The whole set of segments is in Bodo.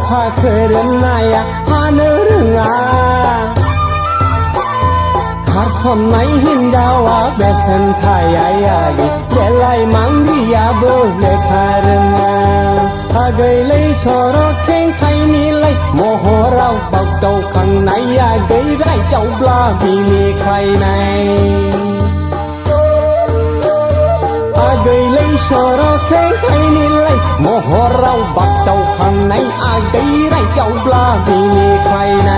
พาเคยเรียนนายหาเนื้อเรื่องขาดสนไหนหินดาวเบสันทายายากิเดลัยมังดียาเบเลคาเรื่องอาเกยเลยสรเข่งไขนี่เลยโมโหเราเบาเจ้าข้างในอาเกยไรเจ้าปลาไม่มีใครในอาเกยเลยสรเข่งไขนี่เลยโมโหเราเบาเจ้าข้างในอาเกยไรเจ้าปลาไม่มีใครใน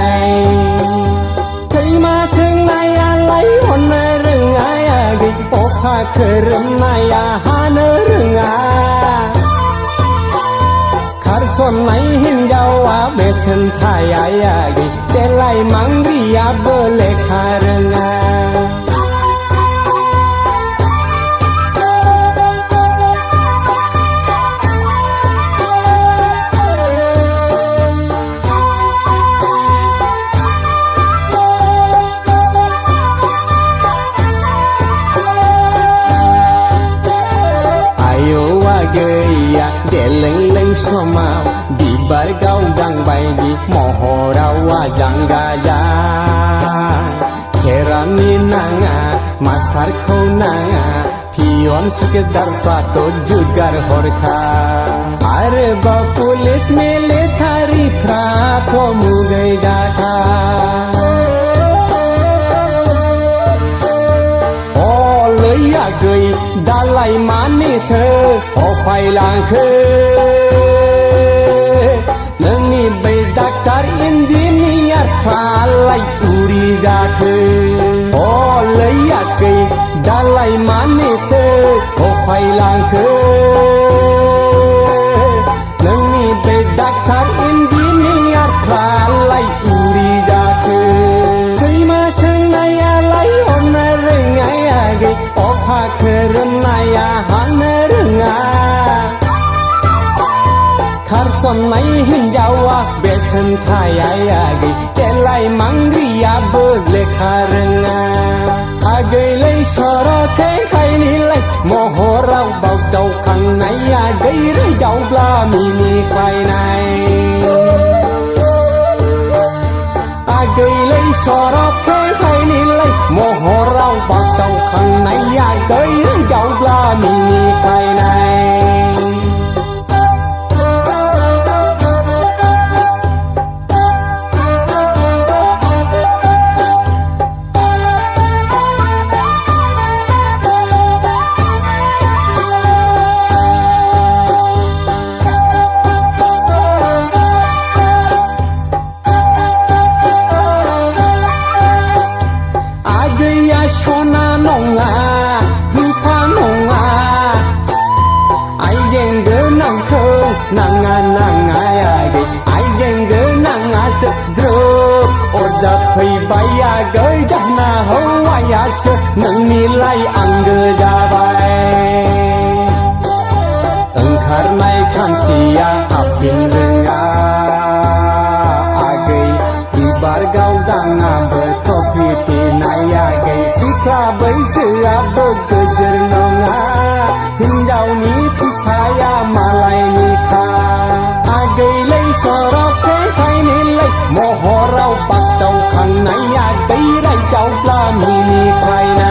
เคยมาซึ่งในอะไรวันเรื่องอาเกยพบพาเคยเรื่องนายหาเนื้อเรื่องสนไหนหินยาวเบสันทายายากิเดลัยมังดียาเบเลคาเรงเกยเดลังลังสมาดีบาร์กาวดังใบดีโมโหเราว่าจังกายาเครามีนางมาสคาร์โคนางพี่ยอนสุกดาร์ปาโตจุดการฮอร์คาอารบาพุลิสเมเลทารีพราโตมุเกยดาคาเลยเกยดาไลมันนี่เธอพอไฟลางเคนั่งนี่ไปดักตาร์อินจิเนียร์ฟ้าไลอุริจาเคโอ้เลยเกยดาไลมันนี่เธอพอไฟลางเคนั่งนี่ไปดักตาร์อินจิเนียร์ฟ้าไลอุริจาเคเคยมาซึ่งไงอะไรวันเรื่องไงเกยพาเคยเรื่องนายหาเนื้อเรื่องขาดสนไหนหินยาวเบสันทายายากิเดลัยมังดียาเบเลคาเรื่องอาเกยเลยสระแค่ใครนี่เลยโมโหเราเบาเจ้าข้างในอาเกยเรื่องเจ้าปลาไม่มีใครในอาเกยเลยสระแค่ใครนี่เลยโมโหเราเบาเจ้าข้างในอาเกยเรื่องเจ้าปลาไม่มีใครในPaya gơi chắc na hấu ya sơ nâng mi lai ăn gơ ra bay khát mai khăn si ya hấp bình rừng gơi đi bar gao dang bơ to phi ti nai gơi sikha bai sư bơ cơ jer nong hin jau ni pi saya malai ni kha gơi lấy soro ke khai ni lấy mo ho rau bak tau khang nai ตีไรเจ้าปลาไม่มีใครใน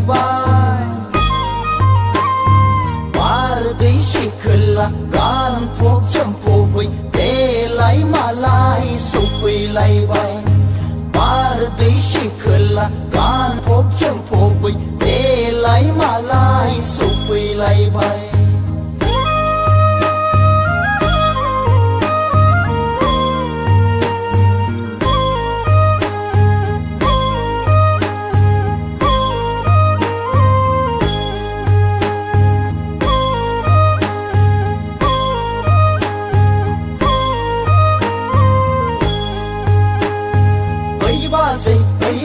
बाय बारदै सिखोला गानफब जोमफबै देलाय मालाय सफैलायबाय बारदै सिखोला गानफब जोमफबै देलाय मालाय सफैलायबाय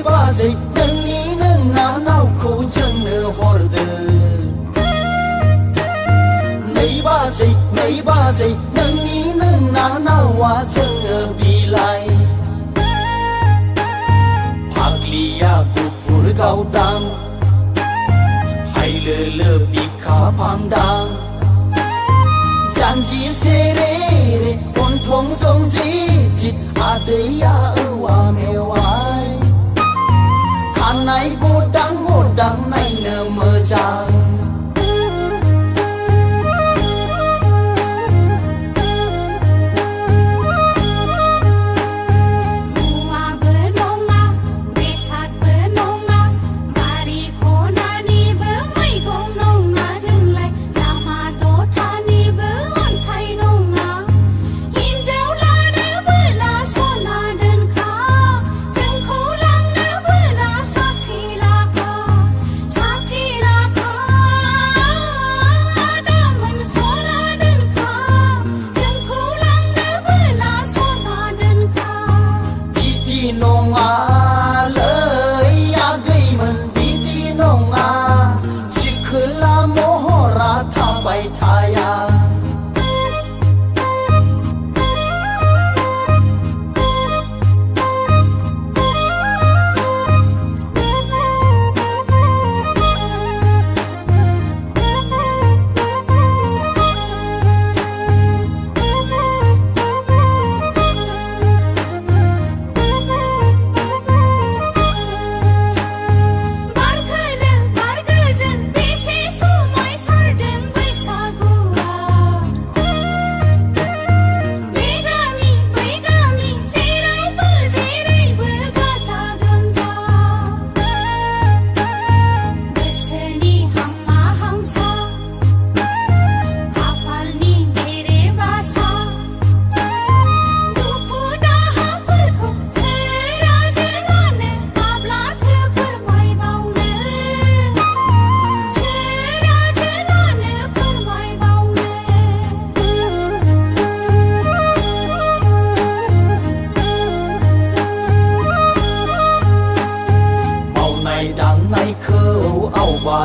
बाजै नोंनि नोंना नावखौ जोंनो हरदो नै बाजै नोंनि नोंना नावा जोंनो बिलाइ फाग्लिया गुफुर गावदां हायलोलो बिखा फांदां जानजि सेरे रे गन्थं जंजि जित आदैया औवा मेवाइ खानाय गदां गदां नायनो मोजां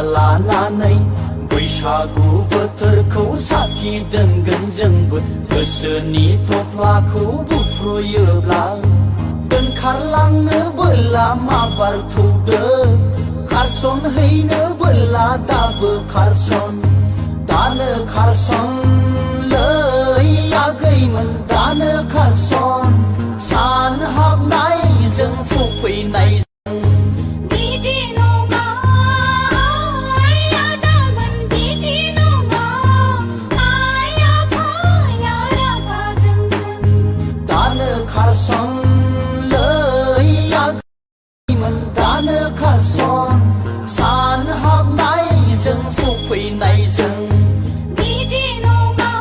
लानानै बैसागु बोथोरखौ साखि दोनगोन जोंबो गोसोनि थफ्लाखौ बुफ्रुयोब्ला दोनखारलांनो बोला माबार थौदो खारसन हैनो बोला दाबो खारसन दानो खारसन लै आगैमोन दानो खारसन सान हाबनायजों सफैनाय सान हाबनायजों सफैनायजों बिदि नङा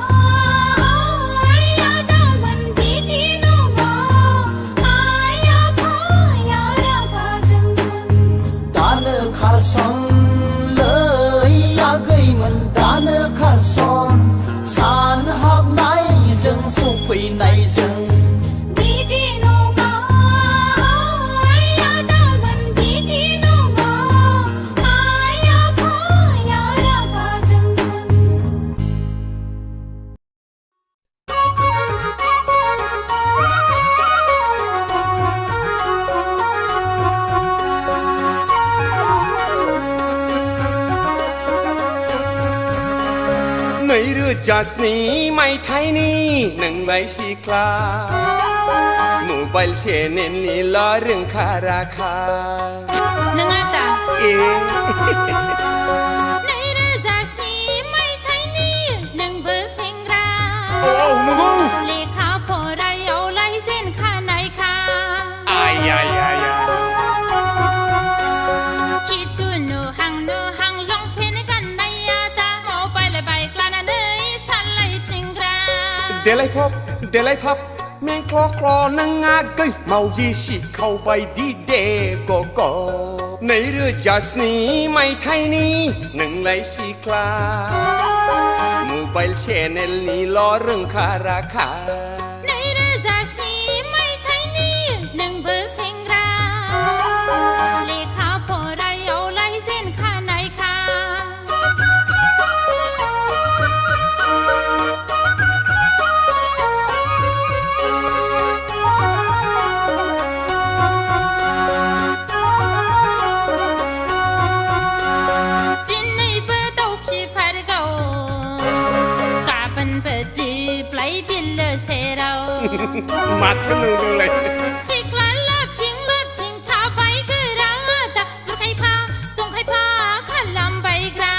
आदामोन बिदि नङा आइ आफाया रागा जोंगोन दानो खारसन लै आगैमोन दानो खारसन सान हाबनायजों सफैनायजों नैरोजास्नि मायथाइनि नोंलाय सिख्ला मबाइल चेनेलनिल' रोंखा राखा नों आदा ए ในเรือจากนี้ไม่ไทยนี่หนึ่งเบอร์เซงรา โอ้มึงกู เลขาพอได้เอาไล่เส้นข้าไหนค่ะ อายคิดดูหนูหังลองเพนกันในยาตาหมอไปเลยไปกลานาเนยฉันไล่จิงรา เดลัยพับแมงคลอนังงาเกยเมาจีสิเข้าไปดีเดก็ในเรือจัสนี้ไม่ไทยนี้หนึ่งไหลสีคลาโมบายแชนเนลนี้ล้อเรื่องคาราคาในเรือจากนี้ไม่ไทยนี่หนึ่งเบอร์เซงราเลขาพอได้เอาไล่เส้นข้าไหนค่ะมาทะลุเลยสิคลาลับทิ้งท้าไปก็รักแต่ลูกใครพาจงใครพาขันลำใบกรา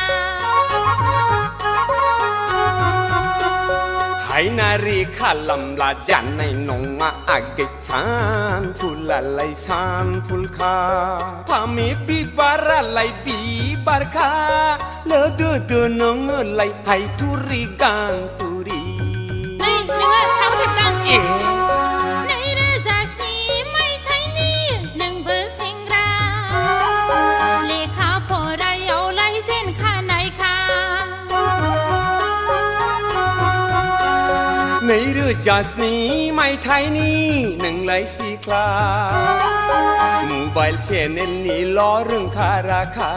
ให้นารีขันลำลาจันในนงมาอักเกชานฟูลาไลชานฟูลคาพามีปีบาระไลปีบารคาเลอเดนงไลให้ทุริกันตุรีนี่นึกเอาเทปกังในเรือจากนี้ไม่ไทยนี่หนึ่งเบอร์เซงราเลขาพอได้เอาไล่เส้นข้าไหนค่ะในเรือจัสนี้ไม่ไทยนี้หนึ่งไหลสีคลาโมบายแชนเนลนี้ล้อเรื่องคาราคา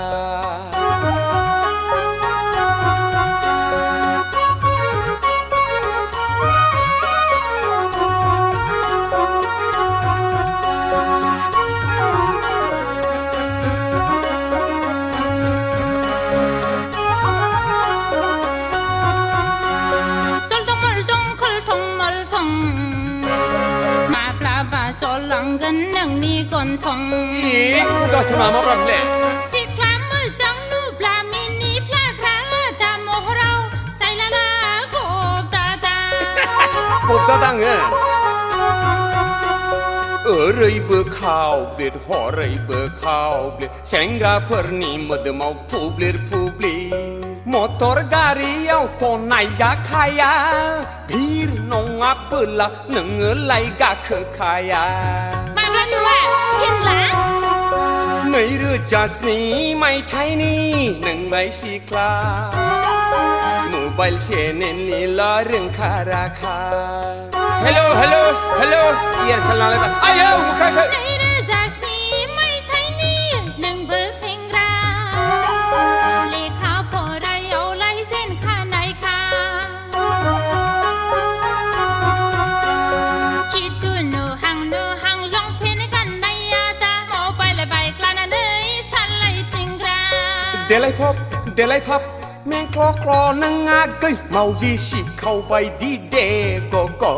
กันหนึ่งนี่ก่อนทงก็สมามาแบบเล่สิคลามมือจังนูปลามินีพลากราตาโมเราใส่ละละกบตาตั้งเลยเบอร์ข้าวเบลดหอเลยเบอร์ข้าวเบลดเชงกาเพอร์นี่มัดมาพูบลีมอเตอร์การีเอาตอนไหนอยากขายาพีร์น้องอับเปล่าหนึ่งไหลกาคือขายามาแล้วหนูอ่ะชินละในเรือจัสนี้ไม่ไทยนี้หนึ่งใบสีคลาโมบายเชนเนลนี่ล้อเรื่องคาราคาฮัลโหลเอียร์ฉันลาเลยป่ะอ้าวมุขใช่ในเรือจากนี้ไม่ไทยนี้หนึ่งเบอร์เซงราเลขาพอได้เอาไล่เส้นข้าไหนค่ะคิดดูหนูหังลองเพนกันในยาตาหมอไปเลยไปกลานาเนยฉันไล่จิงราเดลัยพับแมงคลอนังงาเกยเมาจีสิเข้าไปดีเดก็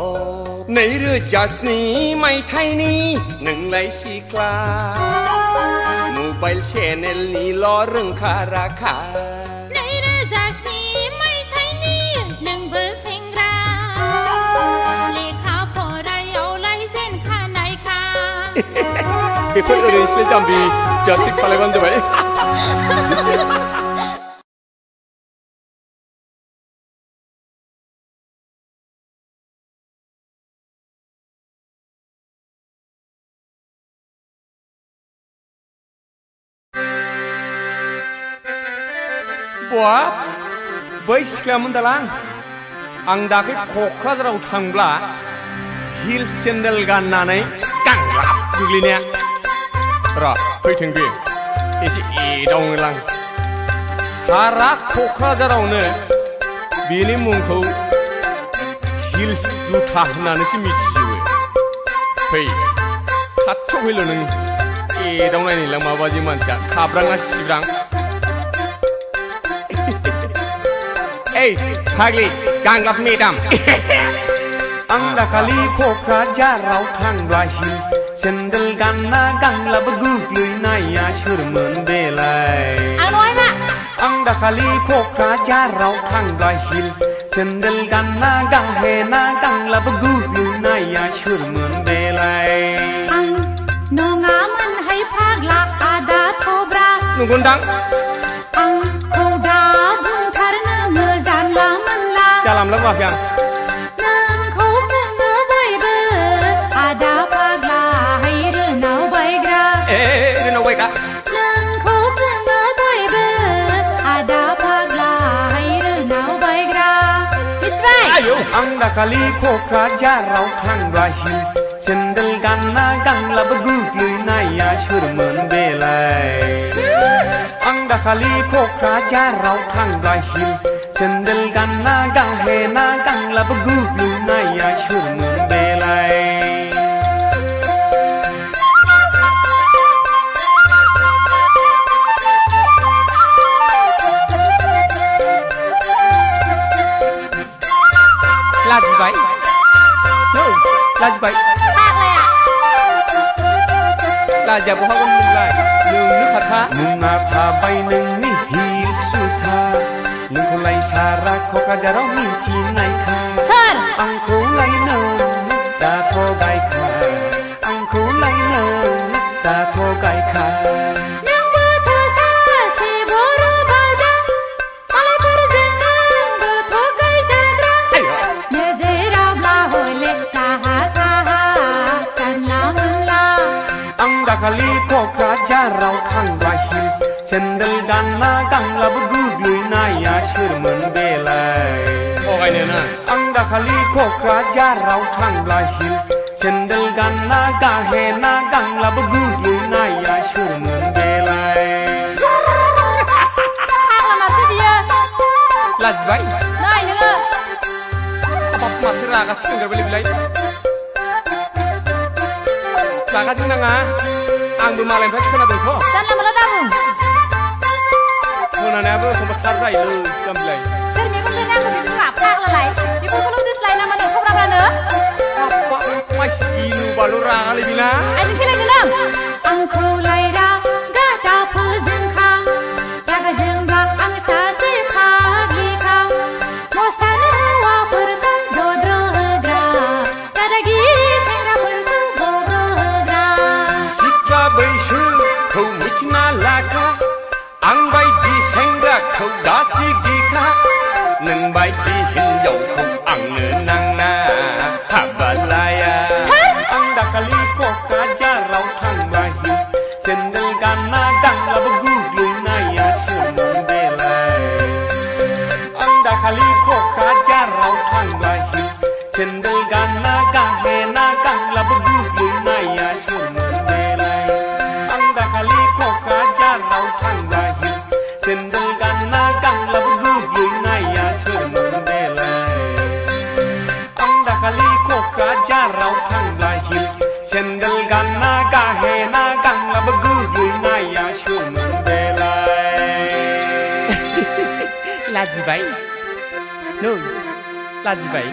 ในเรือจัสนี้ไม่ไทยนี้หนึ่งไหลสีคลาโมบายแชนเนลนี้ล้อเรื่องคาราคาในเรือจากนี้ไม่ไทยนี้หนึ่งเบอร์เซงราเลขาพอได้เอาไล่เส้นข้าไหนค่ะเพื่อนเอริสเลจัมบีจัดสิกพาเลวันจะไปBuat, bayi seklaman dalang. Angdake kokra darau thangla, heel sandal gannaनै kangrap duglinya. Ra, फैथों बे एसे एदावनोलां. सारा क'क्राझारावनो बेनि मुंखौ हिल्स जुथा होननानैसो मिथिजोबो. फै, खाथियाव फैल' नों एदावनायनिलां माबादि मानसिया खाब्राङा सिब्रां. Hey, Hagli, ganggap medam. Ang dakali k'क्राझाराव थांब्ला हिल्स सेन्देल गानना गांलाबो गुग्लैनाया सोरमोन बेलाय आं नय मा आं दाखालि क'क्राझाराव थांब्ला हिल सेन्देल गानना गांहेना गांलाबो गुग्लैनाया सोरमोन बेलाय आं नङामोनहाय फाग्ला आदा थब्रा नंगौदां आंखौ दा बुंथारनो जानला मोनला जालामला बुङाखै आं नोंखौ बुङो बयबो आदा फाग्ला हाय रोनाव बायग्रा रोनाव बायग्रा नोंखौ बुङो बयबो आदा फाग्ला हाय रोनाव बायग्रा मिथिबाय आं दाखालि क'क्राझाराव थांब्ला हिल सेन्देल गानना गांलाबो गुग्लैनाया सोरमोन बेलाय आं दाखालि क'क्राझाराव थांब्ला हिल सेन्देल गानना गांहेना गांलाबो गुग्लैनाया सोरमोन बेलाय लाजिबाय लाजिबाय लाजिया बहागोन नोंलाय नोंनो खाथा नोंना थाबाय नोंनि हिल सुथा नोंखौलाय सारा क'क्राझाराव मिथिनायखा सोर आंखौलाय नों दाथ' गायखा आंखौलाय नों दाथ' गायखा नोंबोथ' सासे बर' बावजा मालायफोरजों नोंबोथ' गायजाग्रा नोजोरावब्ला हले काहा काहा जानला मोनला आं दाखालि क'क्राझाराव थांब्ला हिल सेन्देल गानना गांलाबो गुग्लैनाया सोरमोन बेलाय थगायनोना आं दाखालि क'क्राझाराव थांब्ला हिल सेन्देल गानना गाहेना गांलाबो गुग्लैनाया सोरमोन बेलाय फाग्ला माथो बियो लाजिबाय नाय नोङो हाबाब माथो रागा सोंदेरबायलै बिलाय रागा जोंनाङा आंबो मालायनिफ्राय खोनादोंथ' जानला मोनला दाबुं खोनानायाबो एखमबा थार जायोलै जाम्बिलाय सोर मेगनजों आंखौ बिदि बुङा फाग्लालाय बेफोरखौल' दोस्लाय नामा नों खब्राब्रानो मानसि गिलुबाल' रागालै बिना आइजों खेलायनो नों आंखौलाय रागा फोजोंखा रागा जोंब्ला आं सासे फाग्लिखा मस्तानो हौवाफोरखौ गद्र होग्रा दादागिरि सेंग्राफोरखौ गद्र होग्रा सिख्ला बैसोखौ मिथिना लाखा आं बायदि सेंग्राखौ दासि गिखा नों बायदि हिनजावखौ आंनो नाङा हाबा लाया आं दाखालि क'क्राझाराव थांब्ला हिल सेन्देल गानना गांलाबो गुग्लैनाया सोरमोन बेलाय आं दाखालि क'क्राझाराव थांब्ला हिल सेन्देल गानना गाहेना गांलाबो गुग्लैनाया सोरमोन बेलाय आं दाखालि क'क्राझाराव थांब्ला हिल सेन्देल गानना गांलाबो गुग्लैनाया सोरमोन बेलाय आं दाखालि क'क्राझाराव थांब्ला हिल सेन्देल गानना गाहेना गांलाबो गुग्लैनाया सोरमोन बेलाय लाजिबाय नों लाजिबाय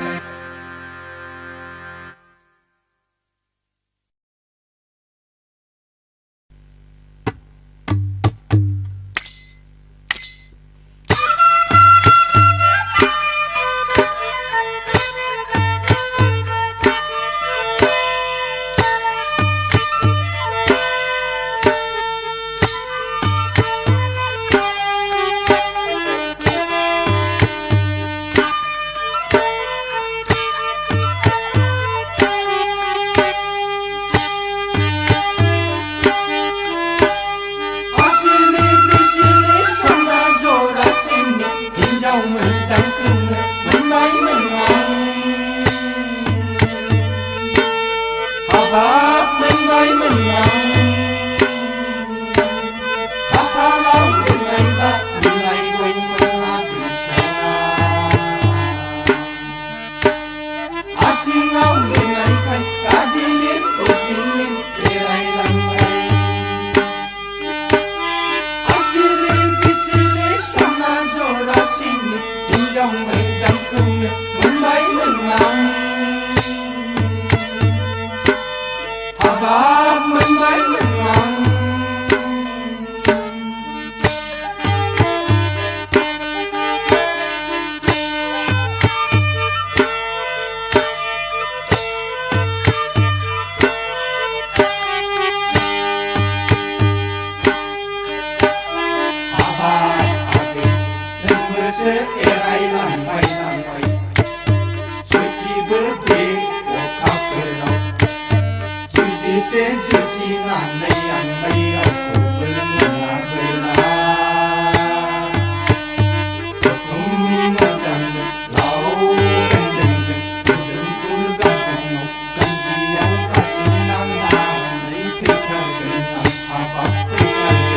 是爱来浪bay浪bay，手机不离我靠不到，就是现就是那没样没样，我不能那不啦，我空我讲的老跟人人，不能不干干我，真是要把心难拿，没推开跟他他把推开跟他。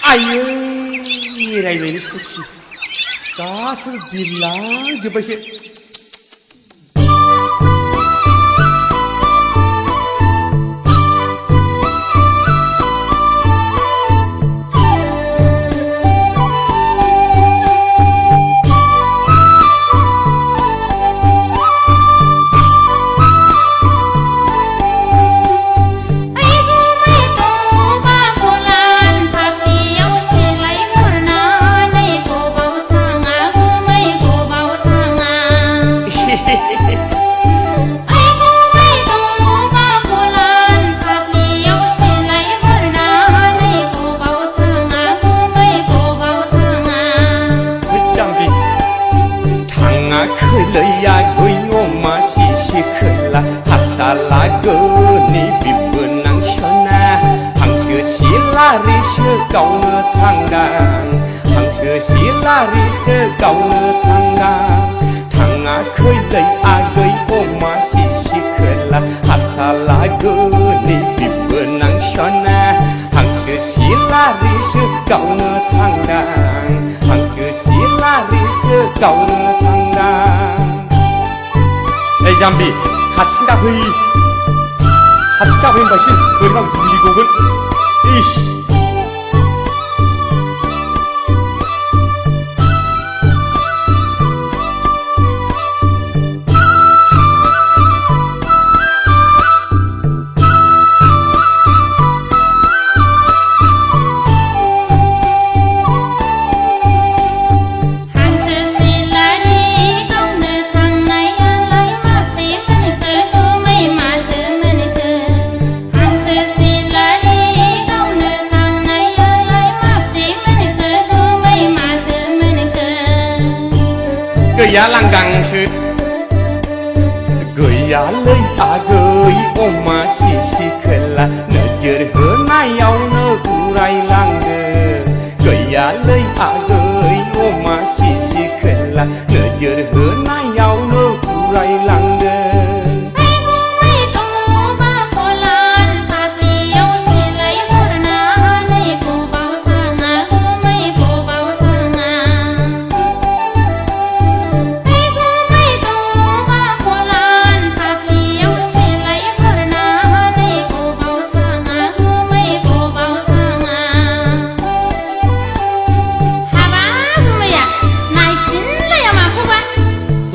Ayo, irai ini kuci. Kasar bilang je pasal. Kau tanggang, hang sesilari sekau tanggang, tangga kelai agai oma sisi kelah, asala geni bibenang shona, hang sesilari sekau tanggang, hang sesilari sekau tanggang. Jambi, hatsinga hui masih berang juli gogun, ish. Hãy subscribe cho kênh Ghiền Mì Gõ để không bỏ lỡ gaya langgang chư gaya lời gơi oma si khela nơ jer hơ na yau nơ urai lang gaya lời gơi oma si khela nơ jer hơ na yau nơ urai lang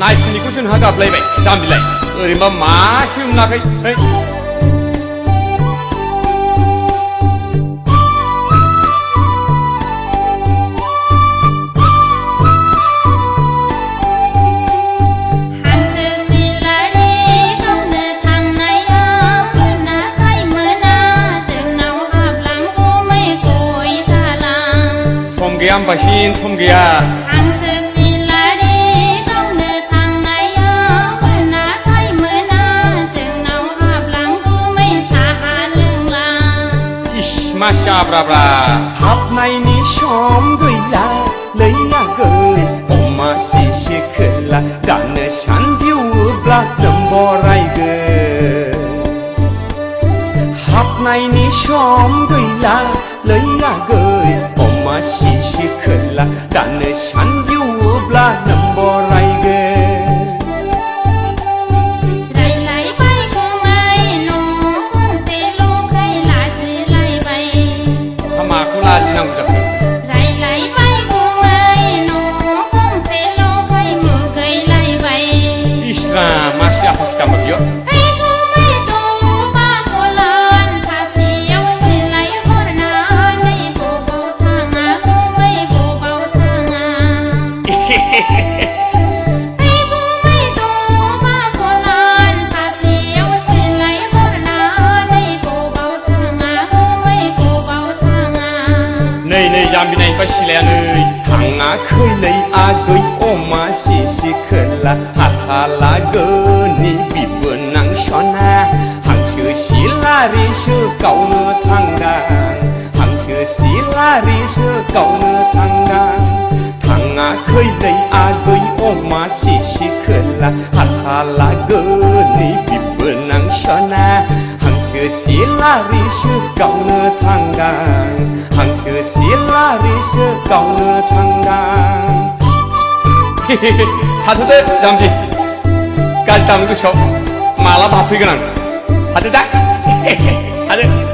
nai sini kusun hagap lay bay jambi lay rimba masih nak hey somgiam basin somgia Masya bra hap nai ni shom gơi la lấy gơi oma si khela dan shan diu bla dam borai gơi hap nai ni shom gơi la lấy gơi oma si khela dan shan diu bla dam borai gơi Jambi nai pasilan ơi hanga khơi lấy gơi oma si khela hasala gani bi benang shona hang chư si lari chư cau nơ thang đàn hang chư si lari chư cau nơ thang đàn hanga khơi lấy gơi oma si khela hasala gani bi benang shona hang chư si lari chư cau nơ thang đàn hang chư si lari chư cau nơ thang đàn 하드대 잠시 까지 담은 거 쇼 말아 바쁘기는 하드다 하드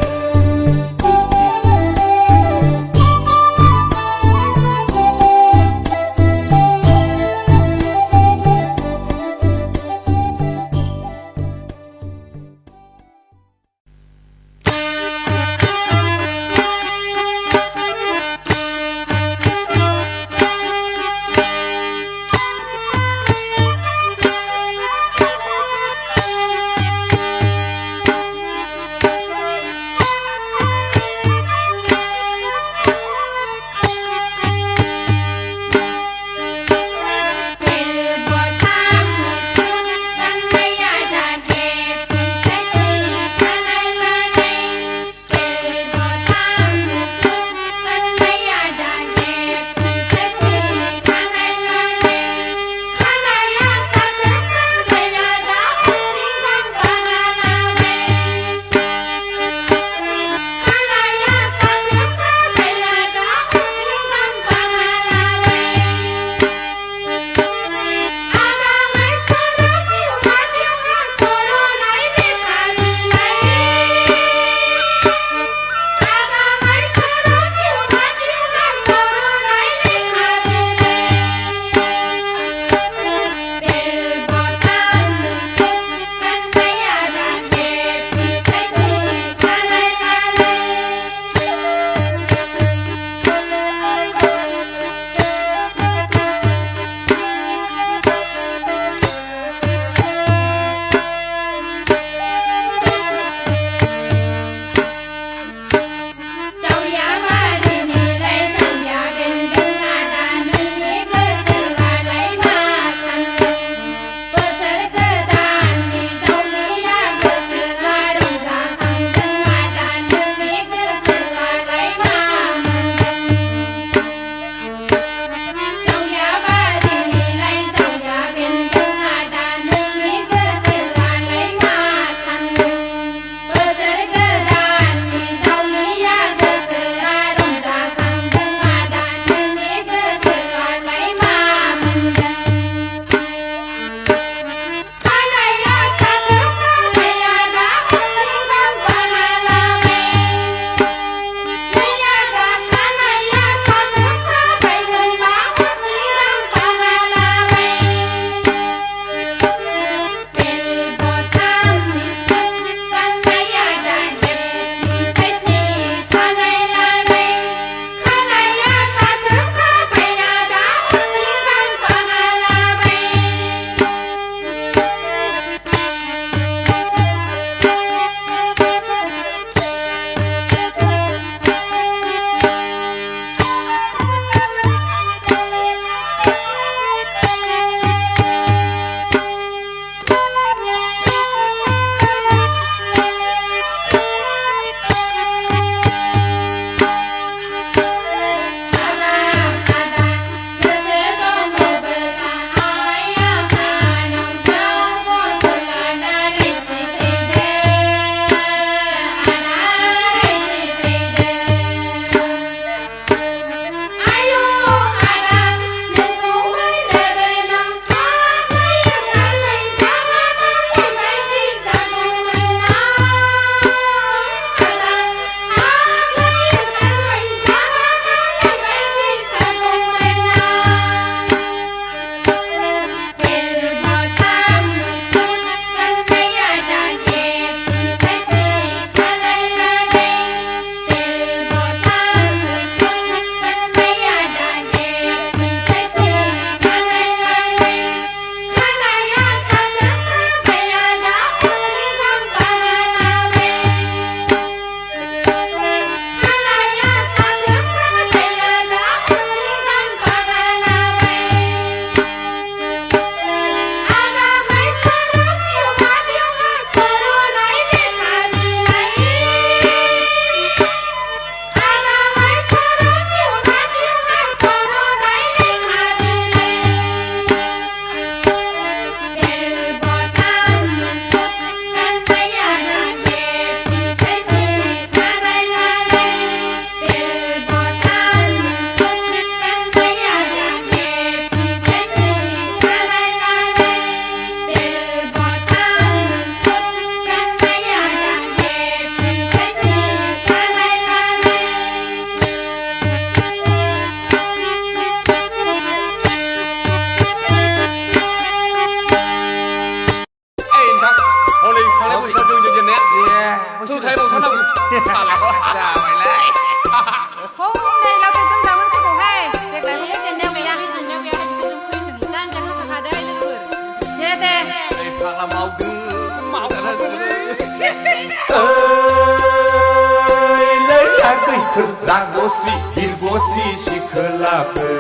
गायफोर राग'सि बिरग'सि सिखोलाफोर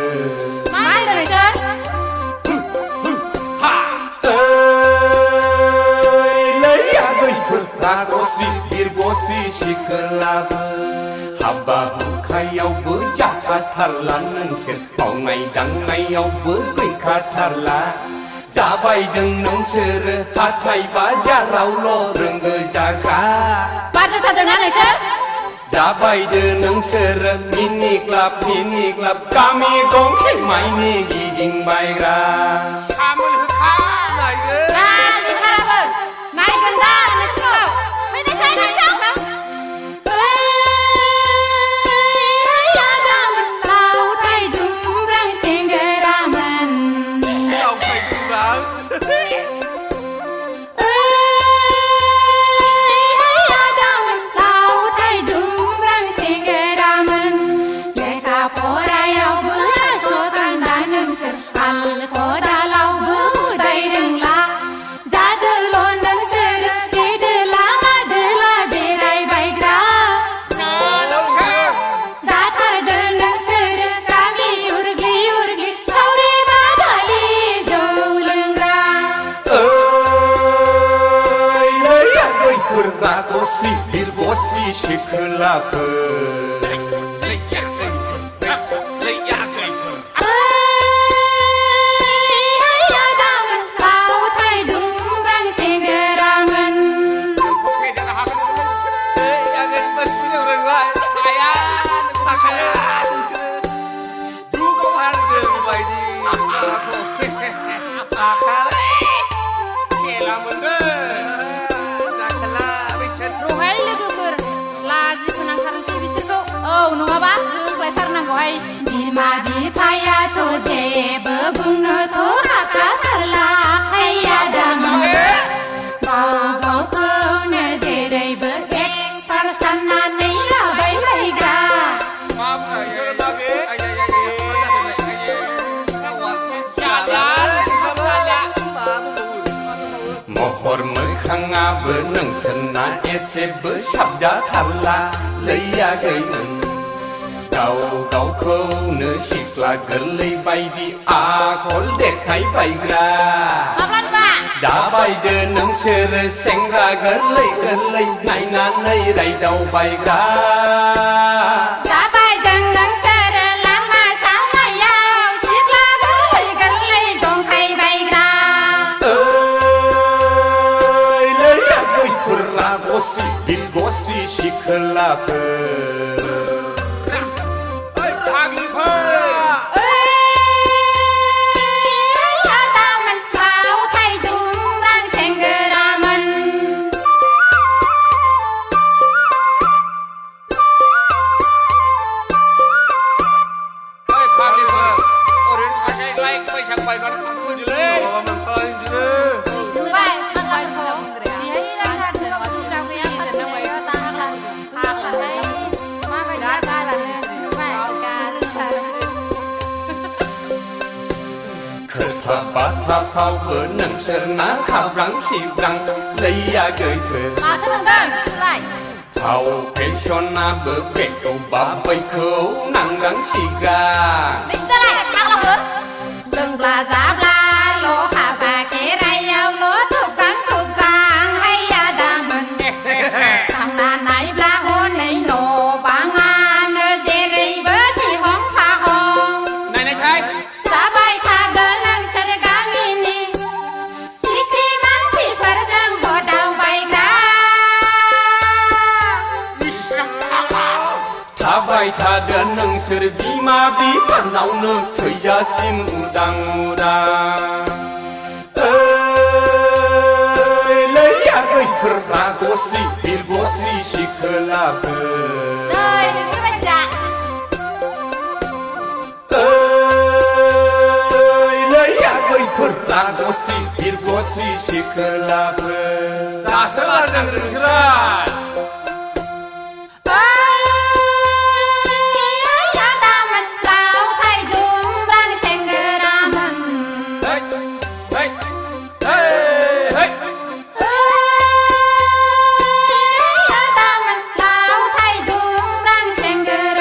मा होनदों नोंसोर राग'सि बिरग'सि सिखोलाफोर हाबा हुखायावबो जाखाथारला नोंसोर मावनाय दांनायावबो गैखाथारला जाबायदों नोंसोरो हाथाय बाजारावल' रोंगो जाग्रा बाजाथारदोंना नोंसोर जाबायदो नोंसोरो मिनिग्लाब गामि गंसे माइनि गिदिंबायग्रा खामोन होखा नायगोन लाजिथाराबो नायगोन दा नोंसोरखौ फैनायसाय नोंसोर लावथाय दुमब्रां सेंग्रामोन लावखाय दुमब्रां लावथाय दुमब्रां सेंग्रामोन लेखा फरायावबो आस'खान्दा नोंसोर हाल खदालावबो उदाय रोंला जादोल' नोंसोरो देदोला मादोला बेरायबायग्रा जाथारदो नोंसोरो गामि उरग्लि सावरि बादालि जौ लोंग्रा गैफोर राग'सि बिरग'सि सिखोलाफोर लावथाय दुमब्रां सेंग्रामोन रहाय लोगोफोर लाजि फोनांथारसै बिसोरखौ औ नङाबा होख्लायथारनांगौहाय बिमा बिफायाथ' जेबो बुंनोथ' हाखाथारला हैया दामोन गाव गावखौनो जेरैबो एक्सपार्ट साननानै लाबाय बायग्रा महर मोखाङाबो नोंसोरना एसेबो साबजाथारला लैयाखैमोन गाव गावखौनो सिख्ला गोरलै बायदि आखल देखायबायग्रा जाबायदो नोंसोरो सेंग्रा गोरलै नायनानै रायदावबायग्रा जाबायदों नोंसोरो लामा सामायाव सिख्ला गोरलै जंखायबायग्रा गैफोर राग'सि बिरग'सि सिखोलाफोर लावथाय दुमब्रां सेंग्रामोन खोथा बाथ्राफ्रावबो नोंसोरना खाब्रां सिब्रां लैयाखैफोर माथो नंदों फाव फेसनाबो बेखौ बा बैखौ नांगां सिगां नोंसोरलाय फाग्लाफोर लोंब्ला जाब्लाल' हाबा खेराइयावल' थुगां हैया दामोन थांना नायब्ला हनै न' बाङानो जेरैबो जिहं फाहं नायनायसाय जाबाय थागोन नोंसोर गामिनि सिख्रि मानसिफोरजों हदावबायग्रा थाबाय थादो नोंसोर बिमा बिफानावनो थैजासिम उदां लैयाखैफोर राग'सि बिरग'सि सिखोलाफोर नोंसोर बायदिया लैयाखैफोर राग'सि बिरग'सि सिखोलाफोर दासो लाजों नोंसोरलाय लावथाय दुमब्रां सेंग्रामोन लावथाय दुमब्रां सेंग्रा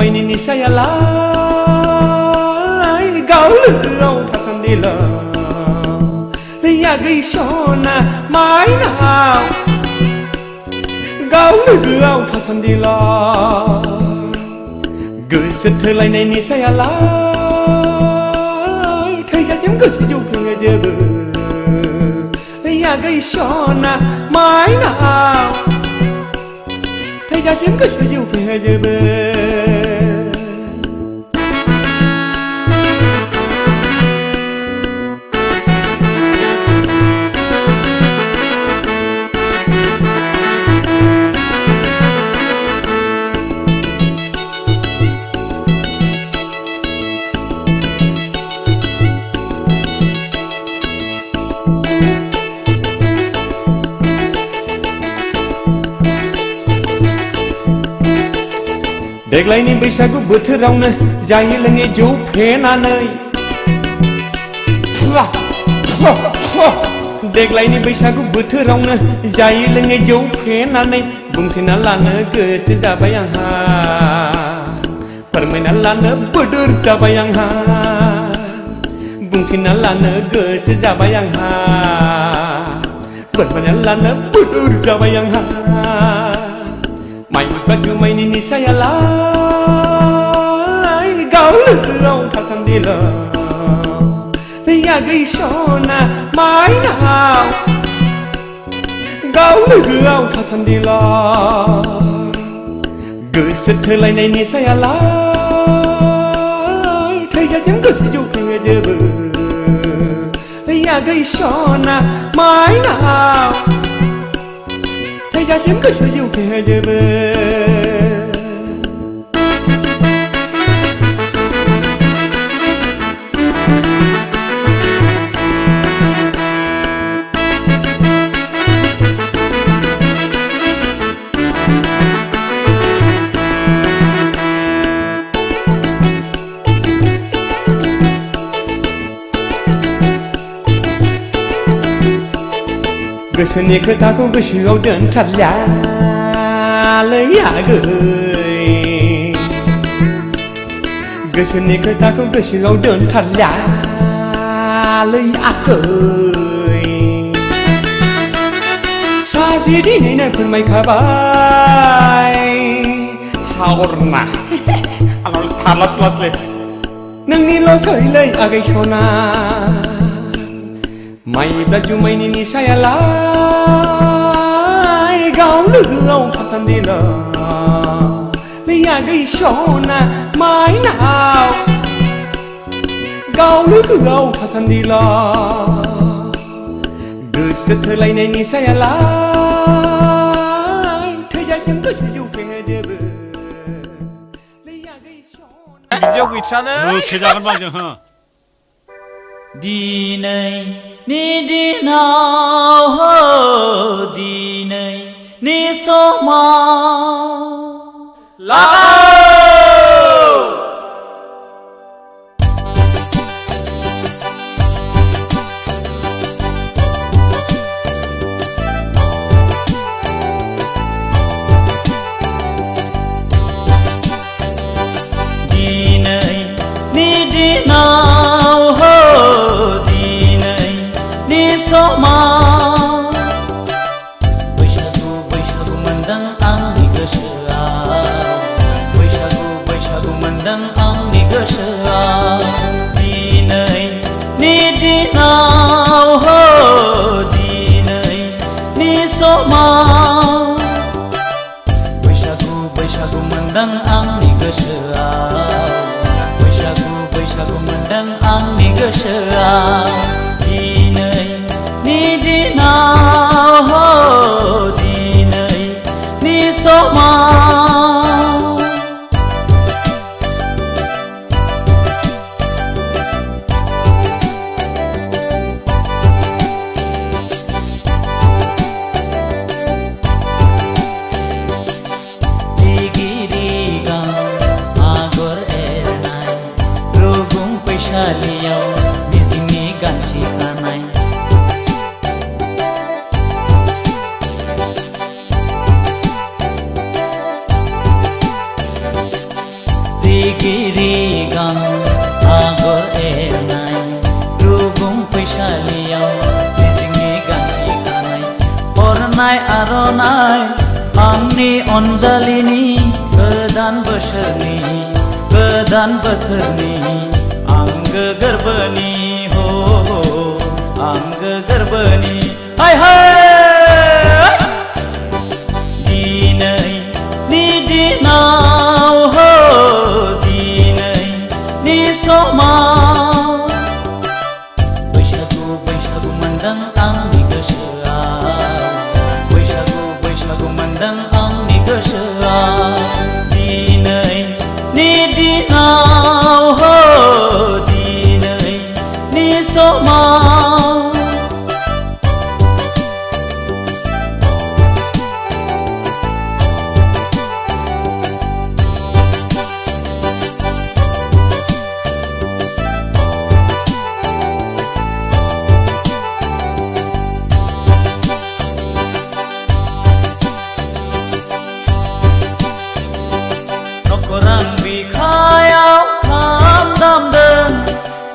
जुमायनि निसायालाय गाव लोगोआव थासान्दिल' लैया गैसना माइनाव गाव लोगोआव थासान्दिल' गोसो थोलायनाय निसायालाय थैजासिम गोसो जौफेङो जोबो लैया गैसना माइनाव थैजासिम गोसो जौफेङो जोबो देग्लायनि बैसागु बोथोरावनो जायै लोङै जौ फेनानै देग्लायनि बैसागु बोथोरावनो जायै लोङै जौ फेनानै बुंथिना लानो गोसो जाबाय आंहा फोरमायना लानो बोदोर जाबाय आंहा बुंथिना लानो गोसो जाबाय आंहा फोरमायना लानो बोदोर जाबाय आंहा माइब्रा जुमायनि निसायालाय गाव लोगोआव थासान्दिल' लैया गैसना माइनाव गाव लोगोआव थासान्दिल' गोसो थोलायनाय निसायालाय थैजासिम गोसो जौफेङो जोबो लैया गैसना माइनाव थैजासिम गोसो जौफेङो जोबो गोसोनि खोथाखौ गोसोआव दोनथारलालै आगै गोसोनि खोथाखौ गोसोआव दोनथारलालै आगै सासे दिनैनो फोरमायखाबाय हावरना आंनाव थारला थुलासलै नोंनिल' सैलै आगै सना माइब्रा जुमायनि निसायालाय गाव लोगोआव थासान्दिल' लैया गैसना माइनाव गाव लोगोआव थासान्दिल' गोसो थोलायनाय निसायालाय थैजासिम गोसो जौफेङो जोबो लैया गैसना बिदियाव गैथ्रानो खेजागोन बाजों हो दिनैनि दिनाव दिनैनि समाव दिनैनि दिनाव बैसागु बैसागु मोनदों आंनि गोसोआव बैसागु बैसागु मोनदों आंनि गोसोआव दिनैनि दिनाव दिनैनि समाव बैसागु बैसागु मोनदों आंनि गोसोआव बैसागु बैसागु मोनदों आंनि गोसोआव दिनैनि दिनाव दिनैनि समाव रिगि रिगां आगर एरनाय रुगुं फैसालियाव मिजिंनि गान्थि खानाय रंजानाय आंनि अनजालिनि गोदान बोसोरनि गोदान बोथोरनि आंगो गोरबोनि हो आंगो गोरबोनि हाय हाय दिनैनि दिनाव हो दिनैनि समाव बैसागु बैसागु मोनदों आंनि गोसोआव बैसागु बैसागु मोनदों आंनि गोसोआव दिनैनि दिनाव हो दिनैनि समाव नखरां बिखायाव खाम दामदों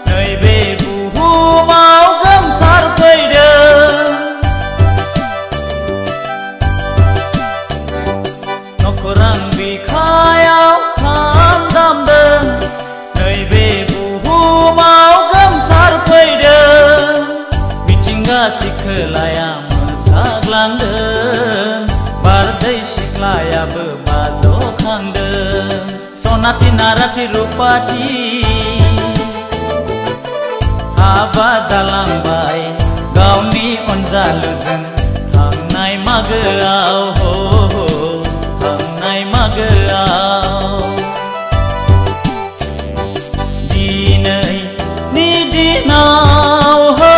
नैबे बुहुमाव गोमसारफैदों नखरां बिखायाव खाम दामदों नैबे बुहुमाव गोमसारफैदों मिथिंगा सिखोलाया मोसाग्लांदों बारदै सिख्लायाबो बाजखांदों सनाथि नाराथि रुपाथि हाबा जालांबाय गावनि अनजालुजों थांनाय मागोआव हो थांनाय मागोआव दिनैनि दिनाव हो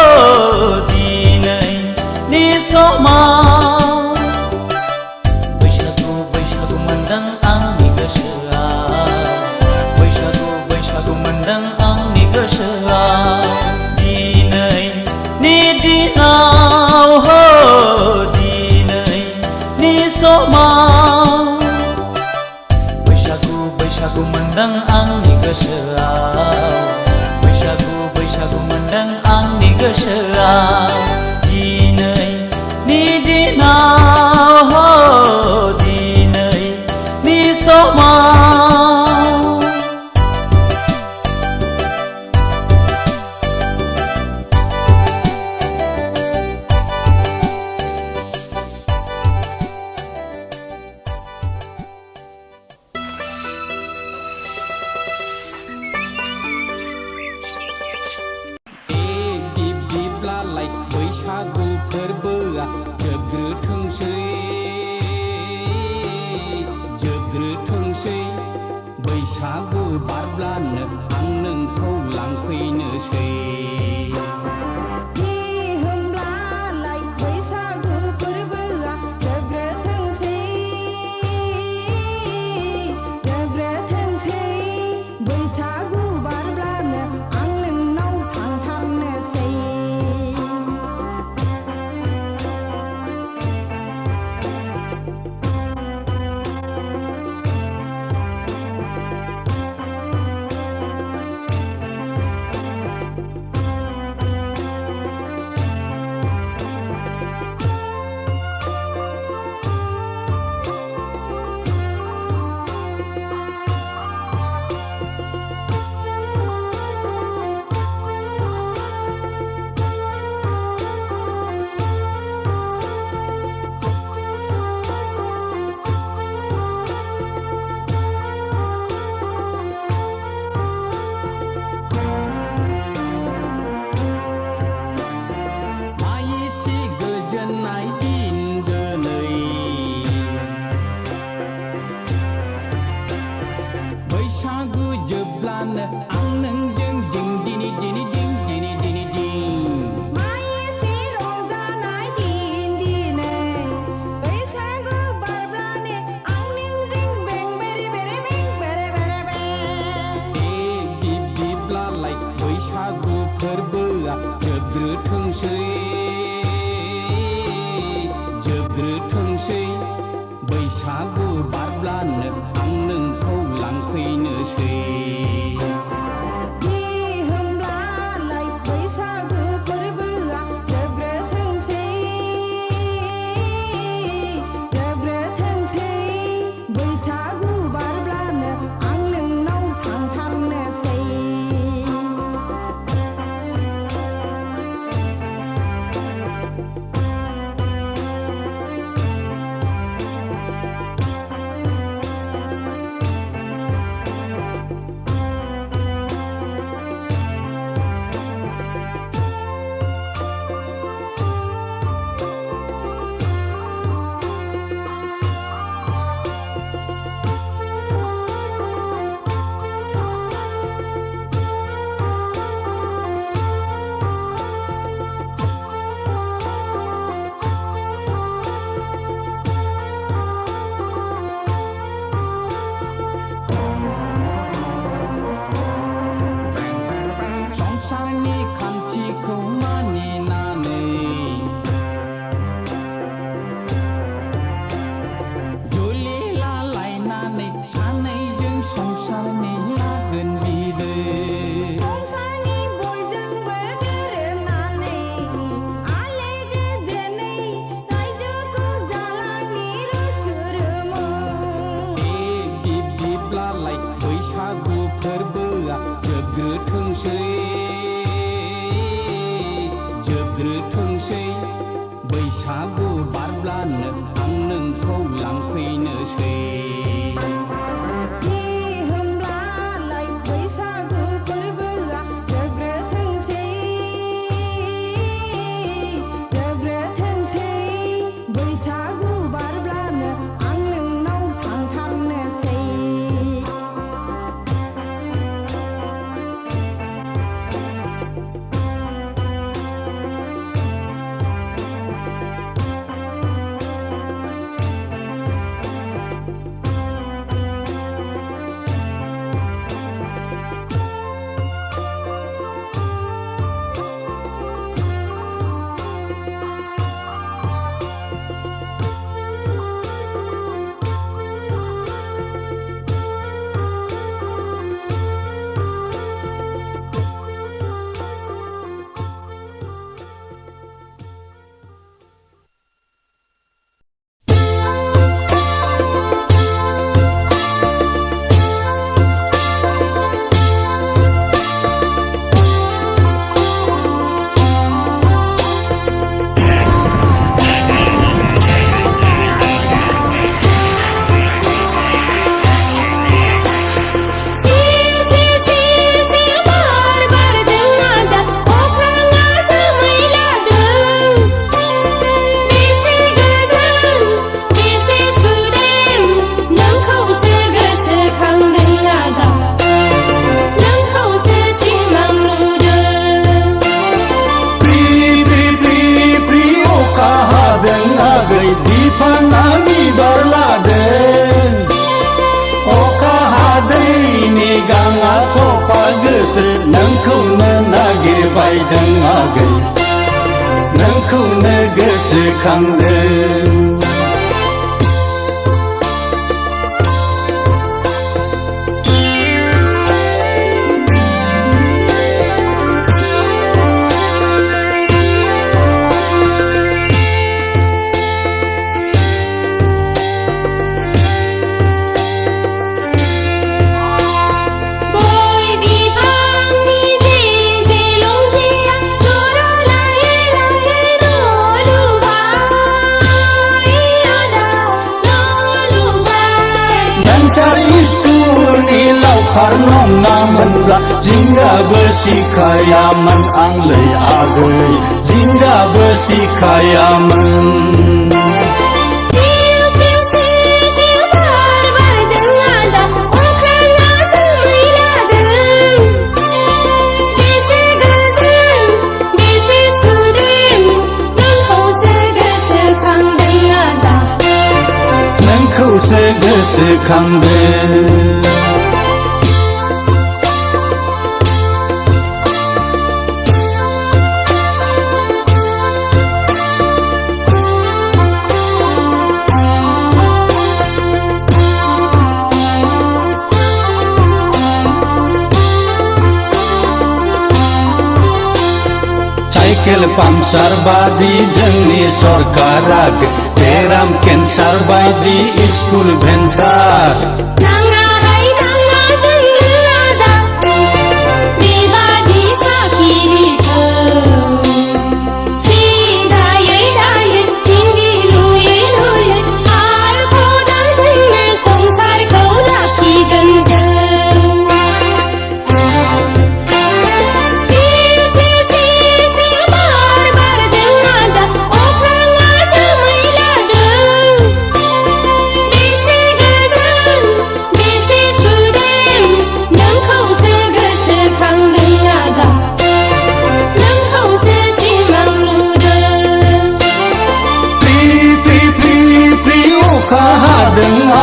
दिनैनि समाव बैसागु बैसागु मोनदों आंनि गोसोआव बैसागु बैसागु मोनदों आंनि गोसोआव दिनैनि दिनाव हो दिनैनि समाव बैसागु बैसागु मोनदों आंनि गोसोआव बैसागु बैसागु मोनदों आंनि गोसोआव दिनैनि दिनाव हो दिनैनि समाव दिब दिब्लालाय बैसागु फोरबोआ जोबग्रोथोंसै बैसागु बारब्लानो आं नोंखौ लांफैनोसै होमब्लालाय बैसागु फोरबोआ जोबग्रोथोंसै बैसागु बारब्लानो आं नोंनाव थांथारनोसै जोबग्रोथोंसै बैसागु बारब्लानो आं नोंखौ लांफैनोसै होमब्लालाय बैसागु फोरबोआ जोबग्रोथोंसै संसारनि खान्थिखौ मानिनानै जुलि लालायनानै सानैजों संसारनि लागोन बिदै संसारनि बयजोंबो गोरोबनानै आले गोजोनै रायजोखौ जालांनि रुसुरुमु बिब्दिब्लालाय बैसागु फोरबोआ जोबग्रोथोंसै बैसागु बारब्लानो आं नोंखौ लांफैनोसै होमब्लालाय बैसागु फोरबोआ जोबग्रोथोंसै बैसागु बारब्लानो आं नोंनाव थांथारनोसै बिफाङा बिबार लादों अखा हादैनि गाङा थफा गोसो नोंखौनो नागिरबायदों आगै नोंखौनो गोसोखांदों स्कुलनि लावखार नङामोनब्ला जिंगाबो सिखायामोन आंलै आगै जिंगाबो सिखायामोन नोंखौसो गोसोखांदों साइकेल पाम्पसार बादि जोंनि सरकारा बेराम केन्सार बायदि स्कुल भेन्सार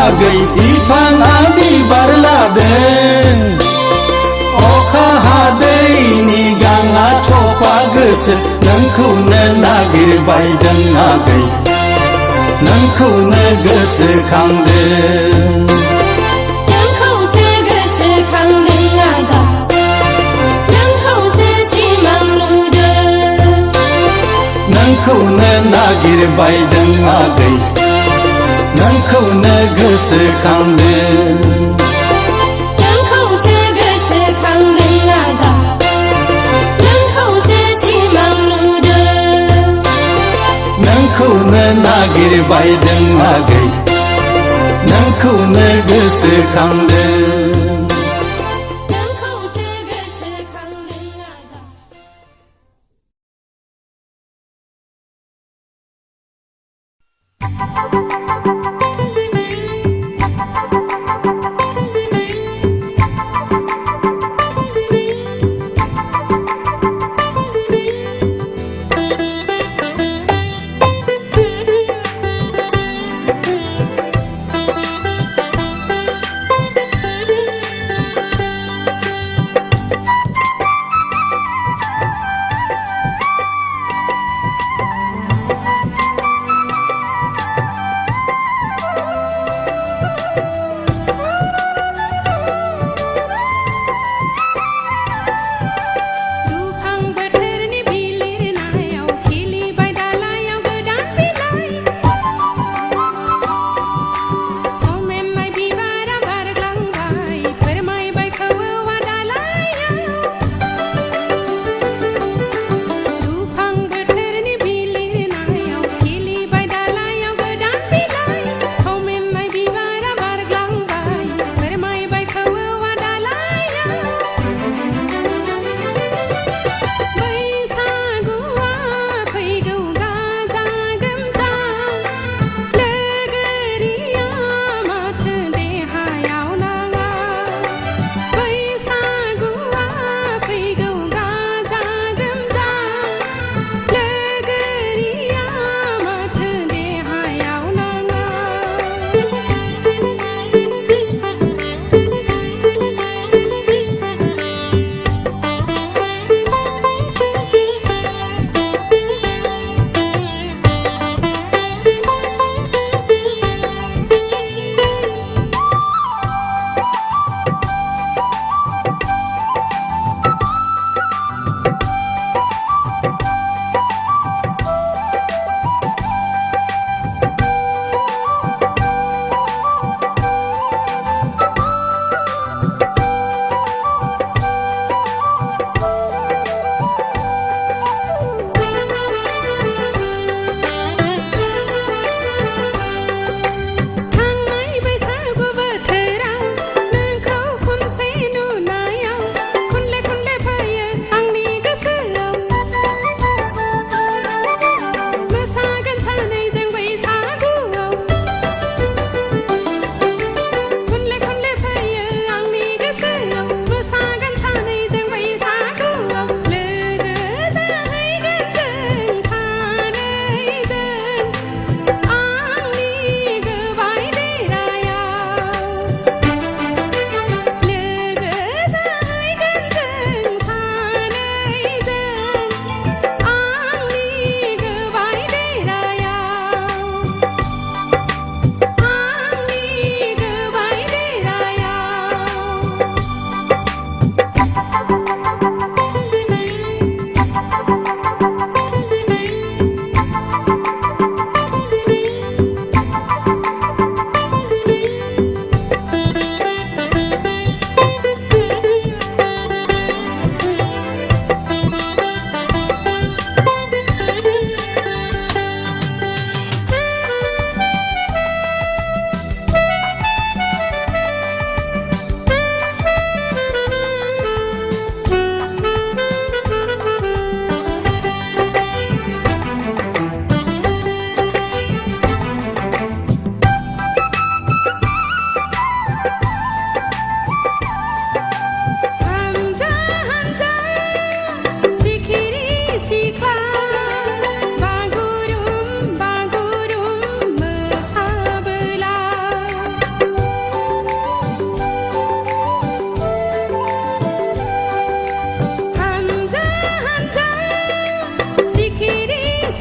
आगै बिफाङा बिबार लादों अखा हादैनि गां गोसो नोंखौनो नागिरबायदों आगै नोंखौनो गोसोखांदों नोंखौसो गोसोखांदों आदा नोंखौसो सिमां नुदों नोंखौनो नागिरबायदों आगै नोंखौनो गोसोखांदों नोंखौसो गोसोखांदों आदा नोंखौसो सिमां नुदों नोंखौनो नागिरबायदों आगै नोंखौनो गोसोखांदों नोंखौसो गोसोखांदों आदा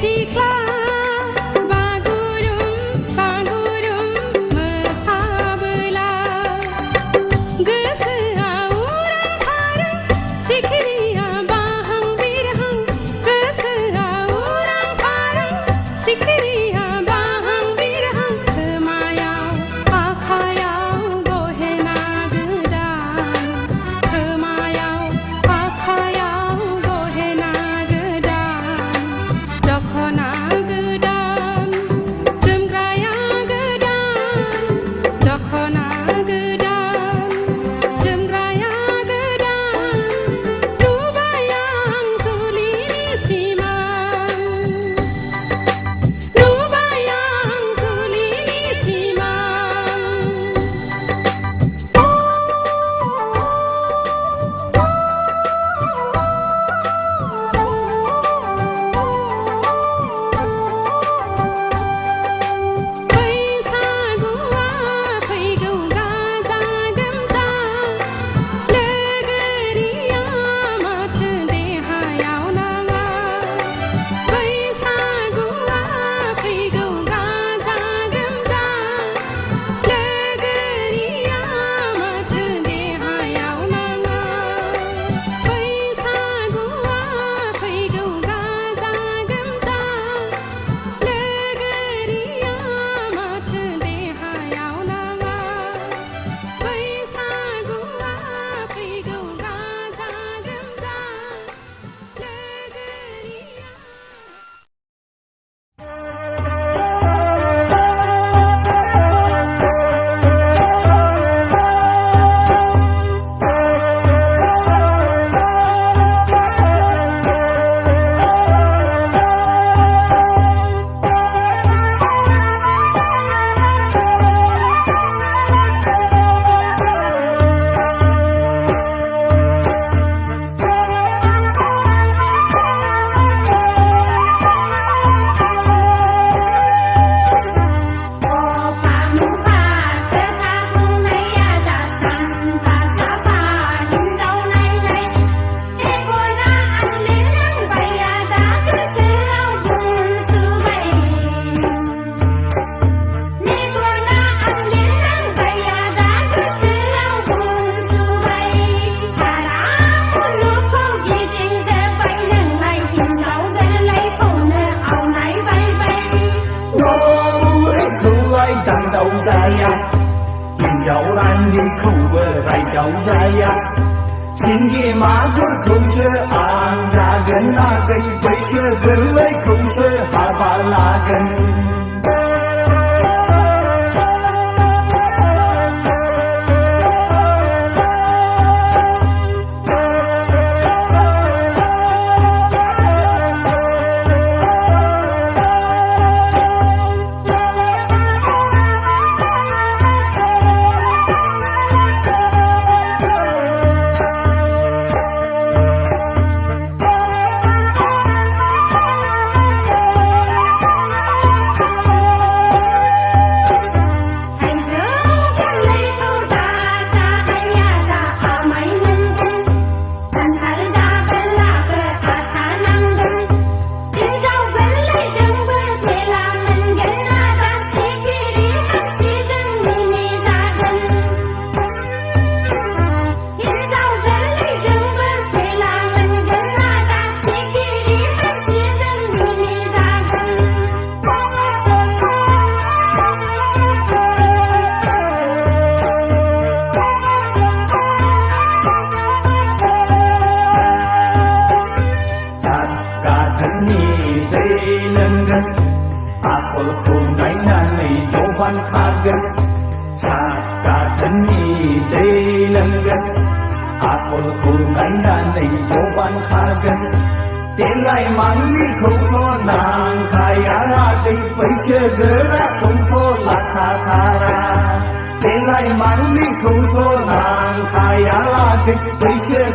Hãy subscribe cho kênh Ghiền Mì Gõ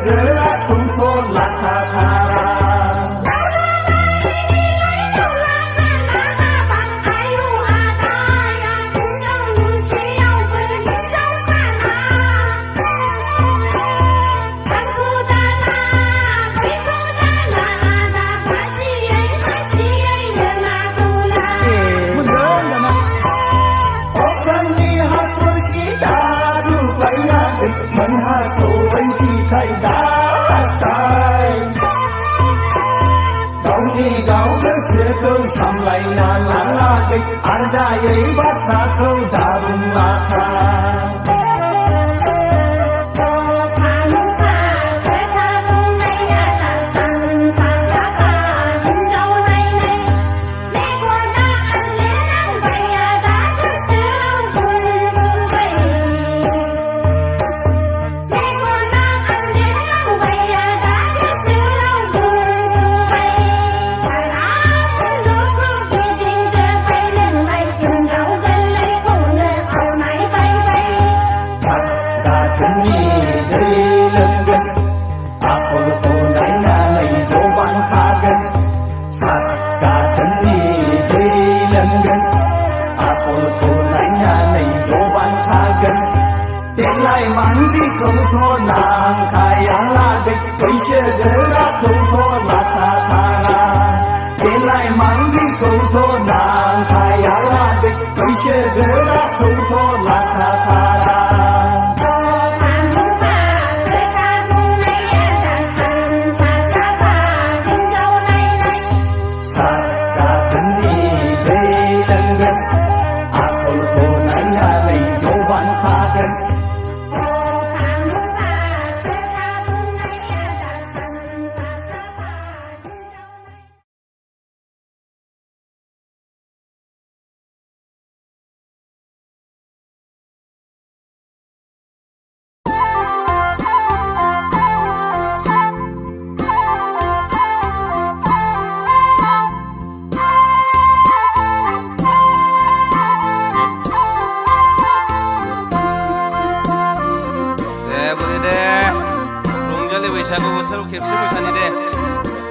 để không bỏ lỡ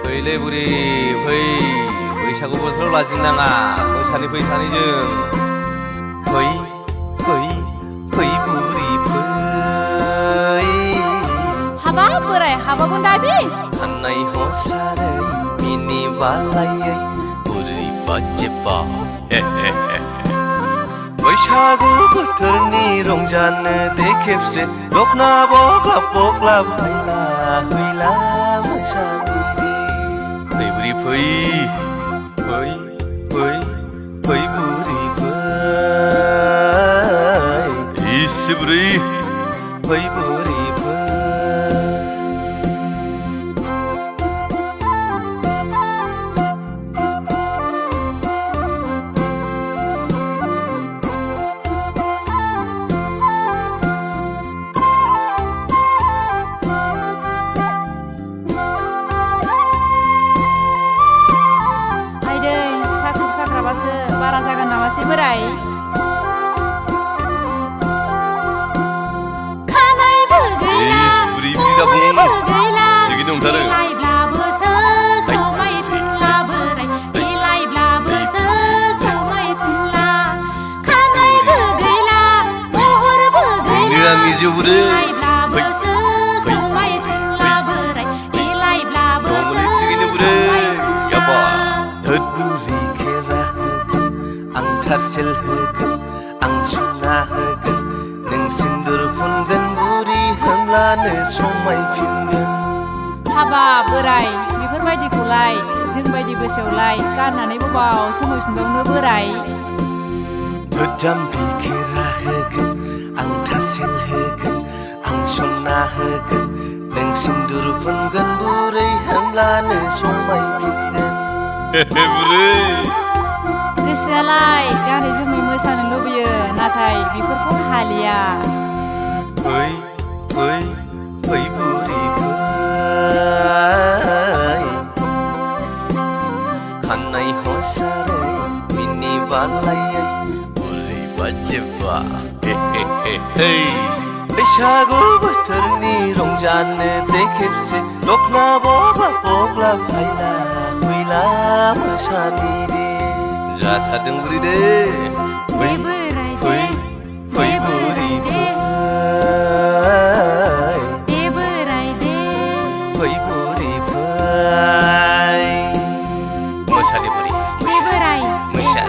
फैलै बुरि फै बैसागु बोथोराव लाजिनाङा मोसानि फै सानैजों फै फै फै बुरि फै हाबा बोराय हाबागोन दा बे खानाय हसारै मिनि बालायै बुरै बाजेबा बैसागु बोथोरनि रंजानो दे खेबसे दखना बख्लाब बख्लाब हायला हैला मोसानि फै बुरि फै फै फै फै बुरि फै इसे बुरै फै बुरि फै बारा जागोन नामासै बोराय खानायबो गैला बुरैबो गैला देलायब्लाबोसो समायफिनला बोराय देलायब्लाबोसो समायफिनला खानायबो गैला महरबो गैला देलायब्लाबोसो समायफिनला बोराय देलायब्लाबोसो समायफिनला थारसेल होगोन आं सुना होगोन नों सिन्दुर फुनगोन बुरि होमब्लानो समायफिनगोन हाबा बोराय बेफोरबायदिखौलाय जोंबायदि बैसोआवलाय गाननानै बबाव समायफिनबावनो बोराय गोजाम बिखेरा होगोन आं थारसेल होगोन आं सुना होगोन नों सिन्दुर फुनगोन बुरै होमब्लानो समायफिनगोन बुरै गोसोआलाय गानै जोमै मोसानो लुबैयो नाथाय बेफोरखौ हालिया फै फै फै बुरि फै खानाय हसारै मिनि बालायै बुरै बाजेबा बैसागु बोथोरनि रंजानो दे खेबसे दखना बख्लाब बख्लाब हायला हुइला मोसानि जाथारदों बुरि दे फै फै फै बुरि फै बोराय दे फै बुरि फै मोसादे बुरि बोराय मोसा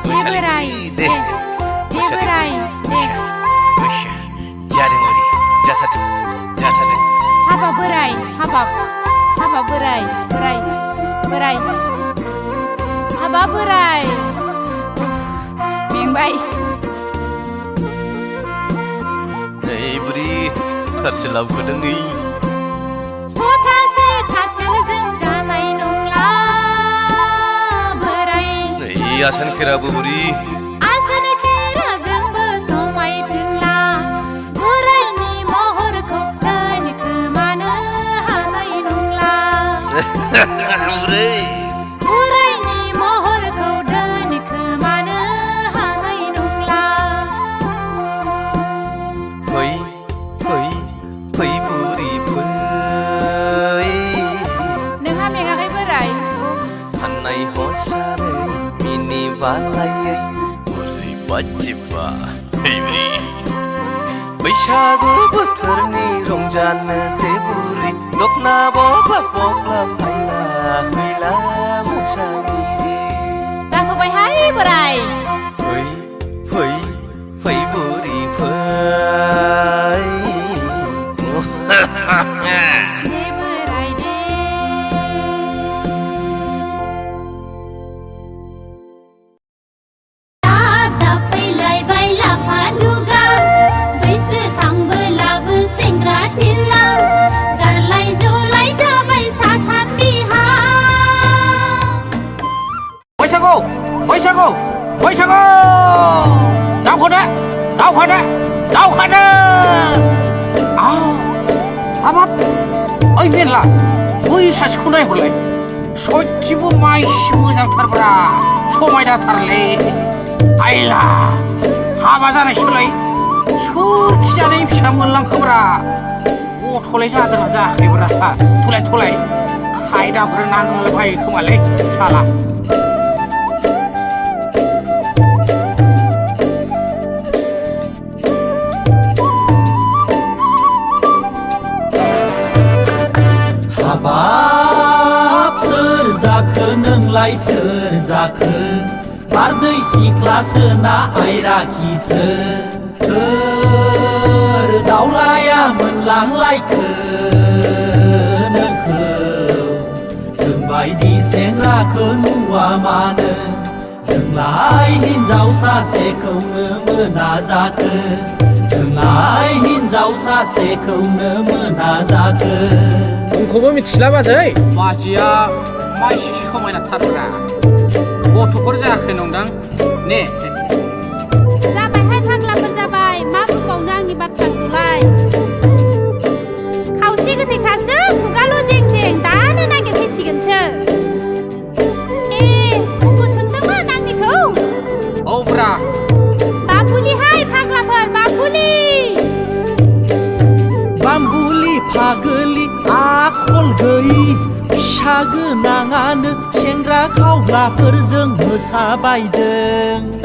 बोराय दे बोराय दे मोसा जादों बुरि जाथारदों हाबा बोराय हाबा बोराय बोराय हाबा बोराय मेंबाय नै बुरि थारसे लाबोदों नै सथासे थारसेलजों जानाय नंला बोराय नै आसान खेराबो बुरि आसान खेराजोंबो समायफिनला बोरायनि महरखौ दोनखोमानो हानाय नंला बुरै बालायै बुरै बाजेबा बैसागु बोथोरनि रंजानो दे बुरि दखना बख्लाब बख्लाब हायला हुइला मोसानि जाथ'बायहाय बोराय फै फै फै बुरि फै बैसागु दावखादा हाबाब ओइ मेरला बै सासेखौ नायहरलाय सयथिबो माइसि मोजांथारब्रा समायनाथारलै आइला हाबा जानायसोलाय सोरखि जानायनि फिसा मोनलांखोब्रा गथ'लाय जादोंना जायाखैब्रा थलाय खाय सेंग्राफोर नांलाबायो खोमालै साला हाबाब सोर जाखो नोंलाय सोर जाखो बारदै सिख्लासो ना आयराखिसो सोर दावलाया मोनलांलायखो नोंखौ जोंबायदि सेंग्राखौ नुवा मानो जोंलाय हिनजाव सासेखौनो मोना जाखो जोंलाय हिनजाव सासेखौनो मोना जाखो नोंखौबो मिथिला बाजै बाजैया मा एसे समायनाथारब्रा गथ'फोर जायाखै नंदां ने जाबायहाय फाग्लाफोर जाबाय मा बुंबावनो आंनि बाथ्राखौलाय खावसे गोथैखासो खुगाल' जें जें दानो नागिरफैसिगोनसो उमबो सोंदोंमोन आंनिखौ औब्रा बाबुलिहाय फाग्लाफोर बाबुलि बाम्बुलि फागोलि आखल गैयि फिसा गोनाङानो सेंग्रा खावग्लाफोरजों मोसाबायदों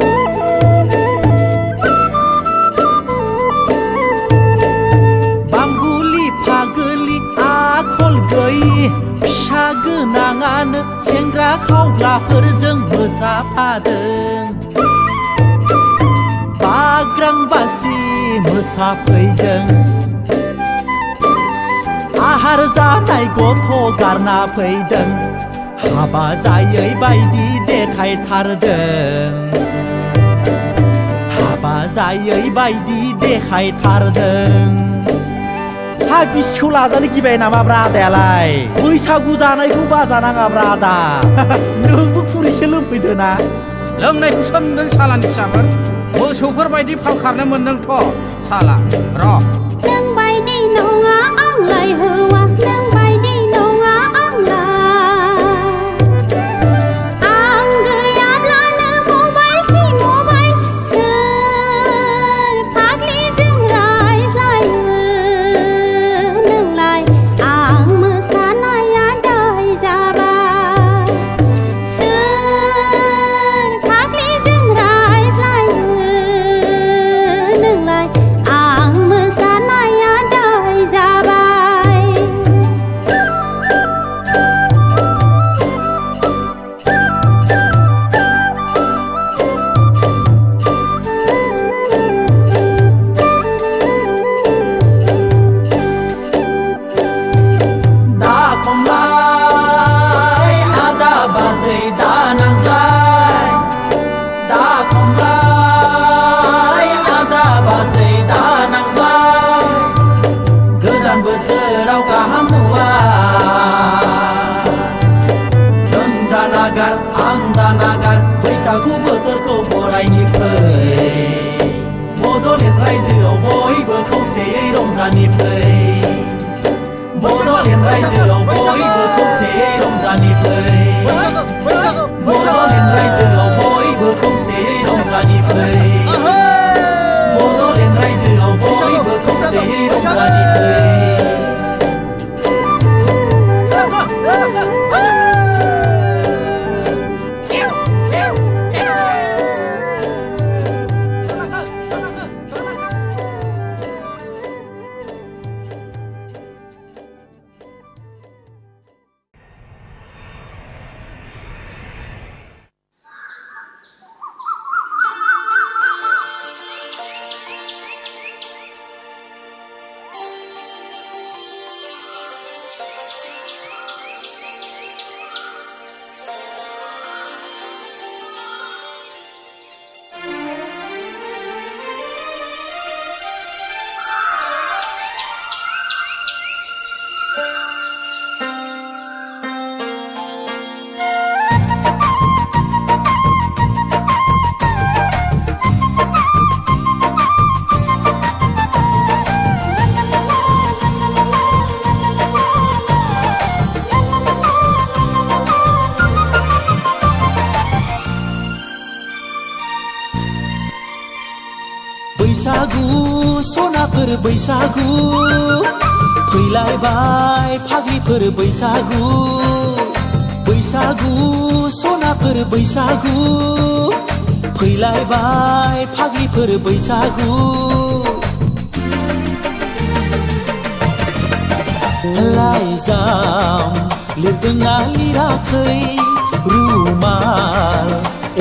बाम्बुलि फागोलि आखल गैयि फिसा गोनाङानो सेंग्रा खावग्लाफोरजों मोसाफादों बाग्रांबासि मोसाफैदों आहार जानाय गथ' गारना फैदों हाबा जायै बायदि देखायथारदों हाबा जायै बायदि देखायथारदों हा बिसिखौ लाजानो गिबाय नामाब्रा आदायालाय बैसागु जानायखौ बाजानाङाब्रा आदा नोंबो खुरैसो लोंफैदो ना लोंनायखौ सोंदों सालानि फिसाफोर मोसौफोर बायदि फाल खारनो मोनदोंथ' साला र' नों बायदि नङा आंलाय हौवा नों बायदि नङा आं गैयाब्लानो मबाइलखि मबाइल सोर फाग्लिजों रायज्लायो नोंलाय आं मोसानाया दाय जाबाय सोर फाग्लिजों रायज्लायो नोंलाय आं मोसानाया दाय जाबाय दा खमलाय आदा बाजै दा नांजाय दा खमलाय आदा बाजै दा नांजाय गोदान बोसोराव गाहाम नुवा नों दा नागार आं दा नागार बैसागु बोथोरखौ बरायनि फै बड'लेण्ड रायजोआव बयबो खौसेयै रंजानि फै बड'लेण्ड रायजोआव बयबो खौसेयै रंजानि फै बड'लेण्ड रायजोआव बयबो खौसेयै रंजानि फै बड'लेण्ड रायजोआव बयबो खौसेयै रंजानि फै बैसागु सनाफोर बैसागु फैलायबाय फाग्लिफोर बैसागु सनाफोर बैसागु फैलायबाय फाग्लिफोर बैसागु लाइजाम लिरदोंना लिराखै रुमाल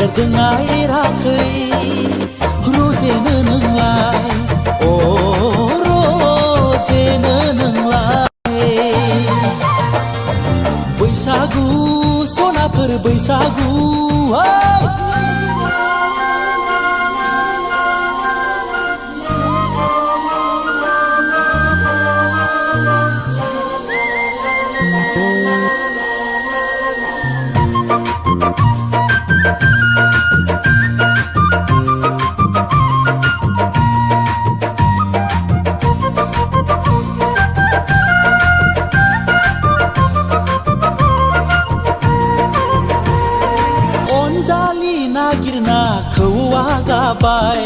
एरदोंना एराखै रजेनो नोंलाय अ रजेनो नोंलाय बैसागु सनाफोर बैसागु नागिरना खौवा गाबाय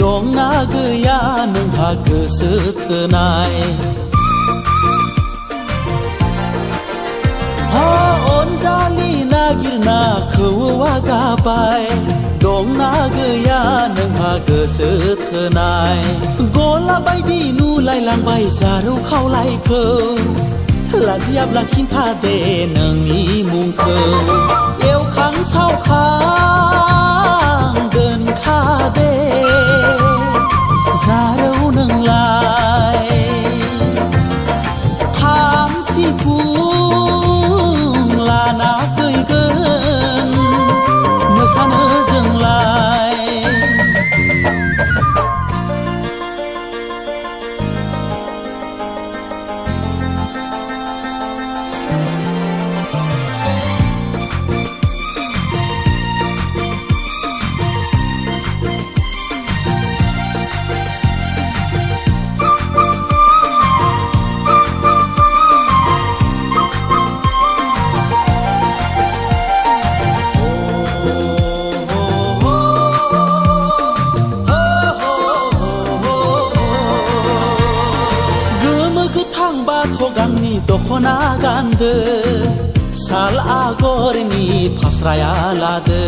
दंना गैया नोंहा गोसो थोनाय अनजालि नागिरना खौवा गाबाय दंना गैया नोंहा गोसो थोनाय गला बायदि नुलायलांबाय जारौ खावलायखौ लाजियाब्ला खिन्था दे नोंनि मुंखौ एवखां सावखां दोनखादे जारौ नोंलाय खाम सिफुं लाना फैगोन मोसानो जोंलाय दखना गानदो साल आगरनि फास्राया लादो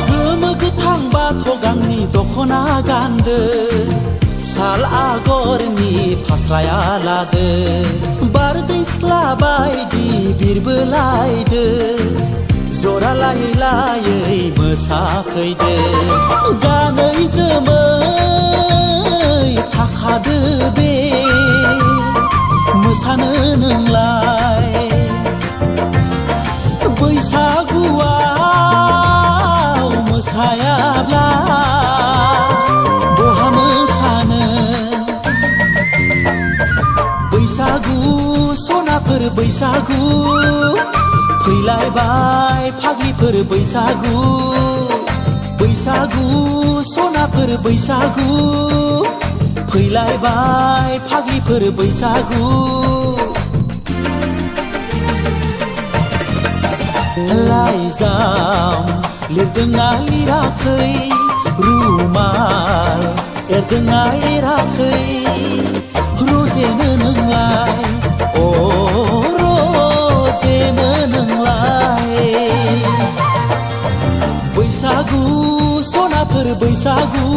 गोमो गोथां बाथ' गांनि दखना गानदो साल आगरनि फास्राया लादो बारदै सिख्ला बायदि बिरबोलायदो जरा लायै लायै मोसाफैदो गानै जोमै थाखादो दे मोसानो नोंलाय बैसागुआव मोसायाब्ला बहा मोसानो बैसागु सनाफोर बैसागु फैलायबाय फाग्लिफोर बैसागु बैसागु सनाफोर बैसागु फैलायबाय फाग्लिफोर बैसागु लाइजाम लिरदोंना लिराखै रुमाल एरदोंना एराखै रजेनो नोंलाय अ रजेनो नोंलाय बैसागु सनाफोर बैसागु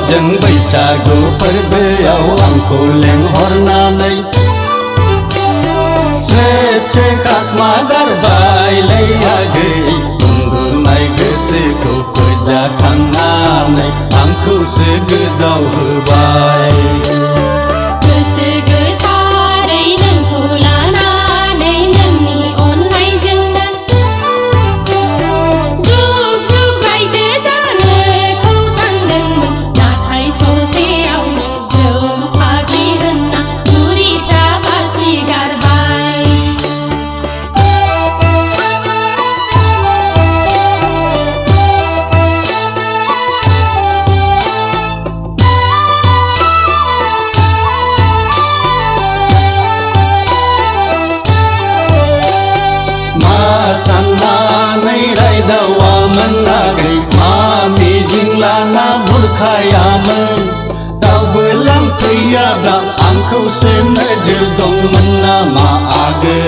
जों बैसागु फोरबोआव आंखौ लेंहरनानै स्रे खाखमा गारबायलै आगै उन्दुनाय गोसोखौ फोजाखांनानै आंखौसो गोदाव होबाय खायामोन रावबो लांफैयाब्ला आंखौसो नोजोर दंमोन नामा आगै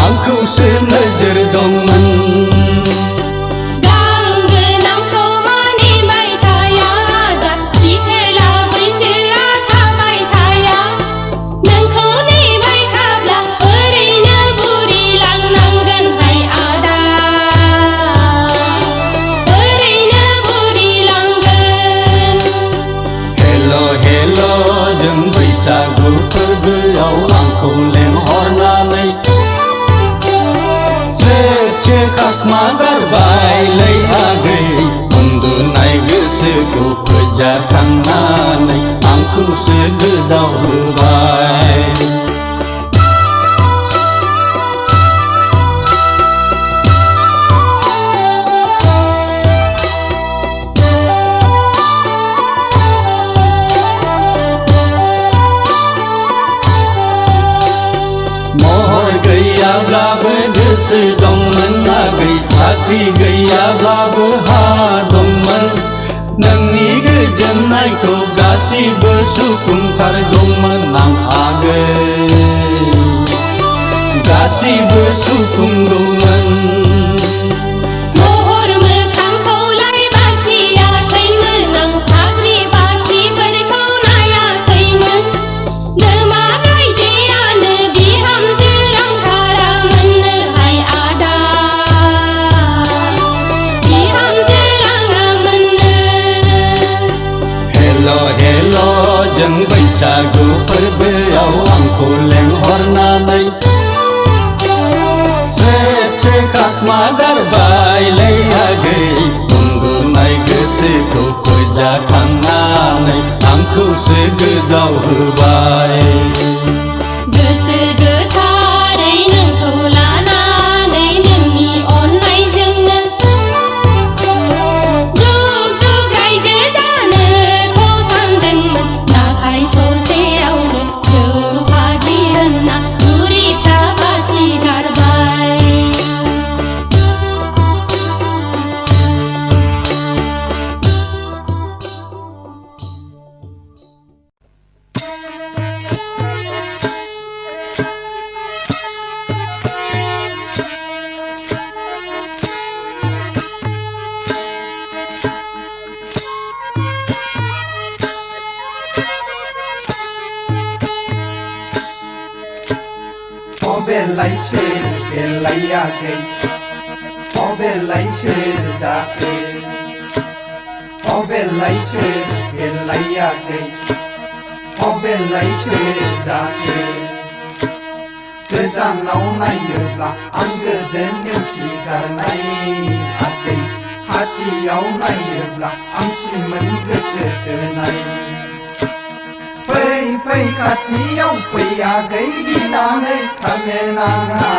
आंखौसो नोजोर दंमोन बैसागु फोरबोआव आंखौ लेंहरनानै स्रोद खाखमा गारबायलै आगै उन्दुनाय गोसोखौ फोजाखांनानै आंखौसो गोदाव होबाय गैयाब्लाबो गोसो दंमोन आगै साख्रि गैयाब्लाबो हा दंमोन नोंनि गोजोननायखौ गासिबो सुफुंथारगौमोन आं आगै गासिबो सुफुंगौमोन बैसागु फोरबोआव आंखौ लेंहरनानै स्रोद खाखमा गारबायलै आगै उन्दुनाय गोसोखौ फोजाखांनानै आंखौसो गोदाव होबाय गोसो गोथारै नोंखौ लानानै नोंनि अननायजोंनो जुग जुग रायजो जानोखौ सानदोंमोन ससेयावनो जौहागि होनना बुरिफ्रा बासि गारबाय बेलायाखै बेलायसो जाखै बेलायसो बेलायाखै बेलायसो जाखै गोजानाव नायोब्ला आं गोदो नेवसिगारनाय आगै खाथियाव नायोब्ला आं सिमोन गोसो थोनाय फै खाथियाव फै आगै गिनानै थानो नाङा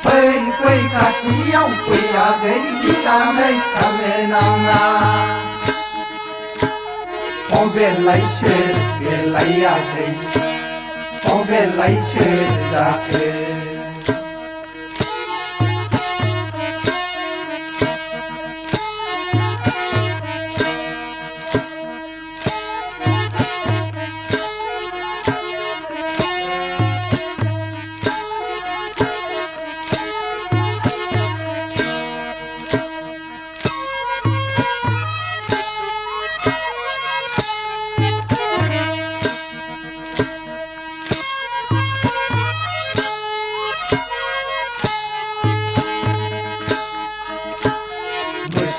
फै खाथियाव फै आगै गिनानै थानो नाङा बेलायसो बेलायाखै बेलायसो जाखै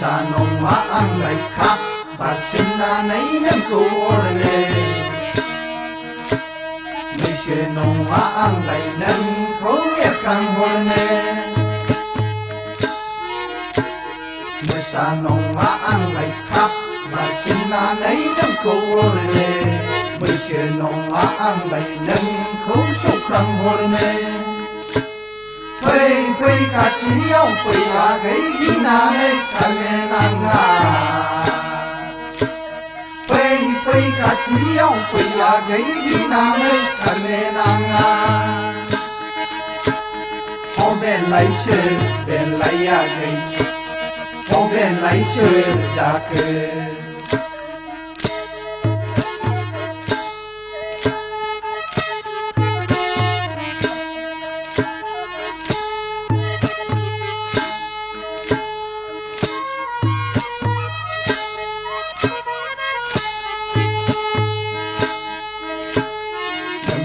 नङा आंलाय खाब बारसिननानै नोंखौ अरनो बैसो नङा आंलाय नोंखौ एरखांहरनो मोसा नङा आंलाय खाब बारसिननानै नोंखौ अरनो बैसो नङा आंलाय नोंखौ सौख्रांहरनो फै खाथियाव फै आगै गिनानै थानो नाङा फै खाथियाव फै आगै गिनानै थानो नाङा बेलायसो बेलायाखै बबे लाइसोर जाखो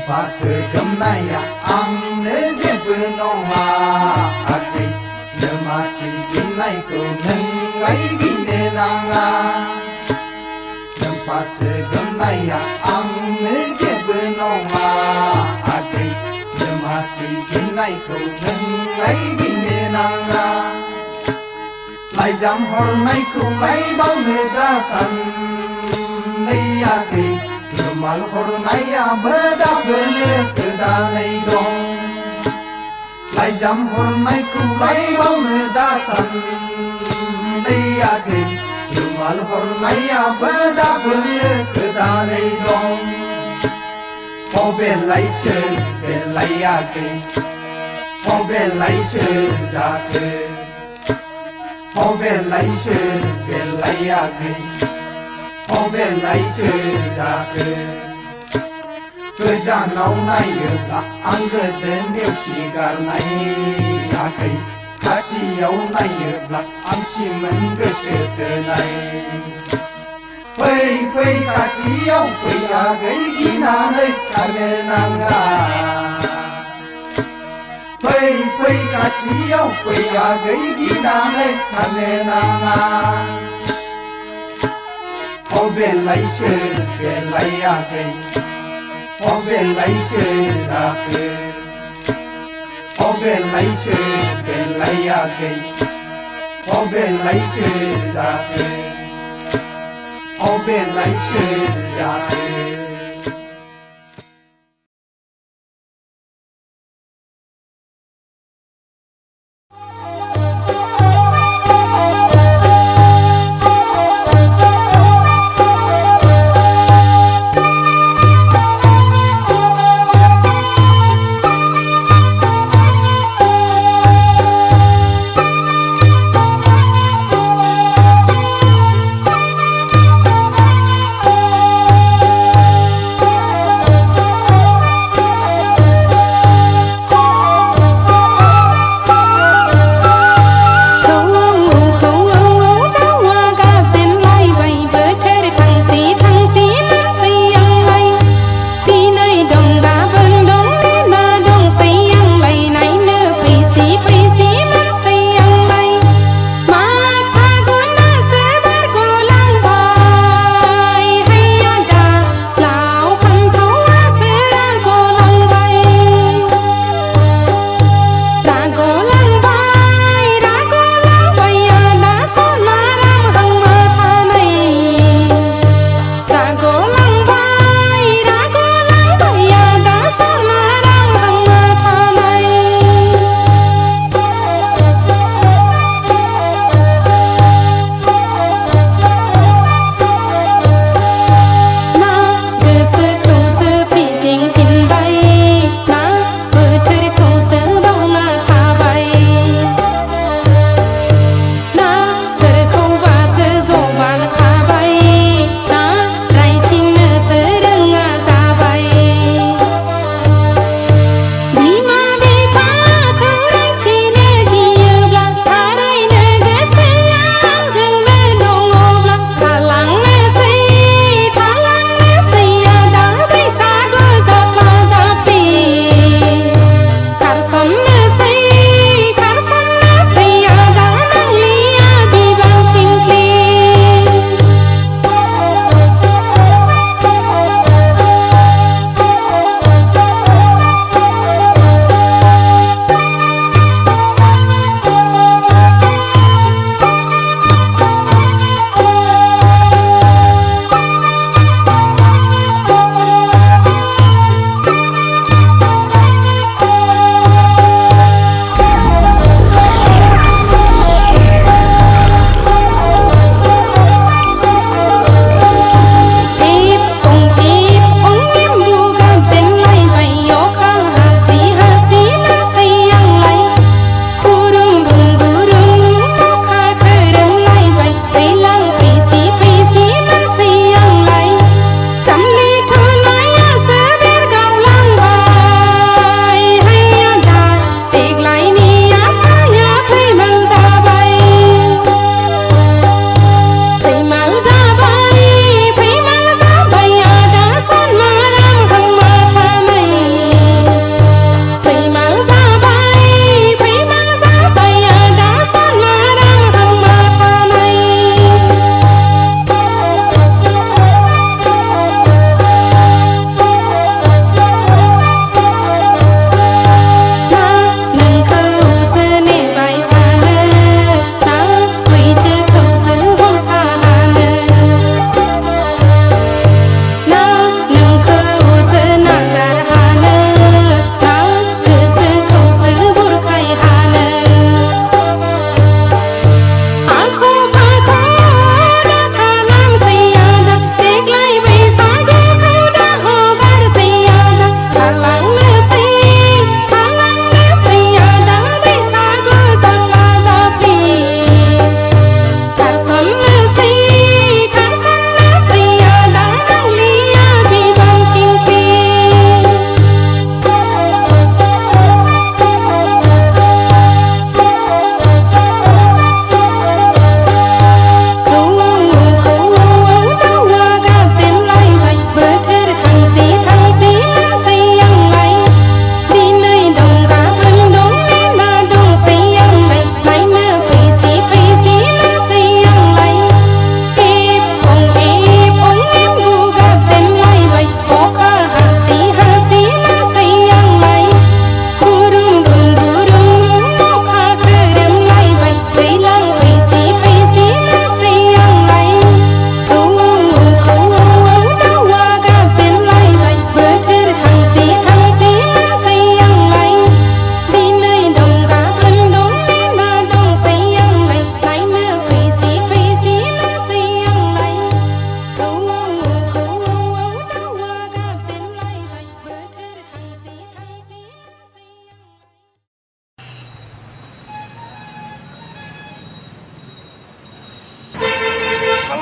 Pasir gemnaya angno जेबो नङा आखै नोमासि गिनायखौ नोंलाय गिनो नाङा नोमफासो गोमनाया आंनो जेबो नङा आखै नोमासि गिनायखौ नोंलाय गिनो नाङा लाइजाम हरनायखौलाय बावनो दासान्नै आखै रुमाल हरनायाबो दाबोनो गोदानै दं लाइजाम हरनायखौलाय बावनो दासान्नै आखै रुमाल हरनायाबो दाबोनो गोदानै दं बबेलायसो बेलायाखै बबेलायसो जाखो बबेलायसो बेलायाखै बबेलायसो जाखो गोजानाव नायोब्ला आं गोदो नेवसिगारनाय आखै खाथियाव नायोब्ला आं सिमोन गोसो थोनाय फै फै खाथियाव फै आगै गिनानै खारनो नाङा फै फै खाथियाव फै आगै गिनानै खारनो नाङा बबेलायसो बेलायाखै बबेलायसो जाखो बबेलायसो बेलायाखै बबेलायसो जाखो बबेलायसो जाखो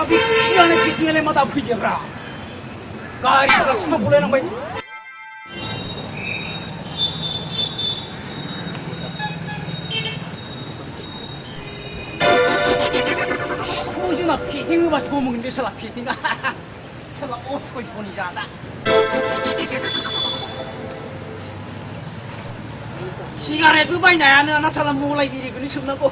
비 시간에 비팅을마다 피지라 가리가 사고래는 거 소주나 피팅을 마시고 먹는데 살아 피팅아 살아 어떻게 보니잖아 시간에 그 바이 나야는 하나 사람 몰라이 비리 그니 숨나고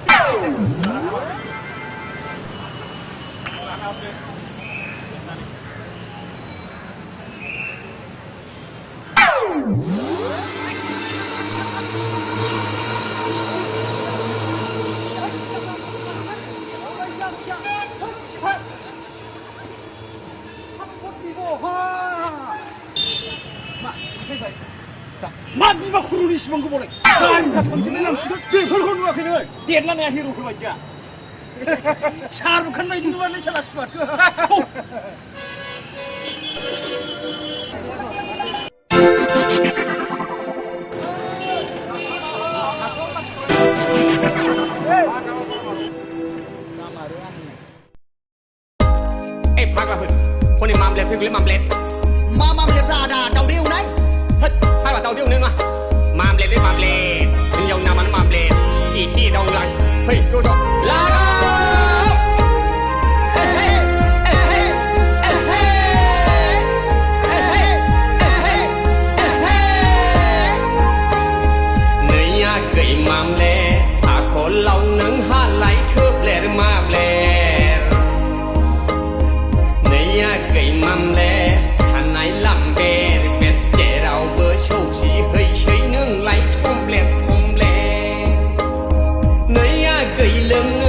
만 니가 코로니 심은 거 보래. 난 같은 데는 남수도 별걸 누가 그냥 대단한 히로 그 맞자. 샤루칸 마이 누가 내 살았어. Ê, phát là Hưng, hôm nay mam lệ phim mam lệ. Mam lệ ra đà đầu điêu đấy. Hết, hai bà đầu điêu nữa mà. Mam lệ mam lệ, nhưng dòng nào mà mam lệ, chỉ khi đầu lại. Hey, đồ đồ, la la. Gậy mam lệ, có lòng nâng hát lại thước lệ mam lệ. Này gậy mam lệ, thằng này làm bè, bẹt trẻ rau bơ sâu xí hơi chơi nương lại thôm lệ. Này gậy lưng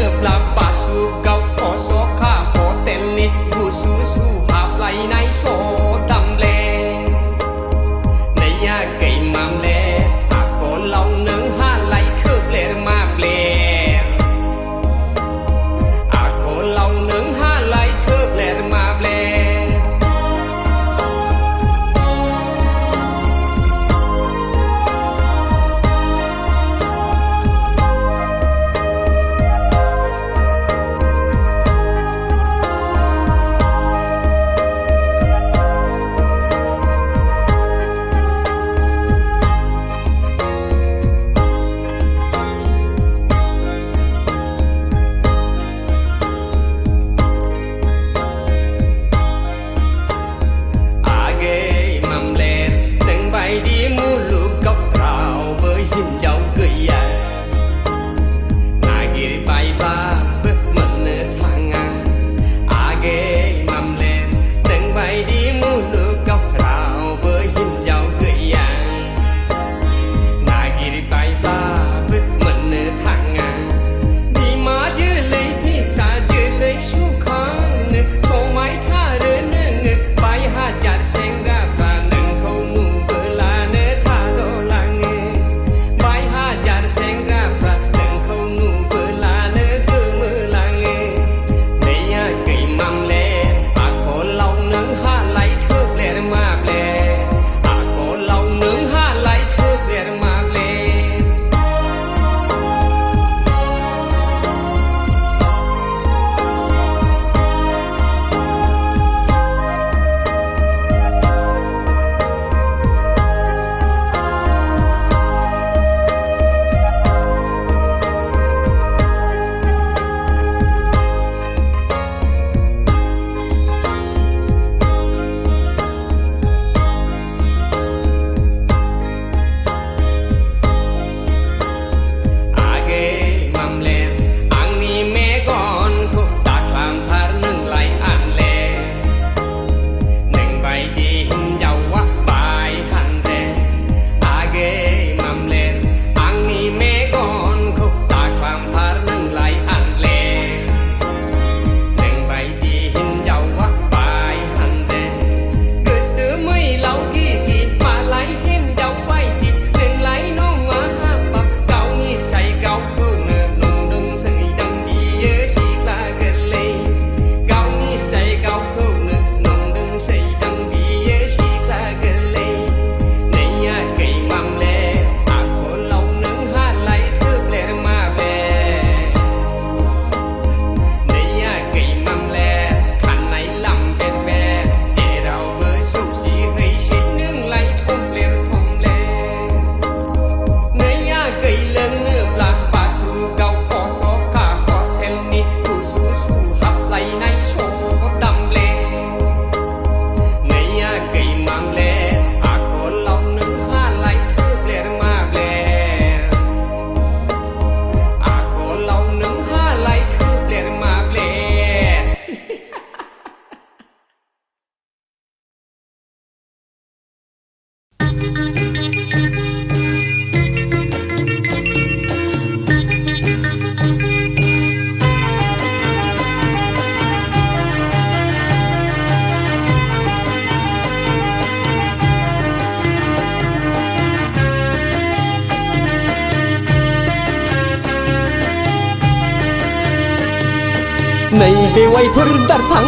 नै बेवाइफोर दारफां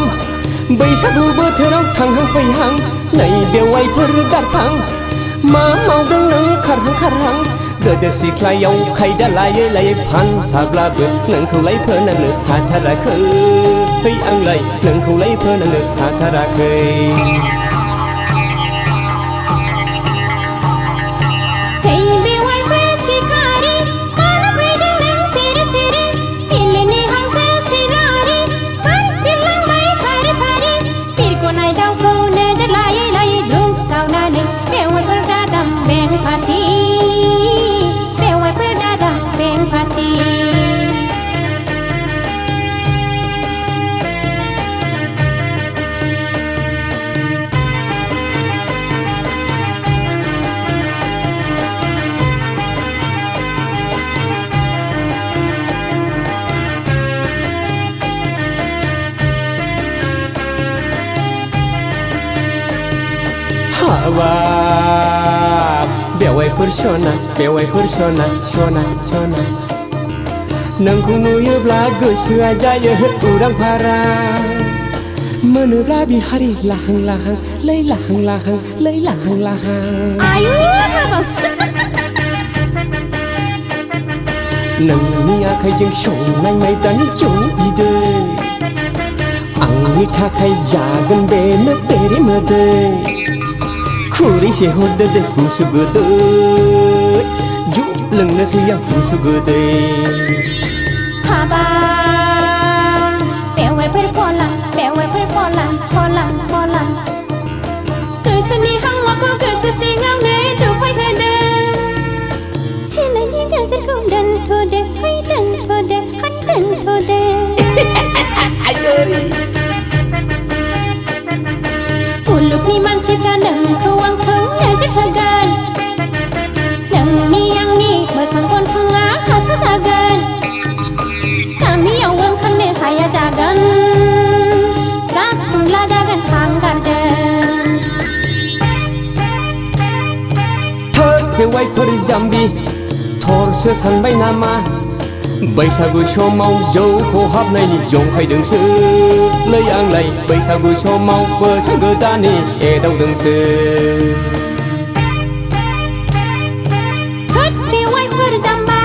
बैसागु बोथोराव थांहां फैहां नै बेवाइफोर दारफां मा मावदों नों खारहां गोदो सिख्लायाव खायदा लायै लायै फानसाब्लाबो नोंखौलाय फोनांनो हाथाराखै आंलाय नोंखौलाय फोनांनो हाथाराखै हाबाब बेवाइफोर सना बेवाइफोर सना सना सना नोंखौ नुयोब्ला गोसोआ जायो उरां फारां मोनोब्ला बिहारि लाहां लाहां लै लाहां लाहां लै लाहां लाहां आयु हाबाब नोंनि आखाइजों संनाय माइब्रानि जौ बिदै आंनि थाखाय जागोन बेनो बेरे मोदै खुरैसे हरदो दे गुसु गोदै जौ लोंनोसै आं गुसु गोदै हाबाब बेवाइफोर फलां गोसोनि हावाखौ गोसो सिङावनो दुफायहोदों सोलायनि गोजोनखौ दोनथ'दो है दोनथ'दो है दोनथ'दो मुलुगनि मानसिफ्रा नोंखौ आंखौ नोजोर होगोन नोंनि आंनि मोखां गन्थङा हासो जागोन गामियाव ओंखारनो हाया जागोन गाखुमला जागोन हांगारजों थोद बेवाइफोर जाम्बि थरसो सानबाय नामा बैसागु समाव जौ खहाबनायनि जंखायदोंसो लै आंलाय बैसागु समाव बोसोर गोदाननि एदावदोंसो थोद बेवाइफोर जाम्बा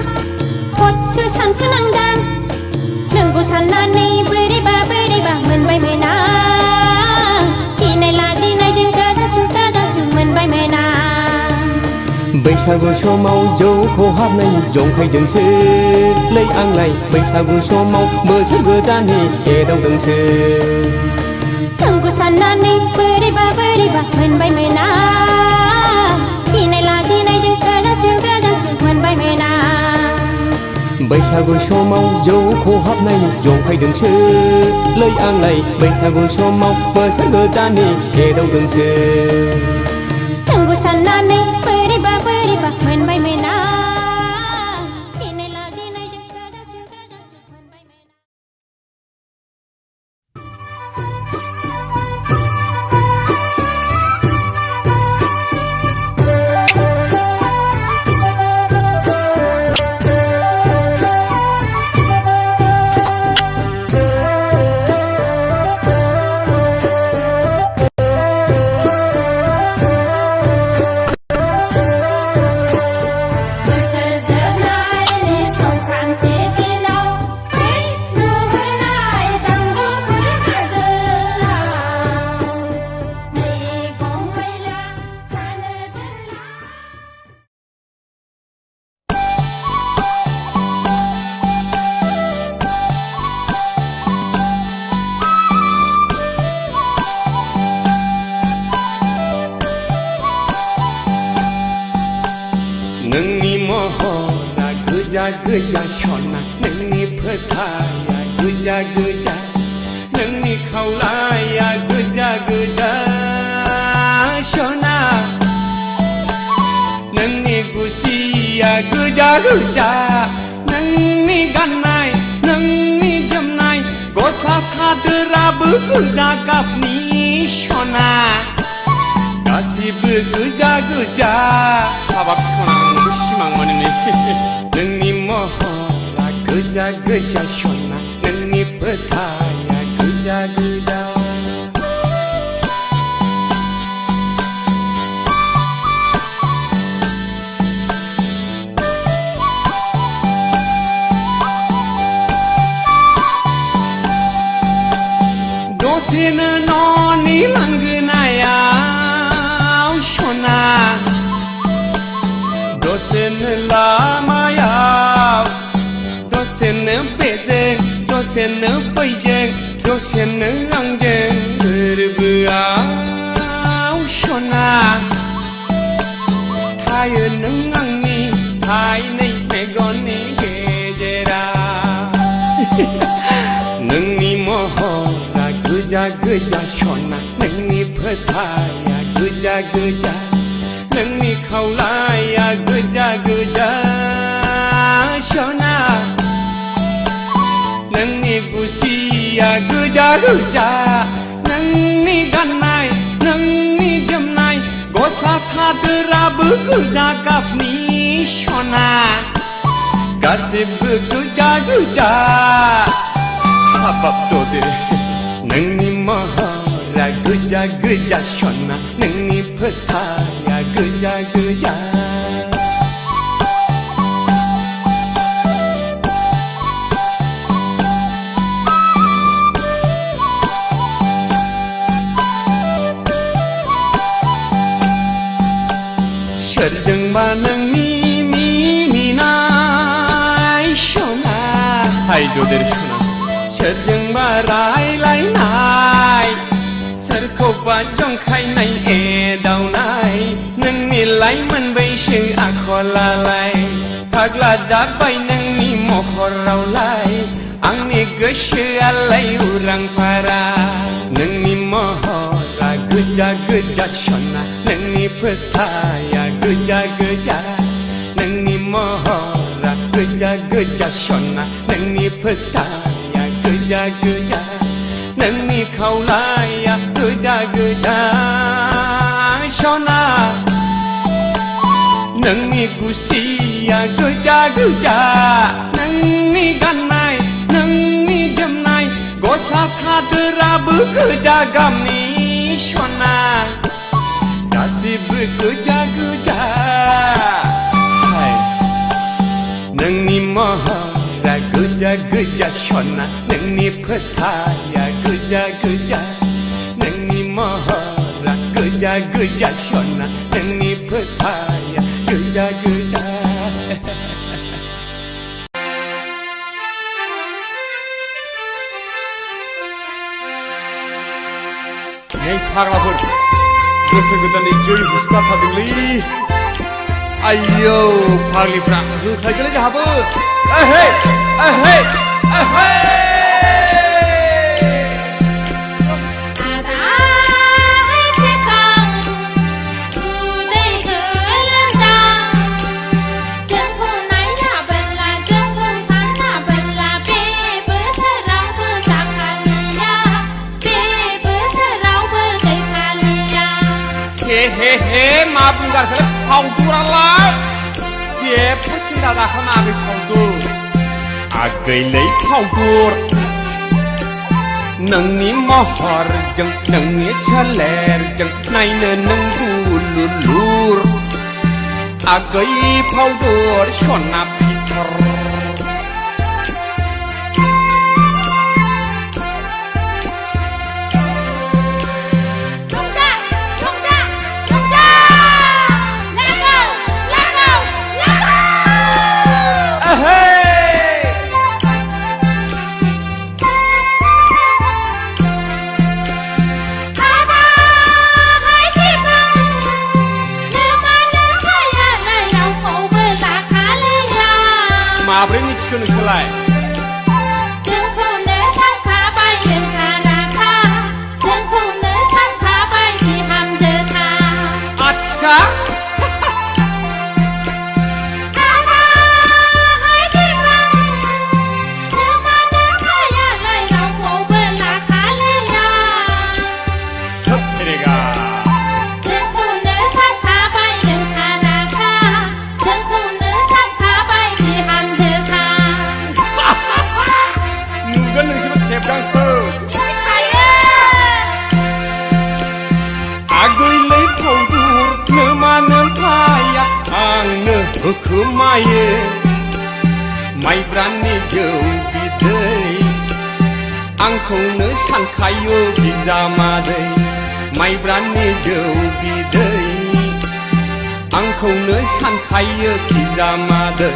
थदसो सानखोनांदां नोंखौ साननानै बोरैबा मोनबाय मोना गिनाय लाजिनायजों गोजासु मोनबाय मोना बैसागु समाव जौ खहाबनायनि जंखायदोंसो लै आंलाय बैसागु समाव बोसोर गोदाननि एदावदोंसो नोंखौ साननानै बोरैबा मोनबाय मोना गिनाय लाजिनायजों गोजासु मोनबाय मोना बैसागु समाव जौ खहाबनायनि जंखायदोंसो लै आंलाय बैसागु समाव बोसोर गोदाननि एदावदोंसो नोंखौ साननानै बोरैबा मोनबाय मोना गिनाय लाजिनायजों गोजासु मोनबाय मोना नोंनि महरा गोजा गोजा सना नोंनि फोथाया गोजा गोजा नोंनि खावलाया गोजा गोजा सना नोंनि गुस्थिया गोजा गोजा नोंनि गाननाय नोंनि जोमनाय गस्ला सादोराबो गोजा गाबनि सना गासिबो गोजा गोजा हाबाब सना नोंखौ सिमां मोनो नोंनि महरा गोजा गोजा सना नोंनि फोथाया दसेनो न'नि लांगोनायाव सना दसेनो लामायाव दसेनो बेजों दसेनो बैजों दसेनो आंजों गोरबोआव सना थायो नों आंनि थाइनै मेगननि गेजेराव नोंनि महरा गोजा गोजा सना नोंनि फोथाया गोजा गोजा नोंनि खावलाया गोजा गोजा सना नोंनि गुस्थिया गोजा गोजा नोंनि गाननाय नोंनि जोमनाय गस्ला सादोराबो गोजा गाबनि सना गासिबो गोजा गोजा हाबाब ददे नोंनि महरा गोजा गोजा सना नोंनि फोथाया गोजा गोजा सोरजोंबा नोंनि मिनिनाय सना हाय ददेर सना सोरजोंबा रायलायनाय सोरखौबा जंखायनाय एदावनाय नोंनि लाइमोन बैसो आखलालाय फाग्ला जाबाय नोंनि महरावलाय आंनि गोसोआलाय उरां फारा नोंनि महरा गोजा गोजा सना नोंनि फोथाया गोजा गोजा नोंनि महरा गोजा गोजा सना नोंनि फोथाया गोजा गोजा नोंनि खावलाया गोजा गोजा सना नोंनि गुस्थिया गोजा गोजा नोंनि गाननाय नोंनि जोमनाय गस्ला सादोराबो गोजा गाबनि सना गासिबो गोजा गोजा हाय नोंनि महरा गोजा गोजा सना नोंनि फोथाया गोजा गोजा नोंनि महरा गोजा गोजा सना नोंनि फोथाया गोजा गोजा नै फाग्लाफोर गोसो गोदानै जै हुस्लाफादोंलै आयौ फाग्लिफ्रा होख्लायगोनलै जोंहाबो एहे एहे एहे हे मा बुंगारखो फावदुरालाय जेबो सिन्था दाखानाङाखै फावदुर आगैलै फावदुर नोंनि महरजों नोंनि सोलेरजों नायनो नों गुलुलुर आगै फावदुर सना फिथर माब्रै मिथिखो नोंसोरलाय जोंखौनो सानखाबाय रोंखा जोंखौनो सानखाबाय बिहामजोखा आच्छा खोमायो माइब्रानि जौ बिदै आंखौनो सानखायो बिजामादै माइब्रानि जौ बिदै आंखौनो सानखायो बिजामादै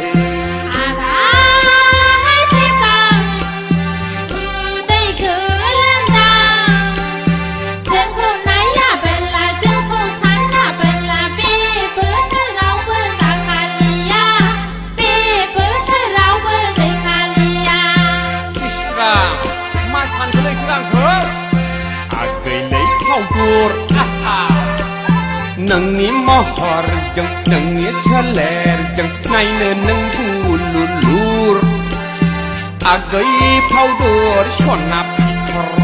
नोंनि महरजों नोंनि सोलेरजों नायनो नों बुलुलुर आगै फावदर सना फिथर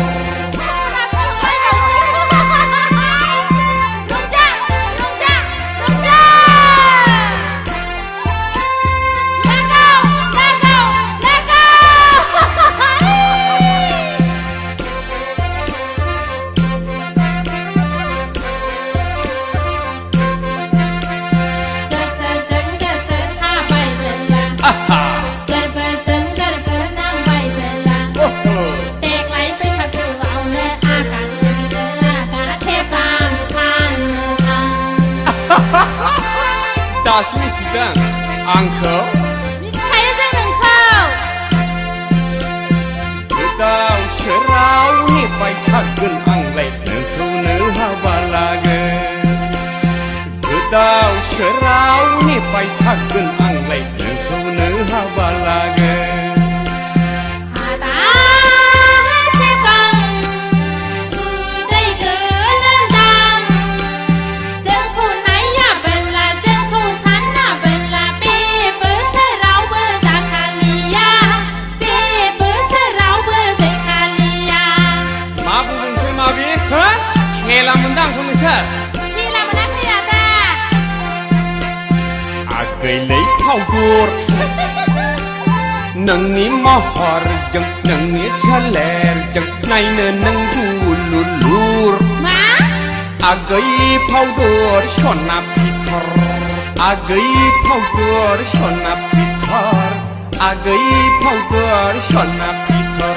दासो मिथिदों आंखौ मिथिखायो जों नोंखौ गोदाव सोराव नेबाय थागोन आंलाय नोंखौनो हाबा लागोन गोदाव सोराव नेबाय थागोन आंलाय नोंखौनो हाबा लागोन खेला मोनदां आंखौ नोंसोर खेला मोनाखै आदा आगैलै फावदर नोंनि महरजों नोंनि सोलेरजों नायनो नों बुलुलुर मा आगै फावदर सना फिथर आगै फावदर सना फिथर आगै फावदर सना फिथर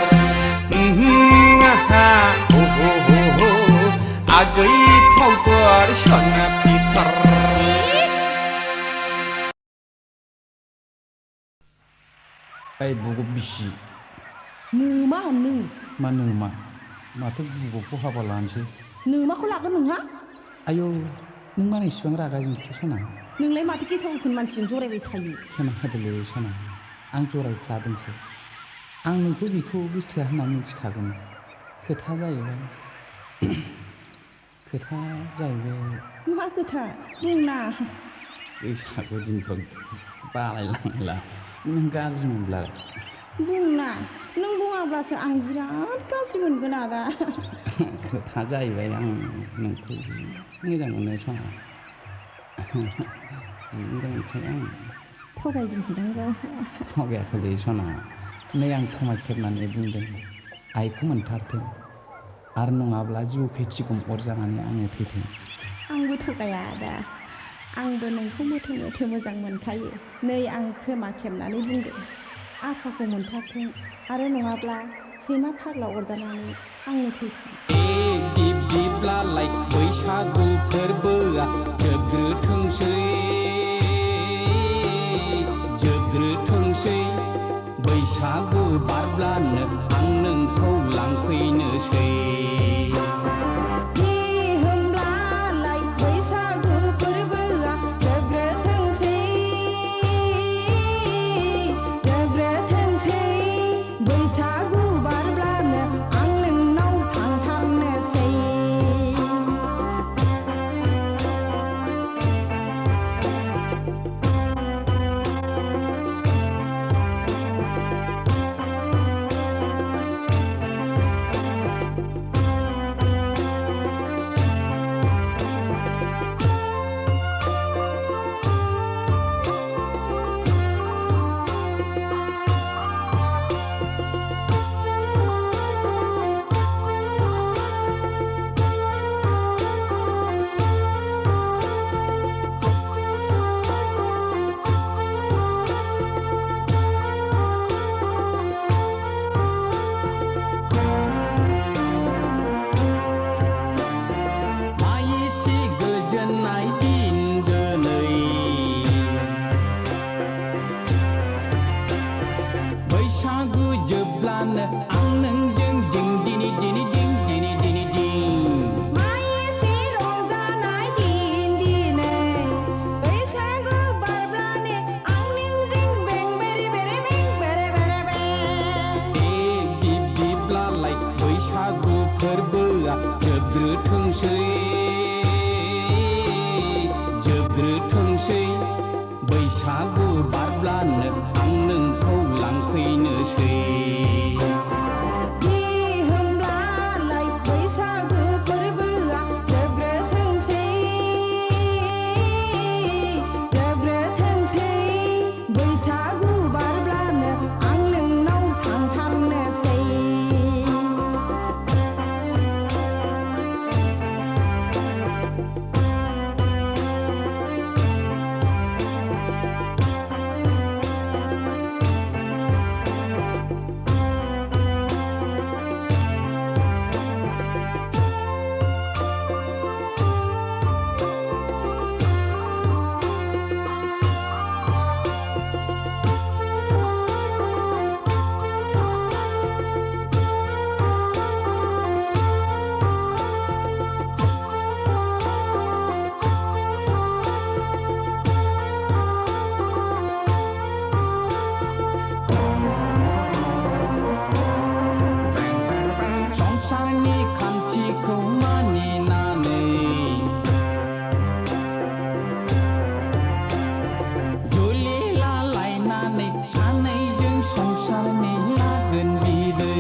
आगै फावदर सना फिथर ओइ बुगब बिसि नोमा नों मा नोमा माथो बुगबखौ हाबा लानोसै नोमाखौ लागोन नोंहा आयौ नों मानो इसिबां रागा जोंखो सना नोंलाय माथो गेसाव गोफोन मानसिजों जरायबाय थायो खोनादोलै सना आं जरायफ्लादोंसो आं नोंखौ बेखौ गोसथोआ होनना मिथिखागौमोन खोथा जाहैबाय मा खोथा बुंना बैसागु दिनफ्राव बालायलांला नों गाज्रि मोनब्ला बुंना नों बुङाब्लासो आं बिराद गाज्रि मोनगोन आदा खोथा जाहैबाय आं नोंखौ मोजां मोनो सना मोजां मोनखायो आं थगायदोंसोदां थगायाखैलै सना नै आं खोमा खेबनानै बुंदों आइखौ मोनथारथों आरो नङाब्ला जिउ फेथिगम अरजानानै आङो थैथों आंबो थगाया आदा आंबो नोंखौ मोथो मोथो मोजां मोनखायो नै आं खोमा खेबनानै बुंदों आफाखौ मोनथारथों आरो नङाब्ला सैमा फाग्ला अरजानानै आंनो थैथों बिब्लालाय बैसागु फोरबोआ जोबग्रोथोंसै बैसागु बारब्लानो आं नोंखौ लांफैनोसै होमब्लालाय बैसागु फोरबोआ जोबग्रोथोंसै बैसागु बारब्लानो आं नोंनाव थांथारनोसै जोबग्रोथोंसै जोबग्रोथोंसै बैसागु बारब्लानो आं नोंखौ लांफैनोसै होमब्लालाय बैसागु फोरबोआ जोबग्रोथोंसै बैसागु बारब्लानो आं नोंनाव थांथारनोसै संसारनि खान्थिखौ मानिनानै जुलि लालायनानै सानैजों संसारनि लागोन बिदै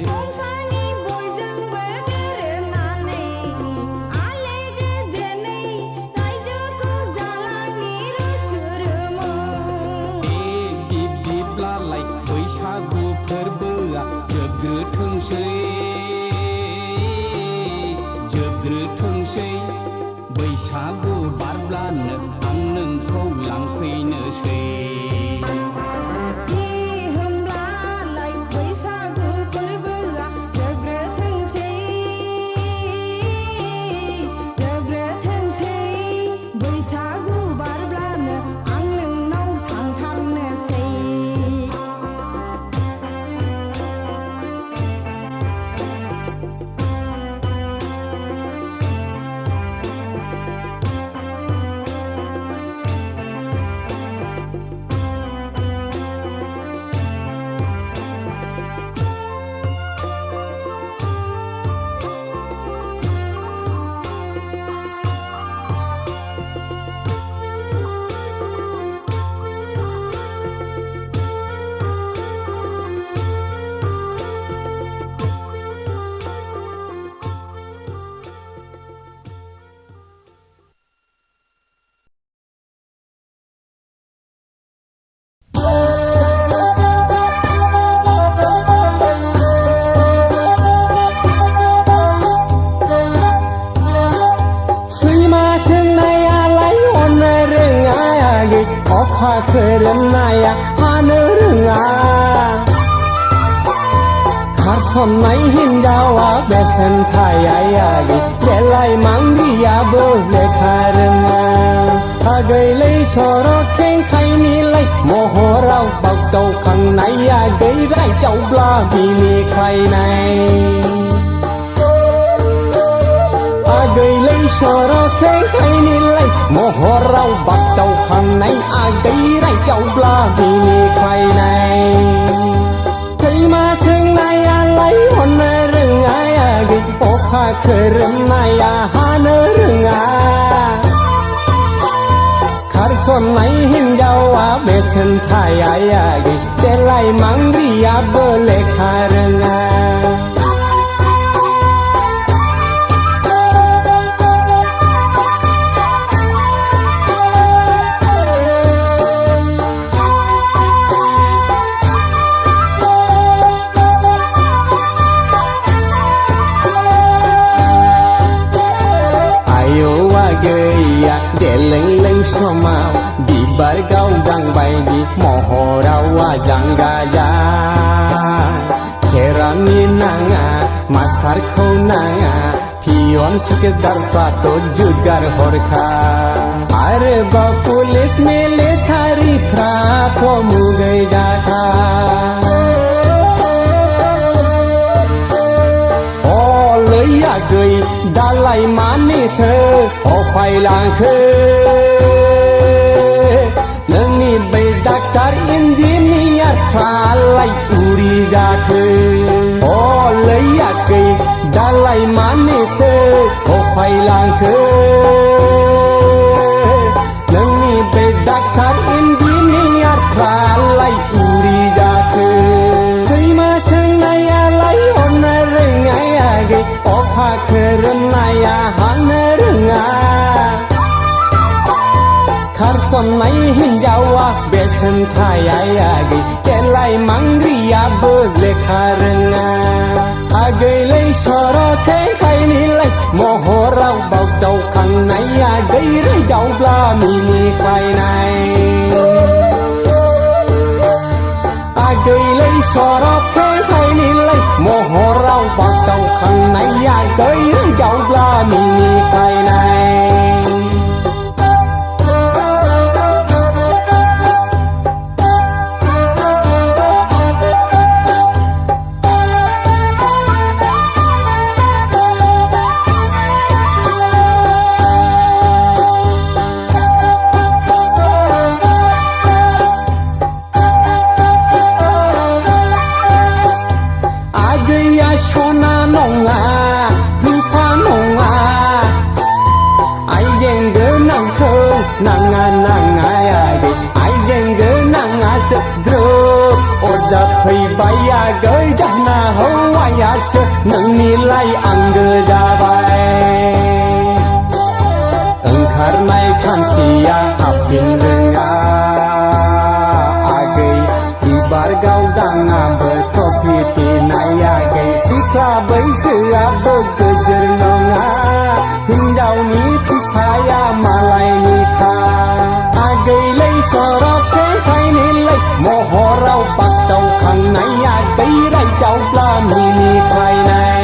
संसारनि बयजोंबो गोरोबनानै आले गोजोनै रायजोखौ जालांनि रुसुरुमु बिब्दिब्लालाय बैसागु फोरबोआ जोबग्रोथोंसै बैसागु बारब्लानो आं नोंखौ लांफैनोसै होमब्लालाय बैसागु फोरबोआ जोबग्रोथोंसै बैसागु बारब्लानो आं नोंनाव थांथारनोसै अखा खोरोमनाया हानो रोङा खारसननाय हिन्जावा बेसेन थायायागि देलाय मांगियाबो लेखा रोङा आगैलै सर' खेंखायनिलाय महराव बागदावखांनाया गैरायदावब्ला बिनिखायनाय आगैलै सर' खेंखायनिलाय महराव बागदावखांनाय आगैरायदावब्ला बिनिखायनाय दैमा सोंनायालाय हननो रोङा आगै अखा खोरोमनाया हानो रोङा खारसननाय हिन्जावा बेसेन थाया आगै देलाय मांग्रियाबो लेखा रोङा गैया देलेंलें समाव बिबार गावदां बायदि महराव आजां गाजा खेरानि नाङा मास्टारखौ नाङा पियन सुकेदारफ्राथ' जुगार हरखा आरोबाव पुलिस मिलिटारिफ्राथ' मुगै जाखा गै दालाय मानिथो अफायलांखो नोंनि बै डाक्टार इन्जिनियारफ्रालाय उरि जाखो अ लैयाखै दालाय मानि ไฟลางเคनोंनि बे डाक्टार इन्जिनियार फ्रालाय उरि जाखो सैमा सोंनायालाय हरनो रोङा आगै अखा खोरोमनाया हानो रोङा खारसननाय हिन्जावा बेसेन थाया आगै देलाय मांग्रियाबो लेखा रोङा आगैलै सर'खै खायनिलाय महराव बावदावखांनाया गैरै दावब्ला मिनिख्लायनाय आगैलै सर'खै खायनिलाय महराव बावदावखांनाया गैरै दावब्ला मिनिख्लायनाय सना नङा रुफा नङा आइजें गोनांखौ नाङा नाङा आगै आइजें गोनाङासो ग्रोब अरजा फैबाय आगै दाना हौवायासो नोंनिलाय आंगो जाबाय ओंखारनाय खानसिया हाबफिन रोङा आगै बिबार गावदाङाबो ट्रफि फिनाय आगै सिख्ला बैसोआबो गोजोर नङा हिन्जावनि फिसाया मालायनिखा आगैलै सर'खै खायनिलाय महराव बागदावखांनाया गैराय दावब्ला मिनिख्लायनाय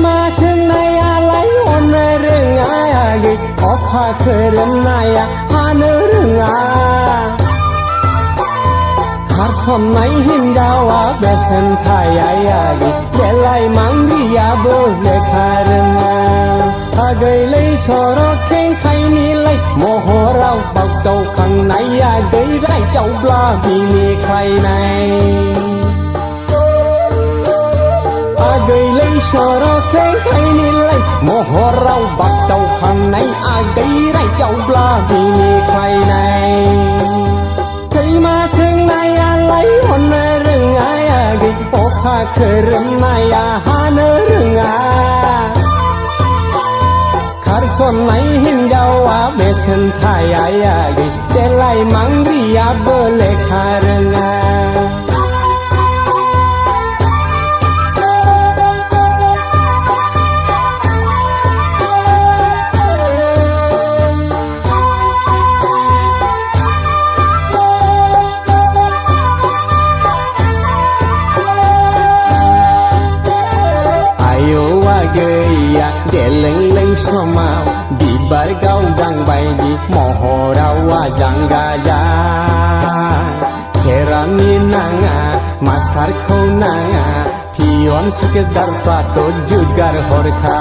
มาถึงในอะไรอนเรื่องอะไรออกพาเคยเรื่องไหนพาเนื้อเรื่องขาดสนไหนหินดาวเบสันทายายเดลัยมังดียาเบเลคาเรื่องอาเกยเลยสรเข่งไขนี่เลยโมโหเราบักเต้าข้างในเกยไรเจ้าปลาไม่มีใครในอาเกยเลยสรเข่งไขนี่เลยโมโหเราบักเต้าข้างในอาเกยไรเจ้าปลาไม่มีใครในเคยมาซึ่งในอะไรคนเรื่องอะไรโอ้ข้าเคยเรื่องไหนหาเนื้อเรื่องขาดส่วนไหนหินยาวเบสันทายเดลัยมังดียาเบเลคาเรื่องDeleng-leng somau di bargau gang baidi mohorawa janggaja Kerani nanga maskar kau nanga pion sekedar pato jugar horka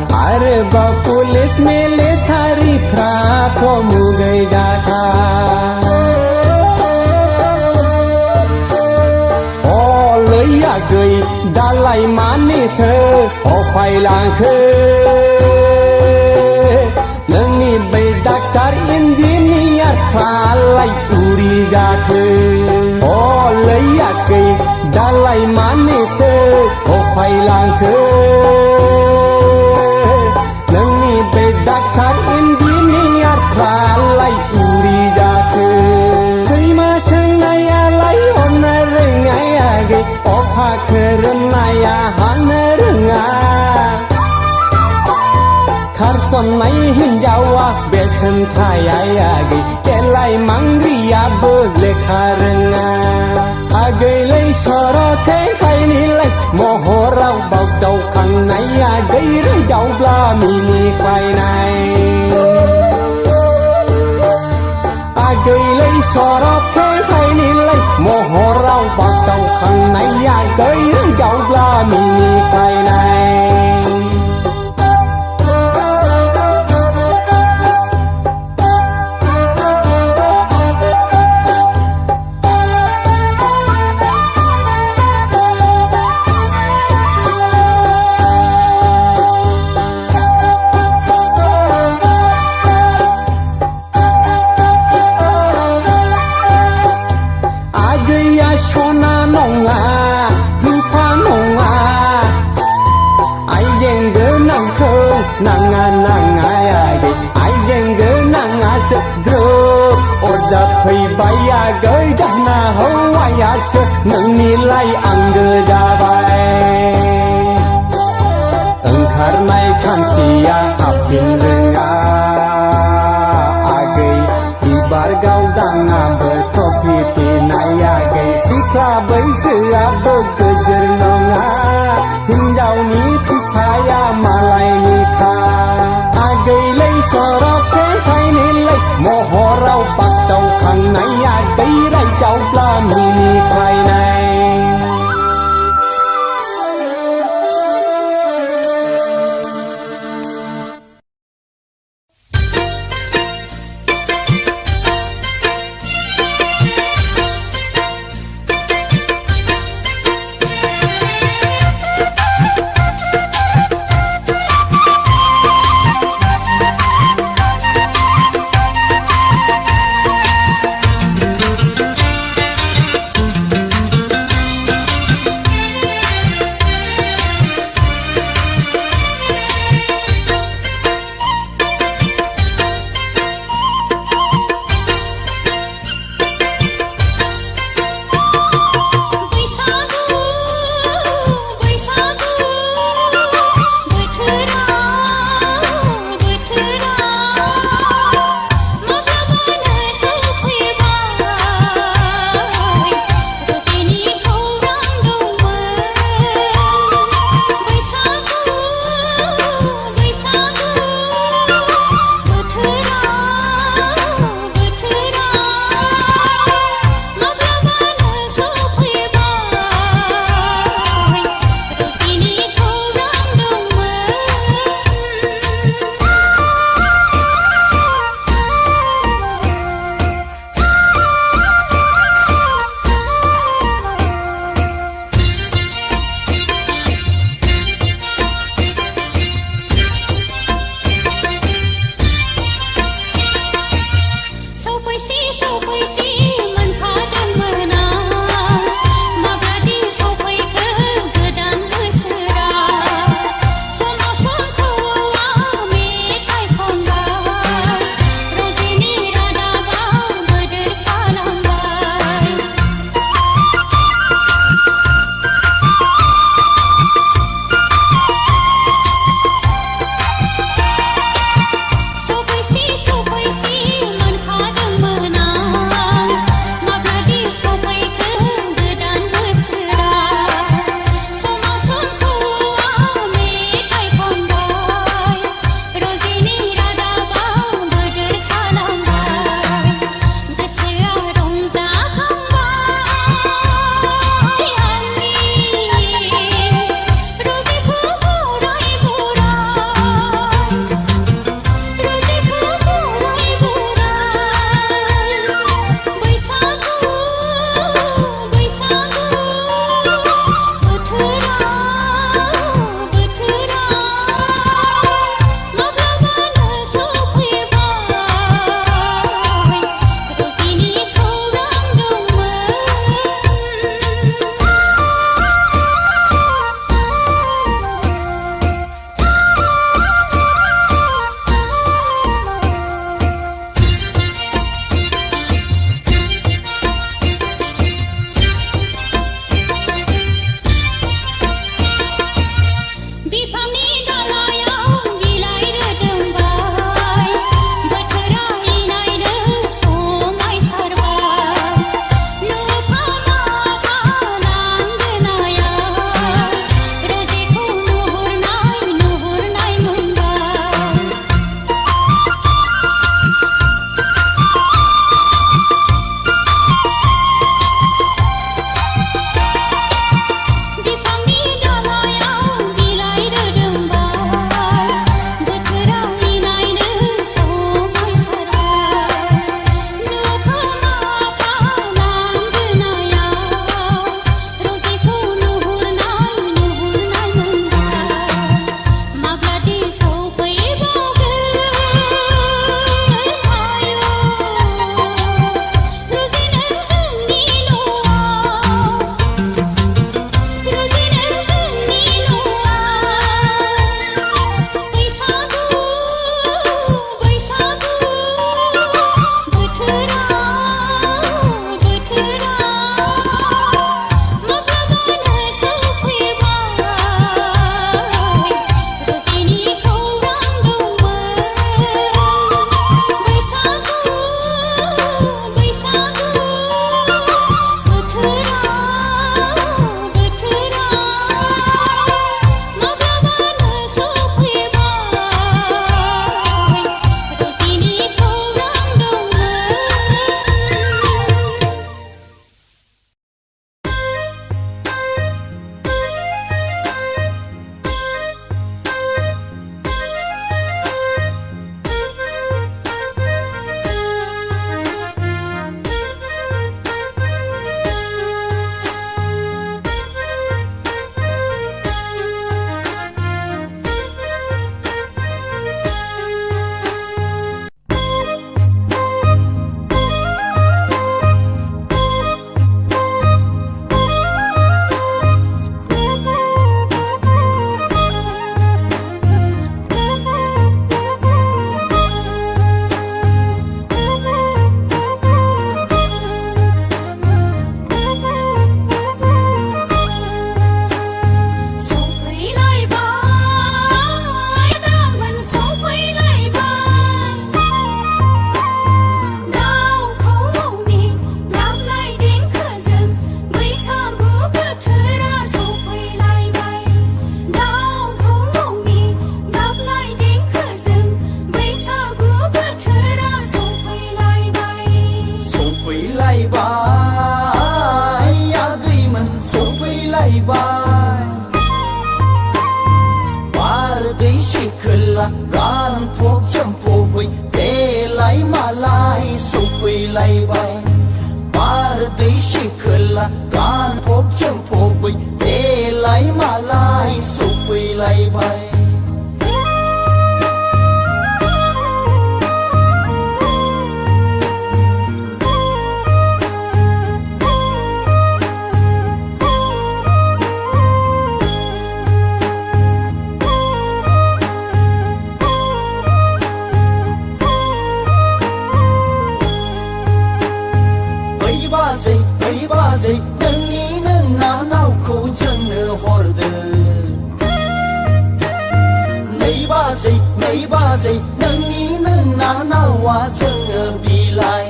Arba pulis militari prato mugai jaka ya gầy đã lại mãn ni thơ họ phải làng khơi nâng ni bay daktar engineer pha lại uri ra khơi họ lấy ya gầy đã lại mãn ni thơ họ phải làng khơi nâng ni bay daktar engineer pha lại uri ra khơi khơi mà sang ngày lại on rừng ngày gầyพาเคยเรื่องไหนหันเรื่องขาดสนไหนหินยาวเบสันทายเกลัยมังรียาเบเลคาเรื่องอาเกยเลยสรเข่งไขนี่เลยโมโหเราเบาเต้าข้างในเกยเรื่องเจ้าปลาไม่มีใครในเกยเลยสรเข่งไขนี่เลยโมโหเราบักเต้าข้างในเกยเรื่องเจ้าปลาไม่มีใครในPhi bay gơi đắp na hấu ai sơ nâng ni lai ăn gơ ra bay khar mai kham sia apin rừng gầy di bar gau dang bơ to phi pi nai gầy sikha bai sự bơ cơ jer nong hin jau ni pi saya malai ni kha gầy lấy soro ke khai ni lấy mo ho rau pak tau khang nai gầy rai chau pla mi ni khai nai सिखोलागान फब जोंफबै देलाय मालाय सफैलायबाय बारदै सिखोलागान फब जोंफबै देलाय मालाय सफैलायबाय बाजै नोंनि नोंना नावखौ जोंनो हरदो नै बाजै नोंनि नोंना नावा जोंनो बिलाइ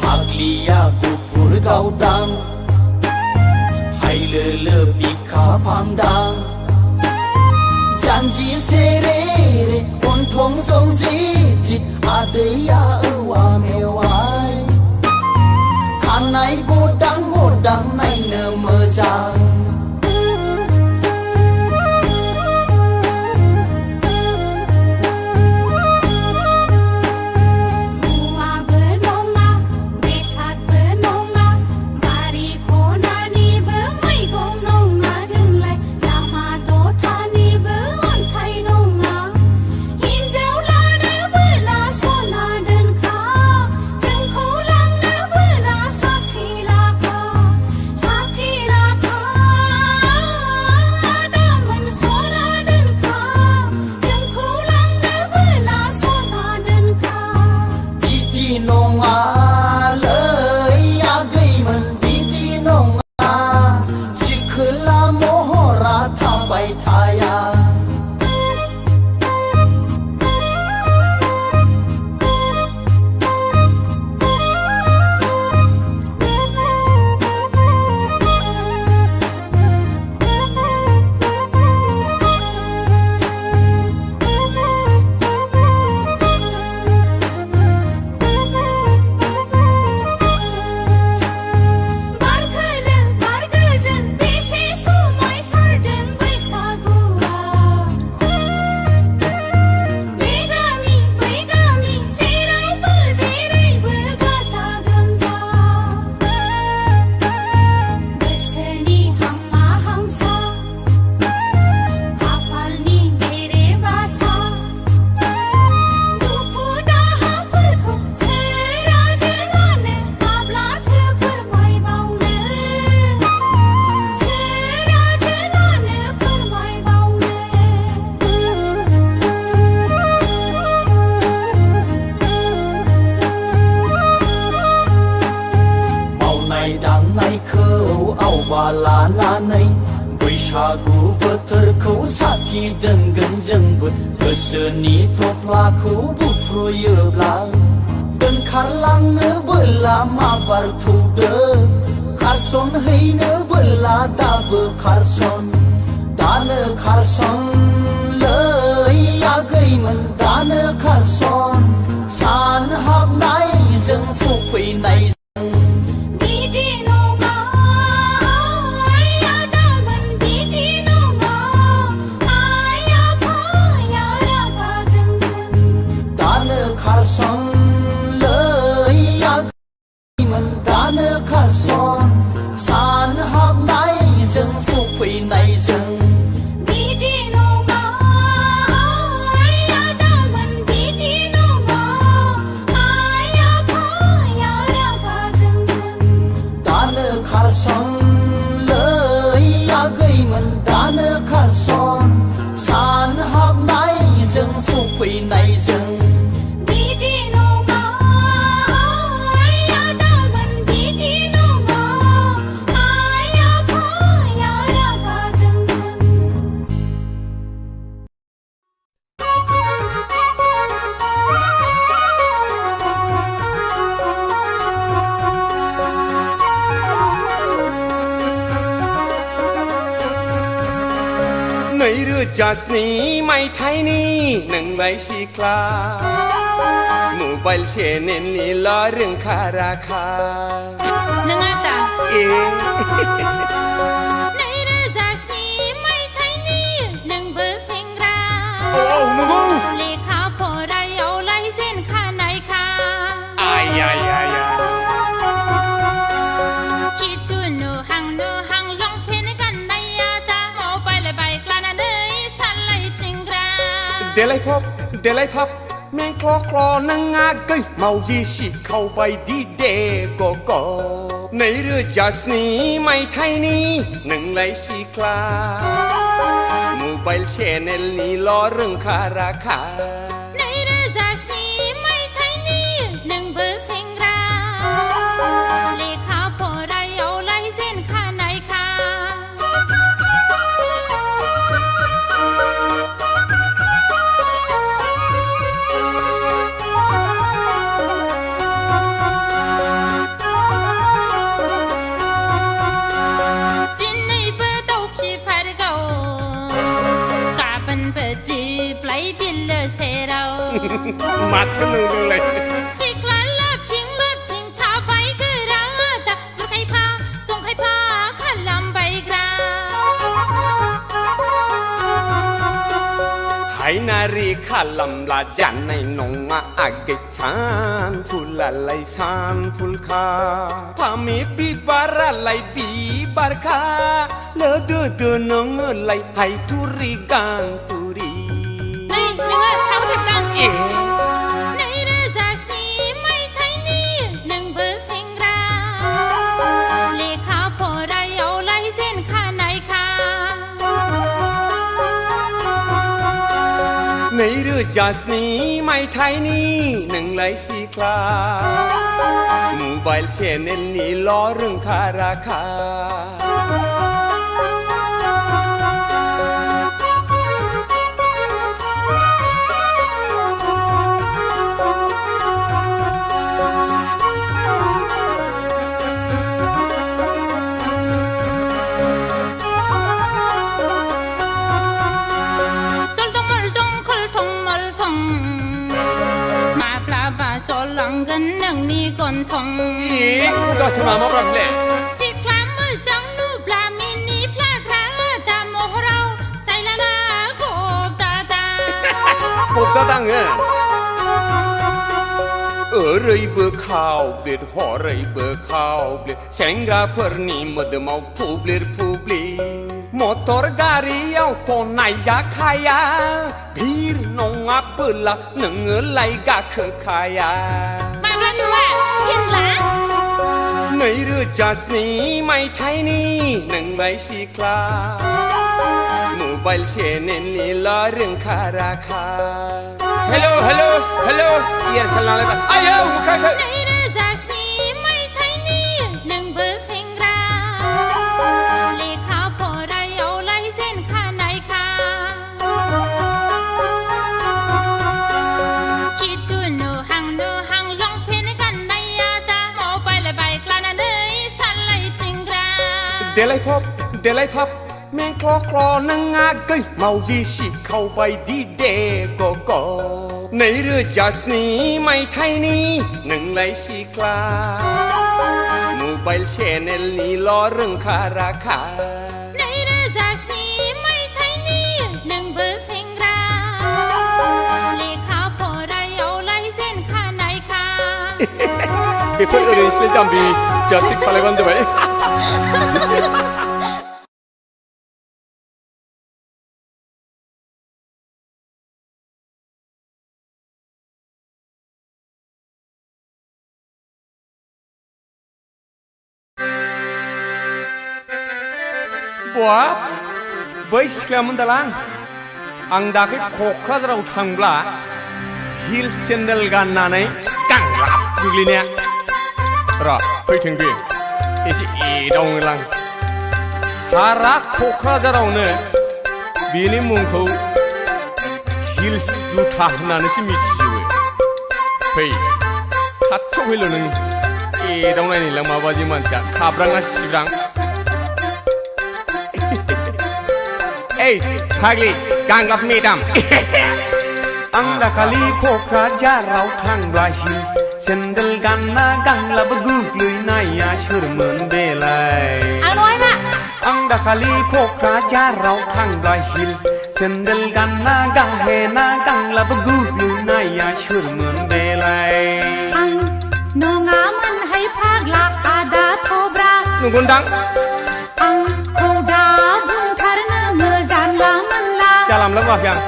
फाग्लिया गुफुर गावदां हायलोलो बिखा फांदां जानजि सेरे रे गन्थं जंजि जित आदैया औवा मेवाइ खानाय गदां गदां नायनो मोजां मुवाबो नङा बेसादबो नङा बारि खनानिबो मैगं नङा जोंलाय लामा दथानिबो अन्थाइ नङा हिन्जाव लानोबोला सना दोनखा जोंखौ लांनोबोला साख्रि लाखा दामोन सना दोनखा जोंखौ लांनोबोला सना दोनखा बिदि नङालै आगैमोन बिदि नङा सिखोला महरा थाबाय थाया बारखोलो बारगोजोन बेसे समाय सारदों बैसागुआ बे गामि बै गामि जेरैबो गाजा गोमजा गोसोनि हांमा हांसा खाफालनि बेरे बासा दुखु दाहाफोरखौ सोराजो लानो माब्लाथो फोरमायबावनो सोराजो लानो फोरमायबावनो मावनाय दांनायखौ आवबा लानानै बैसागु बोथोरखौ साखि दोनगोन जोंबो गोसोनि थफ्लाखौ बुफ्रुयोब्ला दोनखारलांनो बोला माबार थौदो खारसन हैनो बोला दाबो खारसन दानो खारसन लै आगैमोन दानो खारसन सान हाबनायजों सफैनाय बिदि नङा दामोन बिदि नङा आइ आफाया रागा जोंगोन दानो खारसन लै आगैमोन दानो खारसन सान हाबनायजों सफैनायजों बिदि नङा दामोन बिदि नङा आइ आफाया रागा जोंगोन दानो खारसन लै आगैमोन दानो खारसन सान हाबनायजों सफैनायजों बिदि नङा दामोन बिदि नङा आइ आफाया रागा जोंगोन नैरोजा स्नि मायथाइनि नोंलाय सिख्ला मबाइल चेनेलनिल' रोंखा राखा नङा दा ए 2007 मायथाइनि देलाय फाब में क्ल' क्ल' नों आगै मावजि सिखावबाय दि दे गग' 2007 मायथाइनि नोंलाय सिख्ला मबाइल चेनेलनिल' रोंखा राखा 2007 मायथाइनि नोंबो सेंग्रा लेखा फरायावलाय जेनखानायखा दिनैबो दाउखिफारगौ गाबोनबो जिबलाय बिलो सेराव माथो नोंलाय सिख्ला लाबथिं थाबाय गोरा दा बुरखायफा जंखायफा खालामबायग्रा हायनारि खालामब्ला जानाय नङा आगै सानफुलालाय सानफुलखा फामे बिबारालाय बिबारखा लोदोदो नोङोलाय हायथुरि गानथुरि नोङो थावथेबगां 2007 मायथाइनि नोंबो सेंग्रा लेखा फरायावलाय जेनखानायखा 2007 मायथाइनि नोंलाय सिख्ला मबाइल चेनेलनिल' रोंखा राखा माब्लाबा जलांगोन नोंनि गन्थं गासै माब्लाबले सिख्ला मोजां नुब्ला मिनिफ्लाग्रा दा महराव सायलाना गबदादा गबदादाङो ओरैबो खावब्लिद हरैबो खावब्लिद सेंग्राफोरनि मोदोमाव फुब्लिर फुब्लिर मटर गारियावथ' नायजाखाया भिर नङाबोला नोङोलाय गाखोखाया माब्ला नुवा सिनला 2007 मायथाइनि नोंलाय सिख्ला मबाइल चेनेलनिल' रोंखा राखा हेलौ हेलौ हेलौ एयारसेल नालाय आयौ मुखासो 2007 मायथाइनि नोंबो सेंग्रा लेखा फरायावलाय जेनखानायखा खिथु नुहां लंपेन्ट गाननाया दा मबाइल बाइक लानानै सालायथिंग्रा देलाय फाब में क्ल' क्ल' नों आगै मावजि सिखावबाय दि दे गग' 2007 मायथाइनि नोंलाय सिख्ला मबाइल चेनेलनिल' रोंखा राखा 2007 मायथाइनि नोंबो सेंग्रा लेखा फरायावलाय जेनखानायखा बेफोर ओरैनोसो जाम्बि जाथि खालायबानो जाबाय बा बै सिख्लायामोन दालां आं दाख्लै क'क्राझाराव थांब्ला हिल सेन्देल गाननानै गांलाब गोग्लैनाया र' फैथों बे एसे एदावनोलां सारा क'क्राझारावनो बेनि मुंखौ हिल्स जुथा होननानैसो मिथिजोबो फै खाथियाव फैल' नों एदावनायनिलां माबादि मानसिया खाब्राङा सिब्रां Hey, Hagli, Ganglap Medam. Ang dakali Kokrajaraw थांब्ला हिल्स सेन्देल गानना गांलाब गोग्लैनाया सोरमोन बेलाय आं दाखालि क'क्राझाराव थांब्ला हिल्स सेन्देल गानना गाहेना गांलाब गोग्लैनाया सोरमोन बेलाय आं नङामोनहाय फाग्ला आदा थब्रा नंगौदां आंखौ दा बुंथारनो जानला मोनला जालामला माफि आं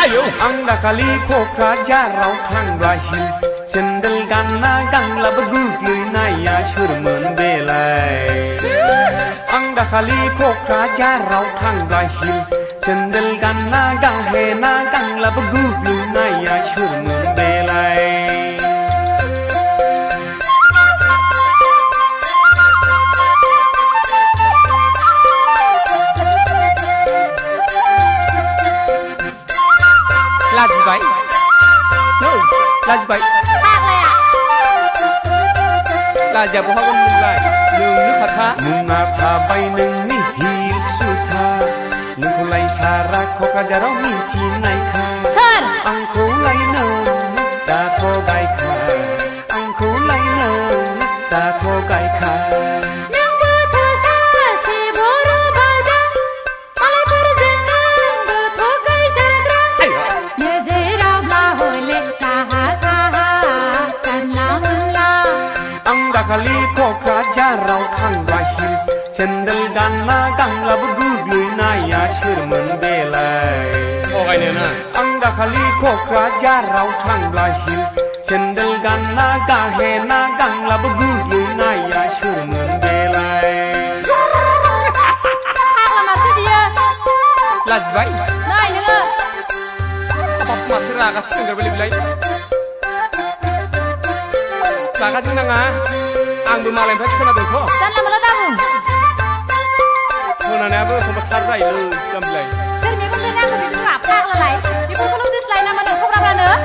ayo Ang dakali ko kerajaan Kangra Hills Sendal gana gangla bergugluy naya syurmen belai Ang dakali ko kerajaan Kangra Hills Sendal gana gahena gangla bergugluy naya syurmen belai Laji bay no Laji bay ภาคเลยอ่ะ Laji apa kau mulai Nung ni kata Nung apa bay nung ni hil sutha Nung kulai syarat ko kajarau minci naika เซิร์น Ang kulai nung dato gaika Ang kulai nung dato gaika นางบัวเธอซาสีบัวรูบาจังอะไรเปิดเสียงนางบัวทกไก่จังรัง ayo เนื้อเจราบลาโหเล็กตาหากันลามึงลา Ang dakali ko kerajaan Kangra Hills Sendal gana gangla bergugluy naya syurmen belai oh kai ni na Ang dakali ko kerajaan Kangra Hills Sendal gana gahena gangla bergugluy naya syurmen belai ภาคละมาสิเดีย Laji bay น้อยนึงอ่ะ apa mati raga senggar beli belai Raga jeng nanga ang bermalam pasti kena tuh จันละมาละตาบุ้ง Kena ni apa kau besar rai lu jam belai เซิร์นมีคนเดินหน้าคนที่หลับภาคละไหลมีคนก็รู้ดิสไลน์นำมาหนึ่งเข้ารับละเนอะ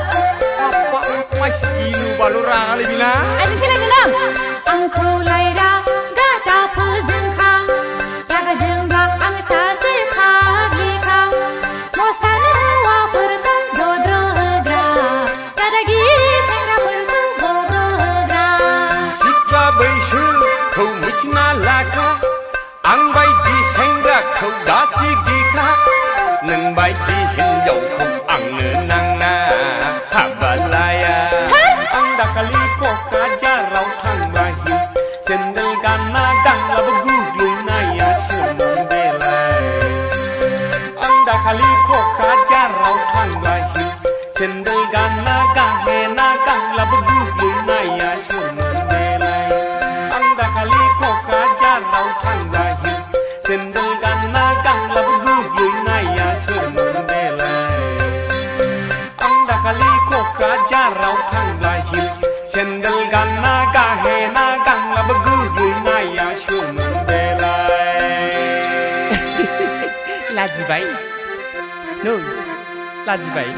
apa masih gilu balu raga lagi na ไอ้ที่ที่ไรนี่น้ำอังคูไลดากาตาพูจึงคังรากจึงรักอังสาสิขาดีคังมอสตานะว่าเปิดตังโดดรกรากาดากีเซงราเปิดตังโดดรกรา Sikla beishu kau michna laka Ang bay di sengra kau dasi gika Neng bay di hinjau kau ang nang na Habalaya Ang dakali ko kerajaan Kangra Hills Sendal gana gangla bergugluy naya syurmen belai Ang dakali ko kerajaan Kangra Hills Sendal gana gahena gangla bergugluy naya syurmen belai Ang dakali ko kerajaan Kangra Hills Sendal gana gangla bergugluy naya syurmen belai Ang dakali ko kerajaan Kangra Hills Sendal gana gahena gangla bergugluy naya syurmen belai Laji bay no Laji bay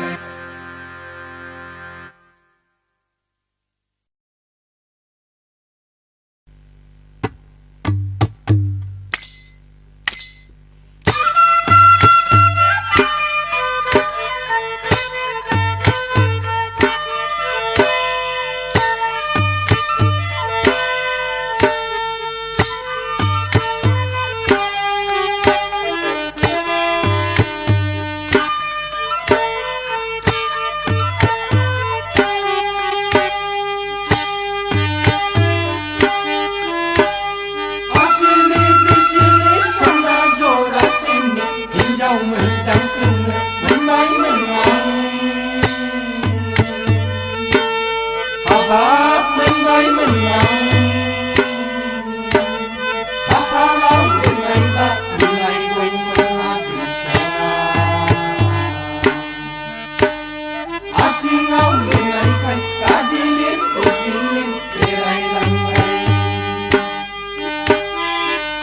Asili bisili sana jora sini Hinjau menjang kena Menai menang Habab menai menang Akalau menai tak Menai wen menghati syarah Acingau menai kai Kajilin ukilin Tirai langai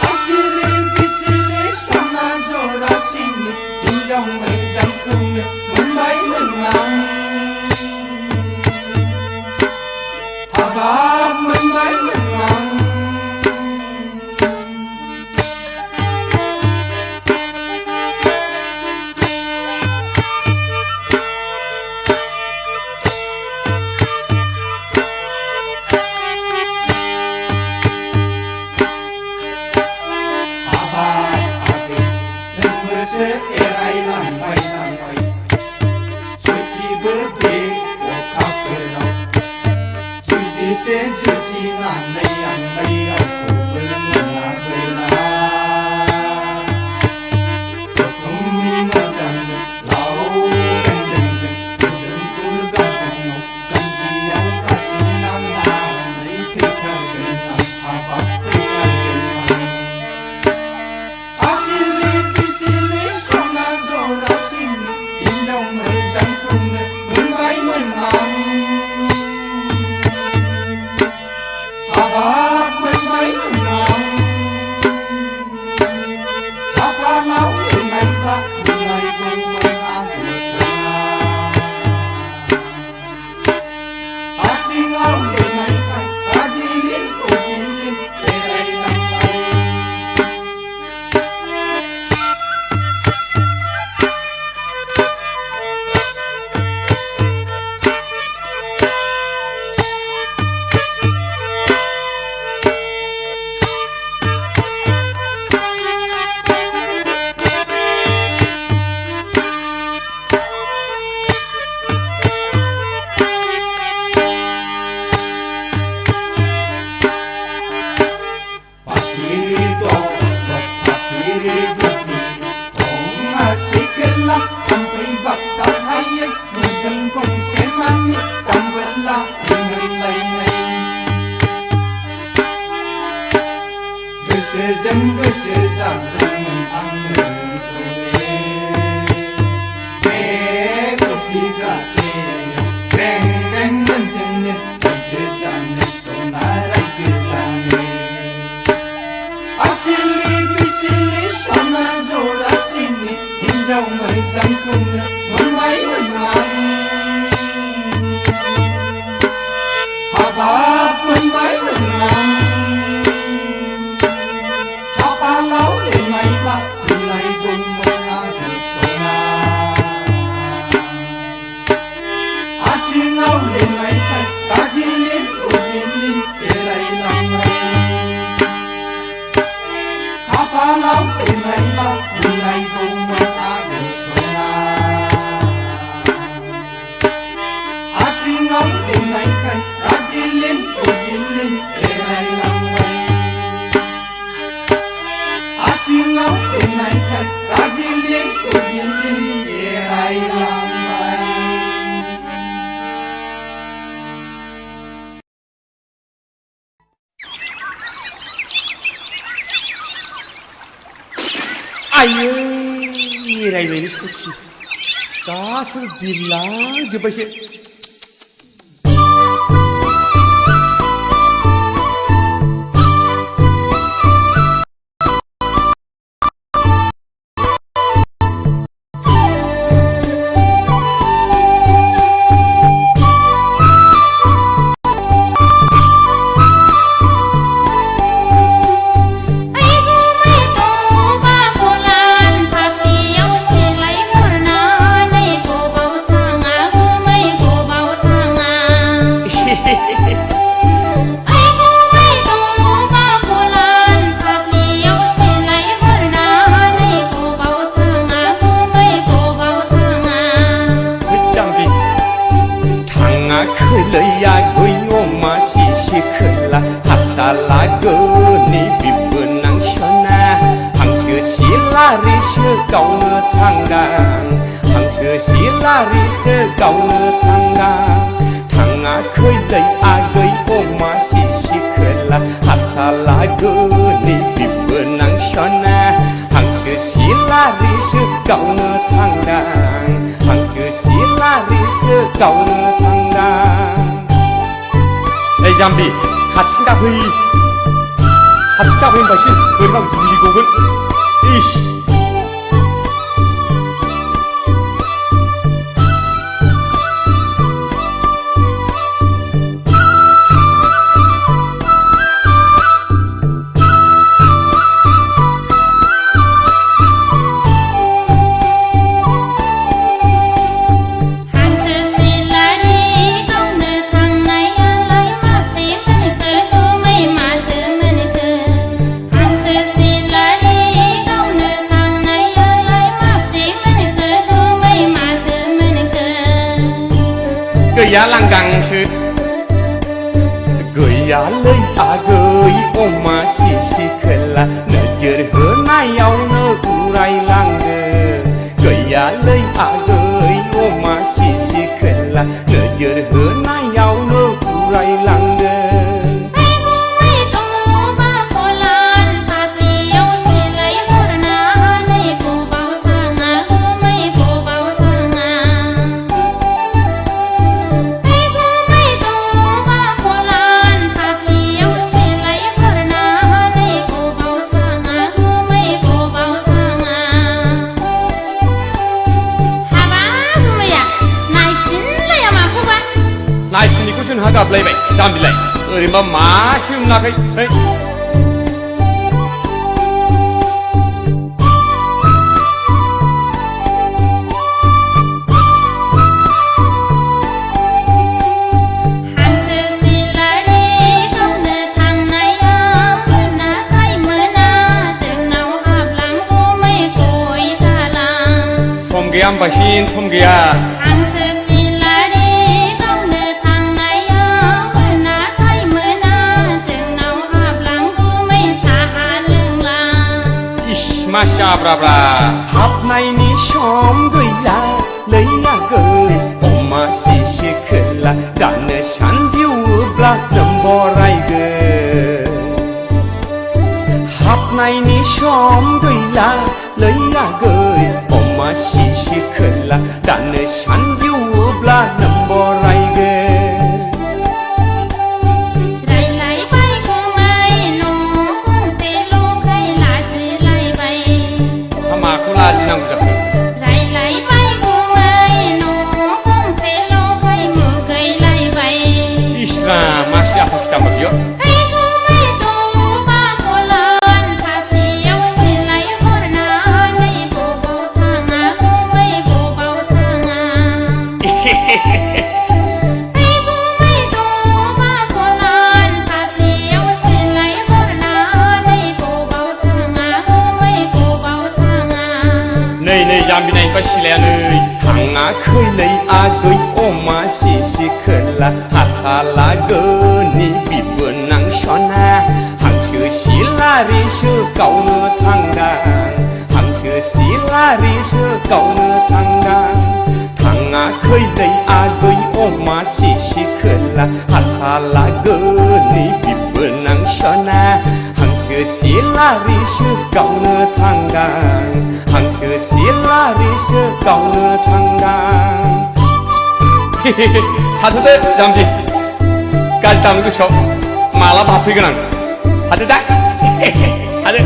Asili kisili sana jora sini Hinjau menjang kena Menai menang Habab menai menang Habab adik Dan berseirai lambai-lambai bạc ta hay người dân cùng sẽ mang càng vẫn là người này người sẽ rằng mình ăn người thôi bé có gì cả sẽ bèn bèn nhân dân nhé chơi rằng nhé sống nãy lại chơi rằng nhé asili sống nãy rồi asili hình dòng mới rằng cùng nhé muốn mấy muốn làm hà bát muốn mấy muốn làm lâu lên ngày ba lên ngày cùng mừng ngày sông à chỉ lâu lên ngày thay ta chỉ lên để lại lòng ngày khá phá lâu lên ngày ba lên ngày cùng mừng ngày sông à chỉ lâu lên ngày thay ta chỉ lên để lại lòng ngày chỉ ngóng đến ngày thay ta đi liên tục để lại làm vậy 아유 이라이 왜 이렇지 가스 빌라 저번에 cầu thang đàng thằng xưa xí la ri sơ cầu thang đàng thằng á khơi lấy à gây ôm mà xí khơi là hạt xa lá gơ ni vì bữa nắng sona thằng xưa xí la ri sơ cầu thang đàng thằng xưa xí la ri sơ cầu thang đàng 에 잠비 같이 가회 마신 우리가 울리고군 이씨 gửi lăng găng chứ gửi lời gửi ôm mà xì khơi là nợ chưa hứa nay nhau nợ u rai lăng gửi lời gửi ôm mà xì khơi là nợ chưa hứa nay nhau nợ u rai lăng này thì có chuyện gặp lại vậy, chăm bị lại, mà má siêu là cái, Xong cái em bà xin, xong cái à. Masya bra bra hap nay ni shom gửi la दानो सानजौब्ला नम्बरायगोन माखौ लाजिनांगौ जाखो इस्रा मासे आफा खिथामा बियो जाम्बिनायनिफ्राय सिलायानै थाङाखैलै आगै अमा सिसि खोला हासालागोनि बिबोनां सना हांसो सिलारिसो गावनो थांदां हांसो सिलारिसो गावनो थांदां थाङाखैलै आगै अमा सिसि खोला हासालागोनि बिबोनां सना हांसो सिलारिसो गावनो थांदां हांसो सिलारिसो गावनो थांदां थाथ'दो जाम्बि गाज्रि दामोन गोसोआव मालाबा हाबफैगोन आं थादो दा थादो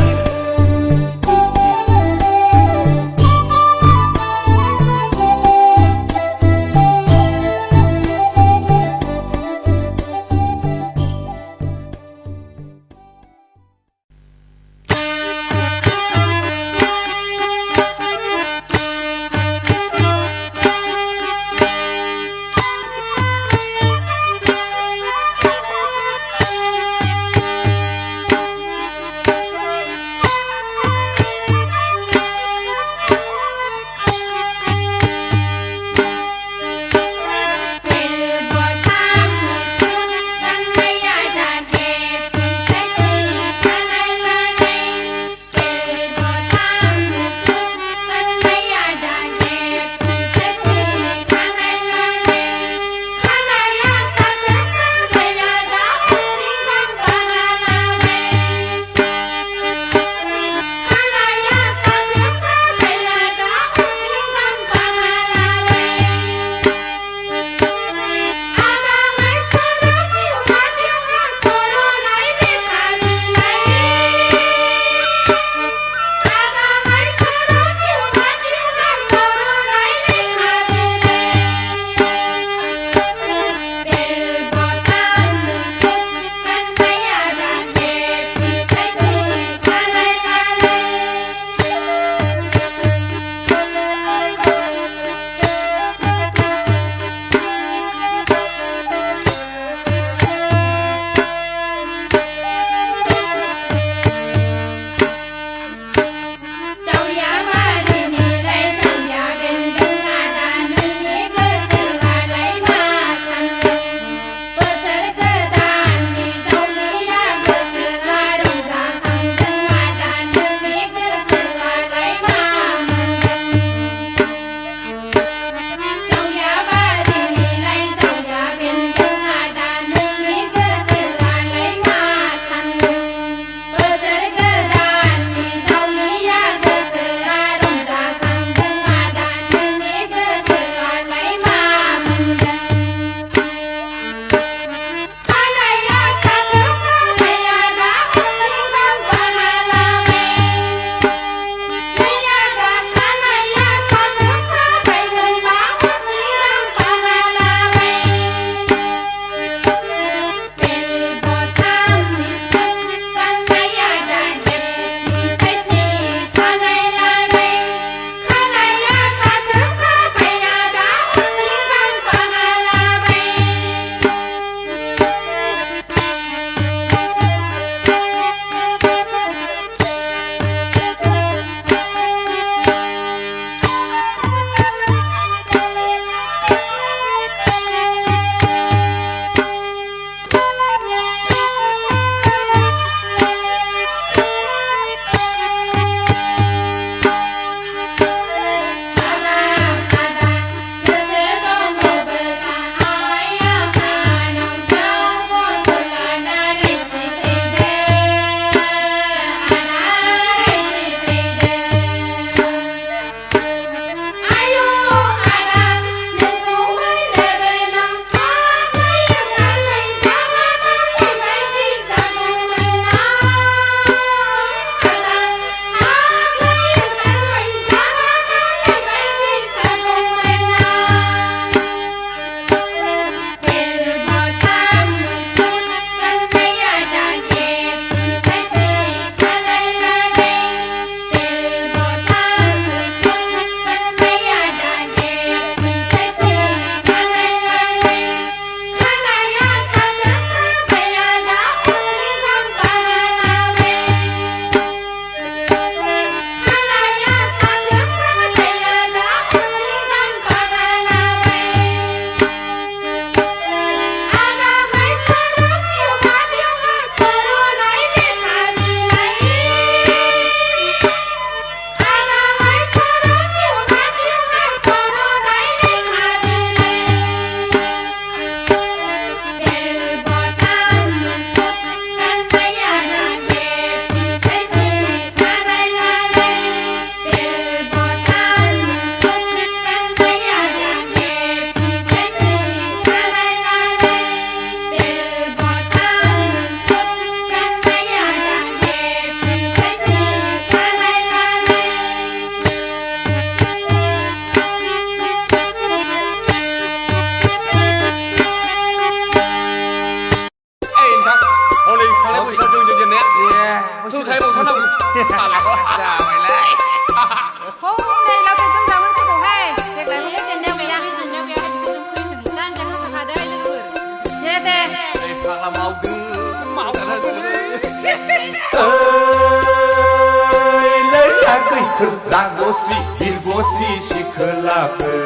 गावफोर रागस्रि बिरगस्रि सिखोलाफोर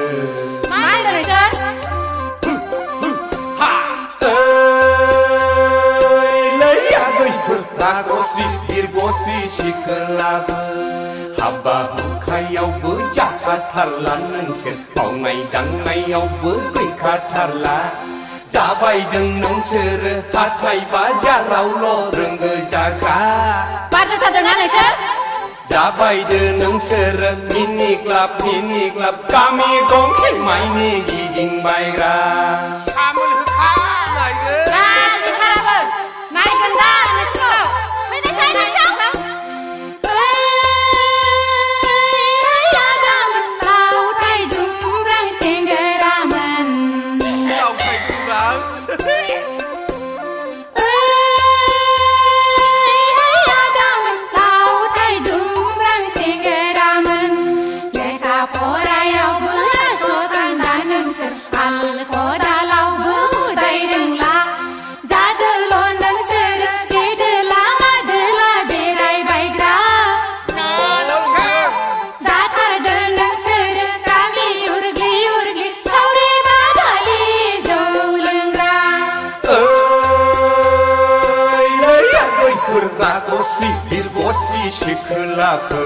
मा होनदों नोंसोर आगैफोर रागस्रि बिरगस्रि सिखोलाफोर हाबा हुखायावबो जाखाथारला नोंसोर मावनाय दांनायावबो गैखाथारला जाबायदों नोंसोरो हाथाय बाजारावल' रोंगो जागा बाजाथारदोंना नोंसोर जाबायदो नोंसोरो मिनि क्लाब गामि गंसे माइनि गिदिंबायग्रा आमोल होखा नायगोन गाज्रिथाराबो नायगोन दा नोंसोरखौ फैनायसाय नोंसोर लावथाय दुमब्रां सेंग्रामोन लावखाय दुमब्रां लावथाय दुमब्रां सेंग्रामोन लेखा फरायावबो आस'खान्दा नोंसोर हाल खदालावबो उदाय रोंला जादोल' नोंसोर गेदोला मादोला बेरायबायग्रा जाथारदो नोंसोर गामि उरग्लि उरग्लि सावरि बादालि जौ लोंग्रा आगैफोर रागस्रि बिरगस्रि सिखोलाफोर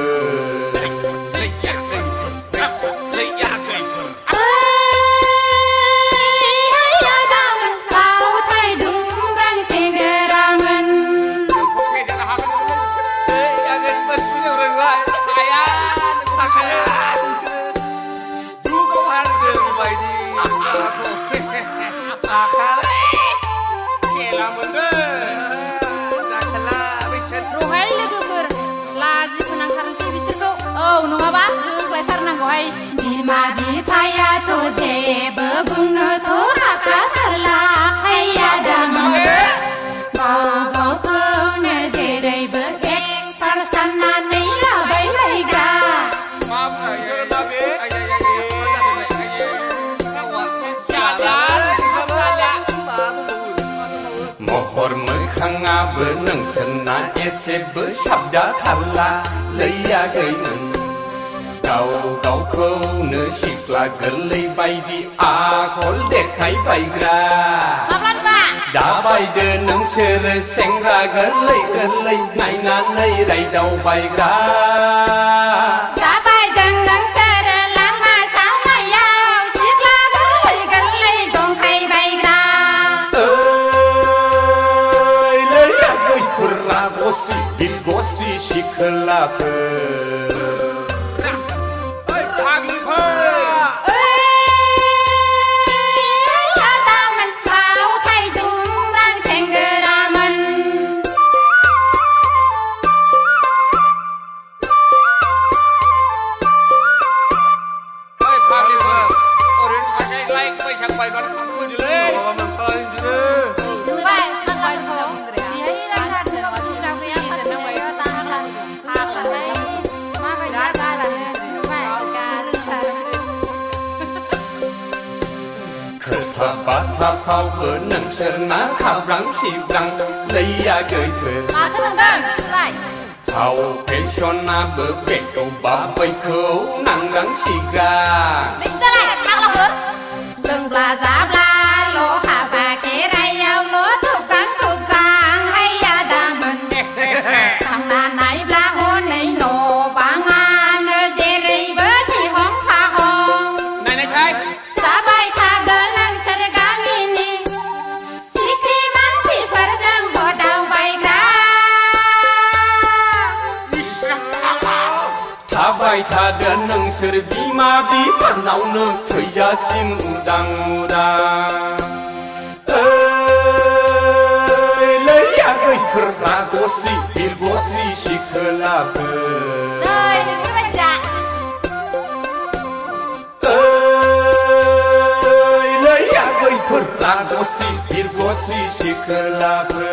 लावथाय दुमब्रां सेंग्रामोन रहाय लोगोफोर लाजि फोनांथारनोसै बिसोरखौ औ नङाबा होख्लायथारनांगौहाय बिमा बिफायाथ' जेबो बुंनोथ' हाखाथारला हैया दामोन गाव गावखौनो जेरैबो एक्सपार्ट साननानै लाबाय बायग्रा महर मोखाङाबो नोंसोरना एसेबो साबजाथारला लैयागैमोन गाव गावखौनो सिख्ला गोरलै बायदि आखल देखायबायग्रा जाबायदो नोंसोरो सेंग्रा गोरलै गोरलै नायनानै रायदावबायग्रा जाबायदों नोंसोरो लामा सामायाव सिख्ला गोरलै गोरलै जंखायबायग्रा आगैफोर रागस्रि बिरगस्रि सिखोलाफोर लावथाय दुमब्रां सेंग्रामोन बैसाग बायबानो खांफैदोलै माबा मोनफायदिनो नुबाय बेहाय रायज्लायनो माथो गैया फाथोनांबाय फाग्लाहाय माबायदि नुबाय खोथा बाथ्राफ्रावबो नोंसोरना खाब्रां सिब्रां लैयागैफोर माथो नंदों नुबाय फाव फेसनाबो बेखौ बा बैखौ नांगां सिग्रा नोंसिनालाय फाग्लाफोर लोंब्ला जाब्लाल' हाबा खेराइयावल' थुगां हैया दामोन थांना नायब्ला हनै न' बाङानो जेरैबो जिहं फाहं नायनायसाय जाबाय थागोन नोंसोर गामिनि सिख्रि मानसिफोरजों हदावबायग्रा थाबाय थादो नोंसोर बिमा बिफानावनो थैजासिम उदां उदां आगैफोर रागस्रि बिरगस्रि सिखोलाफोर नोंसोर बायदिया आगैफोर रागस्रि बिरगस्रि सिखोलाफोर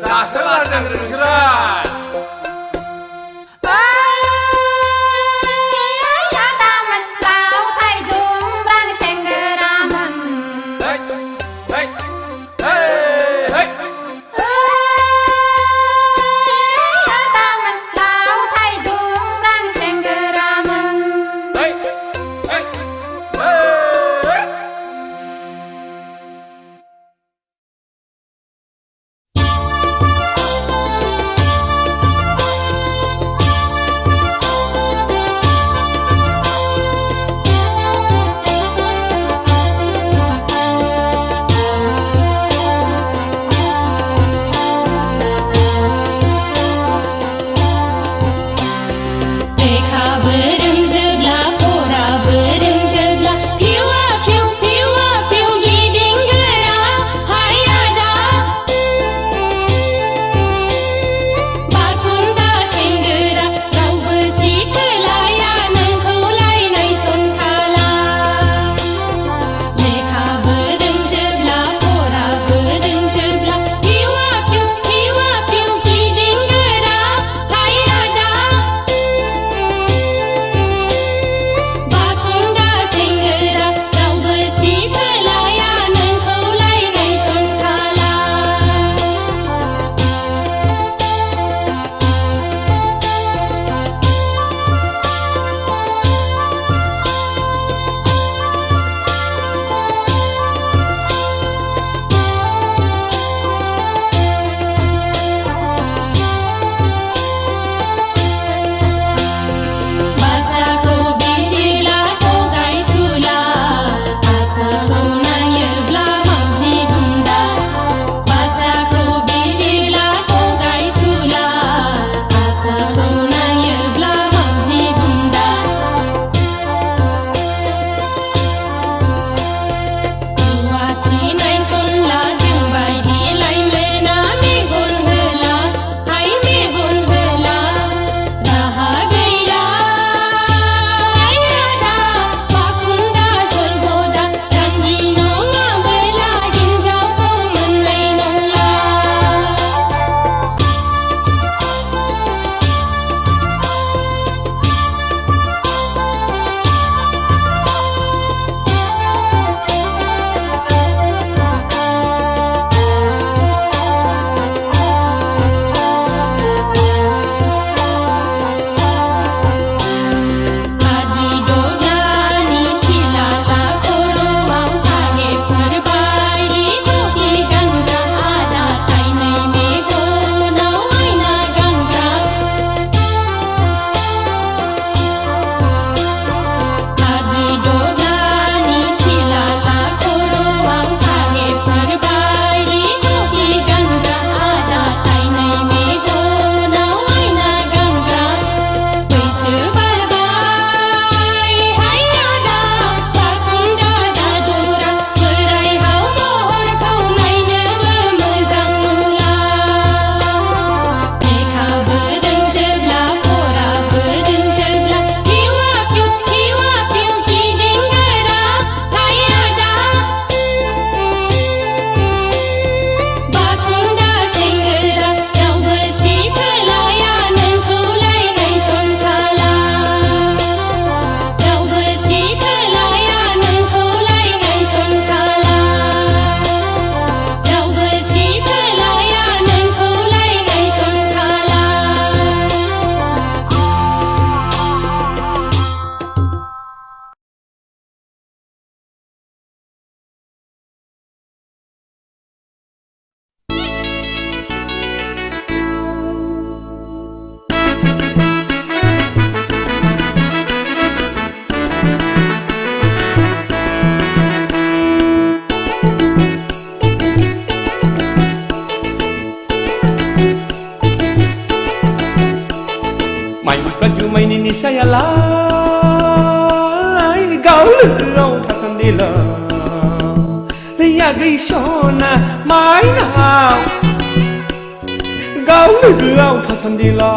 दासो लादों नोंसोरा लावथाय दुमब्रां सेंग्रामोन लावथाय दुमब्रां सेंग्रा जुमायनि निसायालाय गावलोआव थासान्दिला लैया गैसना माइनाव गावलोआव थासान्दिला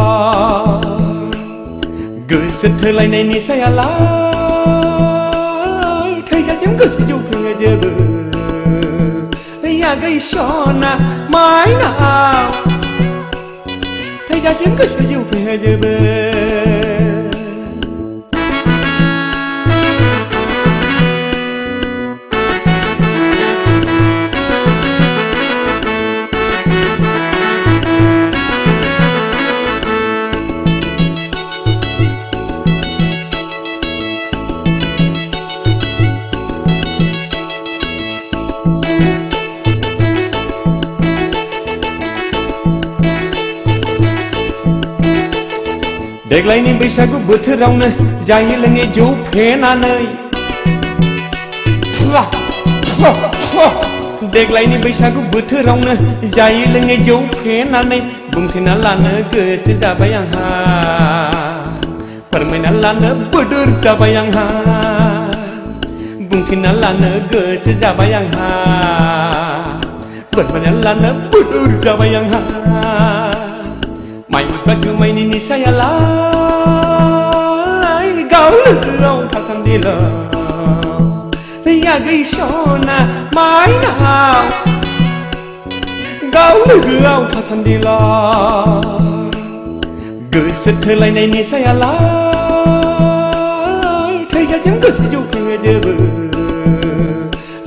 गोसो थोलायनाय निसायालाय थैजासिम गोसो जौफेजोबो लैया गैसना माइनाव थैजासिम गोसो जौफेजोबो देग्लायनि बैसागु बोथोरावनो जायै लोङै जौ फेनानै देग्लायनि बैसागु बोथोरावनो जायै लोङै जौ फेनानै बुंथिना लानो गोसो जाबाय आंहा फोरमायना लानो बोदोर जाबाय आंहा बुंथिना लानो गोसो जाबाय आंहा फोरमायना लानो बोदोर जाबाय आंहा माइफ्रा जुमायनि निसायालाय गावलोआव थासान्दिला लैया गैसना माइनाव गावलोआव थासान्दिला गोसो थोलायनाय निसायालाय थैजासिम गोसो जौफेजोबो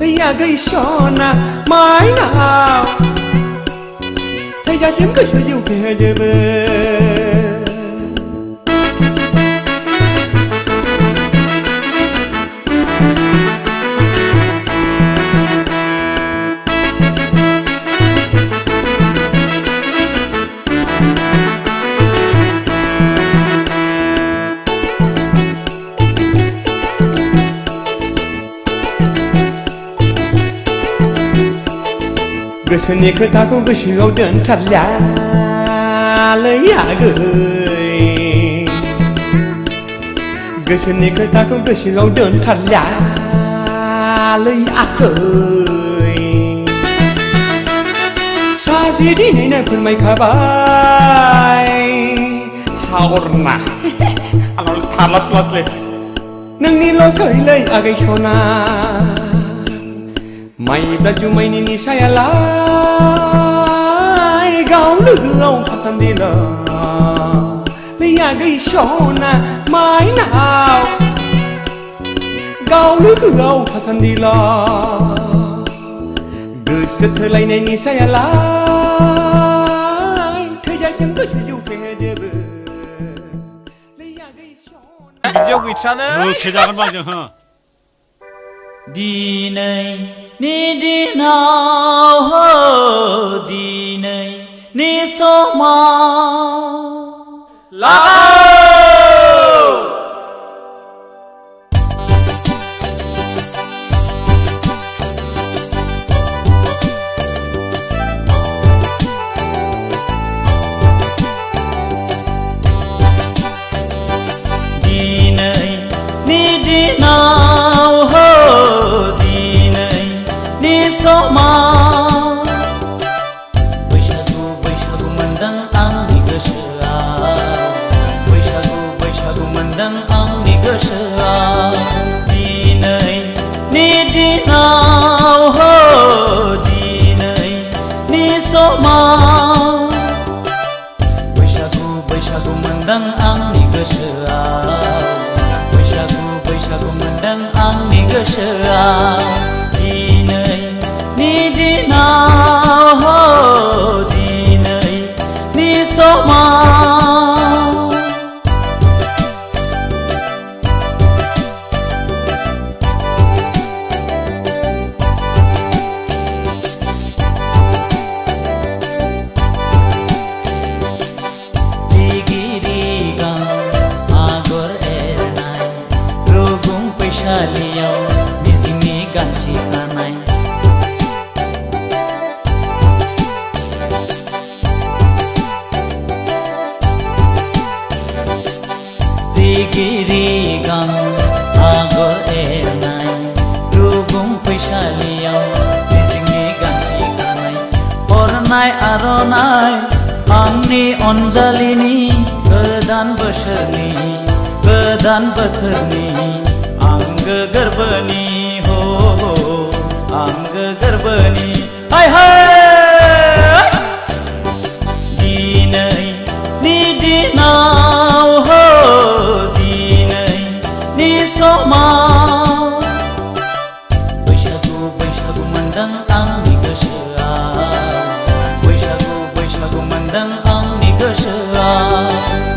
लैया गैसना माइनाव थैजासिम गोसो जौफेजोबो गोसोनि खोथाखौ गोसोआव दोनथारलालै आगै गोसोनि खोथाखौ गोसोआव दोनथारलालै आगै सासे दिनैनो फोरमायखाबाय हावरना आंनाव थारला थुलासलै नोंनिल' सैलै आगै सना माइब्रा जुमायनि निसायालाय गावलोआव थासान्दिला लैया गैसना माइनाव गावलोआव थासान्दिला गोसो थोलायनाय निसायालाय थैजासिम गोसो जौफेजोबो लैया गैसना बिदियाव गैथ्रानो खेजागोन बांजों हो दिनैनि दिनाव दिनैनि समाव दिनैनि दिनाव बैसागु बैसागु मोनदों आंनि गोसोआव बैसागु मोनदों आंनि गोसोआव दिनैनि दिनाव दिनैनि समाव बैसागु मोनदों आंनि गोसोआव बैसागु मोनदों आंनि गोसोआव दिनैनि दिनाव दिनैनि समाव बैसालियाव मिजिंनि गांसे खानाय हरनाय आर'नाइ आंनि अनजालिनि गोदान बोसोरनि गोदान बोथोरनि आंगो गोरबोनि हो आंगो गोरबोनि हाय हाय दिनैनि दिनाव हो दिनैनि समाव बैसागु बैसागु मोनदों आंनि गोसोआव बैसागु बैसागु मोनदों आंनि गोसोआव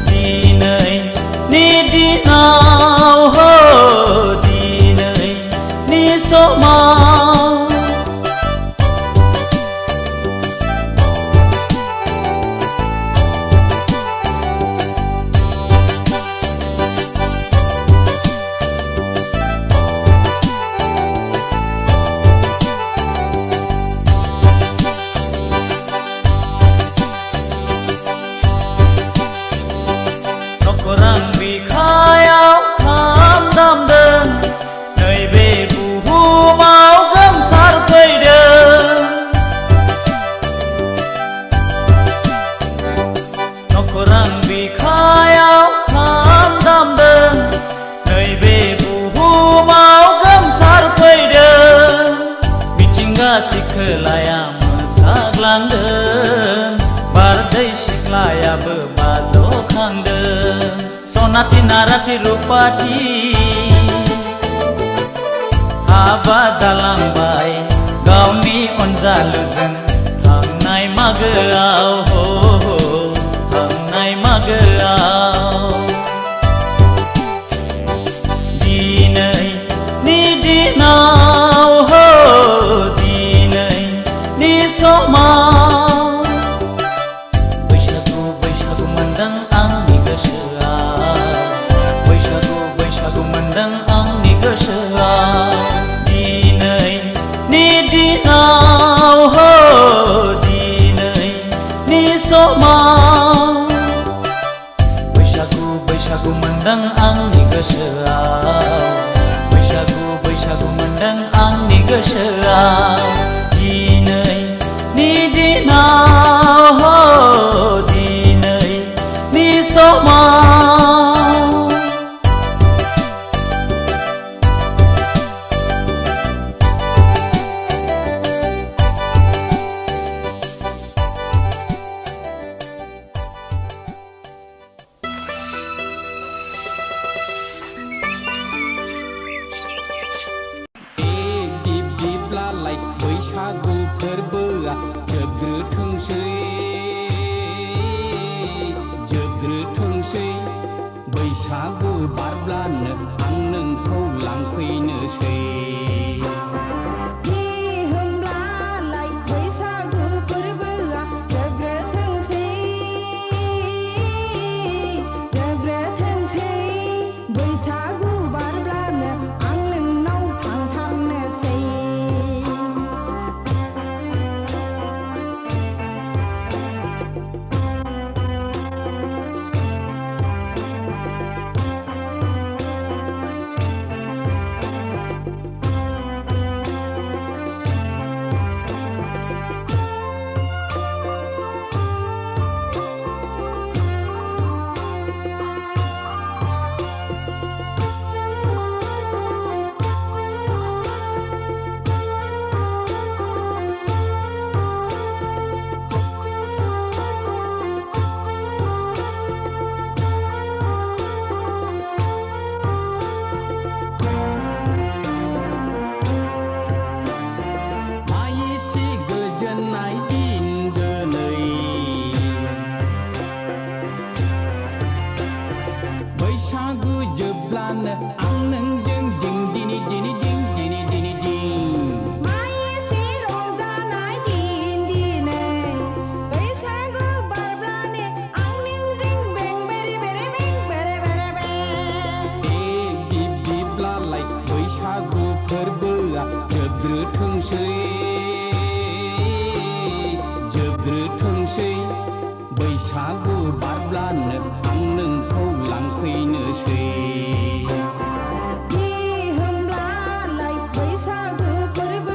दिनैनि दिनाव हो दिनैनि समाव खौरां बिखायाव खाम दामदों नैबे बुहुमाव गोमसारफैदों खौरां बिखायाव खाम दामदों नैबे बुहुमाव गोमसारफैदों मिथिंगा सिखोलाया मोसाग्लांदों बारदै सिख्लायाबो बाजखांदों सनाथि नाराथि रुपाथि हाबा जालांबाय गावनि अनजालुजों थांनाय मागोआव हो थांनाय मागोआव दिनैनि दिनाव हो दिनैनि समाव बैसागु बैसागु मोनदों आंनि गोसोआव बैसागु बैसागु मोनदों आंनि गोसोआव दिनैनि दिनाव हो दिनैनि समाव बैसागु बैसागु मोनदों आंनि गोसोआव बैसागु बैसागु मोनदों आंनि गोसोआव दिनैनि दिनाव हो दिनैनि समाव दिप दिपलालाय बैसागु फोरबोआ जोबग्रोथोंसै बैसागु बारब्लानो आं नोंखौ लांफैनोसै होमब्लालाय बैसागु फोरबोआ जोबग्रोथोंसै बैसागु बारब्लानो आं नोंनाव थांथारनोसै जोबग्रोथोंसै बैसागु बारब्लानो आं नोंखौ लांफैनोसै होमब्लालाय बैसागु फोरबो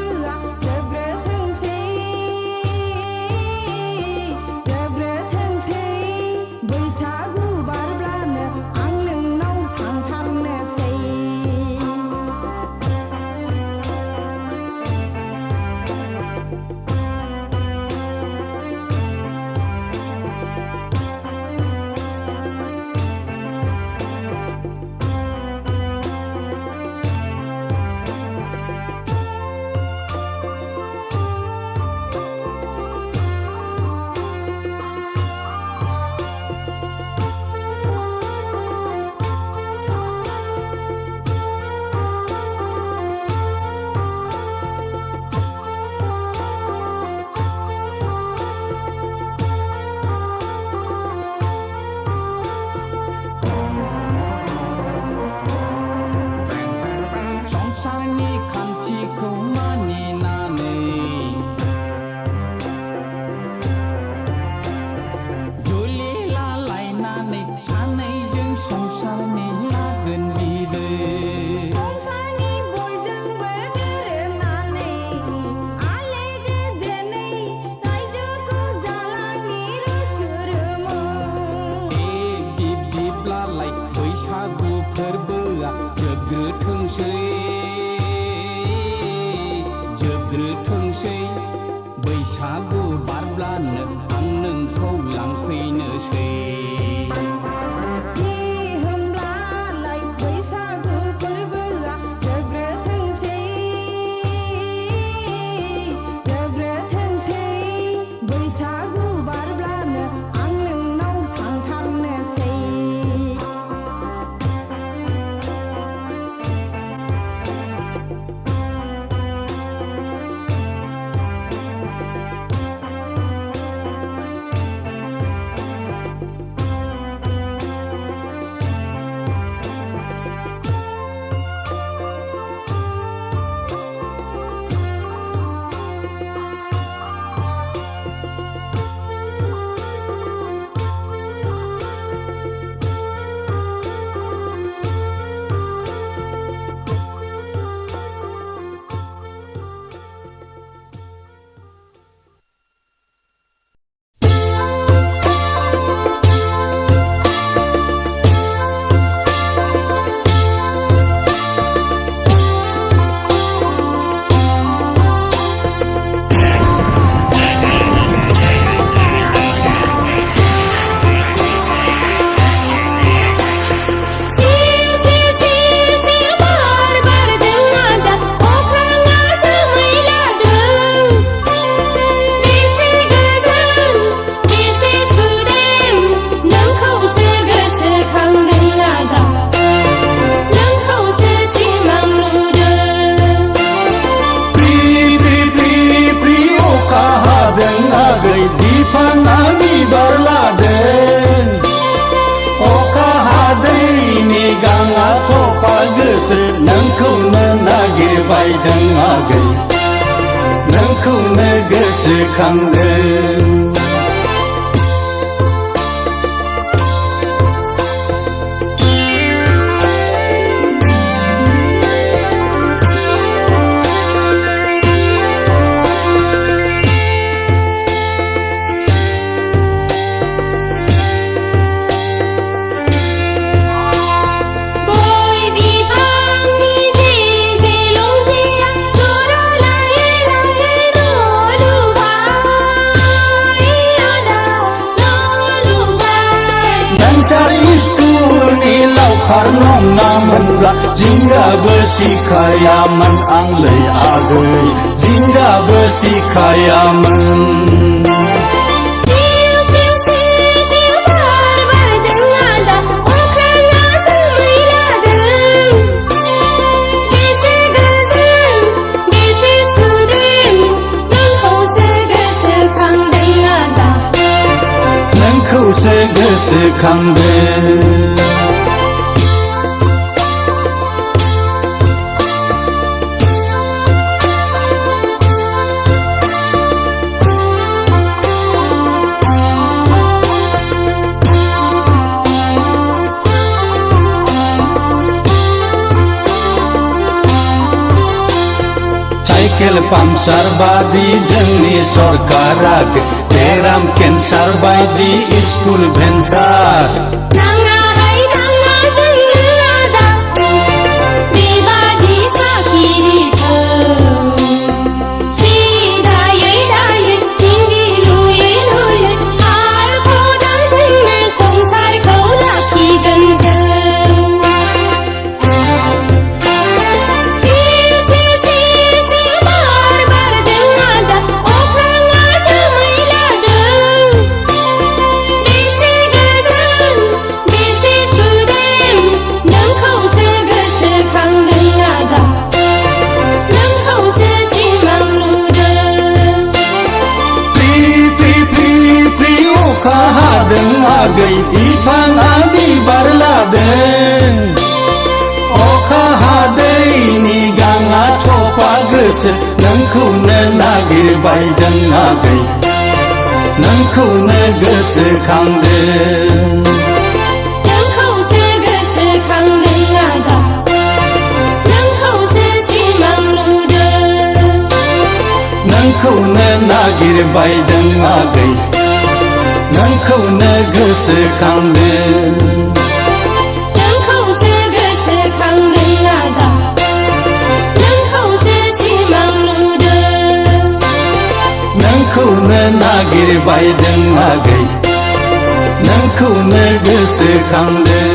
नोंखौनो गोसोखांदों Iskulni laukar nong namunlah jingga bersikayaman anglai agai jingga bersikayaman gosoखांदों साइकेल पाम्पसार बादि जोंनि सरकारा बेराम केन्सार बायदि स्कुल भेन्सार आगै बिफाङा बिबार लादों अखा हादैनि गाङा थफा गोसो नोंखौनो नागिरबायदों आगै नोंखौनो गोसोखांदों नोंखौसो गोसोखांदों आदा नोंखौसो सिमां नुदों नोंखौनो नागिरबायदों आगै नोंखौनो गोसोखांदों नोंखौसो गोसोखांदों आदा नोंखौसो सिमां नुदों नोंखौनो नागिरबायदों आगै नोंखौनो गोसोखांदों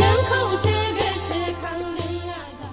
नोंखौसो गोसोखांदों आदा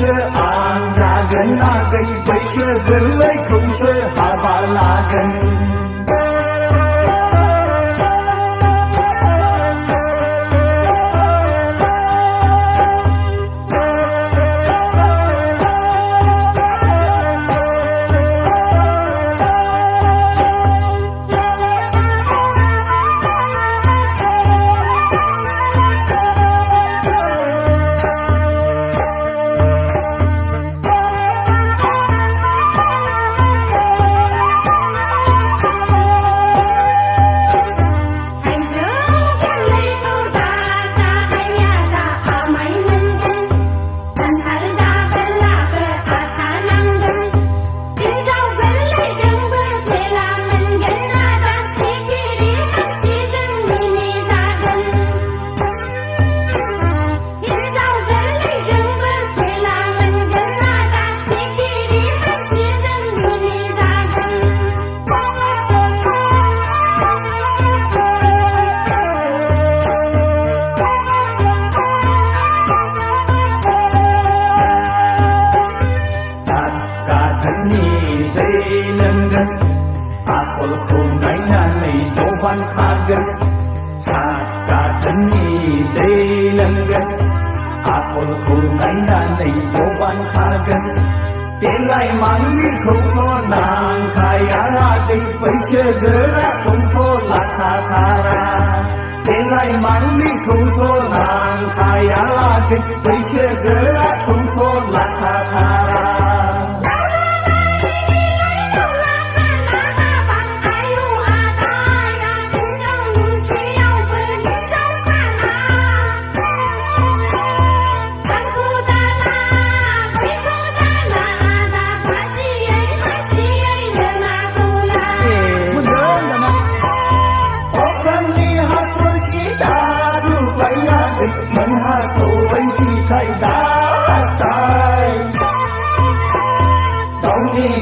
खौसो आं जागोन आगै बैसो गोरलै खौसो हाबा लागोन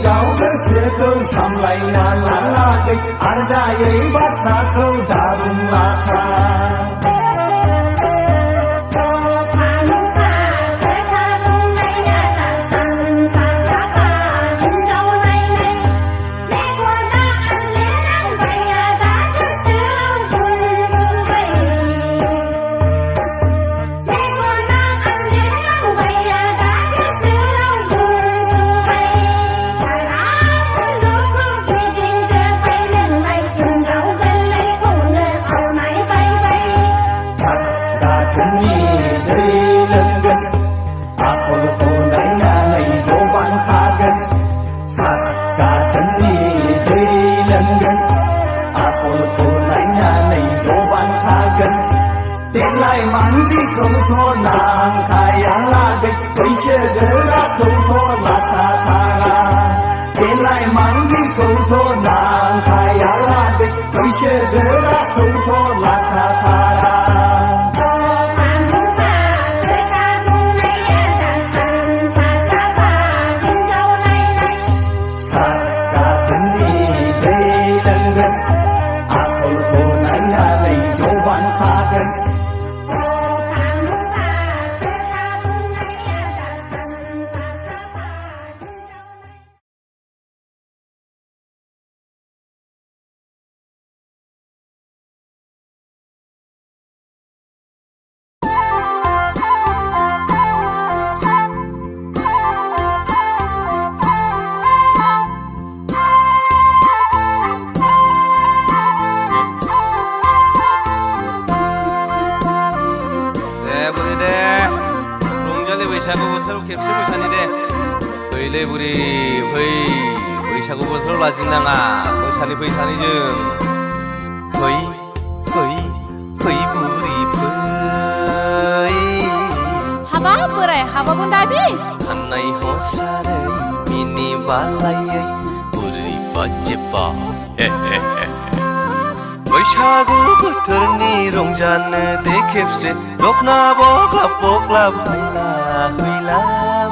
गाव गोसोखौ सामलायना लाङाखै आरजायै बाथ्राखौ दाबुंलाखा बैसागु बोथोराव खेबसे मोसानि दे फैलै बुरि फै बैसागु बोथोराव लाजिनाङा मोसानि फै सानैजों फै फै फै बुरि फै हाबा बोराय हाबा बुन्दाबि खानाय हसारै मिनि बालायै बुरि बाजेबा बैसागु बोथोरनि रंजानो दे खेबसे दखना बग्लाब बग्लाब फैला फैला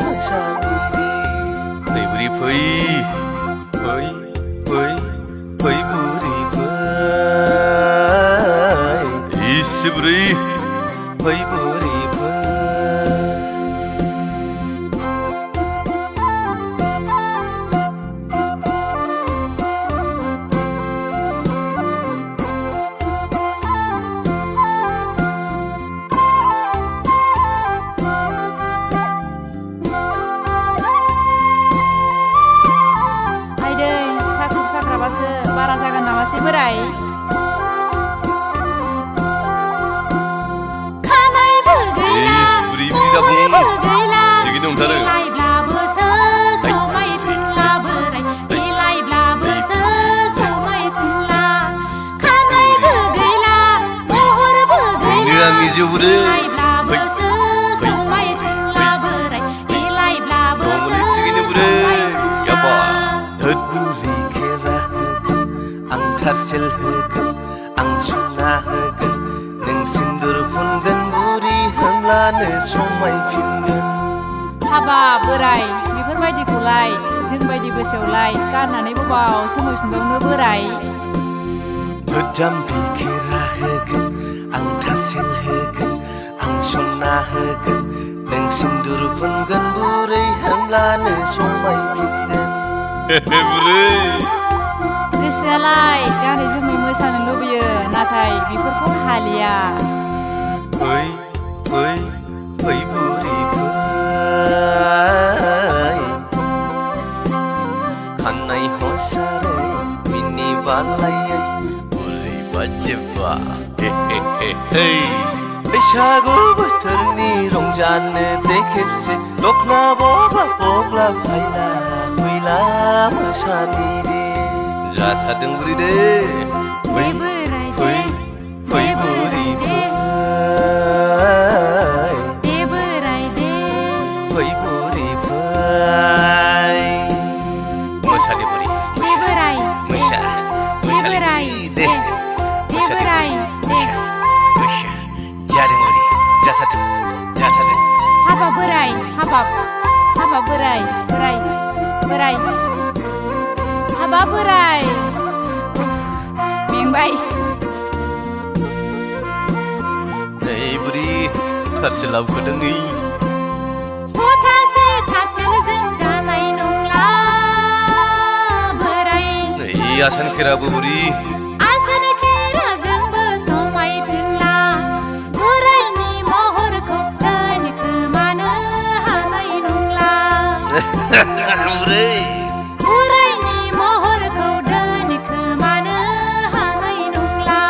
मोसानि फै बुरि फै फै फै फै बुरि फै इसे बुरि फै बुरि फै बारा जागोन नामासै बोराय खानायबो गैला बुरैबो गैला देलायब्लाबोसो समायफिनला बोराय देलायब्लाबोसो समायफिनला खानायबो गैला महरबो गैला देलायब्लाबोसो समायफिनला बोराय देलायब्लाबोसो समायफिनला थारसेल होगोन आं सुना होगोन नों सिन्दुर फुनगोन बुरि होमब्लानो समायफिनगोन हाबा बोराय बेफोरबायदिखौलाय जोंबायदि बैसोआवलाय गाननानै बबाव सोमोफिनबावनो बोराय गोजाम बिखेरा होगोन आं थारसेल होगोन आं सुना होगोन नों सिन्दुर फुनगोन बुरै होमब्लानो समायफिनगोन बुरै गोसोआलाय गानै जोमै मोसानो लुबैयो नाथाय बेफोरखौ हालिया फै फै फै बुरि फै खानाय हसारै मिनि बालायै बुरै बाजेबा बैसागु बोथोरनि रंजानो दे खेबसे दखना बग्लाब बग्लाब फैला फैला मोसानि दे जाथारदों बुरि दे फै फै फै बुरि फै बोराय दे फै बुरि फै मोसानि बुरि बोराय मोसा बोराय दे बोराय मोसा जादों बुरि जाथारदों हाबा बोराय हाबा बोराय बोराय बोराय बा बोराय मेंबाय नै बुरि थारसे लाबोदों नै सथासे खाथिलजों जानाय नंला बोराय नै आसान खेराबो बुरि आसान खेराजोंबो समायफिनला बोरायनि महरखौ दोनखोमानो हानाय नंला बुरै बोरायनि महरखौ दोनखोमानो हानाय नंला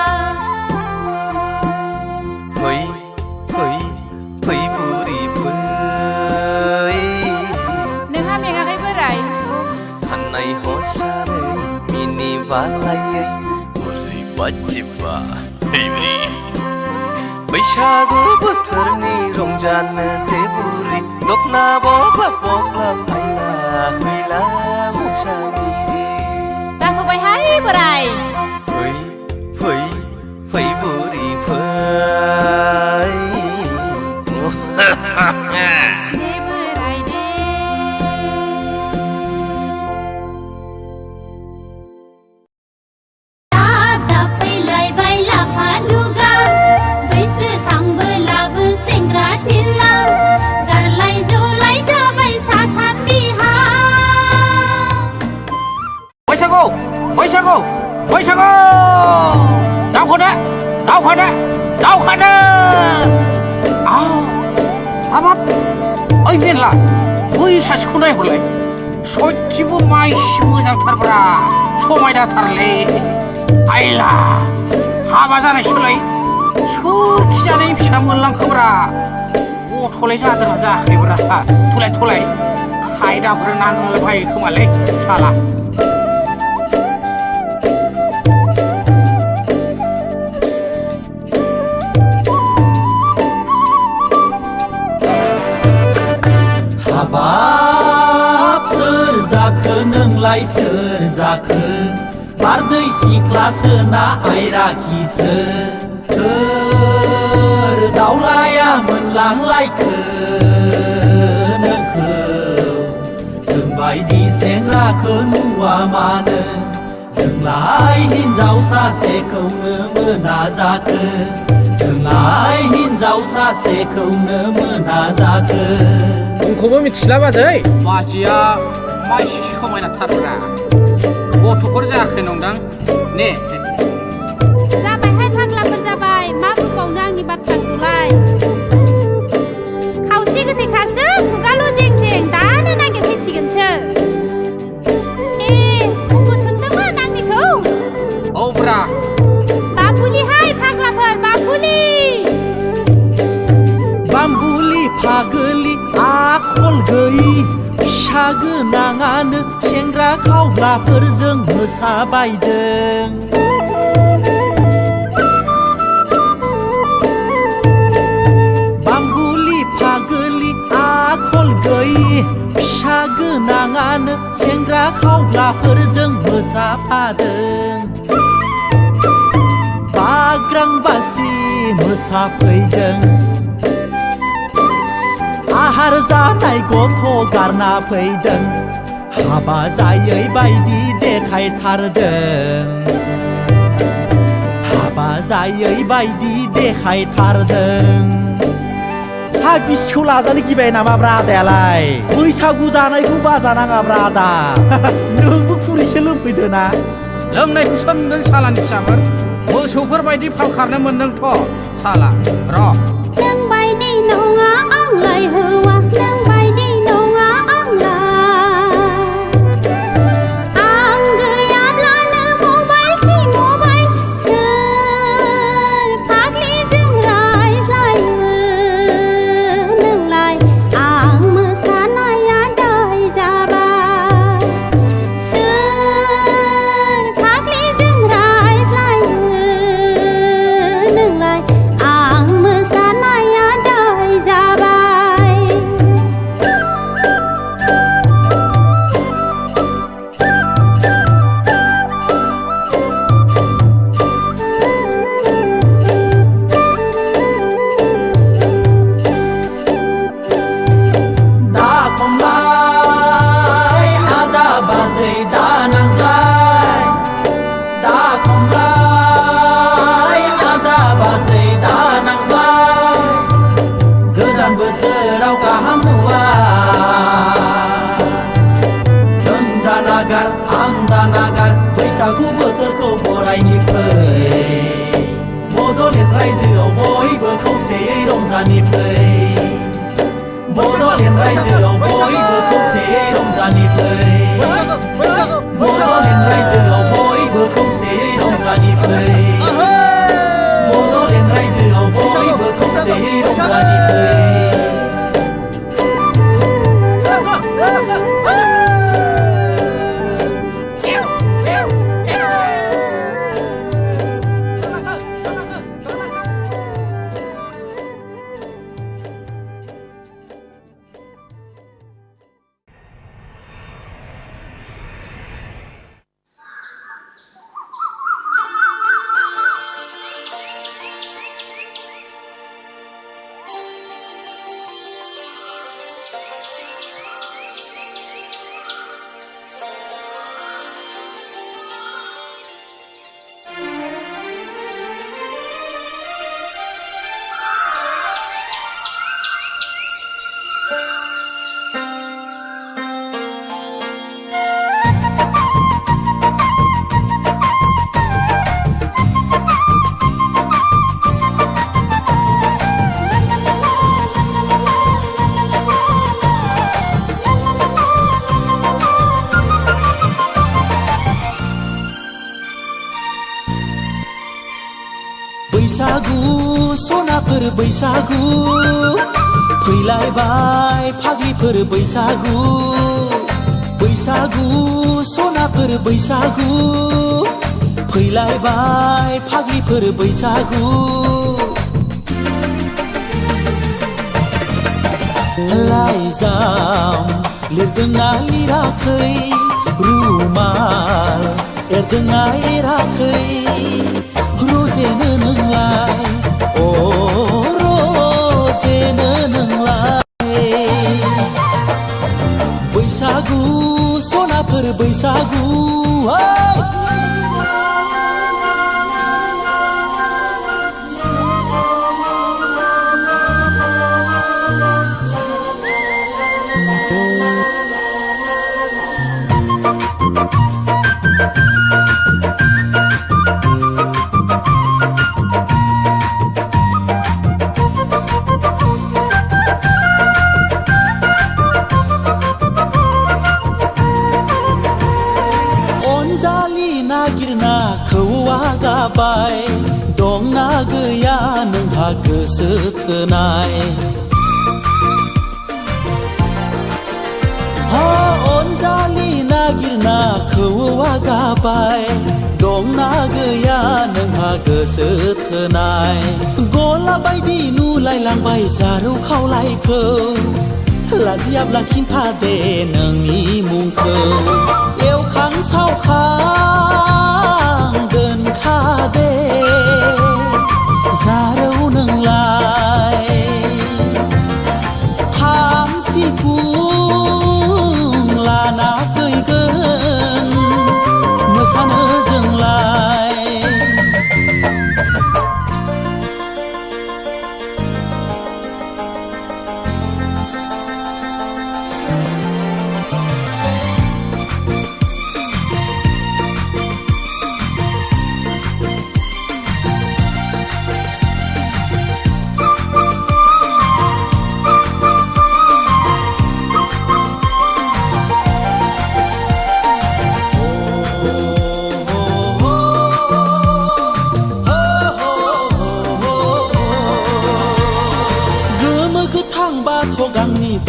फै फै फै बुरि फै नोंहा मेङाखै बोराय साननाय हसारै मिनि बालायै बुरि बाजिबा hey बुरि बैसागु बोथोरनि रंजानो दे बुरि दखना बबा बख्ला फायला फैला मोसानि जाथ'बायहाय बोराय फै फै फै बुरि फै दे बोराय दे दाब दाब फैलायबाय लाफा लुगा बैसो थांबोलाबो सेंग्रा थिला गारलाय जलाय जाबाय साथाम बिहा बैसागु बैसागु बैसागु दावखानो दावखानो दावखानो हाबाब ओइ मेरला बै सासेखौ नायहरलाय सयथिबो माइसि मोजांथारब्रा समायनाथारलै आइला हाबा जानायसोलाय सोरखि जानायनि फिसा मोनलांखोब्रा गथ'लाय जादोंना जायाखैब्रा थुलाय थुलाय खायदाफोर नांलायबायो खोमालै साला हाबाब सोर जाखो नोंलाय सोर जाखो बारदै सिख्लासो ना आयराखिसो सोर दावलाया मोनलांलायखो नोंखौ जोंबायदि सेंग्राखौ नुवा मानो जोंलाय हिनजाव सासेखौनो मोना जाखो जोंलाय हिनजाव सासेखौनो मोना जाखो मुंखौबो मिथिला बाजै बाजैया माइसि समायनाथारब्रा गथ'फोर जायाखै नंदां ने जाबायहाय फाग्लाफोर जाबाय मा बुंबावनो आंनि बाथ्राखौलाय खावसे गोथैखासो खुगाल' जें जें दानो नागिरफैसिगोनसो उमुख सोंदोंमोन आंनिखौ औ ब्रा बाबुलिहाय फाग्लाफोर बाबुलि बाम्बुलि फागोलि आखल गैयि फिसा गोनाङानो सेंग्रा खावग्राफोरजों मोसाबायदों बाम्बुलि फागोलि आखल गैयि फिसा गोनाङानो सेंग्रा खावग्राफोरजों मोसाफादों बाग्रांबासि मोसाफैदों आहार जानाय गथ' गारना फैदों हाबा जायै बायदि देखायथारदों हाबा जायै बायदि देखायथारदों हा बिसिखौ लाजानो गिबाय नामा ब्रा आदायालाय बैसागु जानायखौ बाजानाङाब्रा आदा नोंबो खुरैसे लोंफैदो ना लोंनायखौसो नों सालानि फिसाफोर मोसौफोर बायदि फाल खारनो मोनदोंथ' साला र' नोंबायदि नङा आंलाय हौवा नोंबायदि नङा आंलाय आं गैयाब्लानो मबाइल कि मबाइल सोर फाग्लिजों रायज्लायो नोंलाय आं मोसानाया दाय जाबाय सोर फाग्लिजों रायज्लायो नोंलाय आं मोसानाया दाय जाबाय आन्दा नागार बैसागु बोथोरखौ बरायनि फै बड'लेण्ड रायजोआव बयबो खौसेयै रंजानि फै बड'लेण्ड रायजोआव बयबो खौसेयै रंजानि फै बड'लेण्ड रायजोआव बयबो खौसेयै रंजानि फै बड'लेण्ड रायजोआव बयबो खौसेयै रंजानि फै बैसागु सनाफोर बैसागु फैलायबाय फाग्लिफोर बैसागु बैसागु सनाफोर बैसागु फैलायबाय फाग्लिफोर बैसागु लाइजाम लिरदोंना लिराखै रुमाल एरदोंना एराखै रजेनो नोंलाय अ रजेनो नोंलाय बैसागु सनाफोर बैसागु गाबाय दंना गैया नोंहा गोसो थोनाय अनजालि नागिरना खौवा गाबाय दंना गैया नोंहा गोसो थोनाय गला बायदि नुलायलांबाय जारौ खावलायखौ लाजियाब्ला खिन्था दे नोंनि मुंखौ एवखां सावखां दोनखादे जारौ नोंलाय खाम सिफुं लाना फैगोन मोसानो जोंलाय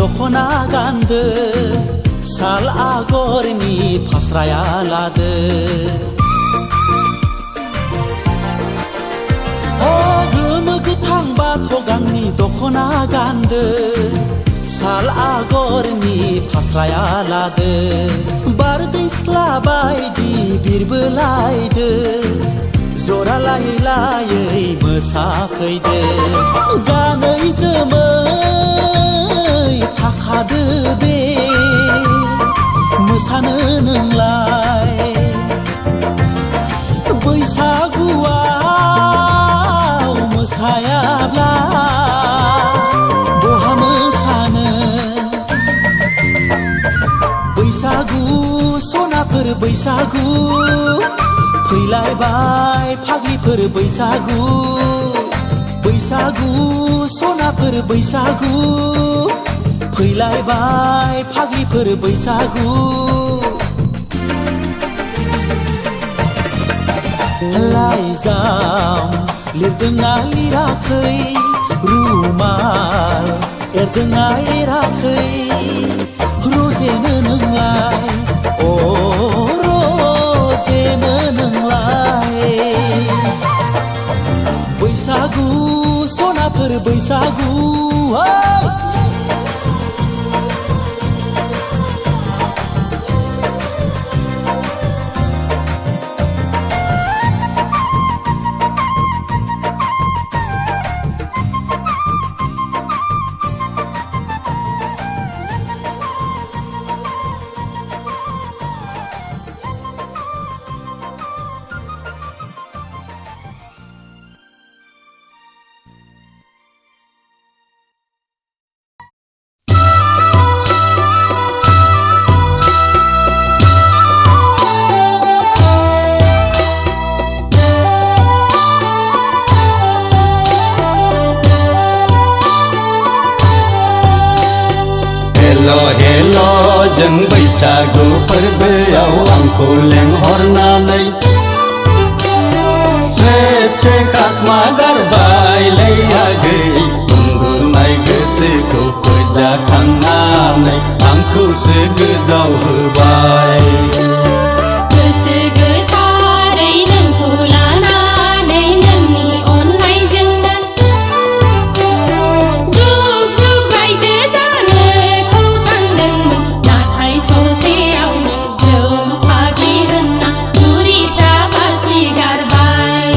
दखना गानदो साल आगरनि फास्राया लादो गोमो गोथां बाथ' गांनि दखना गानदो साल आगरनि फास्राया लादो बारदै सिख्ला बायदि बिरबोलायदो जरा लायै लायै मोसाफैदो गानै जोमै थाखादो दे मोसानो नोंलाय बैसागुआव मोसायाब्ला बहा मोसानो बैसागु सनाफोर बैसागु फैलायबाय फाग्लिफोर बैसागु बैसागु सनाफोर बैसागु फैलायबाय फाग्लिफोर बैसागु लाइजाम लिरदोंना लिराखै रुमाल एरदोंना एराखै रजेनो नोंलाय अ रजेनो नोंलाय बैसागु सनाफोर बैसागु जों बैसागु फोरबोआव आंखौ लेंहरनानै स्रे खाखमा गारबायलै आगै उन्दुनाय गोसोखौ फोजाखांनानै आंखौसो गोदाव होबाय गोसो गोथारै नोंखौ लानानै नोंनि अननायजोंनो जुग जुग रायजो जानोखौ सानदोंमोन नाथाय ससेयावनो जौ फाग्लि होनना बुरिफ्रा बासि गारबाय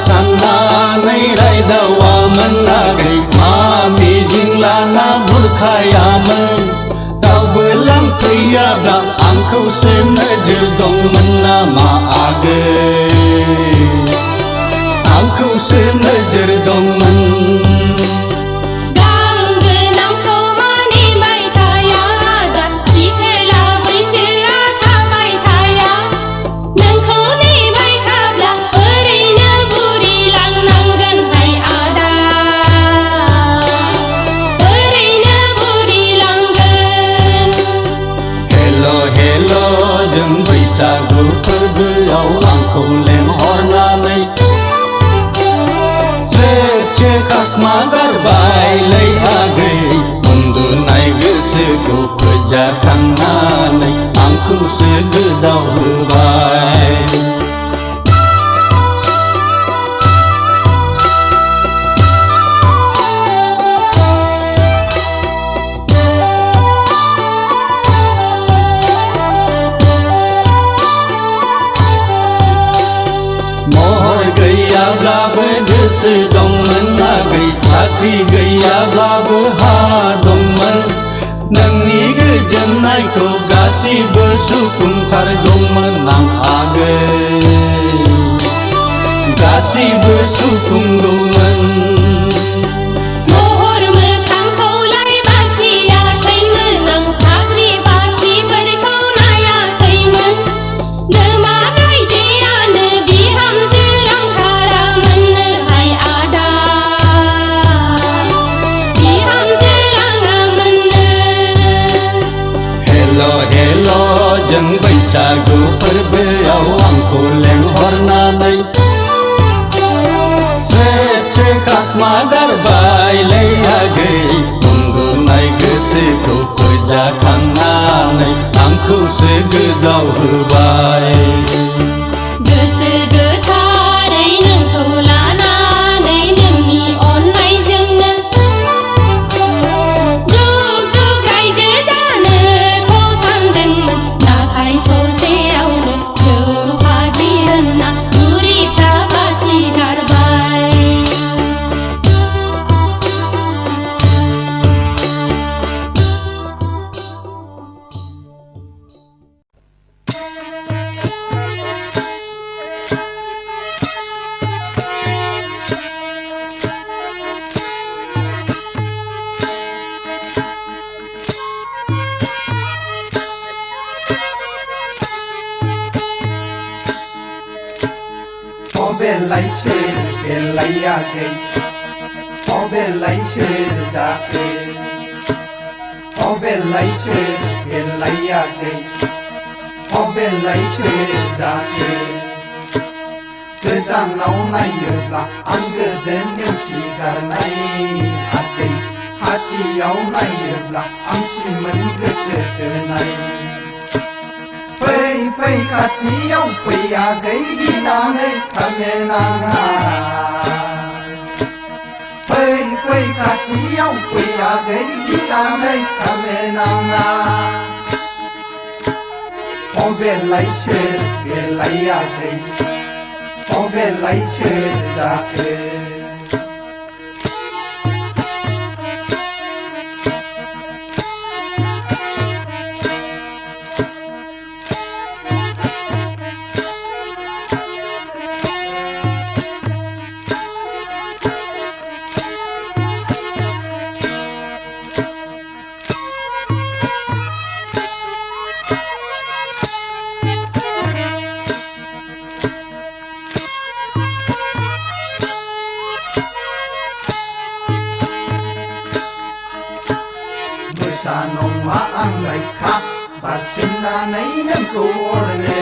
साननानै रायदावामोन आगै मा मिजिं लाना बुरखायामोन रावबो लांफैयाब्ला आंखौसो नोजोर दंमोन नामा आगै आंखौसो नोजोर दंमोन बैसागु फोरबोआव आंखौ लेंहरनानै स्रे खाखमा गारबायलै आगै उन्दुनाय गोसोखौ फोजाखांनानै आंखौसो गोदाव होबाय गैयाब्लाबो गोसो दंमोन आगै साख्रि गैयाब्लाबो हा दंमोन नोंनि गोजोननायखौ गासिबो सुफुंथारगौमोन आं आगै गासिबो सुफुंगौमोन जों बैसागु फोरबोआव आंखौ लेंहरनानै स्रे खाखमा गारबायलै आगै उन्दुनाय गोसोखौ फोजाखांनानै आंखौसो गोदाव होबाय गोसो गोथारै नोंखौ लानानै नोंनि अननायजोंनो जुग जुग रायजो जानोखौ सानदोंमोन नाथाय ससेयावनो जौ फाग्लि होनना बुरिफ्रा बासि गारबाय बेलायसो बेलायाखै बेलायसो जाखो बेलायसो बेलायाखै बेलायसो जाखो गोजानाव नायोब्ला आं गोदो नेवसिगारनाय आखै खाथियाव नायोब्ला आं सिमोन गोसो थोनाय फै फै खाथियाव फै आगै गिनानै थानो नाङा फै फै खाथियाव फै आगै गिनानै थानो नाङा बेलायसो बेलायाखै बेलायसो जाखो नङा आंलाय खाब बारसिननानै नोंखौ अरनो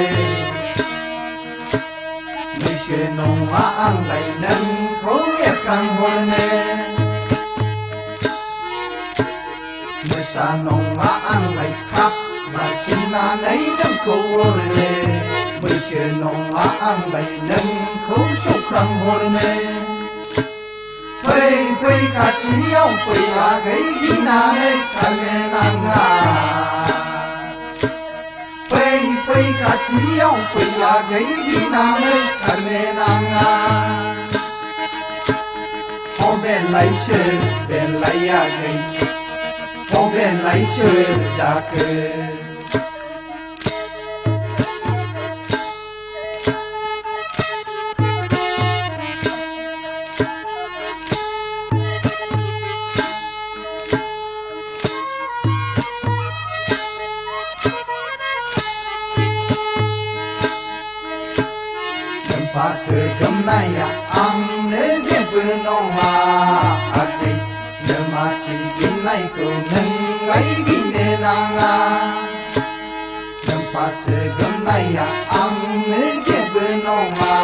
मैसो नङा आंलाय नोंखौ एरखांहरनो मोसा नङा आंलाय खाब बारसिननानै नोंखौ अरनो मैसो नङा आंलाय नोंखौ सौख्रांहरनो फै फै खाथियाव फै आगै गिनानै थानो नाङा फै फै खाथियाव फै आगै गिनानै थानो नाङा बेलायसो बेलायाखै बेलायसो जाखो Pasir gemnaya amne jebu nonga akai Nemasi ginaiku nengai gine nanga Pasir gemnaya amne jebu nonga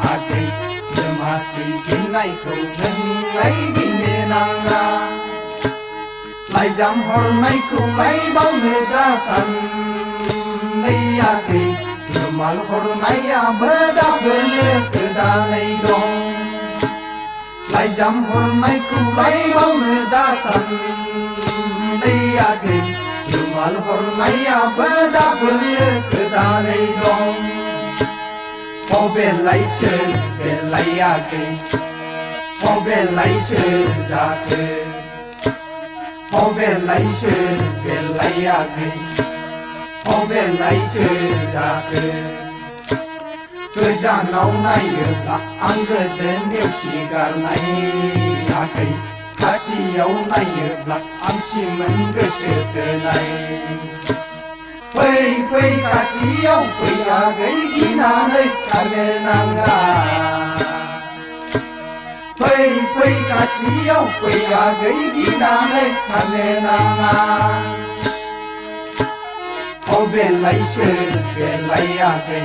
akai Nemasi ginaiku nengai gine nanga Lai jam hornaiku lai bawne dasan Neiakai Rumal hornaya bedabene kedanai dong Lai jam hornaiku lai bawne dasan Neiakai Rumal hornaya bedabene kedanai dong belayse belayakai belayse jake belayse belayakai belayse jake Goजानाव नायोब्ला आं गोदो नेवसिगारनाय आखै खाथियाव नायोब्ला आं सिमोन गोसो थोनाय फै फै खाथियाव फै आगै गिनानै थानो नाङा फै फै खाथियाव फै आगै गिनानै थानो नाङा बेलायसो बेलायाखै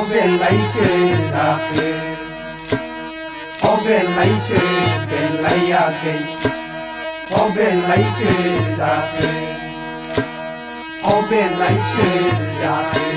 बेलायसो जाखो बेलायसो बेलायाखै बेलायसो जाखो बेलायसो जाखो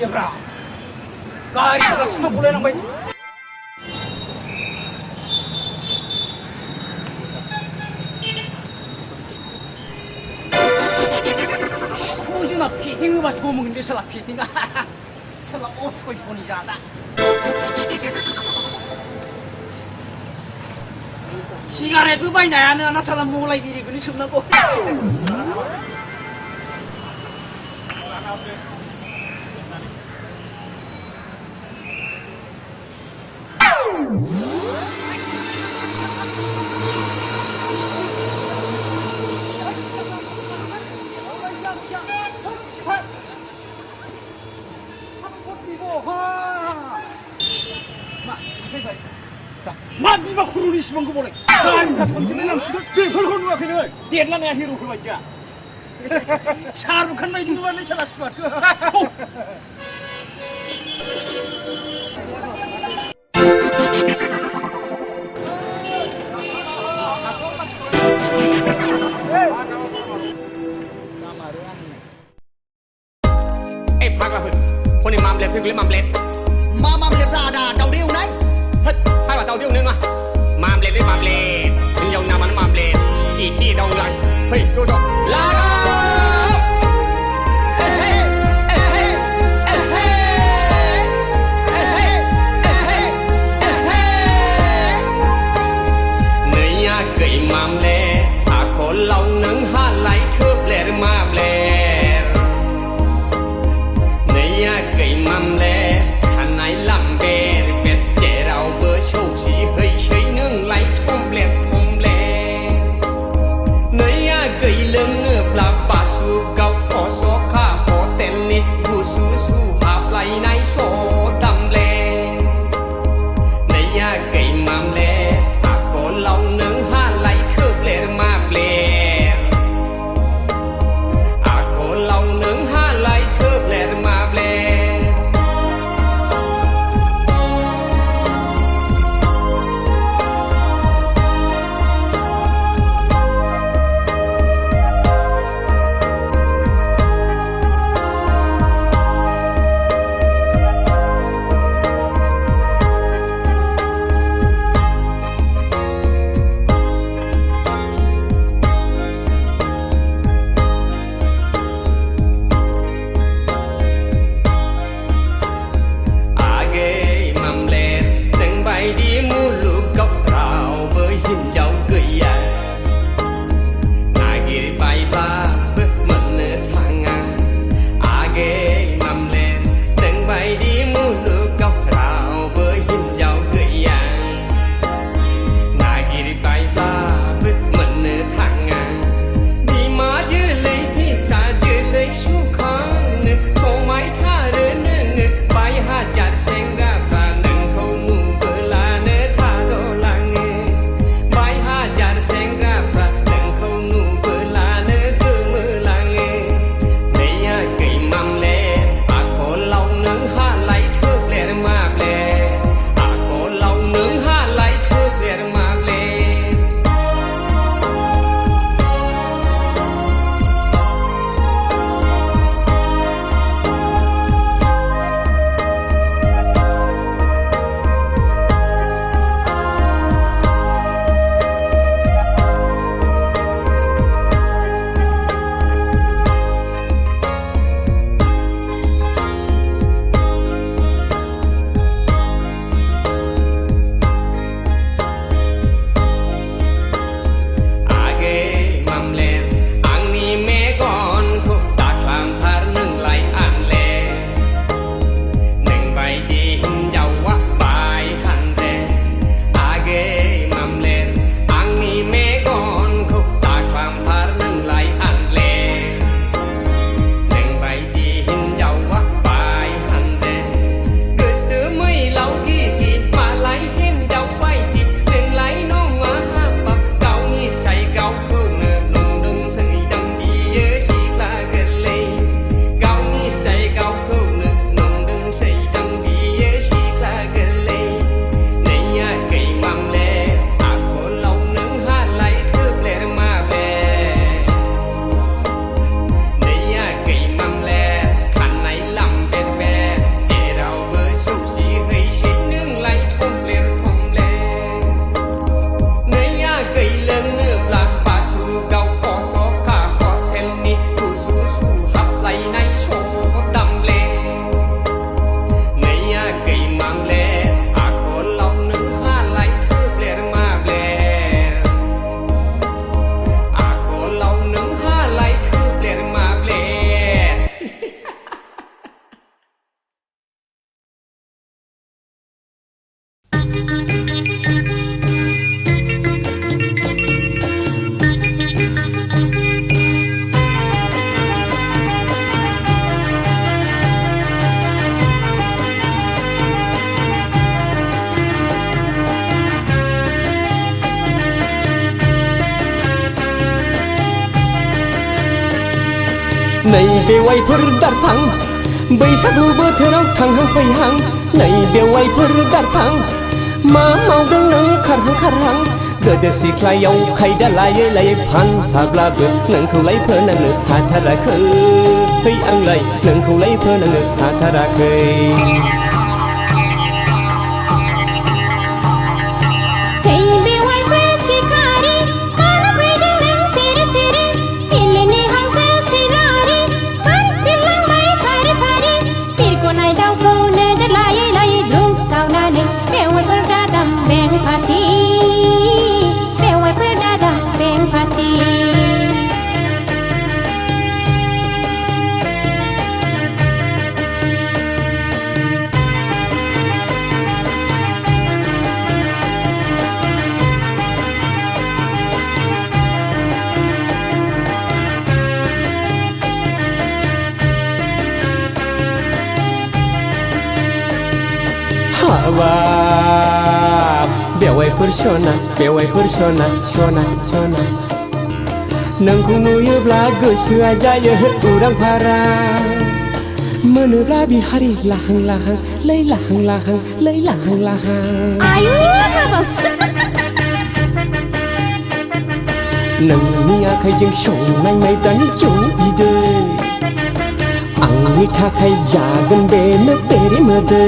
Jebra. Gari terus boleh nang baik. Nak fitting bas ngomong ini salah fitting. Salah koi pun jada. Sigaret tu banyak ya, nak salah mulai diri gini semua kok. Mati mak kurunis mangku boleh. Kan kat pun dalam sudah berhormat nuak ini. Dia adalah yang hero kerja. Sar bukan main di luar ni salah sport. Phaglahคนนี้มาเบลฟิกเลยมาเบลมาเบลปลาดาเดาเดียวไหนเฮ้ยให้ว่าเดาเดียวนึงมาเบลเลยมาเบลถึงยาวนามันมาเบลกี่ที่เดาหลังเฮ้ยดูดอกลาเนื้อยาเกยมาเบลถ้าคนเราหนึ่งห้าไหลเทือบเบลมาเบลcây mầm lẽ khăn này làm bè bẹt trẻ đào bơ châu xí hơi chơi nương lại thôm lẹ nơi cây lưng nửa नै बेवाइफोर दारफां बैसागु बोथोराव थांहां फैहां नै बेवाइफोर दारफां मा मावदों नों खारहां खारहां गोदो सिख्लायाव खायदा लायै लायै फानसाब्लाबो नोंखौलाय फोनांनो हाथाराखै आंलाय नोंखौलाय फोनांनो हाथाराखै हाबाब बेवाइफोर सना बेवाइफोर सना सना सना नोंखौ नुयोब्ला गोसोआ जायो उरां फारां मोनोब्ला बिहारि लाहां लाहां लै लाहां लाहां लै लाहां लाहां आयु हाबाब नोंनि आखाइजों संनाय माइब्रानि जौ बिदै आंनि थाखाय जागोन बेनो बेरे मोदै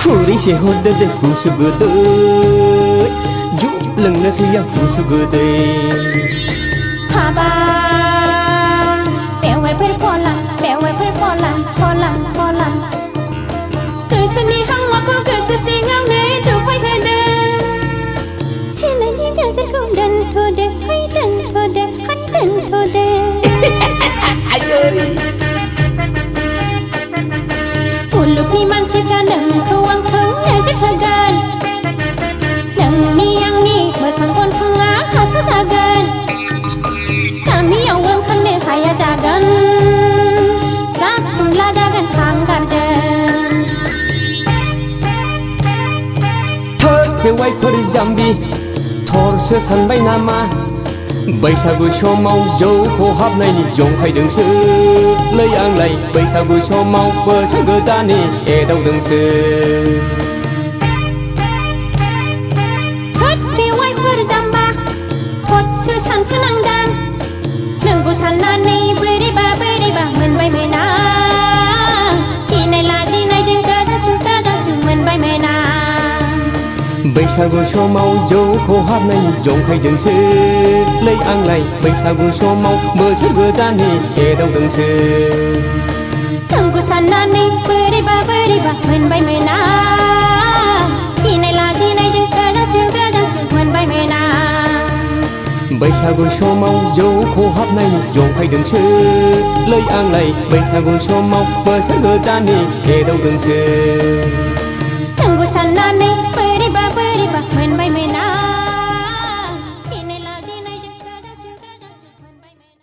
खुरैसे हरदो दे गुसु गोदै जौ लोंनोसै आं गुसु गोदै हाबाब बेवाइफोर फला फला गोसोनि हांमाखौ गोसो सिङावनो दुफायहोदों सोलायनि गोसोखौ दोनथ'दो हाय दोनथ'दो हाय दोनथ'दो मुलुगनि मानसिफ्रा नोंखौ आंखौ नोजोर होगोन नोंनि आंनि मोखां गन्थङा हासो जागोन गामियाव ओंखारनो हाया जागोन गाखुमला जागोन हांगारजों थोद बेवाइफोर जाम्बि थरसो सानबाय नामा बैसागु समाव जौ खहाबनायनि जंखायदोंसो लै आंलाय बैसागु समाव बोसोर गोदाननि एदावदोंसो थोद बेवाइफोर जाम्बा थदसो सानखोनांदां नोंखौ साननानै बोरैबा मोनबाय मोना गिनाय लाजिनायजों गोदासु मोनबाय मोना बैसागु समाव जौ खहाबनायनि जंखायदोंसो लै आंलाय बैसागु समाव बोसोर गोदाननि एदावदोंसो नोंखौ साननानै बोरैबा मोनबाय मोना गिनाय लाजिनायजों गोदासु मोनबाय मोना बैसागु समाव जौ खहाबनायनि जंखायदोंसो लै आंलाय बैसागु समाव बोसोर गोदाननि एदावदोंसो नोंखौ साननानै बोरैबा मोनबाय मोना गिनाय लाजिनायजों गोदासु मोनबाय मोना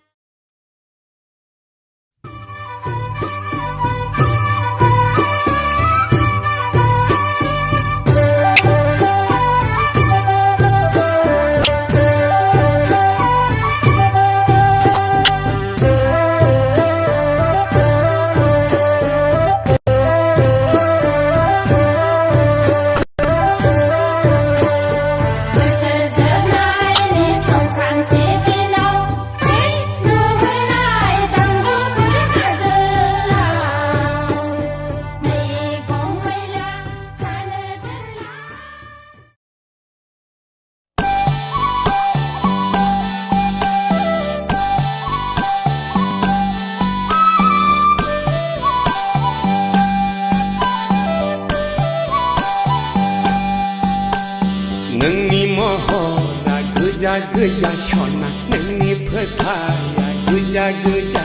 नोंनि महरा गोजा गोजा सना नोंनि फोथाया गोजा गोजा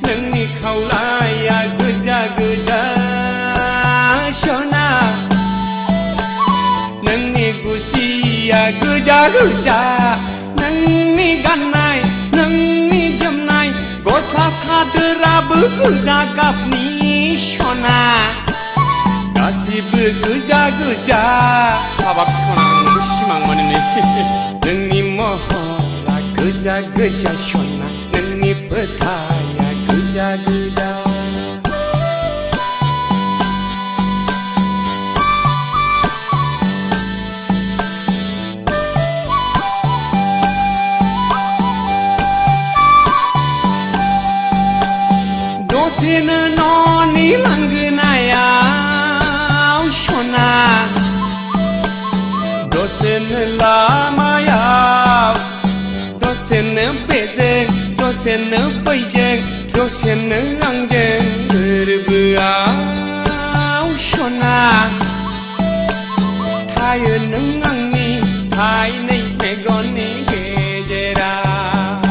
नोंनि खावलाया गोजा गोजा सना नोंनि गुस्थिया गोजा गोजा नोंनि गाननाय नोंनि जोमनाय गस्ला सादोराबो गोजा गाबनि सना गासिबो गोजा गोजा हाबाब सना सिमां माने नोंनि महरा गोजा गोजा सना नोंनि फोथाया थायोनो बैजों दसेनो आंजों गोरबोआव सना थायो नों आंनि थाइनै मेगननि गेजेराव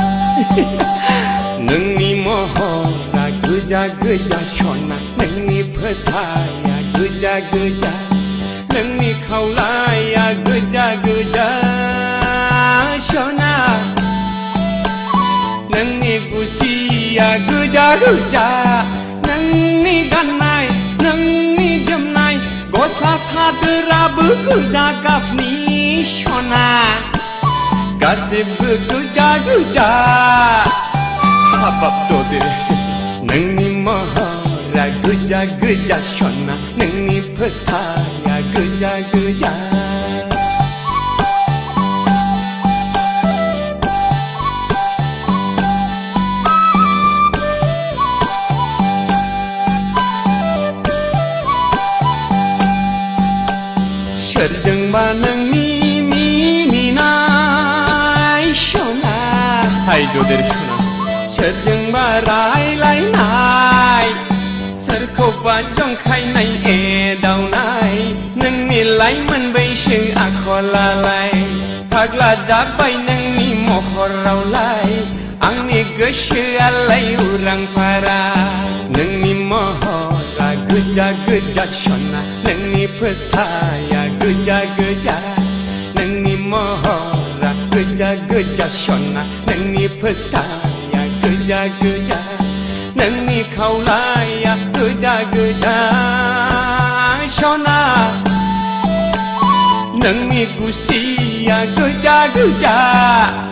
नोंनि महरा गोजा गोजा सना नोंनि फोथाया गोजा गोजा नोंनि खावलाया गोजा गोजा सना नोंनि गुस्थिया गोजा गोजा नोंनि गाननाय नोंनि जोमनाय गस्ला सादोराबो गोजा गाबनि सना गासिबो गोजा गोजा हाबाब ददे नोंनि महरा गोजा गोजा सना नोंनि फोथाया गोजा गोजा सोरजोंबा नोंनि मिनिनाय सना हाय ददेर सना सोरजोंबा रायलायनाय सोरखौबा जंखायनाय एदावनाय नोंनि लाइमोन बैसो आखलालाय फाग्ला जाबाय नोंनि महरावलाय आंनि गोसोआलाय उरां फारा नोंनि महरा गोजा गोजा सना नोंनि फोथाया गोजा गोजा नोंनि महरा गोजा गोजा सना नोंनि फोथाया गोजा गोजा नोंनि खावलाया गोजा गोजा सना नोंनि गुस्थिया गोजा गोजा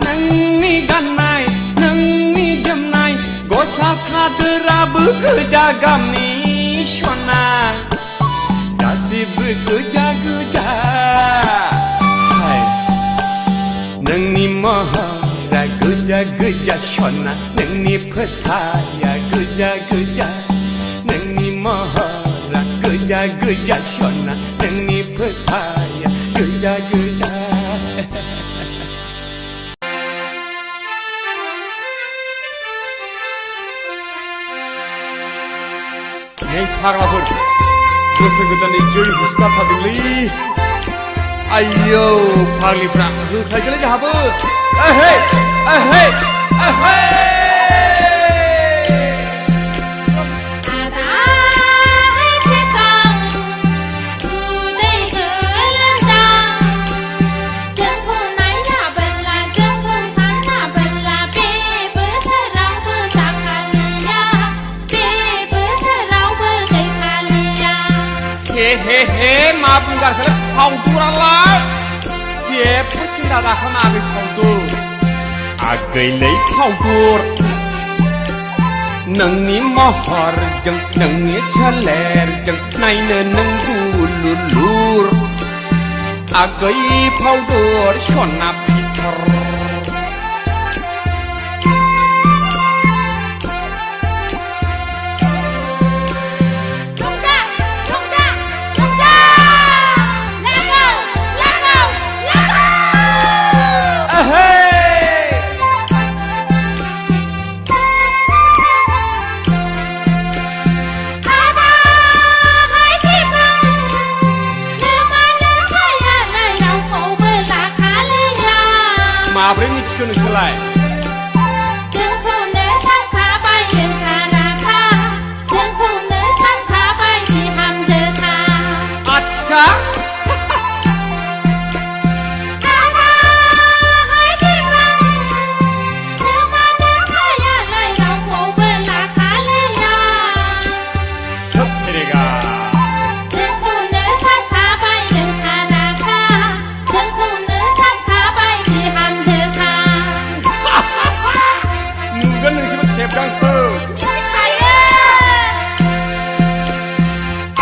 नोंनि गाननाय नोंनि जोमनाय गस्ला सादोराबो गोजा गाबनि सना गासिबो गोजा गोजा हाय नोंनि महरा गोजा गोजा सना नोंनि फोथाया गोजा गोजा नोंनि महरा गोजा गोजा सना नोंनि फोथाया गोजा गोजा नै फाग्लाफोर बोसोर गोदाननि जै होसोगारथारदोंलै आयौ फाग्लिफ्रा होख्लायगोनलै जोंहाबो ओहे ओहे ओहे हे मा बुंगारखोलै फावदुरालाय जेबो सिन्था दाखानाङाखै फावदुर आगैलै फावदुर नोंनि महरजों नोंनि सोलेरजों नायनो नों गुलुलुर आगै फावदुर सना फिथर माब्रै मिथिखो नोंसोरलाय जोंखौनो सानखाबाय नोंथाराखा जोंखौनो सानखाबाय बिहामजोखा आच्छा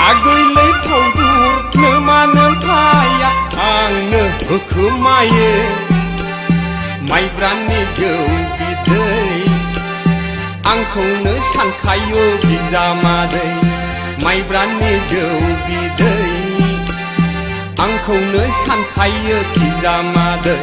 आगैलै फावदुर नोमानो फाया आंनो होखोमायो माइब्रानि जौ बिदै आंखौनो सानखायो बिजामादै माइब्रानि जौ बिदै आंखौनो सानखायो बिजामादै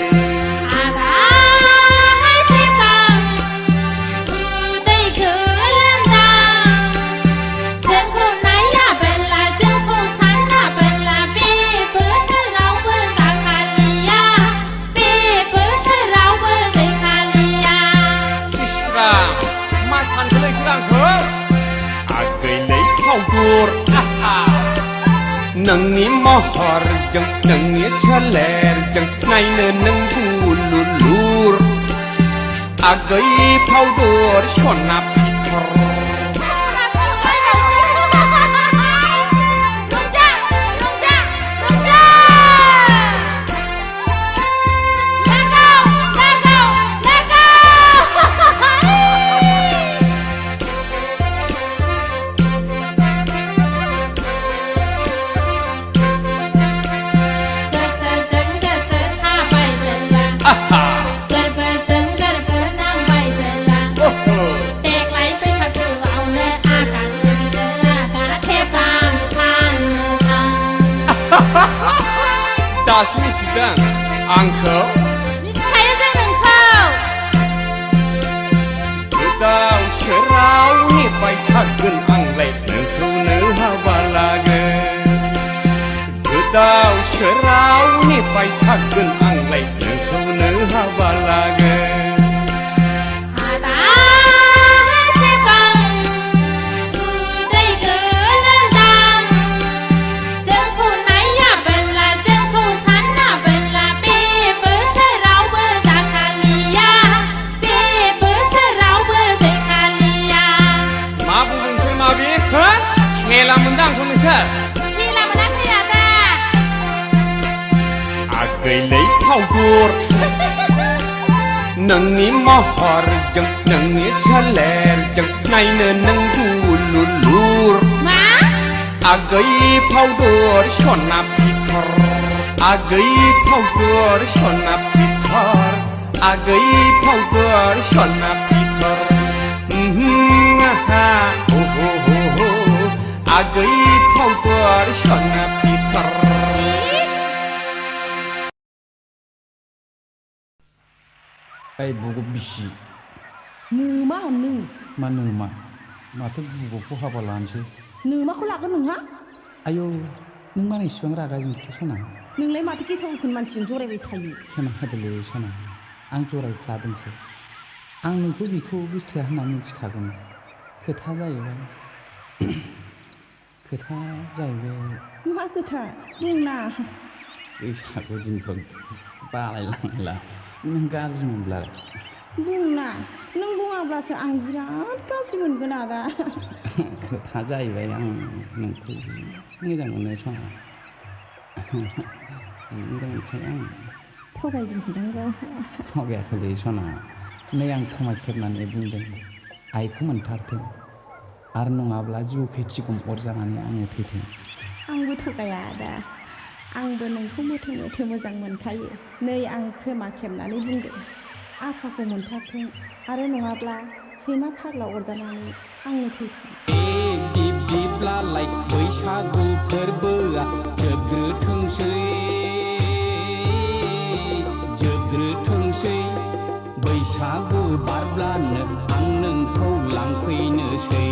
नोंनि महरजों नोंनि सोलेरजों नायनो नों बुलुलुर आगै फावदर सना फिथर दासो मिथिदों आंखौ मिथिखायो जों नोंखौ गोदाव सोराव नेबाय थागोन आंलाय नोंखौनो हाबा लागोन गोदाव सोराव नेबाय थागोन आंलाय नोंखौनो हाबा लागोन खेला मोनदां आंखौ नोंसोर खेला मोनाखै आदा आगैलै फावदुर नोंनि महरजों नोंनि सोलेरजों नायनो नों बुलुलुर मा आगै फावदुर सना फिथर आगै फावदुर सना फिथर आगै फावदुर सना फिथर आगै फावदुर सना फिथर ओइ बुगु बिसि नोमा नों मा नोमा माथो बुगुखौ हाबा लानोसै नोमाखौ लागोन नोंहा आयौ नों मानो इसिबां रागा जोंखो सना नोंलाय माथो गेसाव गोफोन मानसिजों जरायबाय थायो खेमा होदोलै सना आं जरायफ्लादोंसै आं नोंखौ बेखौ गोसथोआ होनना मिथिखागौमोन खोथा जाहैबाय मा खोथा बुंना बैसागु दिनफ्राव बालायलांला नों गाज्रि मोनब्ला बुंना नों बुङाब्लासो आं बिराद गाज्रि मोनगोन आदा खोथा जाहैबाय आं नोंखौ मोजां मोनो सना मोजां मोनखायो आं थगायदोंसोदां थगायाखैलै सना नै आं खोमा खेबनानै बुंदों आइखौ मोनथारथों आरो नङाब्ला जिउ फेथिगम अरजानानै आङो थैथों आंबो थगाया आदा आंबो नोंखौ मोथो मोथो मोजां मोनखायो नै आं खोमा खेबनानै बुंदों आफाखौ मोनथारथों आरो नङाब्ला सैमा फाग्ला अरजानानै आंनो थैथों दिप दिपलालाय बैसागु फोरबोआ जोबग्रोथोंसै बैसागु बारब्लानो आं नोंखौ लांफैनोसै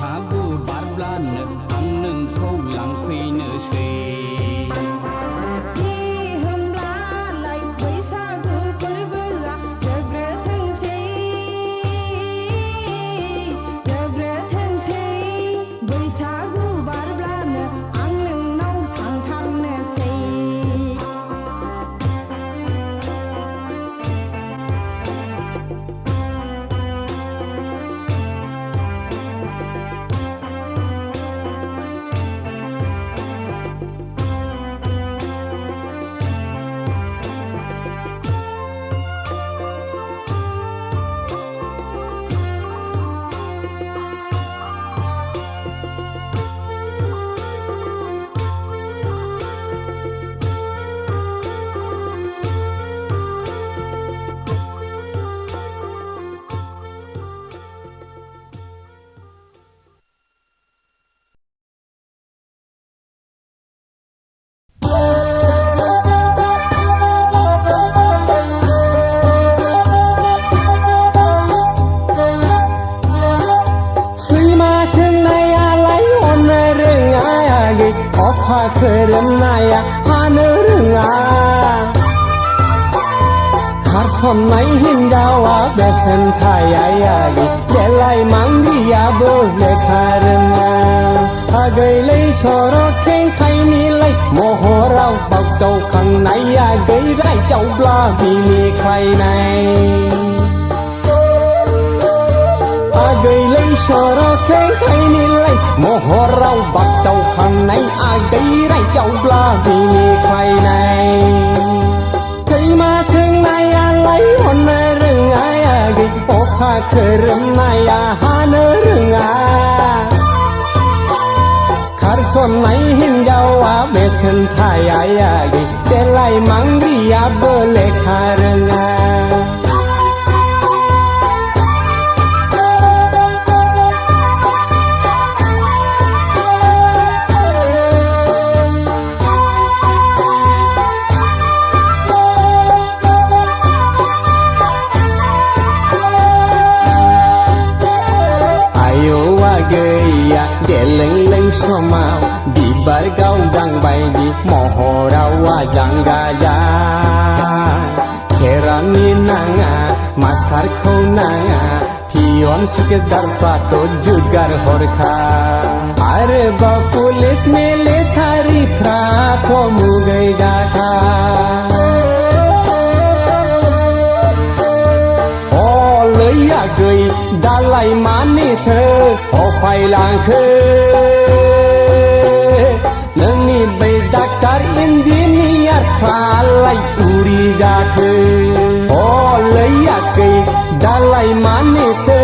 बैसागु बारब्लानो आं नोंखौ लांफैनोसै होमब्लालाय बैसागु फोरबोआ जोबग्रोथोंसै बैसागु बारब्लानो आं नोंनाव थांथारनोसै अखा खोरोमनाया हानो रोङा खारसननाय हिन्जावा बेसेन थायायारि देलाय मांगियाबो लेखा रोङा आगैलै सरक खेंखायनिलाय महराव बागदावखांनाया गैरायदावब्ला बिनिखायनाय आगैलै सरक खेंखायनिलाय महराव बागदावखांनाय आगैरायदावब्ला बिनिखायनाय दैमा सोंनायालाय हननो रोङा आगै अखा खोरोमनाया हानो रोङा खारसननाय हिन्जावा बेसेन थाया आगै देलाय मांग्रियाबो लेखा रोङा गैया देलेंलें समाव बिबार गावदां बायदि महराव आजां गाजा खेरानि नाङा मास्टारखौ नाङा पियन सुकेदारफ्राथ' जुगार हरखा आरोबाव पुलिस मिलिटारिफ्राथ' मुगै जाखा गै दालाय मानिथो अफायलांखो नोंनि बै डाक्टार इन्जिनियारफ्रालाय उरि जाखो लैयाखै दालाय मानिथो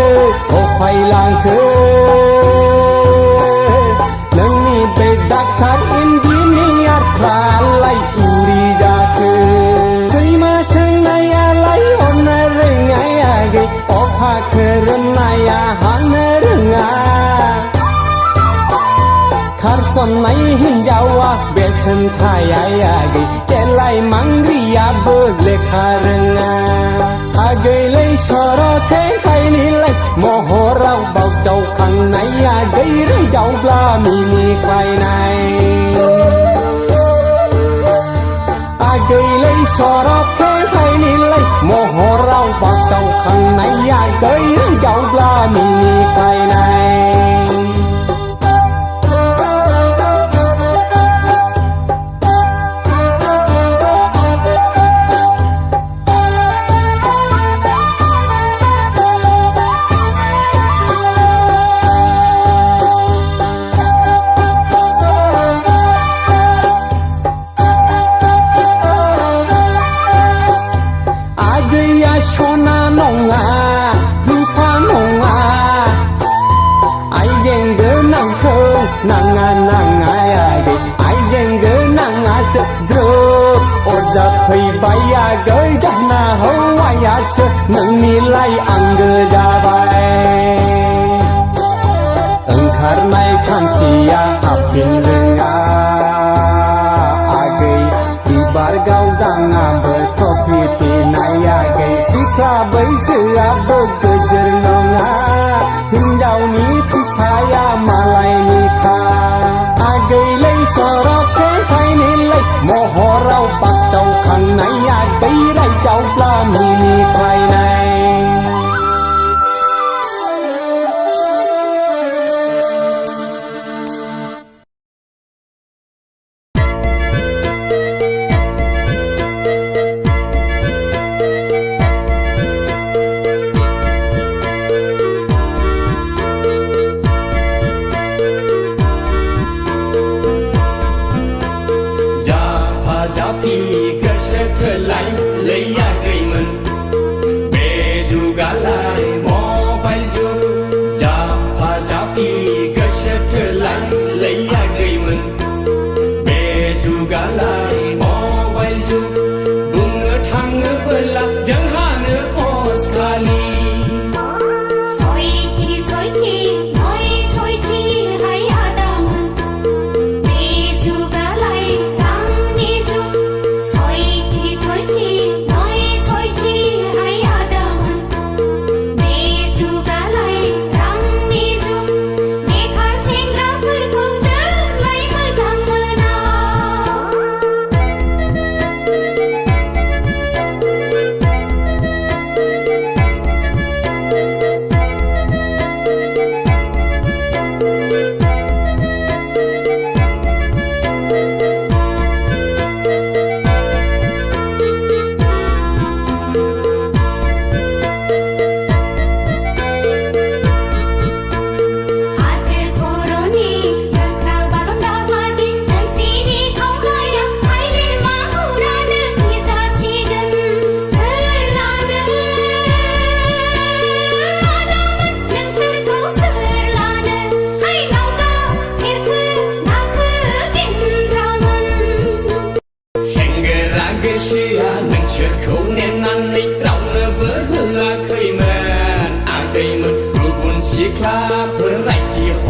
अफायलांखो नोंनि बै डाक्टार इन्जिनियारफ्रालाय उरि जाखो दैमा सोंनायालाय हरनो रोङा आगै अखा खोरोमनाया हानो रोङा खारसननाय हिन्जावा बेसेन थाया आगै देलाय मांग्रियाबो लेखा रोङा आगैलै सरक खेंखायनिलाय महराव बागदावखांनाया गैरायदावब्ला मिनिख्लायनाय आगैलै सरक खेंखायनिलाय महराव बागदावखांनाया गैरायदावब्ला मिनिख्लायनाय सना नङा रुपा नङा आइजें गोनांखौ नाङा नाङा आगै आइजें गोनाङासो ग्रोब अरजाफैबाय आगै दाना हौवायासो नोंनिलाय आंगो जाबाय ओंखारनाय खानसिया हाबफिन रोङा आगै बिबार गावदाङाबो टफि पिनाय आगै सिख्ला बैसोआबो गोजोर नङा हिन्जावनि फिसाया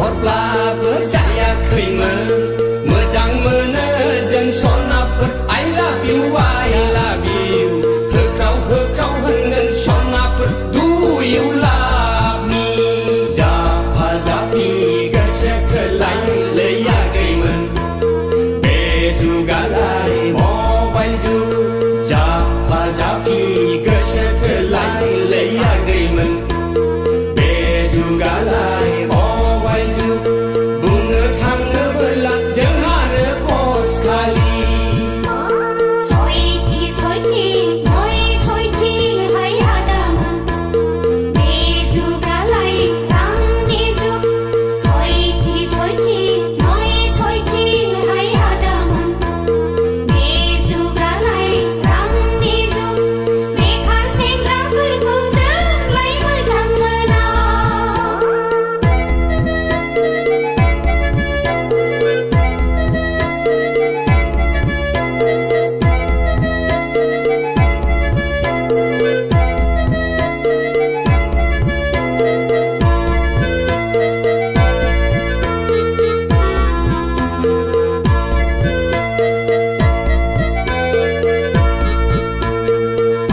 हरब्लाबो जायाखैमोन मोजां मोनो जों सनाफोर I love you होख्राव होख्राव होनगोन सनाफोर Do you love me जाफा जाफि गोसो थोलायलायाखैमोन बे जुगालाय मबाइल जुग जाफा जाफि गोसो थोलायलायाखैमोन बे जुगालाय मबाइल जुग बुंनो थाङोब्ला जोंहानो पस्ट खालि सयथि सयथि नय सयथि हाय हादामोन बे जुगालाय रांनि जुग सयथि सयथि नय सयथि हाय हादामोन बे जुगालाय रांनि जुग बेखार सेंग्राफोरखौ जोंलाय मोजां मोना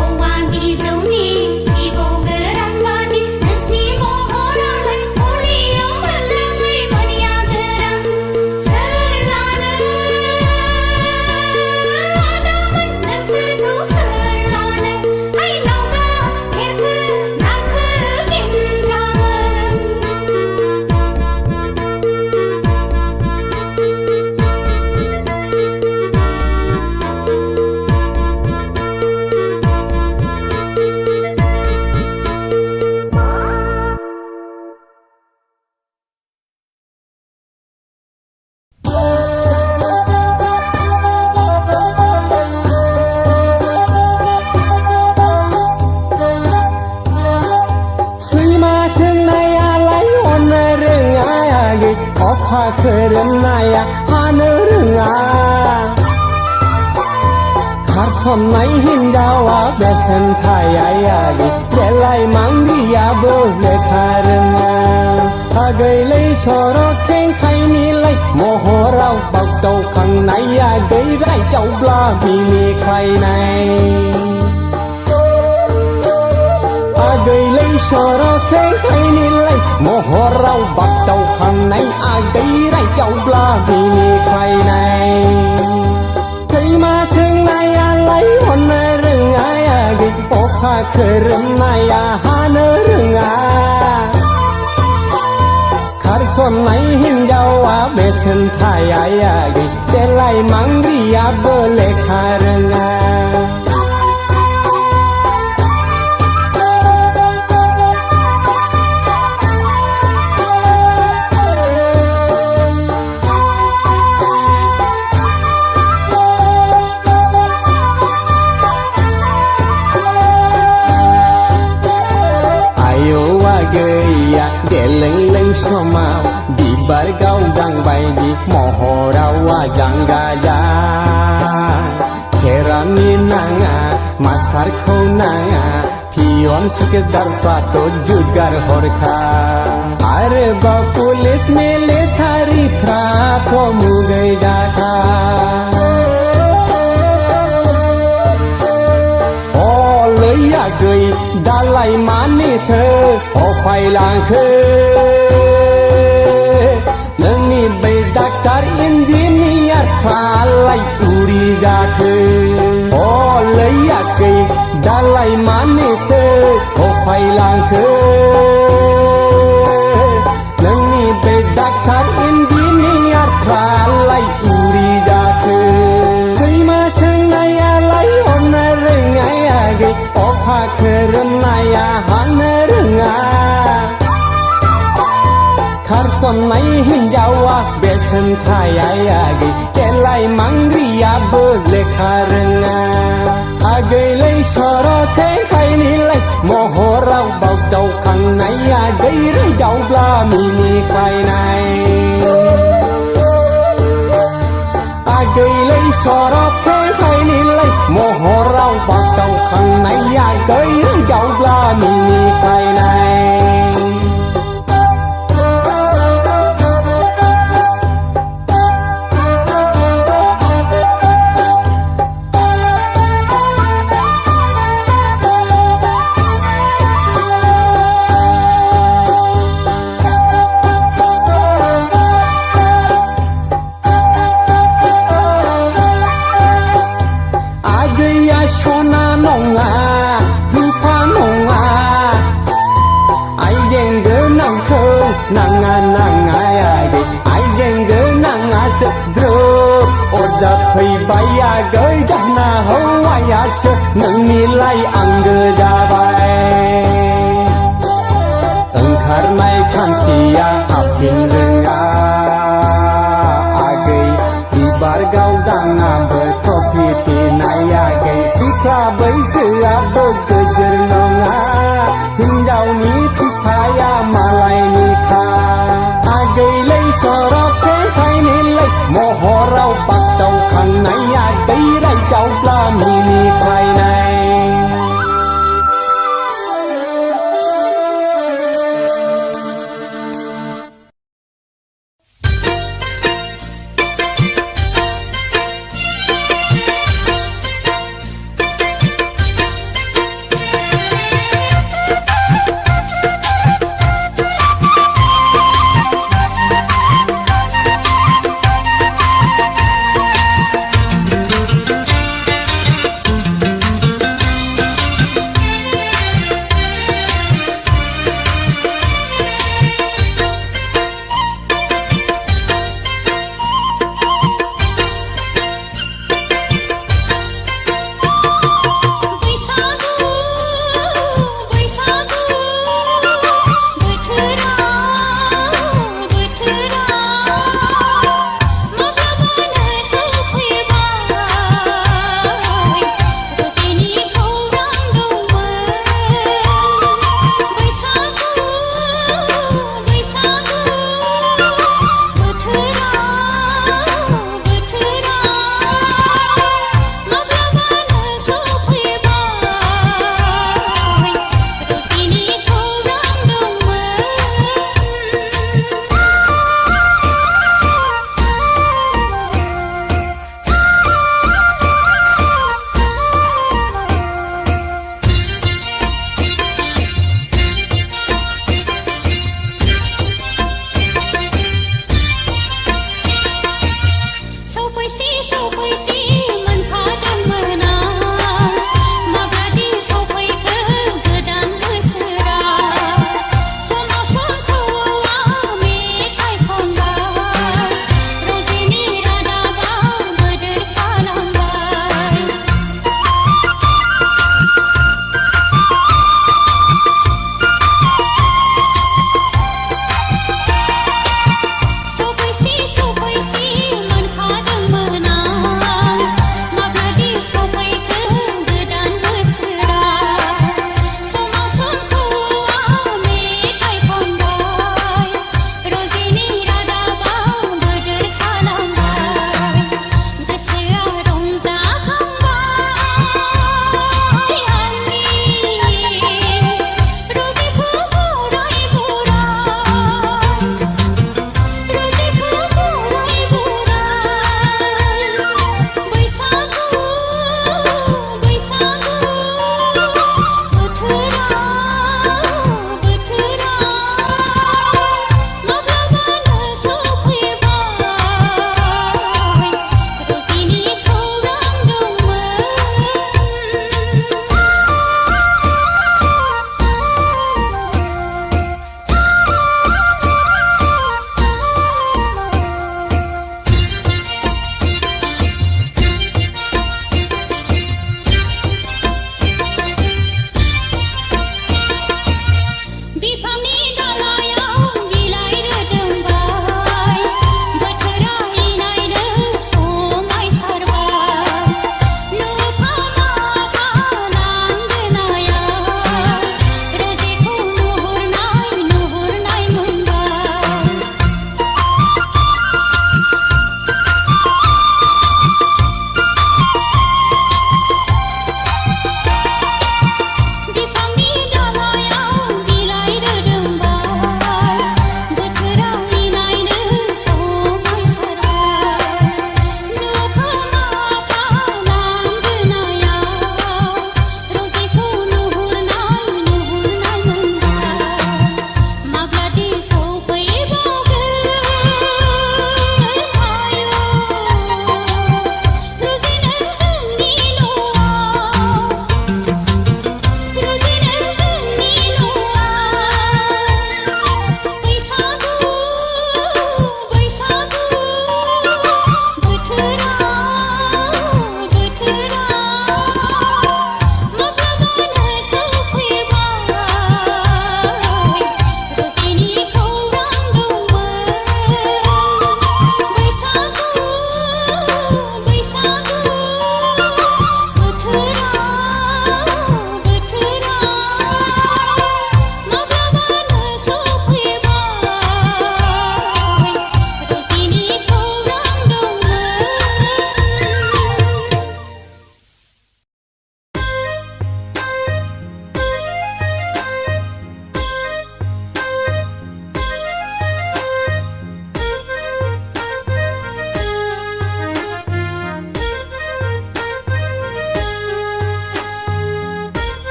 औवा बिजौनि जिबौ गोरान बादि नोंसिनि महरालाय मुलियाव मोनलोङै मोनिया गोरान सोर लानो आदामोन नोंसोरखौ सोर लानो हाय लावगा खेरखो नाखो गेन्द्रामोन सैमा सोंनायालाय अननो रोङागै अखा खोरोमनाया हानो रोङा खारसननाय हिन्जावा बेसेन थायागै देलाय मांगियाबो लेखा रोङा आगैलै सर' खेंखायनिलाय महराव बागदावखांनाया गैरायदावब्ला मिनिख्लायनाय आगैलै सर' खेंखायनिलाय महराव बागदावखांनाय आगैरायदावब्ला मिनिख्लायनाय सैमा सोंनायालाय अननो रोङागै अखा खोरोमनाया हानो रोङा खारसननाय हिन्जावा बेसेन थायागै देलाय मांग्रियाबो लेखा रोङा आयौआ गैया देलोंलों समाव बिबार गावदां बायदि महराव आजां गाजा खेरानि नाङा मास्टारखौ नाङा पियन सुकेदारफ्राथ' जुगार हरखा आरोबाव पुलिस मिलिटारिफ्राथ' मुगै जाखा गै दालाय मानिथो अफायलांखो नोंनि बै डाक्टार इन्जिनियारफ्रालाय उरि जाखो लैयाखै दालाय मानिथो अफायलांखो नोंनि बै डाक्टार इन्जिनियारफ्रालाय उरि जाखो सैमा सोंनायालाय अननो रोङागै अखा खोरोमनाया हानो रोङा खारसननाय हिन्जावा बेसेन थायागै देलाय मांग्रियाबो लेखा रोङा आगैलै सर' खेंखायनिलाय महराव बागदावखांनाया गैरायदावब्ला मिनिख्लायनाय आगैलै सर' खेंखायनिलाय महराव बागदावखांनाया गैरायदावब्ला मिनिख्लायनाय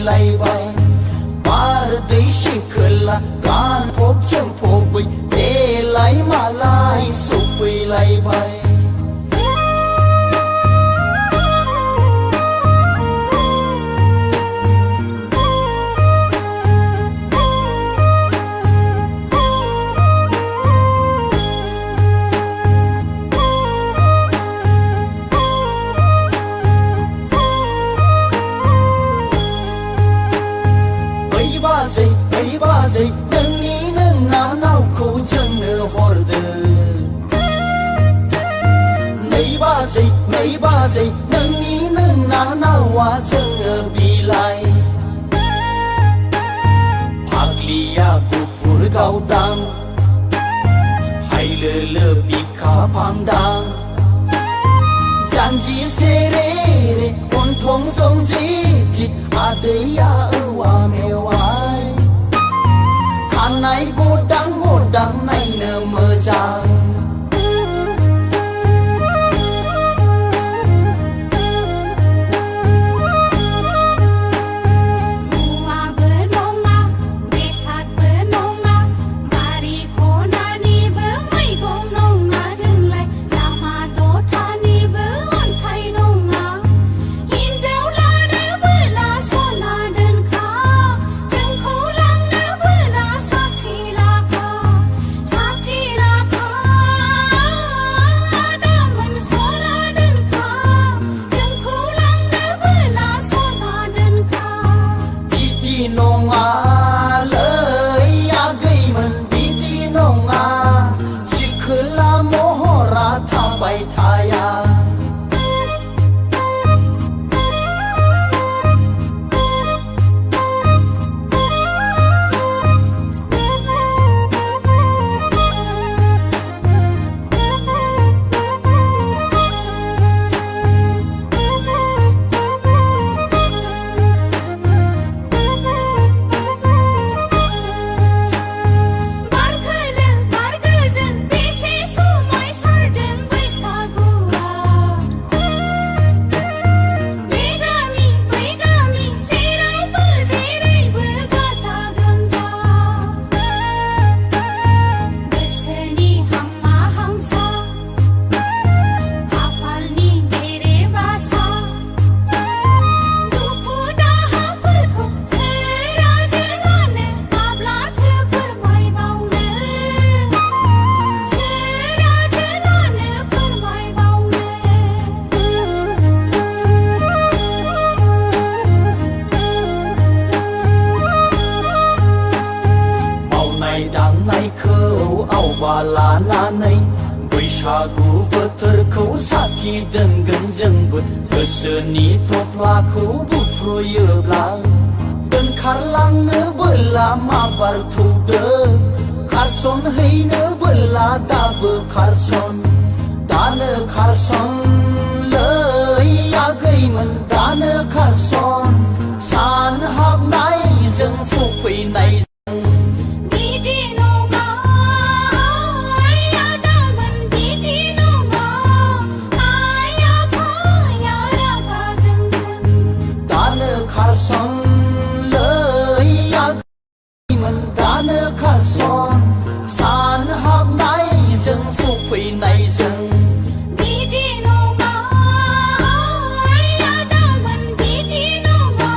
सफैलायबाय बारदै सिखोला गान फब जोंफबै देलाय मालाय सफैलायबाय बाजै नोंनि नोंना नावखौ जोंनो हरदों नै बाजै नोंनि नोंना नावा जोंनो बिलाइ फाग्लिया गुफुर गावदां हायलोलो बिखा फांदां जानजि सेरे रे गन्थं जंजित आदैया औवा मेवाइ खानाय गदां गदां नायनो मोजां मुवाबो नङा बेसादबो नङा बारि खनानिबो मैगं नङा जोंलाय लामा दथानिबो अन्थाइ नङा हिन्जाव लानोबोला सना दोनखा जोंखौ लांनोबोला साख्रि लाखा दामोन सना दोनखा जोंखौ लांनोबोला सना दोनखा बिदि नङालै आगैमोन बिदि नङा सिखोला महरा थाबाय थाया बारखोलो बारगोजोन बेसे समाय सारदों बैसागुआ बे गामि जेरैबो गाजा गोमजा गोसोनि हांमा हांसा खाफालनि बेरे बासा दुखु दाहाफोरखौ सोराजोलानो माब्लाथो फोरमायबावनो सोराजोलानो फोरमायबावनो मावनाय दांनायखौ आवबा लानानै बैसागु बोथोरखौ साखि दोनगोन जोंबो गोसोनि थफ्लाखौ बुफ्रुयोब्ला दोनखारलांनो बोला माबार थौदो खारसन हैनो बोला दाबो खारसन दानो खारसन लै आगैमोन दानो खारसन सान हाबनायजों सफैनाय बिदि नङा दामोन बिदि नङा आइ आफाया रागा जोंगोन दानो खारसन लै आगैमोन दानो खारसन सान हाबनायजों सफैनायजों बिदि नङा दामोन बिदि नङा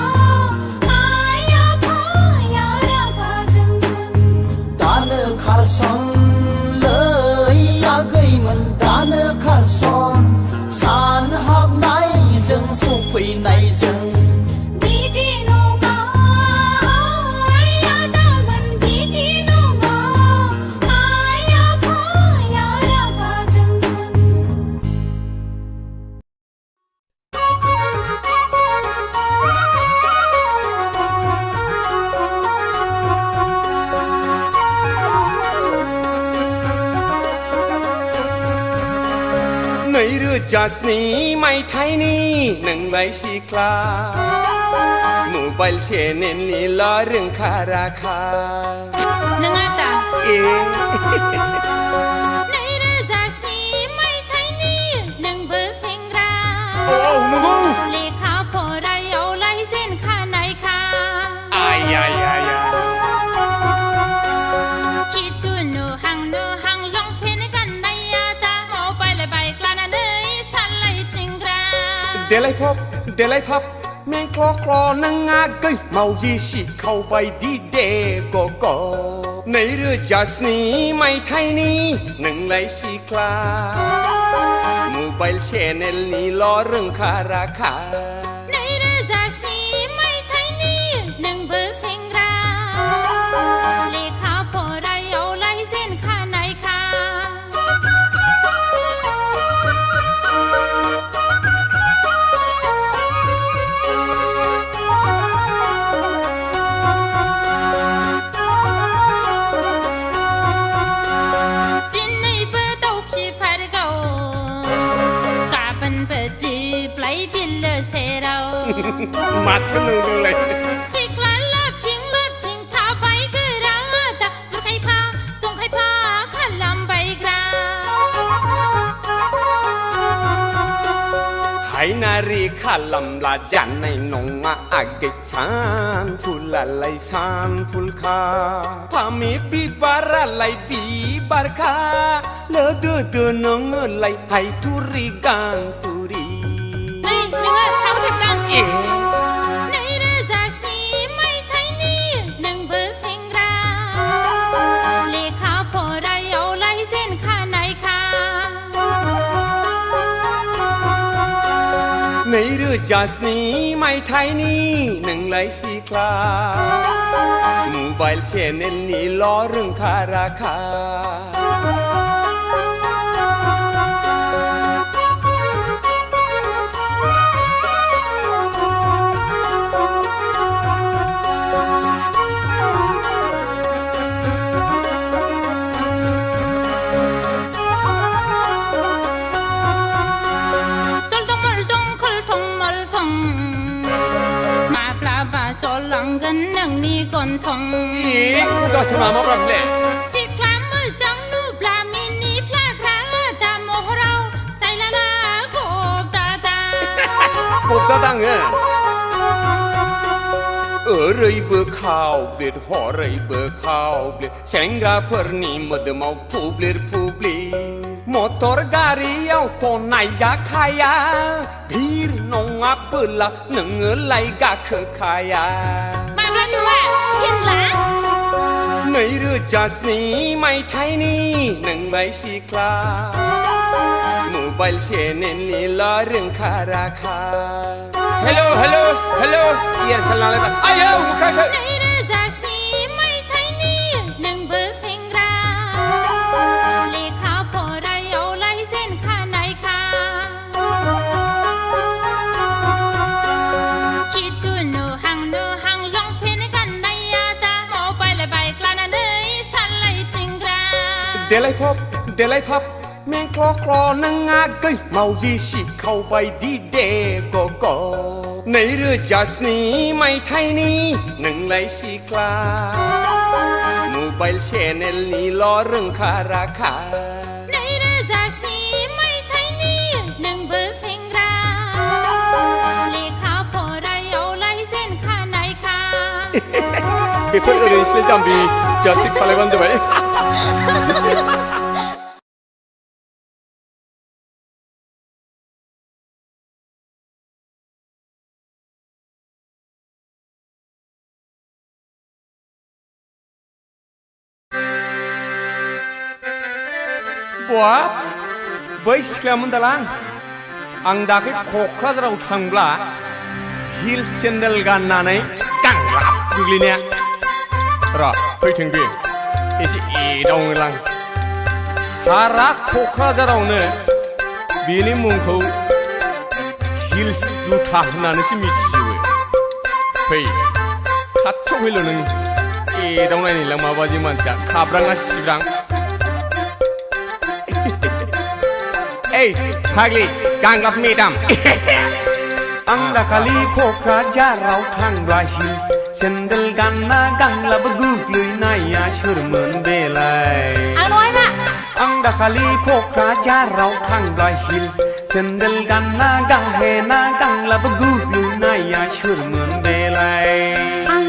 आइ आफाया रागा जोंगोन दानो खारसन लै आगैमोन दानो खारसन सान हाबनायजों सफैनायजों बिदि नङा दामोन बिदि नङा आइ आफाया रागा जोंगोन नैरोजा स्नि मायथाइनि नोंलाय सिख्ला मबाइल चेनेलनिल' रोंखा राखा नङा दा ए 2007 मायथाइनि नोंबो सेंग्रा औ नंगौ लेखा फरायावलाय जेनखानायखा देलाय फब देलाय फाब में क्ल' क्ल' नोंङा गै मावजि सिखावबाय दि दे गग' 2007 मायथाइनि नोंलाय सिख्ला मबाइल चेनेलनिल' रोंखा राखा 2007 मायथाइनि नोंबो सेंग्रा लेखा फरायावलाय जेनखानायखा दिनैबो दाउखिफारगौ गाबोनबो जिब्लाय बिलो सेराव माथो नोंलाय सिख्ला लाबथिं थाबाय गोरा दा बुरखायफा जंखायफा खालामबायग्रा हायनारि खालामला जानाय नङा आगै सानफुलालाय सानफुलखा फामे बिबारालाय बिबारखा लोदोदो नोङोलाय हायथुरि गानथुरि नोङो थावथेबगां 2007 मायथाइनि नोंबो सेंग्रा लेखा फरायावलाय जेनखानायखा 2007 मायथाइनि नोंलाय सिख्ला मबाइल चेनेलनिल' रोंखा राखा माब्लाबा जलांगोन नोंनि गन्थं गासैमा माब्लाबले सिख्ला मोजां नुब्ला मिनिफ्लाग्रा दा महराव सायलाला गबदादा गबदादाङो ओरैबो खावब्लिद हरैबो खावब्लिद सेंग्राफोरनि मोदोमाव फुब्लिर फुब्लिर मटर गारियावथ' नायजाखाया भिर नङाबोला नोङोलाय गाखोखाया माब्ला नुवा सिनला 2007 मायथाइनि नोंलाय सिख्ला मबाइल चेनेलनिल' रोंखा राखा हेल' हेल' हेल' एयारसेल नालाय आयौ मुखासो 2007 मायथाइनि नोंबो सेंग्रा लेखा फरायावलाय जेनखानायखा खिथु नुहां लंपेन्ट गाननाया दा मबाइल बाइक लानानै सालायथिंग्रा देलाय फाब में क्ल' क्ल' नोंङा गै मावजि सिखावबाय दि दे गग' 2007 मायथाइनि नोंलाय सिख्ला मबाइल चेनेलनिल' रोंखा राखा 2007 मायथाइनि नोंबो सेंग्रा लेखा फरायावलाय जेनखानायखा बेफोर ओरैनोसो जाम्बि जोंहा थिग खालायबानो जाबाय बहा बै सिख्लामोन दालां आं दाख्लै क'क्राझाराव थांब्ला हिल सेन्देल गाननानै गांलाब गोग्लैनाया र' फैथों बे एसे एदावनोलां सारा क'क्राझारावनो बेनि मुंखौ हिल्स जुथा होननानैसो मिथिजोबो फै खाथियाव फैल' नों एदावनायनिलां माबादि मानसिया खाब्राङा सिब्रां Hey, Hagli, Ganglap Medam. Ang dakali Kokrajaraw thangba his sendal ganna ganglap guglui naya shurmun belai. Ang nói na. Ang dakali Kokrajaraw thangba his sendal ganna ganghena ganglap guglui naya shurmun belai. Ang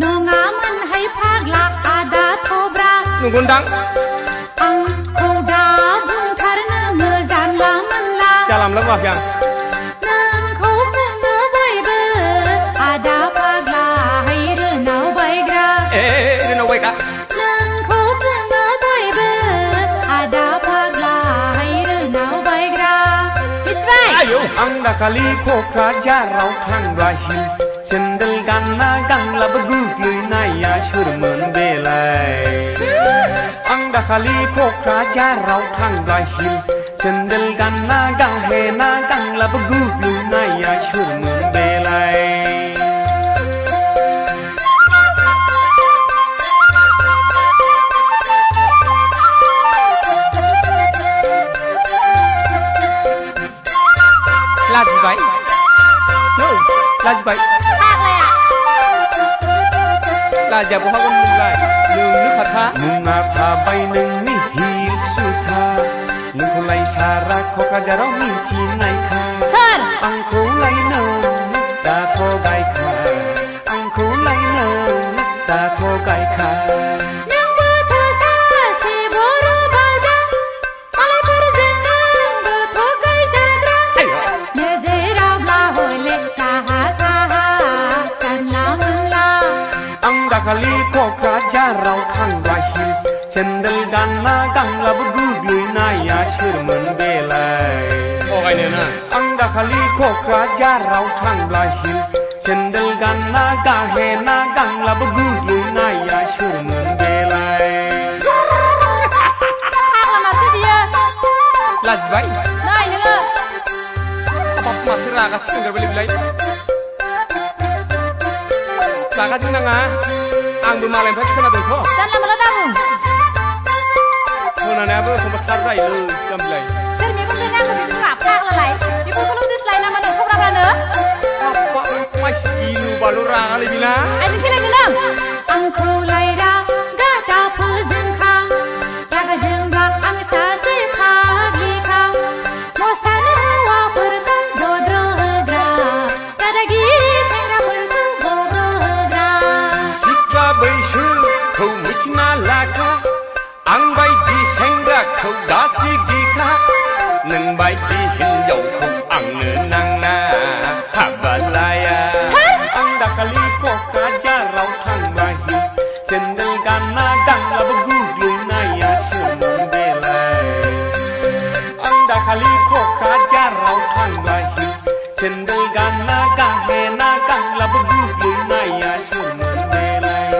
nungaman hay phagla ada thobra. Nungundang. Ang khoda bung thar na ngơ jan la man la. Jalam lang wah yang. Nang kho दाखालि क'क्राझाराव थांब्ला हिल्स सेन्देल गानना गानलाबो गोग्लैनाया सोरमोन बेलाय आं दाखालि क'क्राझाराव थांब्ला हिल्स सेन्देल गानना गाहेना गानलाबो गोग्लैनाया सोरमोन बेलाय लाजिबाय लाजिबाय लाजिया बहागोन नोंलाय नोंनो खाथा मुङा थाबाय नोंनि हिल सुथा नोंखौलाय सारा क'क्राझाराव मिथिनायखा सोर आंखौलाय नों दाथ' गायखा आंखौलाय नों दाथ' गायखा दाखालि क'क्राझाराव थांब्ला हिल्स सेन्देल गानना गानलाबो गोग्लैनाया सोरमोन बेलाय थगायनोना आं दाखालि क'क्राझाराव थांब्ला हिल्स सेन्देल गानना गाहेना गानलाबो गोग्लैनाया सोरमोन बेलाय लाजिबाय नाय नोङो माथो रागा सिंगारबायलै बिलाय रागा जोंनाङा आंबो मालायनिफ्रायसो खोनादोंथ' जानला मोनला दाबुं खोनानायाबो एखमबा थार जायोलै जाम्बिलाय सोर मेगनजों नांगौ बेखौ फाग्लालाय बेफोरखौल' उदिसलाय नामा नों खब्राफ्रानो मानसि गिलुबाल' रागालै बिना आइजों खेलायनो नाम आंखौलाय रागा दा फोजोंखां रागा जोंब्ला आं सासे फाग्लिखां मस्तान हौवाफोरखौ दद्र होग्रा दादागिरि सेंग्राफोरखौ गब्र होग्रा बैसोखौ मिथिना लाखा आं बायदि सेंग्राखौ दासि गिखा नों बायदि हिनजावखौ आंनो नाङा हाबालाया आं दाखालि क'क्राझाराव थांब्ला हिल्स सेन्देल गानना गानलाबो गोग्लैनाया सोरमोन बेलाय आं दाखालि क'क्राझाराव थांब्ला हिल्स सेन्देल गानना गाहेना गानलाबो गोग्लैनाया सोरमोन बेलाय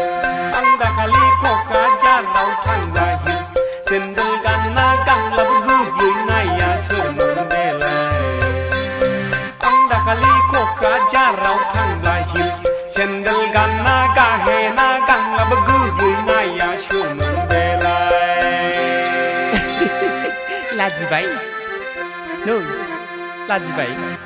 आं दाखालि क'क्राझाराव थांब्ला हिल्स सेन्देल गानना गानलाबो गोग्लैनाया सोरमोन बेलाय आं दाखालि क'क्राझाराव थांब्ला हिल्स सेन्देल गानना गाहेना गानलाबो गोग्लैनाया सोरमोन बेलाय लाजिबाय नों लाजिबाय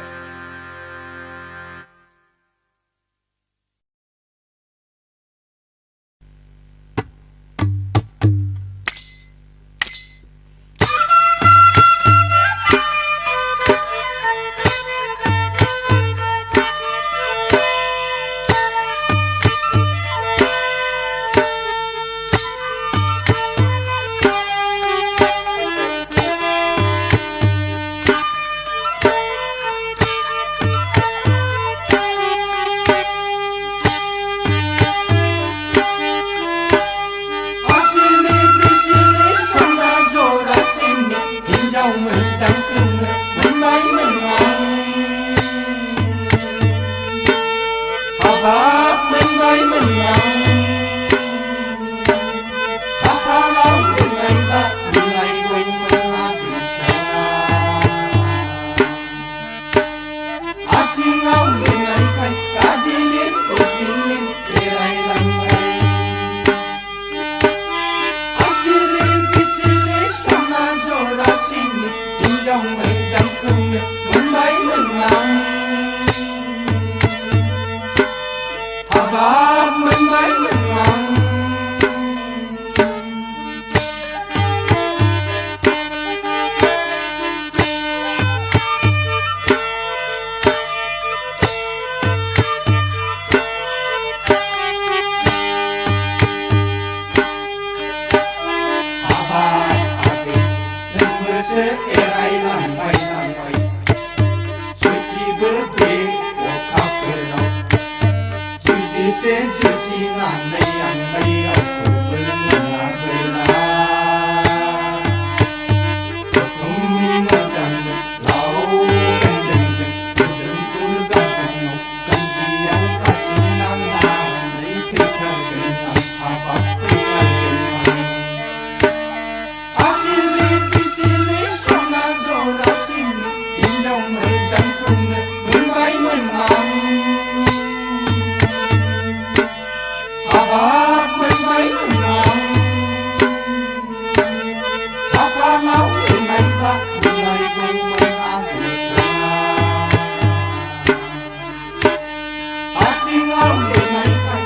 menang Habab menang Apa mau dengan tak mulai mengaku senang Aksi ngau dengan tak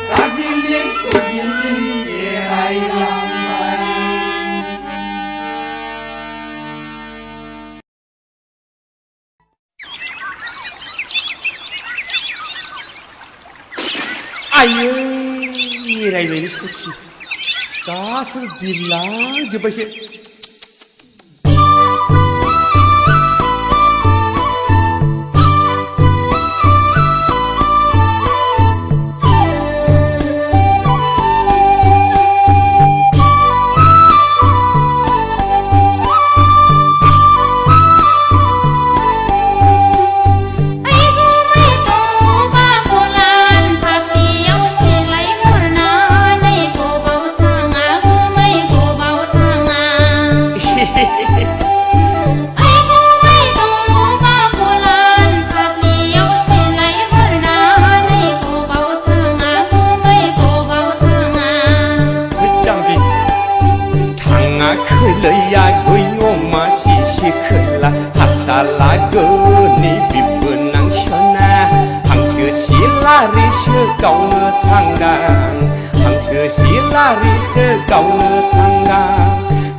Rajin kujin terai lambai आयै रायलायनो सथि गासैबो बिरलांजोब्बायसो गावनो थांदां हांसो सिलारिसो गावनो थांदां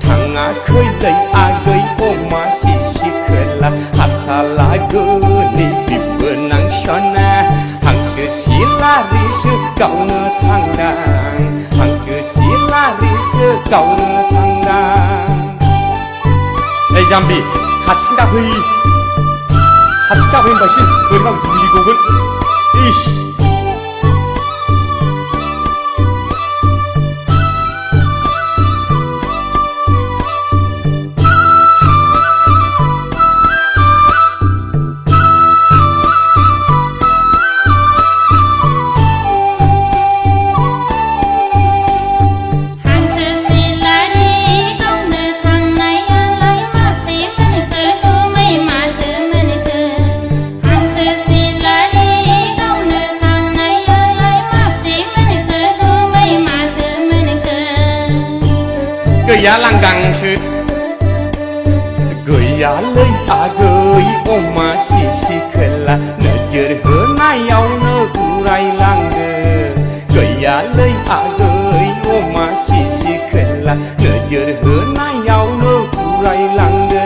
थाङाखैलै आगै अमा सिसि खोला हारसाला गोनि बिबोनां सना हांसो सिलारिसो गावनो थांदां हांसो सिलारिसो गावनो थांदां ओइ जाम्बि खाथिं दाफै होनबासो बोरैबा गुलि गगोन इस गैया लांदांसो गैयालै आगै अमा सिसि खोला नोजोर होनायावनो उरायलाङो गैयालै आगै अमा सिसि खोला नोजोर होनायावनो उरायलाङो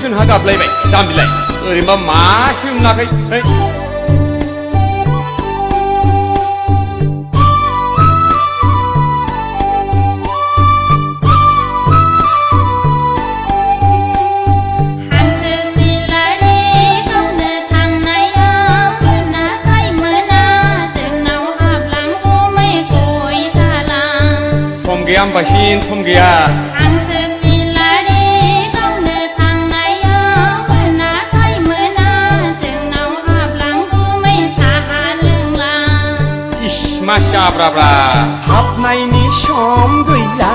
खोना गाबलायबाय जाम्बिलाय ओरैनोबा मासे मोनाखै है गैया होमबासिन सम गैया हांसो सिलारि गावनो थांनायाव मोनाखै मोना जोंनाव हाबलांगौमै साहा लोंलां इस मा जाब्राब्रा हाबनायनि सम गैला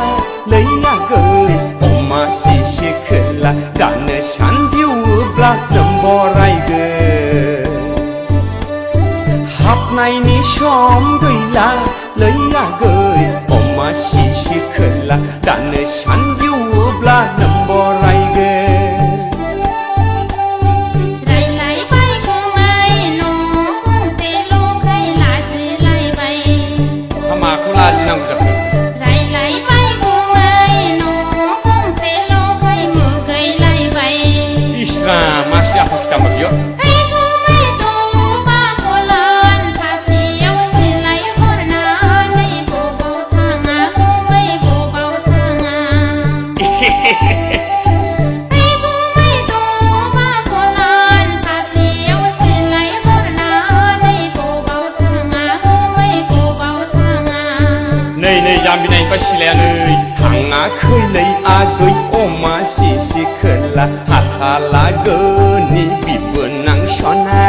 लैया गै अमा सिसे खोला दानो सानजिउब्ला नम्बरायगोन हाबनायनि सम गैला लैया गै अमा सिसे खोला दानो सानजिउब्ला नम्बरायगोन रायलायबाय गुमै न' गंसेल'खाय लाजिलायबाय माखौ लाजिनांगौ जाखो रायलायबाय गुमै न' गंसेल'खाय मुगैलायबाय इस्रा मासे आफा खिथामा बियो जाम्बिनाय बा सिलायानै थाङाखैलै आगै अमा सिसे खोला हासालागोनि बिबोनां सना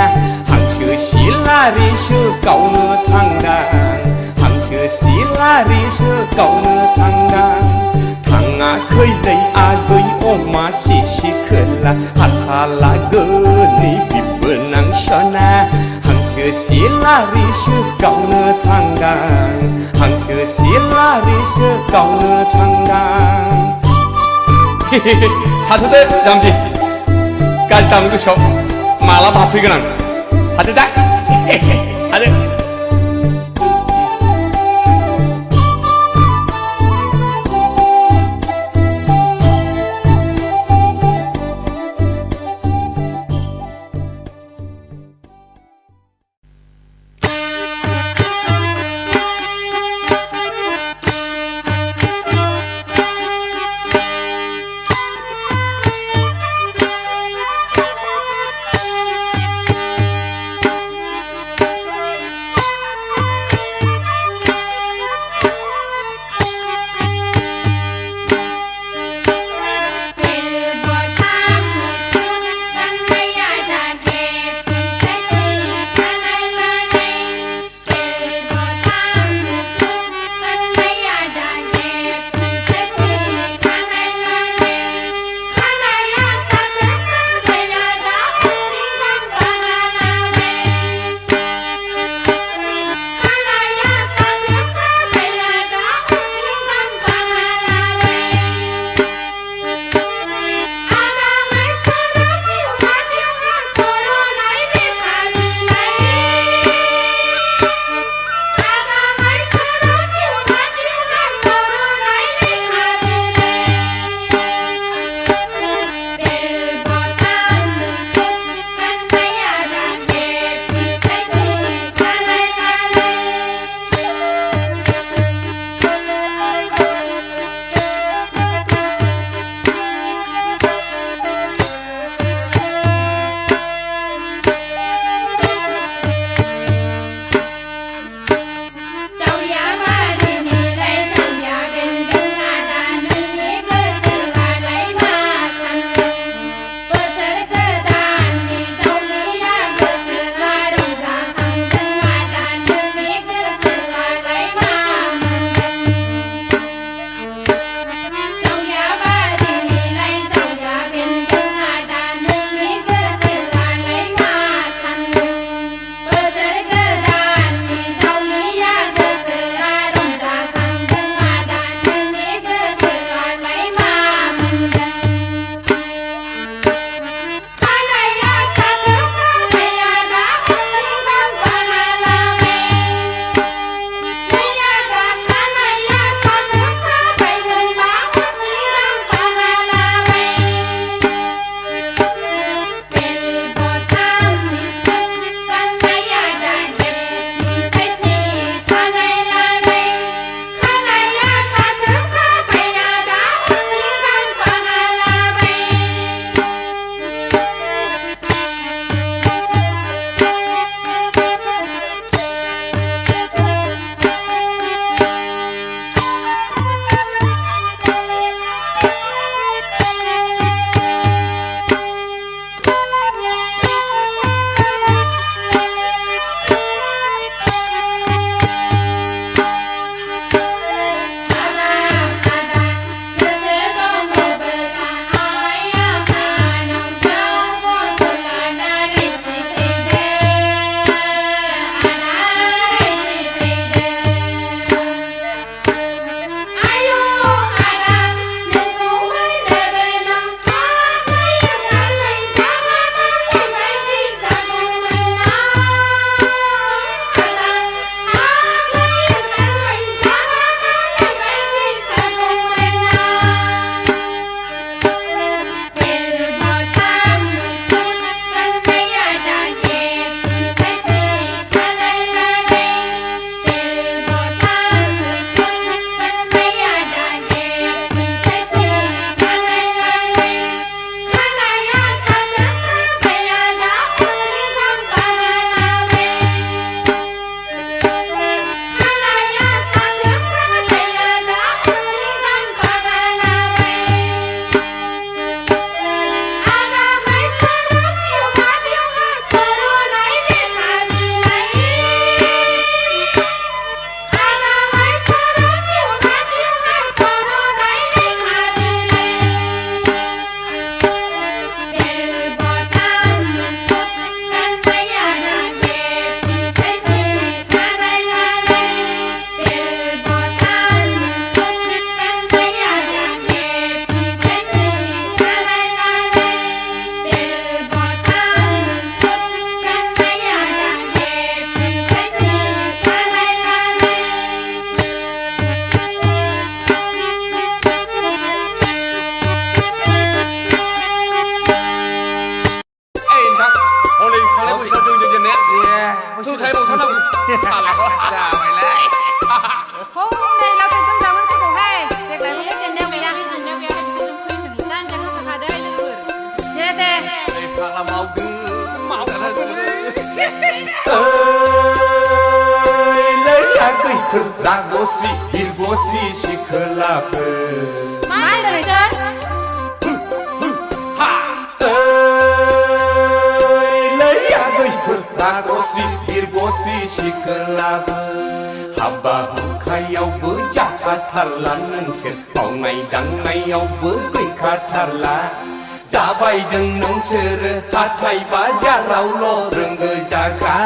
हांसो सिलारिसो गावनो थांदां हांसो सिलारिसो गावनो थांदां थाङाखैलै आगै अमा सिसे खोला हासालागोनि बिबोनां सना हांसो सिलारिसो गावनो थांदां हांसो सिलारिसो गावनो थांदां थाथ'दो जाम्बि गाज्रि दामोन गोसोआव मालाबा हाबफैगोन आं थादो दा थादो deh. Kalau mau Lấy phật ra gỗ xì bir gỗ xì xì khờ la phờ Mai dari sir. Lấy phật ra gỗ xì bir gỗ xì xì khờ la phờ Haba hu khayau bơ ja khathala nang sen Au ngai dang ngai au bơ gui khathala Za bai deng nang ser ha thai ba ja rau lo reng ge ja ka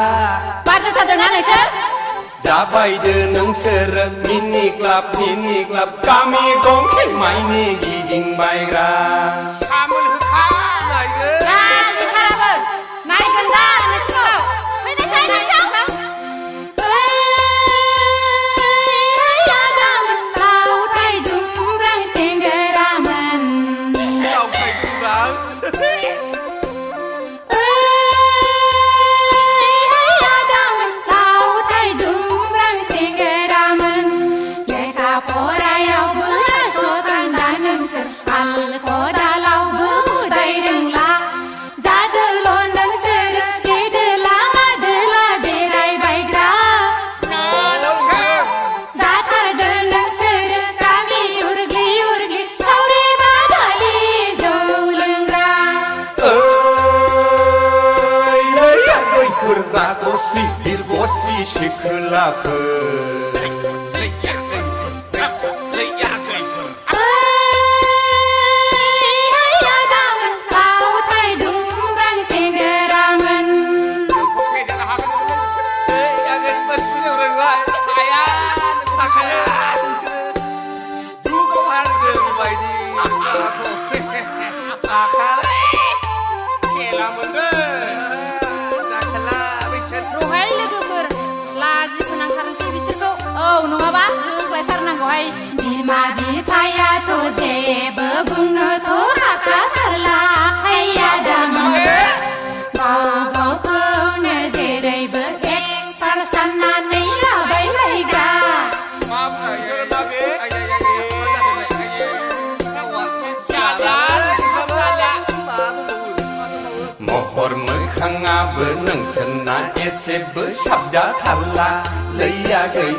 Baca tadana dari sir. Jabai de nang ser mini club kami gong sing mai ni giging bai ra kamu hukah naik ke Nah, si karaber. Naik gendang ni semua. Mana saya nak tahu? kau kayak kurang Ragosi birgosi shikla phơ Bima bipaya to jebe bungno to haka tarla hayya dama Mau gau ko ne jerai be parsana nei la bai bai ga Mohor me khanga be nang sana ese be sabja tarla leya gai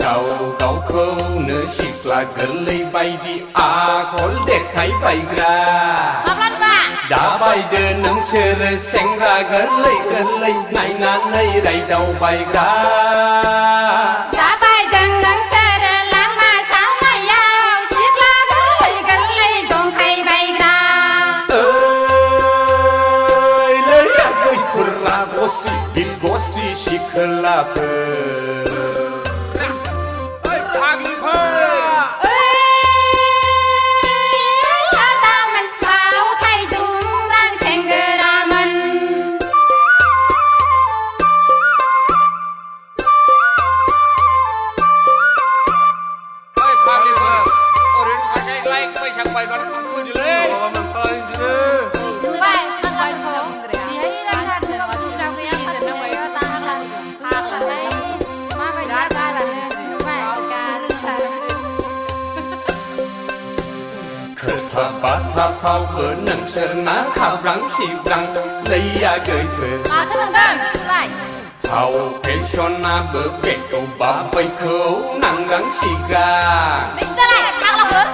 Kau kau kau ne sikla gerlei bai di akol dekai bai gra Makan Pak Ja bai de nang sere sengra gerlei nai na nai rai dau bai gra Ja bai de nang sere lang ma sao mai yao sikla gerlei jong kai bai gra Ơi lấy ơi phra gosi bil gosi sikla pe Thà phao cửa nâng sơ ná khao rắn xì răng lấy ya gợi phở Thế thằng đơn, lại Thao cái cho na bờ kẹt cầu bà bay khấu nặng rắn xì gà Đi xe lại, thang là hứa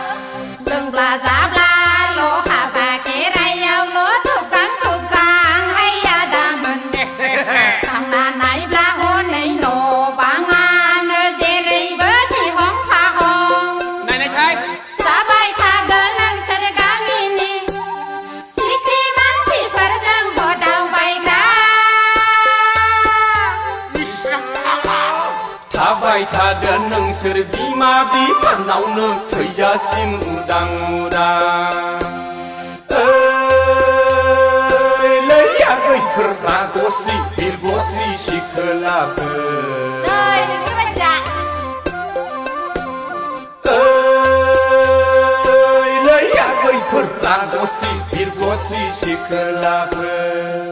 Đừng là giá bla lỗ hạ bà kế rai ao lỗ thuộc càng hay ya đà mình Thằng nà này bla hôn này nổ bà ngà nơ dê rì bớ chỉ hóng phá hông Này sai Giá bay thà gơ lăng sơ gà mini Sikri man si phở dân hồ đào bay ra Thà bay thà đơn nâng sơ bí ma bí mà nấu nơ thời gia sim udang Ơi lấy ya gợi phở ra gosi bir gosi shikla phở Rồi, được xin bạch dạ Ragosi, birgosi, shikla phơ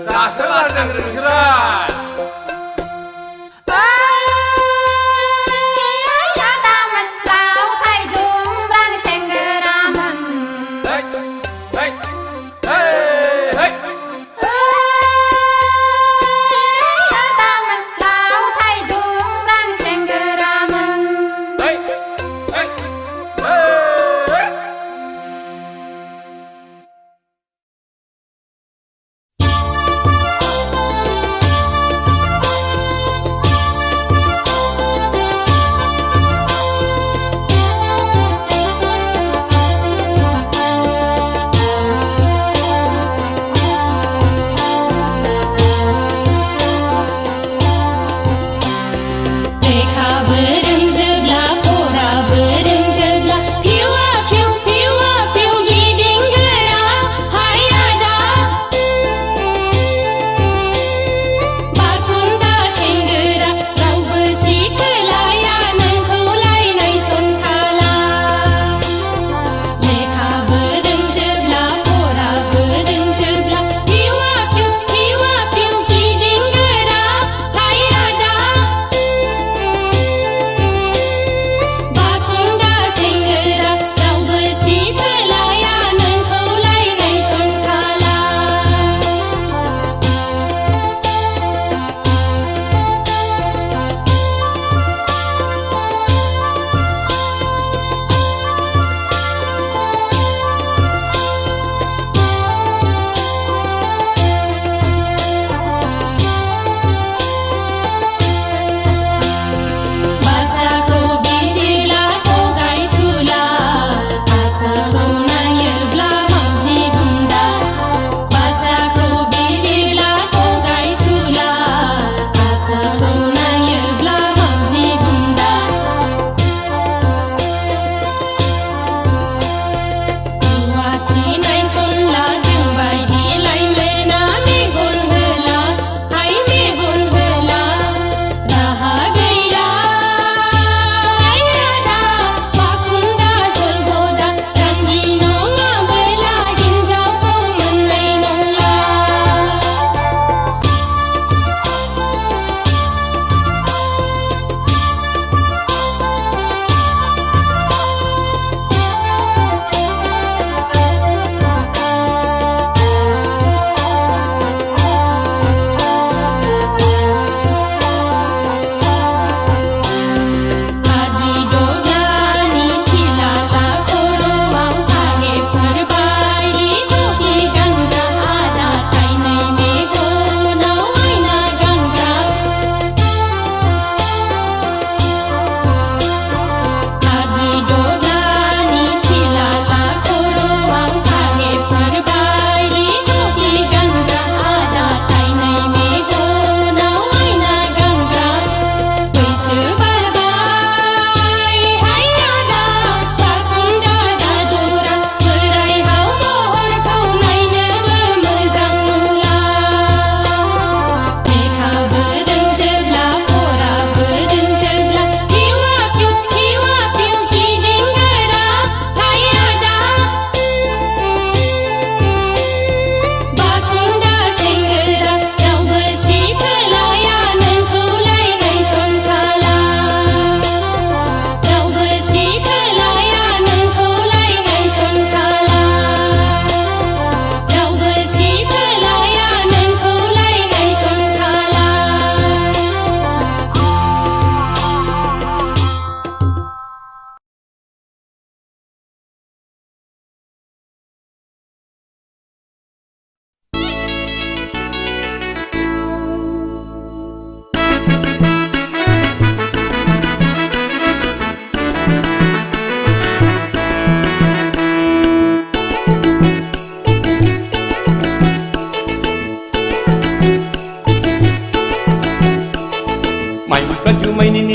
Dasar dan renceran Hãy subscribe cho kênh Ghiền Mì Gõ Để không bỏ lỡ những video hấp dẫn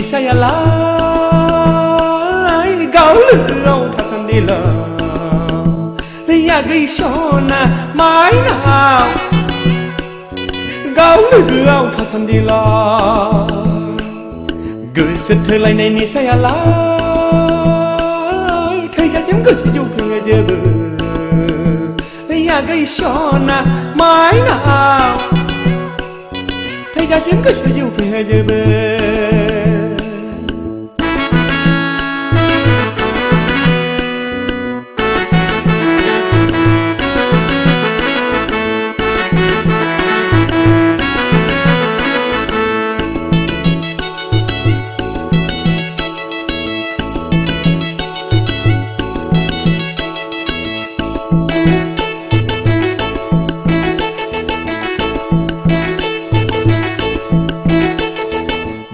निसायालाय गाव लोगोआव थासान्दिल' लैयागै सना माइनाव गाव लोगोआव थासान्दिल' गोसो थोलायनाय निसायालाय थैजासिम गोसो जौफेजोबो लैयागै सना माइनाव थैजासिम गोसो जौफेजोबो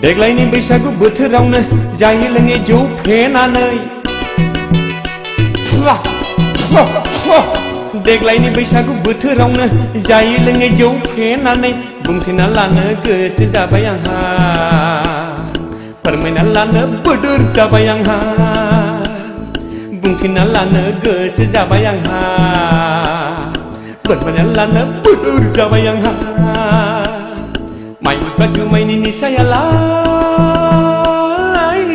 देग्लायनि बैसागु बोथोरावनो जायै लोङै जौ फेनानै देग्लायनि बैसागु बोथोरावनो जायै लोङै जौ फेनानै बुंथिना लानो गोसो जाबाय आंहा फोरमायना लानो बोदोर जाबाय आंहा बुंथिना लानो गोसो जाबाय आंहा फोरमायना लानो बोदोर जाबाय आंहा माइब्रा जुमायनि निसायालाय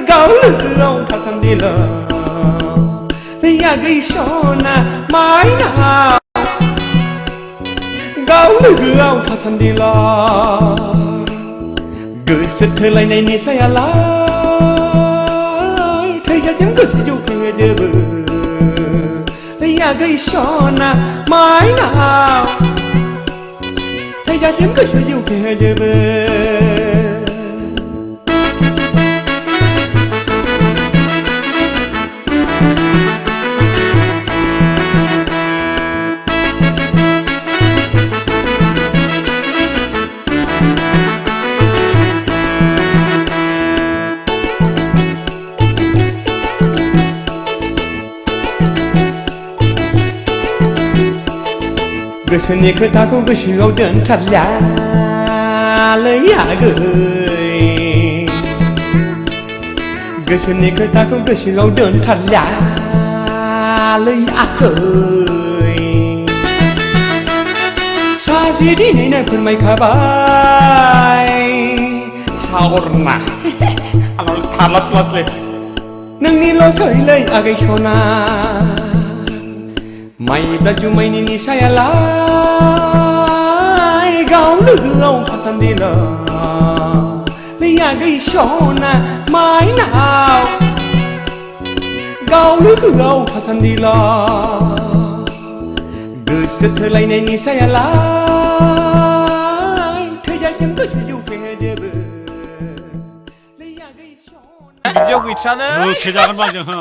गाव लोगोआव थासान्दिल' लैयागै सना माइनाव गाव लोगोआव थासान्दिल' गोसो थोलायनाय निसायालाय थैजासिम गोसो जौफेजोबो लैयागै सना माइनाव थैजासिम गोसो जौफेजोबो गोसोनि खोथाखौ गोसोआव दोनथारला लैयागै गोसोनि खोथाखौ गोसोआव दोनथारला लैयागै साजि दिनैनो फोरमायखाबाय हावरना आंनाव थारला थुलासलै नोंनिल' सैलै आगै सना माइब्रा जुमायनि निसायालाय गाव लोगोआव थासान्दिल' लैयागै सना माइनाव गाव लोगोआव थासान्दिल' गोसो थोलायनाय निसायालाय थैजासिम गोसो जौफेजोबो लैयागै सना बिदियाव गैथ्रानो खेजागोन बाजों हो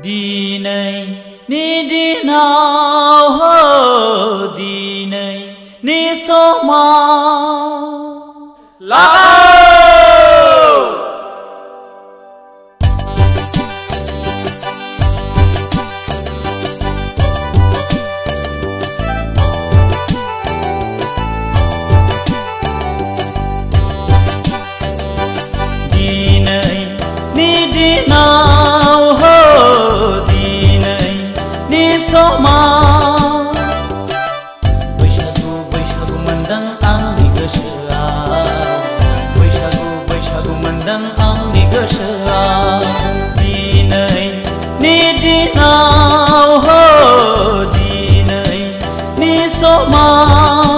दिनैनि दिनाव दिनैनि समाव दिनैनि दिनाव दिनैनि समाव बैसागु बैसागु मोनदों आंनि गोसोआव बैसागु बैसागु मोनदों आंनि गोसोआव दिनैनि दिनाव दिनैनि समाव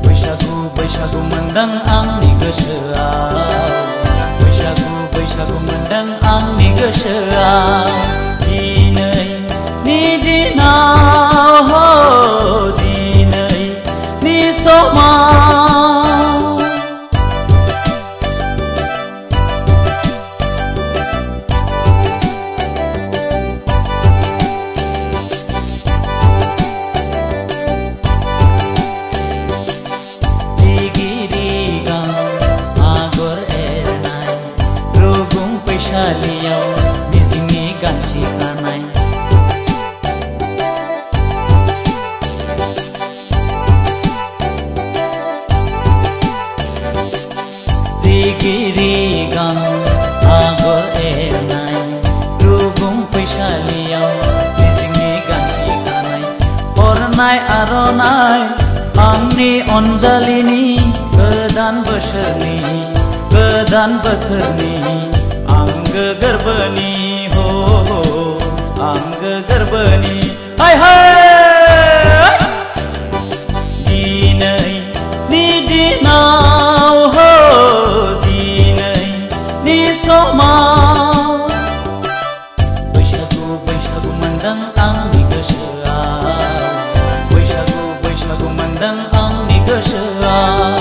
बैसागु बैसागु मोनदों आंनि गोसोआव बैसागु बैसागु मोनदों आंनि गोसोआव दिनैनि दिनाव दिनैनि समाव रिगि रिगां आगर एरनाय रुगुं फैसालियाव मिजिंनि गान हरनाय आर'नाइ आंनि अनजालिनि गोदान बोसोरनि गोदान बोथोरनि आंगो गोरबोनि हो आंगो गोरबोनि हाय हाय दिनैनि दिनाव हो दिनैनि समाव बैसागु बैसागु मोनदों आंनि गोसोआव बैसागु बैसागु मोनदों आंनि गोसोआव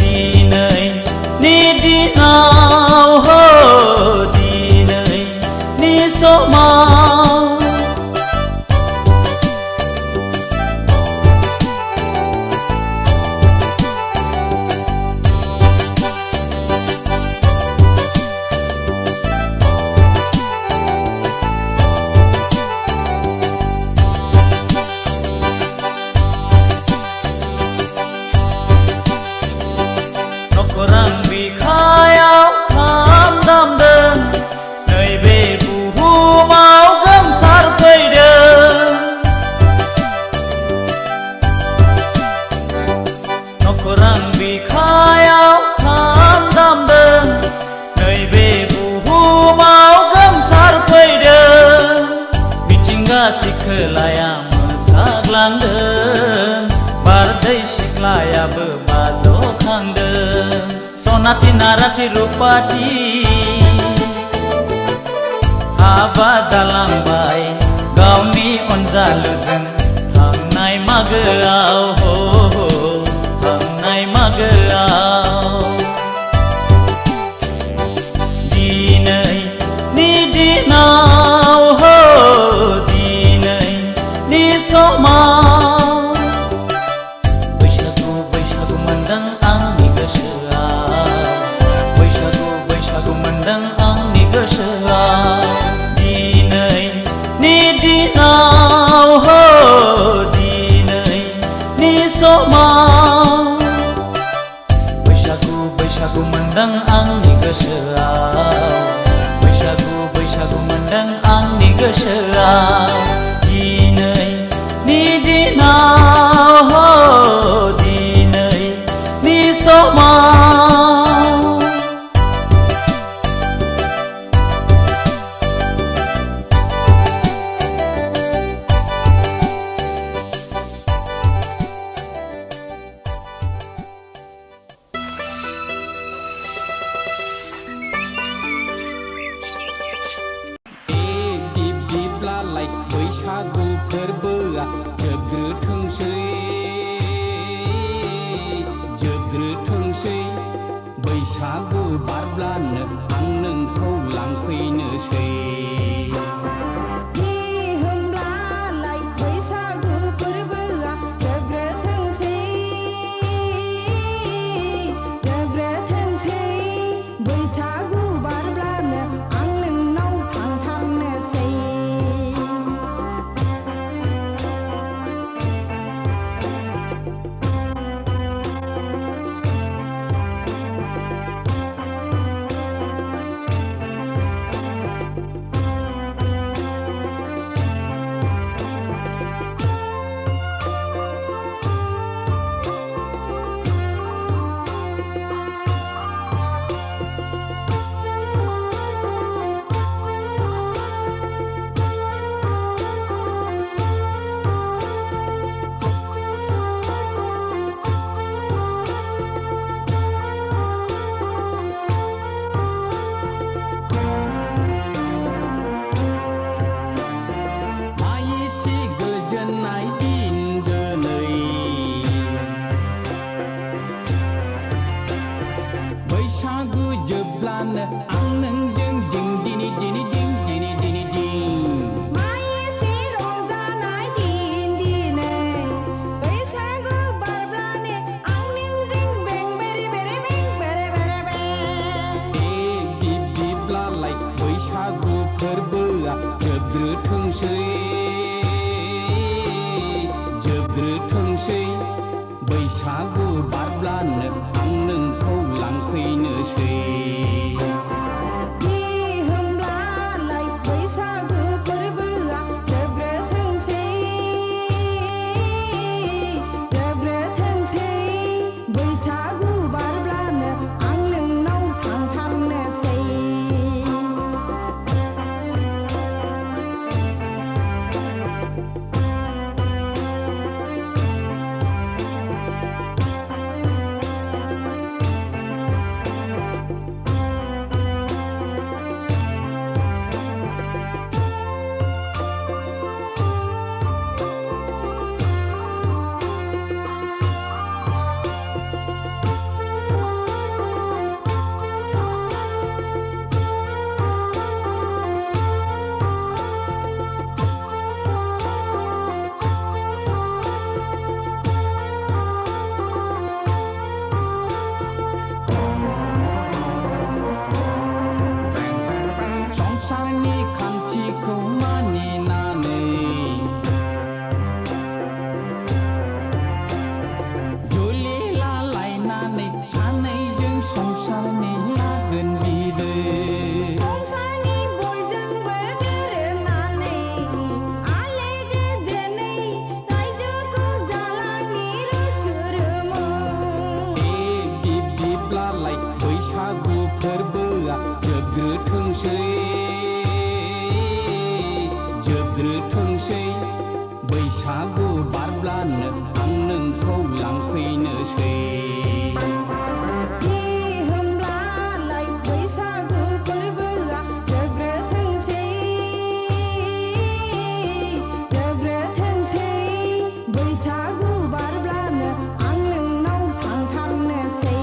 दिनैनि दिनाव हो दिनैनि समाव नखरां बिखायाव खाम दामदों नैबे बुहुमाव गोमसारफैदों नखरां बिखायाव खाम दामदों नैबे बुहुमाव गोमसारफैदों मिथिंगा सिखोलाया मोसाग्लांदों बारदै सिख्लायाबो बाजखांदों सनाथि नाराथि रुपाथि हाबा जालांबाय गावनि अनजालुजों थांनाय मागोआव हो थांनाय मागोआव दिनैनि दिनाव हो दिनैनि समाव बैसागु बैसागु मोनदों आंनि गोसोआव बैसागु बैसागु मोनदों आंनि गोसोआव दिनैनि दिनाव हो दिनैनि समाव बैसागु बैसागु मोनदों आंनि गोसोआव बैसागु बैसागु मोनदों आंनि गोसोआव दिनैनि दिनाव हो दिनैनि समाव दिप दिप्लालाय बैसागु फोरबोआ जोबग्रोथोंसै बैसागु बारब्लानो आं नोंखौ लांफैनोसै होमब्लालाय बैसागु फोरबोआ जोबग्रोथोंसै बैसागु बारब्लानो आं नोंनाव थांथारनोसै जोबग्रोथोंसै बैसागु बारब्लानो आं नोंखौ लांफैनोसै होमब्लालाय बैसागु फोरबोआ जोबग्रोथोंसै बारब्लानो आं नोंखौ लांफैनोसै होमब्लालाय बैसागु फोरबोआ जोबग्रोथोंसै बैसागु बारब्लानो आं नोंनाव थांथारनोसै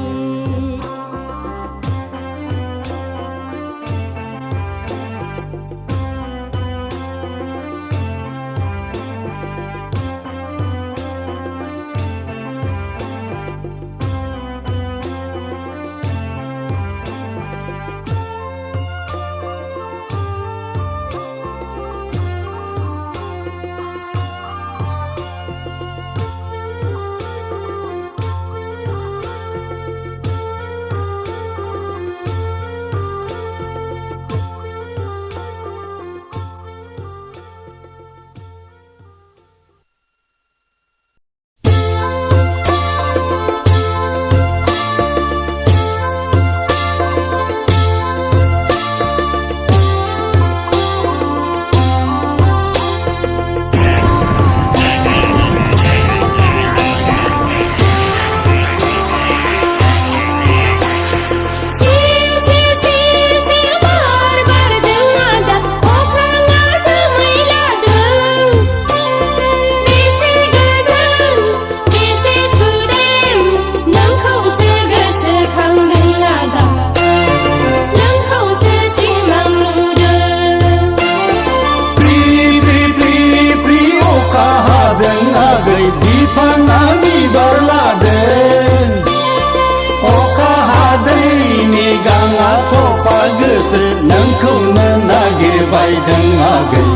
नोंखौनो नागिरबायदों आगै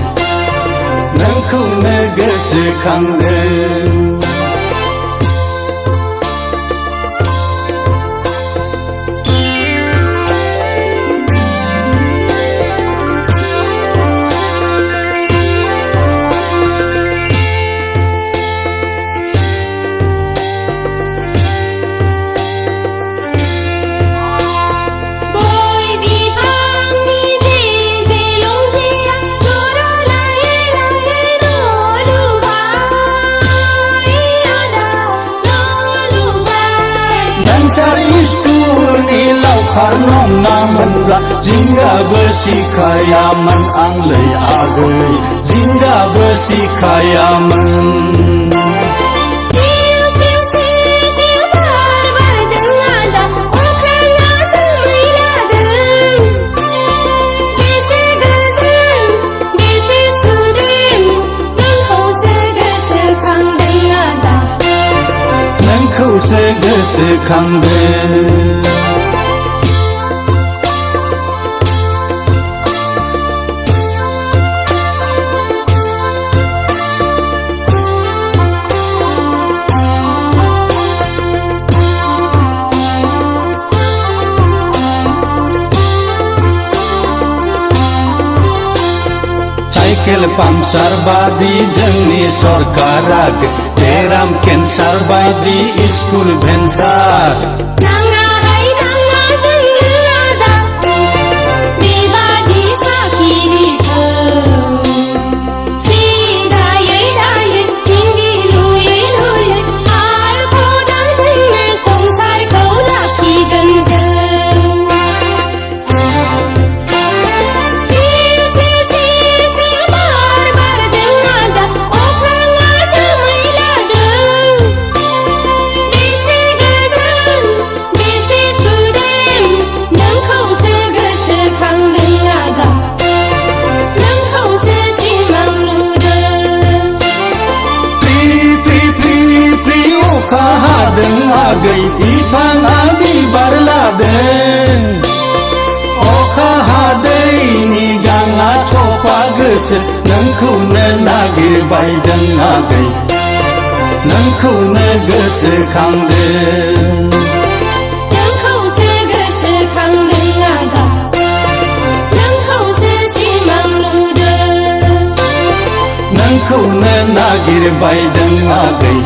नोंखौनो गोसोखांदों Karnongamonब्ला जिंगाबो सिखायामोन आंलै आगै जिंगाबो सिखायामोन नोंखौसो गोसोखांदों साइकेल पाम्पसार बादि जोंनि सरकारा बेराम केन्सार बायदि स्कुल भेन्सार आगै बिफाङा बिबार लादों अखा हादैनि गाङा थफा गोसो नोंखौनो नागिरबायदों आगै नोंखौनो गोसोखांदों नोंखौसो गोसोखांदों आदा नोंखौसो सिमां नुदों नोंखौनो नागिरबायदों आगै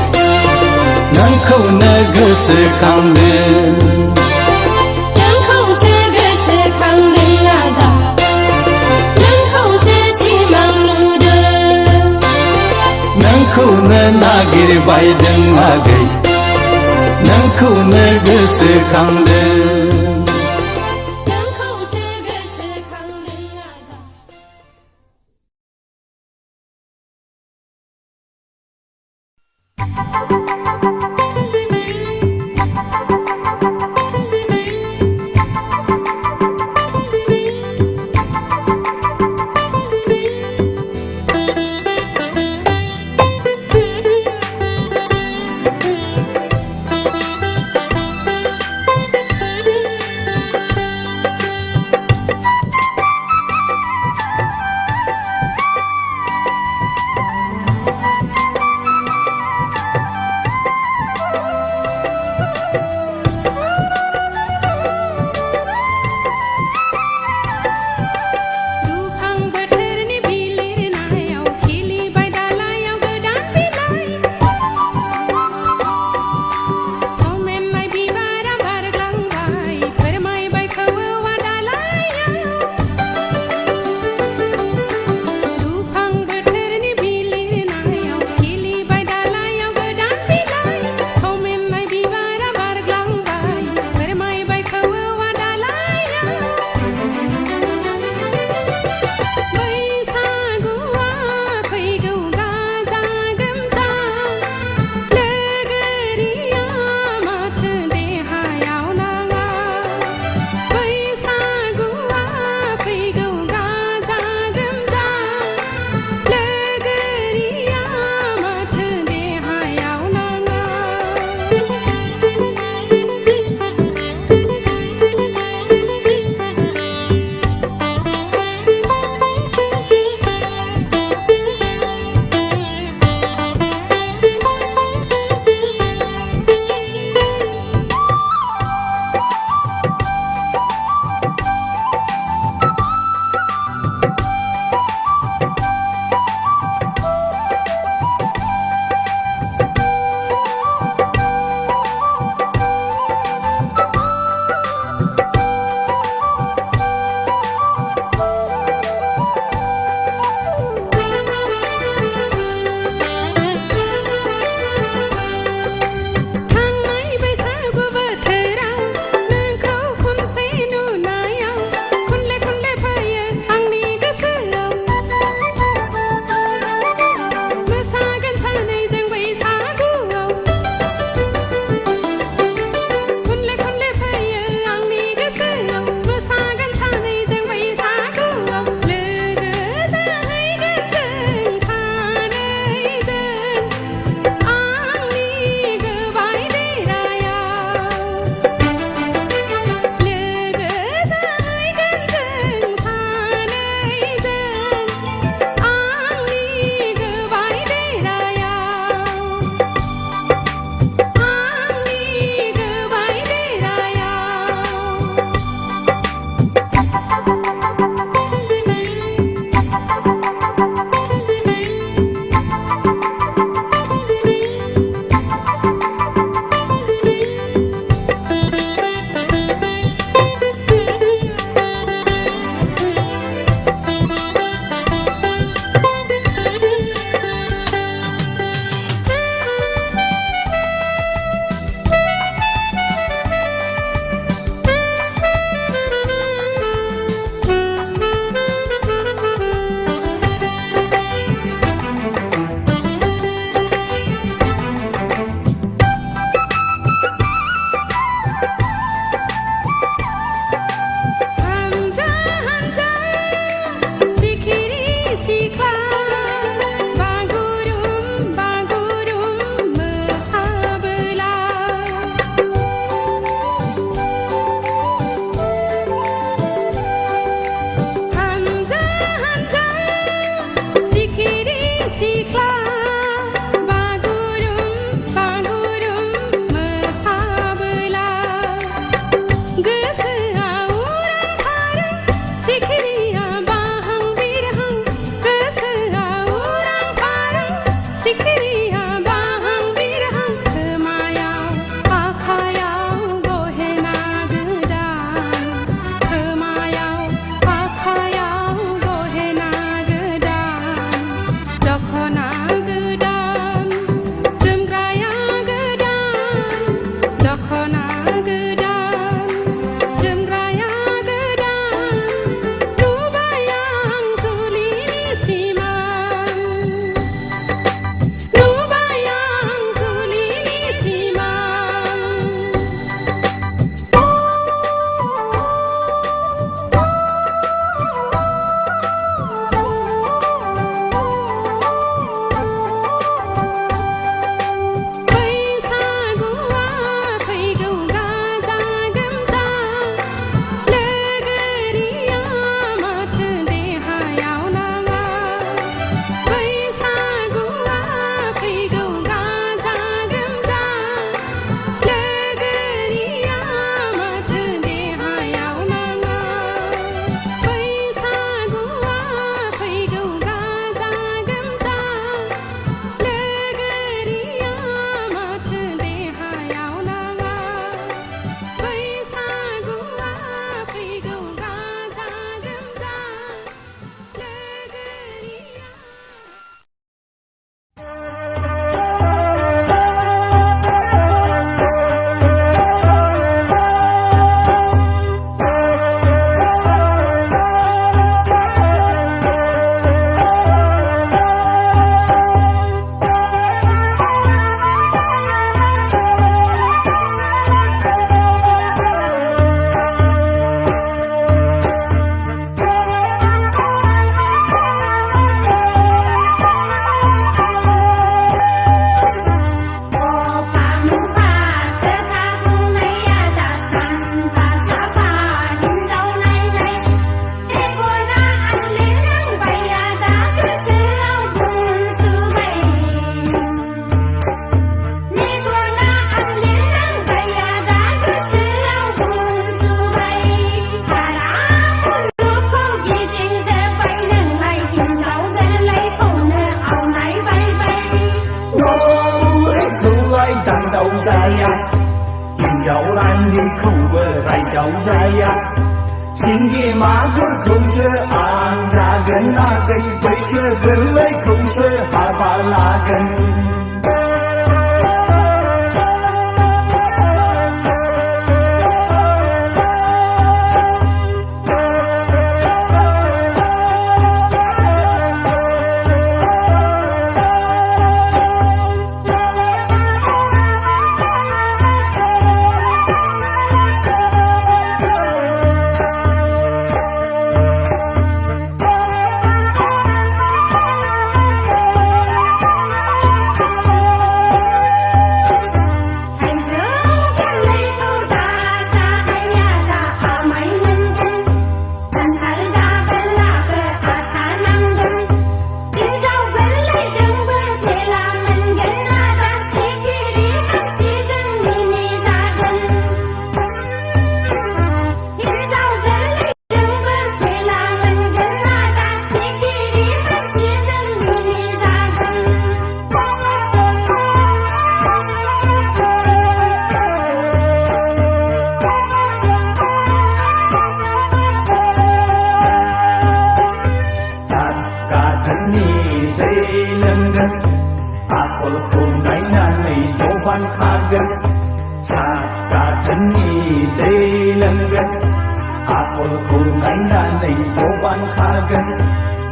नोंखौनो गोसोखांदों नोंखौसो गोसोखांदों आदा नोंखौसो सिमां नुदों नोंखौनो नागिरबायदों आगै नोंखौनो गोसोखांदों नोंखौसो गोसोखांदों आदा जाया हिन्जाव रानिखौबो रायदाव जाया सिंगि मागुरखौसो आं जागोन आगै बैसो गोरलैखौसो हाबा लागोन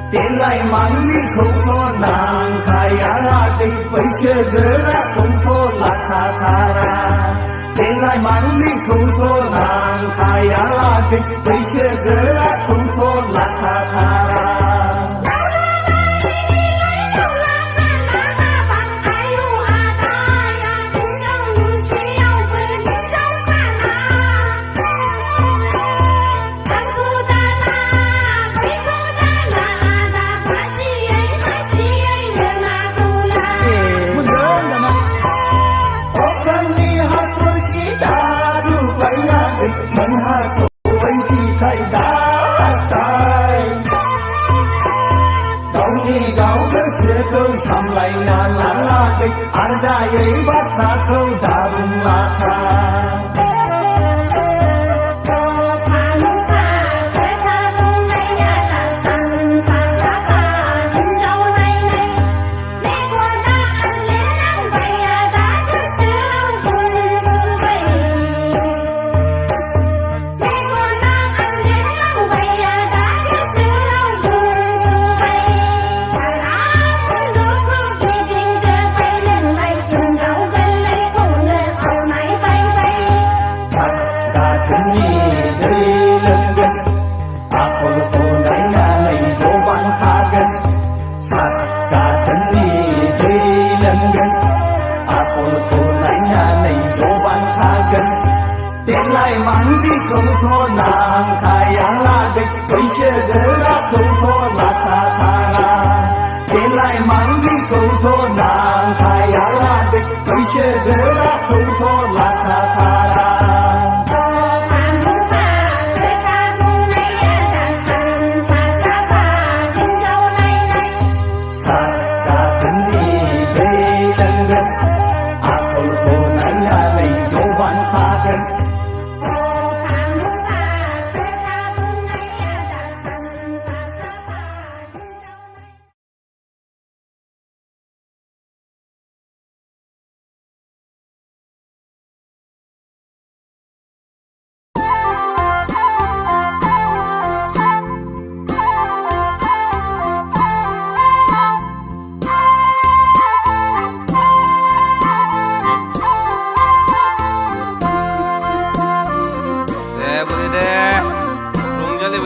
Delai mangli kau nang kaya radik Baisya gerak kau lakha thara Delai mangli kau nang kaya radik Baisya gerak kau lakha thara Arjayai batraku darung lakha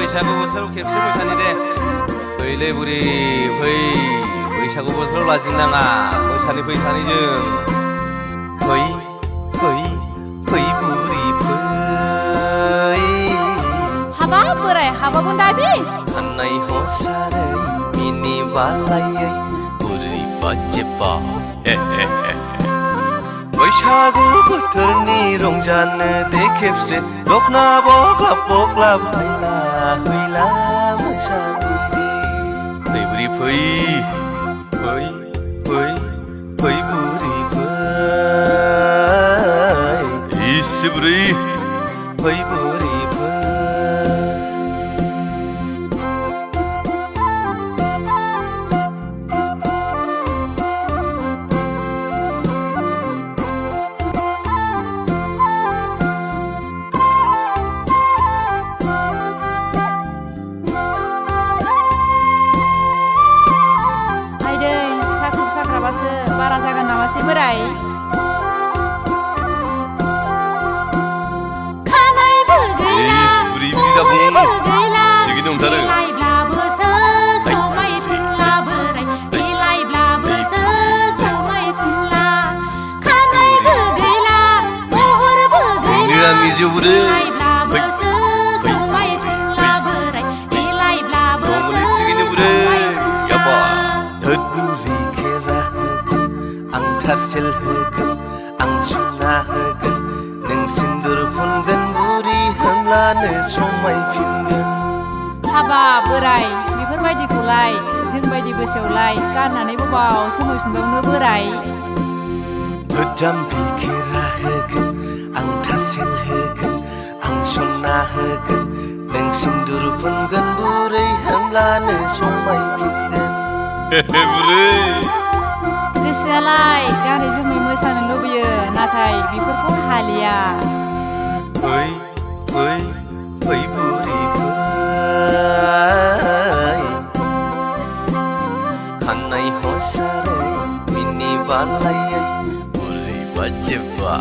बैसागु बोथोराव खेबसे मोसानि दे फैलै बुरि फै बैसागु बोथोराव लाजिनाङा मोसानि फै सानैजों फै फै फै बुरि फै हाबा बोराय हाबाबो दाबि साननाय हसारै मिनि बालायै बुरै बाजेबा बैसागु बोथोरनि रंजानो दे खेबसे दखना बख्लाब बख्लाब हायला हैला मोसानि फै बुरि फै फै फै फै बुरि फै बुरै फै बुरैफोर बारा जागोन नामासै बोराय खानायफोर गैला मुलिफोर गैला बिलाइब्लाबोसो समायफिनला बोराय बिलाइब्लाबोसो समायफिनला खानायफोर गैला महरबो गैला बिलाइब्लाबोसो समायफिनला बोराय बिलाइब्लाबोसो समायफिनला थारसेल होगोन आं सुना होगोन नों सिन्दुर फुनगोन बुरि होमब्लानो समायफिनगोन हाबा बोराय बेफोरबायदिखौलाय जोंबायदि बैसोआवलाय गाननानै बबाव समायफिनबावनो बोराय गोजाम बिखेरा होगोन आं थारसेल होगोन आं सुना होगोन नों सिन्दुर फुनगोन बुरै होमब्लानो समायफिनगोन बुरै गोसोआलाय गानै जोमै मोसानो लुबैयो नाथाय बेफोरखौ हालिया फै फै फै बुरैफोर खानाय हसारै मिनि बालायै बुरै बाजेबा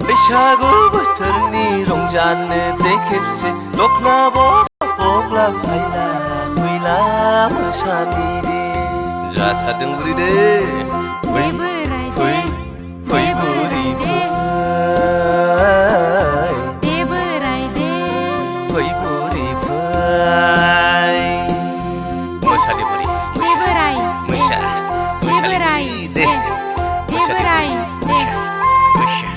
बैसागु बोथोरनि रंजानो दे खेबसे दखना बग्ला फायला फैला मोसानि जाथारदों बुरै दे फै बोराय फै फै बुरै दे बोराय दे फै बुरै फै मोसा दे बुरै दे बोराय मोसा मोसा बोराय दे मोसा बोराय दे मोसा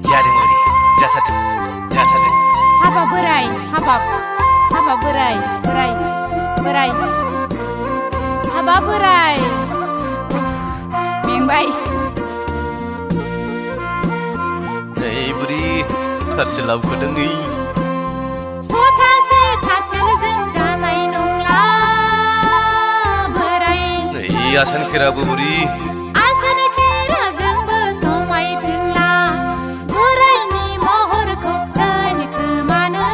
जादों बुरै जाथारदों हाबा बोराय हाबा बोराय बोराय हाबा बोराय मेंबाय नै बुरि थारसेल लाबोदों नै सथासे थारसेलजों जानाय नंला बोराय नै आसान खेराबो बुरि आसान खेराजोंबो समायफिनला बोरायनि महरखौ दोनखोमानो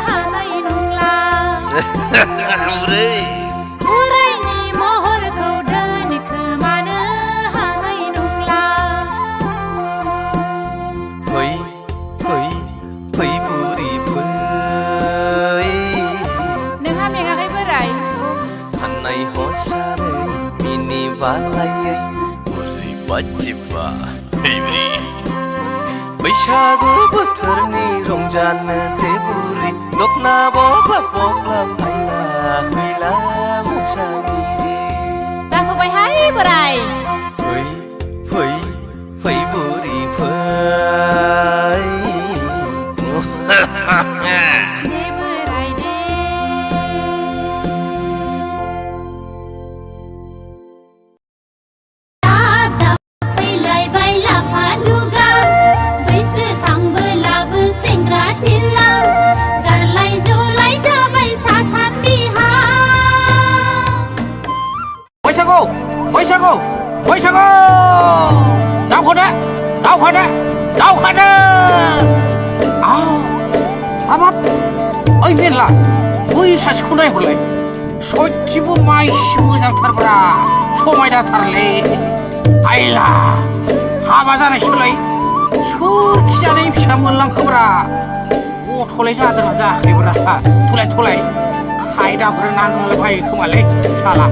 हानाय नंला बुरै बालायै बुरै बाजेबा बैसागु बोथोरनि रंजानो दे बुरै दखना बग्ला फायला फैला मोसानि जाथ'बायहाय बोराय फै फै फै बुरै फै बैसागु दावखादो हाबाब ओइ मेरला बै सासेखौ नायहरलाय सयथिबो माइसि मोजांथारब्रा समायनाथारलै आइला हाबा जानायसोलाय सोरखि जानायनि फिसा मोनलांखोब्रा गथ'लाय जादोंना जायाखैब्रा थलाय खायदाफोर नांलाबायो खोमालै साला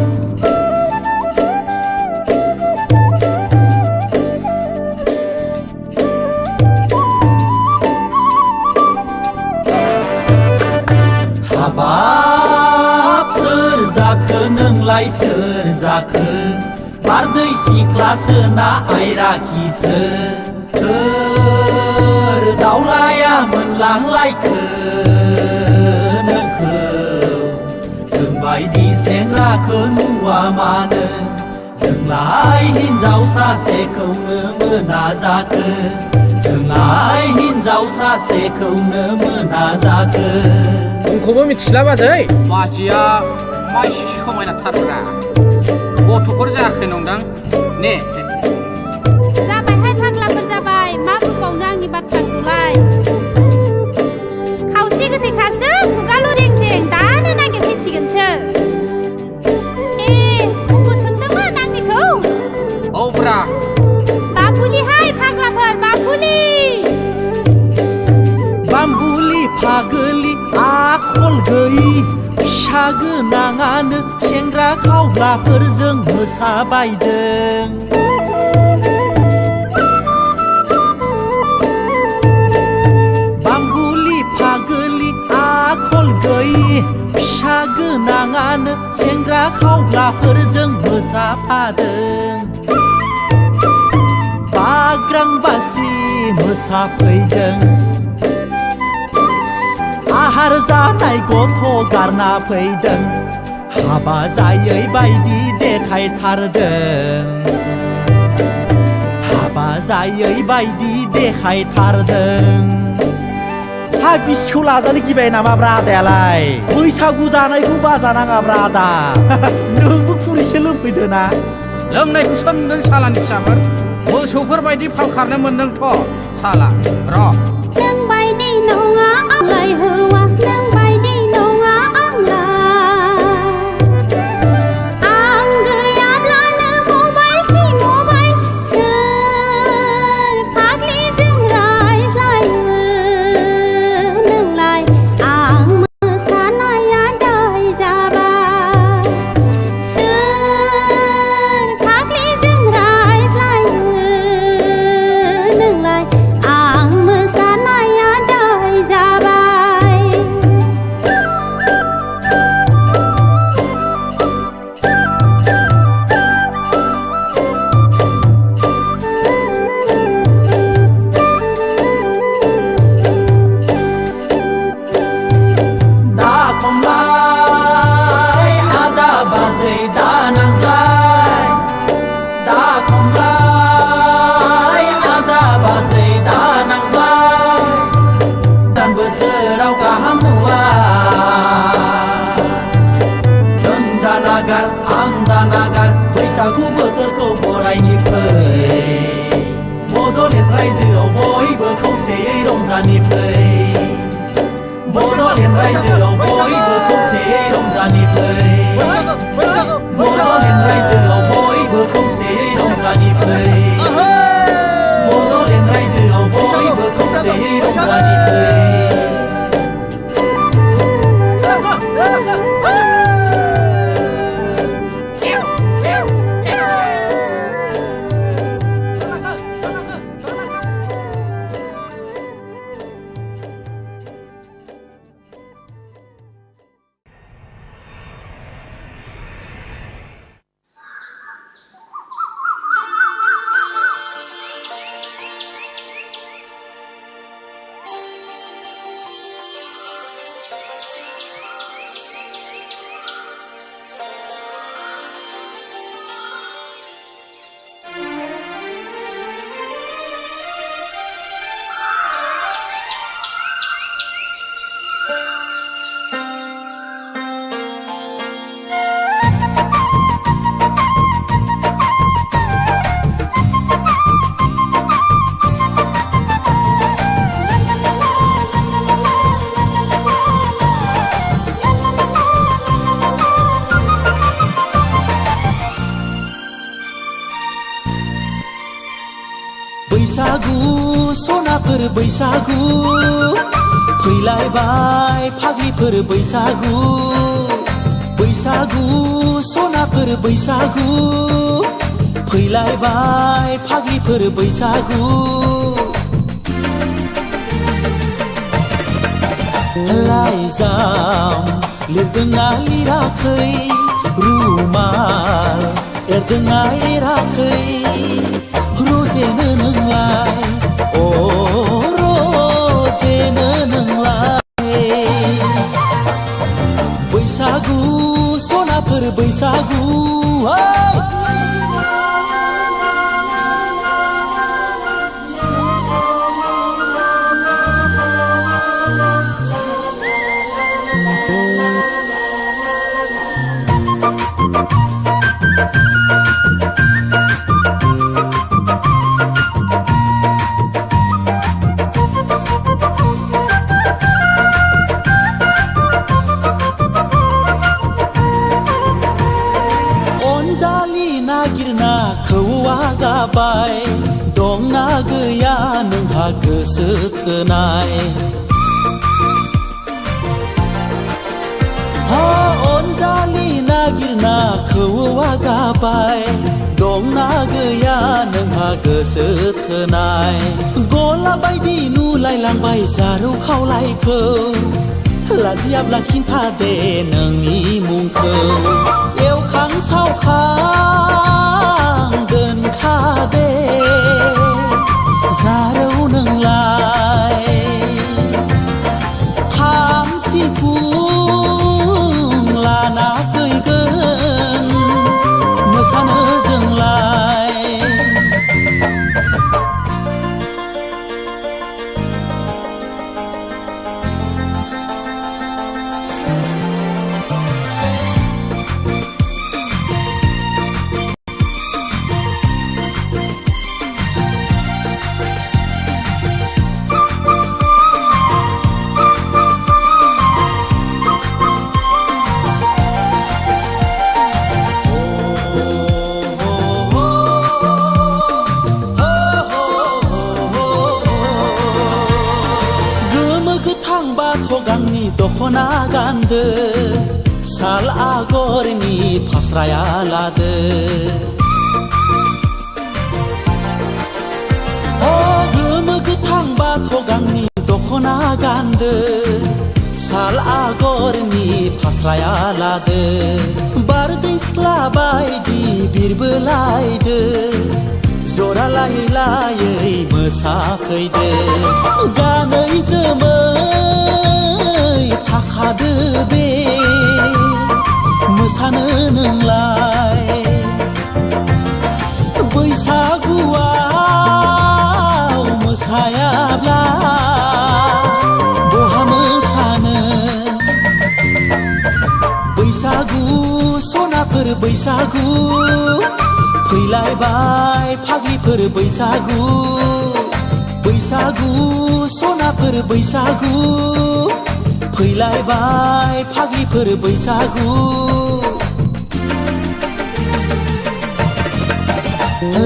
हाबाब सोर जाखो नोंलाय सोर जाखो बारदै सिख्लासो ना आइराखिसो सोर दावलाया मोनलांलायखो नोंखौ जोंबायदि सेंग्राखौ नुवा मानो जोंलाय हिनजाव सासेखौनो मोना जाखो जोंलाय आइ हिन्जाव सासेखौनो मोना जाखो मुंखौबो मिथिला बाजै बाजैया मानसि समायनाथारब्रा गथ'फोर जायाखै नंदां ने जाबायहाय फाग्लाफोर जाबाय मा बुंबावनो आंनि बाथ्राखौलाय खावसे गोथैखासो खुगाल' रेंजें दानो नागिरफैसिगोनसो उनबो सोंदोंमोन आंनिखौ औब्रा बाबुलिहाय फाग्लाफोर बाम्बुलि फागोलि आखल गैयि फिसा गोनाङानो सेंग्रा खावग्राफोरजों मोसाबायदों बाम्बुलि फागोलि आखल गैयि फिसा गोनाङानो सेंग्रा खावग्राफोरजों मोसाफादों बाग्रांबासि मोसाफैदों आहार जानाय गथ' गारना फैदों हाबा जायै बायदि देखायथारदों हाबा जायै बायदि देखायथारदों हा बिसिखौ लाजानो गिबाय नामाब्रा आदायालाय बैसागु जानायखौ बाजानाङाब्रा आदा नोंबो खुरैसो लोंफैदो ना लोंनायखौ सोंदों सालानि फिसाफोर मोसौफोरबायदि फाल खारनो मोनदोंथ' साला र' नोंबायदि नङा आंलाय हौवा नोंबायदि नङा आंलाय आं गैयाब्लानो मबाइल कि मबाइल सोर फाग्लिजों रायज्लायो नोंलाय आं मोसानाया दाय जाबाय सोर फाग्लिजों रायज्लायो नोंलाय आं मोसानाया दाय जाबाय दा खमलाय आदा बाजै दा नांज्लाय दा खमलाय आदा बाजै दा नांज्लाय दान बोसोराव गाहाम नुवा नों दा नागार आं दा नागार बैसागु बोथोरखौ बरायनि फै बड'लेण्ड रायजोआव बयबो खौसेयै रंजानि फै बड'लेण्ड रायजोआव बयबो खौसेयै रंजानि फै बड'लेण्ड रायजोआव बयबो खौसेयै रंजानि फै बड'लेण्ड रायजोआव बयबो खौसेयै रंजानि फै बैसागु सनाफोर बैसागु फैलायबाय फाग्लिफोर बैसागु बैसागु सनाफोर बैसागु फैलायबाय फाग्लिफोर बैसागु लाइजाम लिरदोंना लिराखै रुमाल एरदोंना एराखै रजेनो नोंलाय अ रजेनो नोंलाय बैसागु सनाफोर बैसागु गाबाय दंना गैया नोंहा गोसो थोनाय अनजालि नागिरना खौवा गाबाय दंना गैया नोंहा गोसो थोनाय गला बायदि नुलायलांबाय जारौ खावलायखौ लाजियाब्ला खिन्था दे नोंनि मुंखौ एवखां सावखां दोनखादे जारौ नोंलाय खाम सिफुं लाना फैगोन मोसानो जोंलाय दखना गानदो साल आगरनि फास्राया लादो गोमो गोथां बाथ' गांनि दखना गानदो साल आगरनि फास्राया लादो बारदै सिख्ला बायदि बिरबोलायदो जरा लायै लायै मोसाफैदो गानै जोमै थाखादो दे मोसानो नोंलाय बैसागुआव मोसायाब्ला बहा मोसानो बैसागु सनाफोर बैसागु फैलायबाय फाग्लिफोर बैसागु बैसागु सनाफोर बैसागु फैलायबाय फाग्लिफोर बैसागु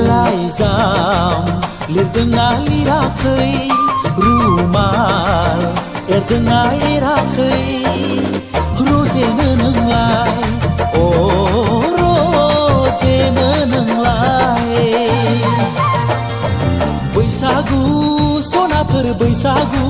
लाइजाम लिरदोंना लिराखै रुमाल एरदोंना एराखै रजेनो नोंलाय अ रजेनो नोंलाय बैसागु सनाफोर बैसागु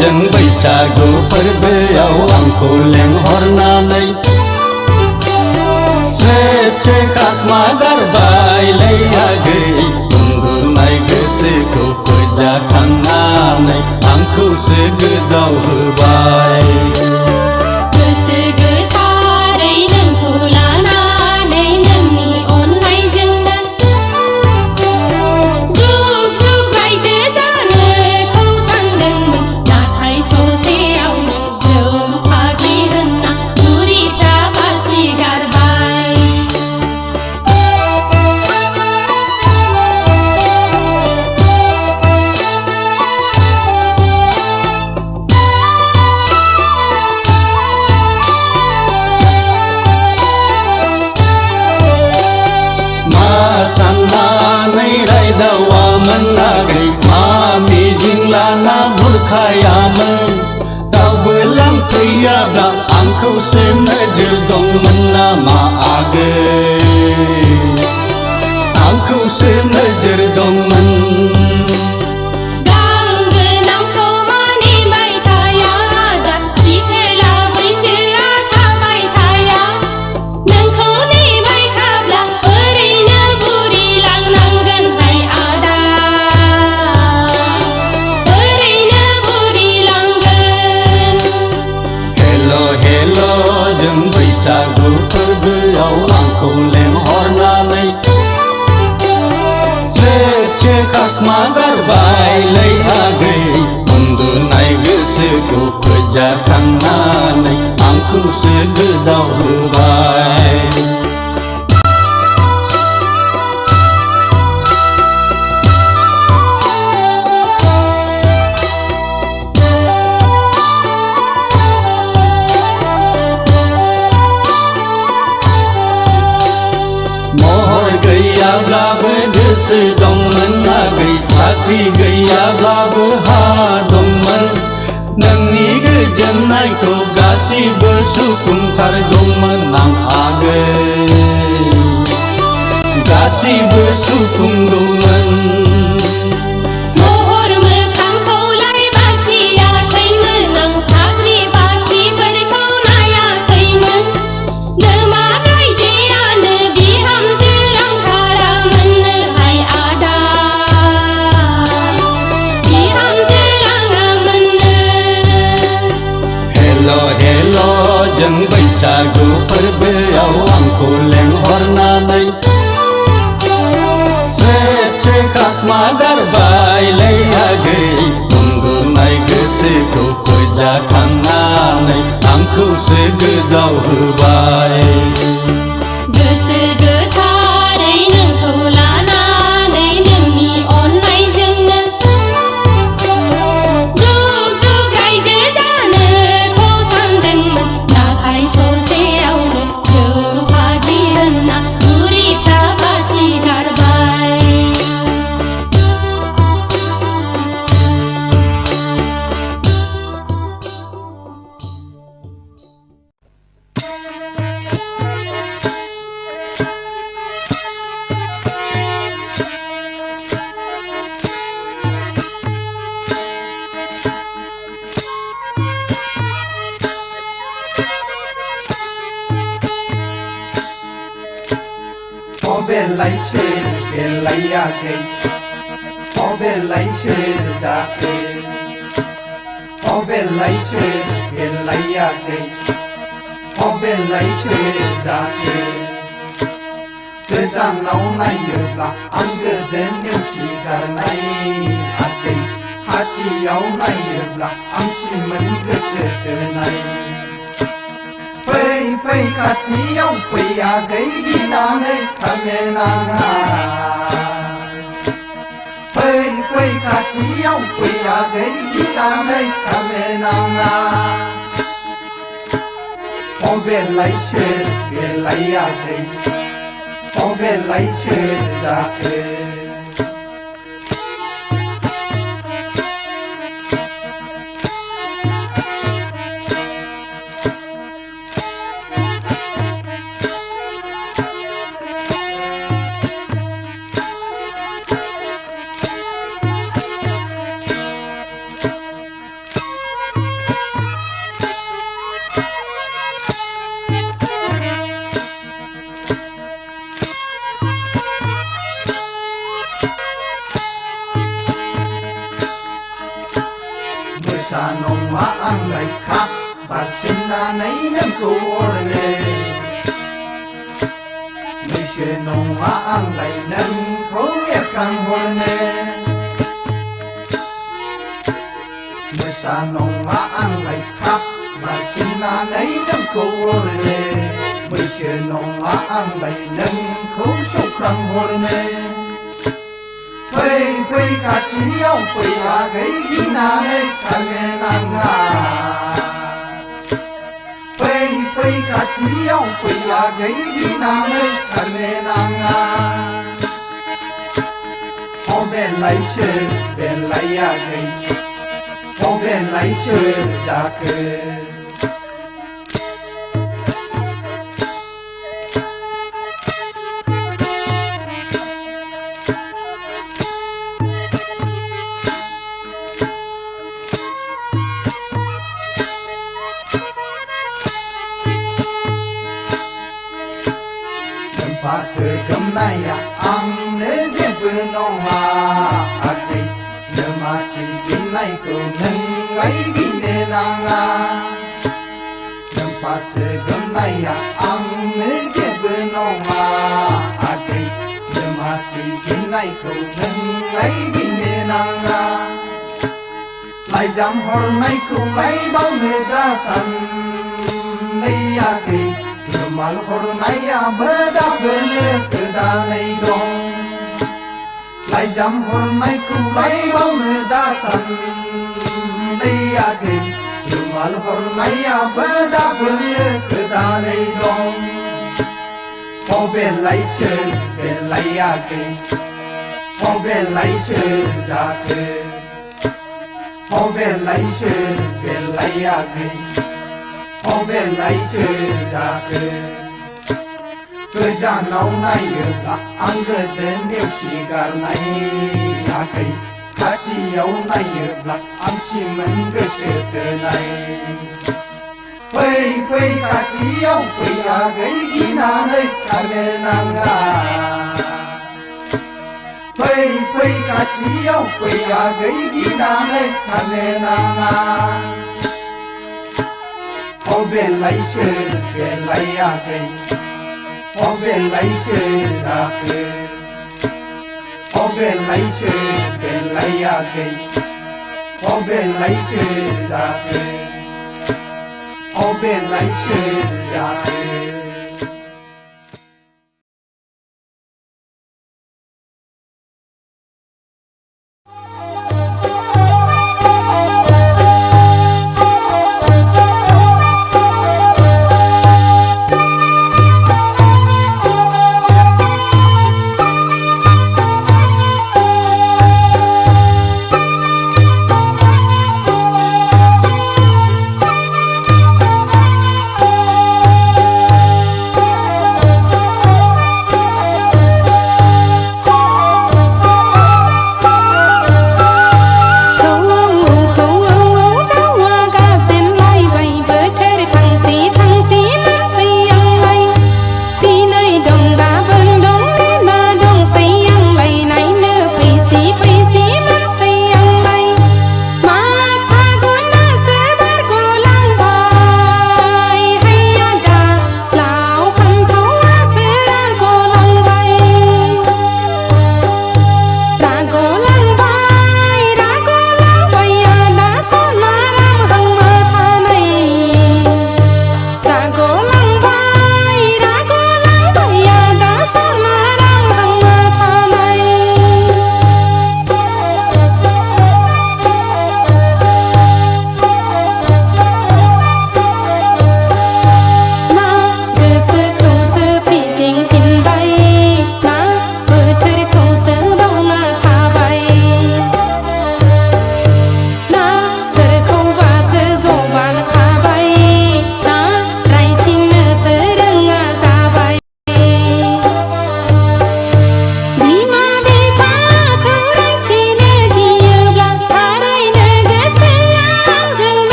जों बैसागु फोरबोआव आंखौ लेंहरनानै स्रे खाखमा गारबायलै आगै उन्दुनाय गोसोखौ फोजाखांनानै आंखौसो गोदाव होबाय गोसो गोथारै नोंखौ लानानै नोंनि अननायजोंनो जुग जुग रायजो जानोखौ सानदोंमोन नाथाय ससेयावनो जौ फाग्लि होनना बुरिफ्रा बासिगारबाय साननानै रायदावामोन आगै मा मिजिं लाना बुरखायामोन रावबो लांफैयाब्ला आंखौसो नोजोर दंमोन नामा आगै आंखौसो नोजोर दंमोन नोंखौ जाखांनानै आंखौसो गोदाव होबाय गैयाब्लाबो गोसो दंमोन आगै साख्रि गैयाब्लाबो हा दंमोन नोंनि गोजोननायखौ गासिबो सुफुंथारगौमोन आं आगै गासिबो सुफुंगौमोन महर मोखांखौलाय बासियाखैमोन आं साख्रि बाख्रिफोरखौ नायाखैमोन नोमा गायदेरानो बिहामजो जों बैसागु फोरबोआव आंखौ लेंहरनानै स्रेदसे खाखमा गारबायलै आगै उन्दुनाय गोसोखौ फोजाखांनानै आंखौसो गोदाव होबाय गोसो गोथारै नोंखौ लानानै नोंनि अननायजोंनो जुग जुग रायजो जानोखौ सानदोंमोन नाथाय ससेयावनो जौ फाग्लि होनना बुरिफ्रा बासि गारबाय बेलायाखै बेलायसो जाखै बेलायसो बेलायाखै बेलायसो जाखै गोजानाव नायोब्ला आं गोदो नेवसिगारनाय आखै खाथियाव नायोब्ला आं सिमोन गोसो थोनाय फै फै खाथियाव फै आगै गिनानै थानो नाङा फै फै खाथियाव फै आगै गिनानै थानो नाङा बेलायसो बेलायाखै बेलायसो जाखै नङा आंलाय खा बारसिननानै नोंखौ अरनो बैसो नङा आंलाय नोंखौ एरखांहरनो मोसा नङा आंलाय खा बारसिननानै नोंखौ अरनो बैसो नङा आंलाय नोंखौ सौख्रांहरनो फै फै खाथियाव फै आगै गिनानै थानो नाङा फै फै खाथियाव फै आगै गिनानै थानो नाङा बेलायसो बेलायाखै बेलायसो जाखो Pasir gemnaya amne jebu nonga akai Nemasi ginai ko nengai gine nanga Pasir gemnaya amne jebu nonga akai Nemasi ginai ko nengai gine nanga लाइजाम हरनायखौलाय बावनो दासाननैयाखै रुमाल हरनायाबो दाबोनो गोदानै दं लाइजाम हरनायखौलाय बावनो दासाननैयाखै रुमाल हरनायाबो दाबोनो गोदानै दं बेलायसो बेलायाखै बेलायसो जाखो बेलायसो बेलायाखै बेलायसो जाखो गोजानाव नायोब्ला आं गोदो नेवसिगारनायाखै खाथियाव नायोब्ला आं सिमोन गोसो थोनाय फै फै खाथियाव फैयाखै गिनानै खारनो नाङा फै फै खाथियाव फैयाखै गिनानै खारनो नाङा बेलायसो बेलायाखै बेलायसो जाखो बेलायसो बेलायाखै बेलायसो जाखो बेलायसो जाखो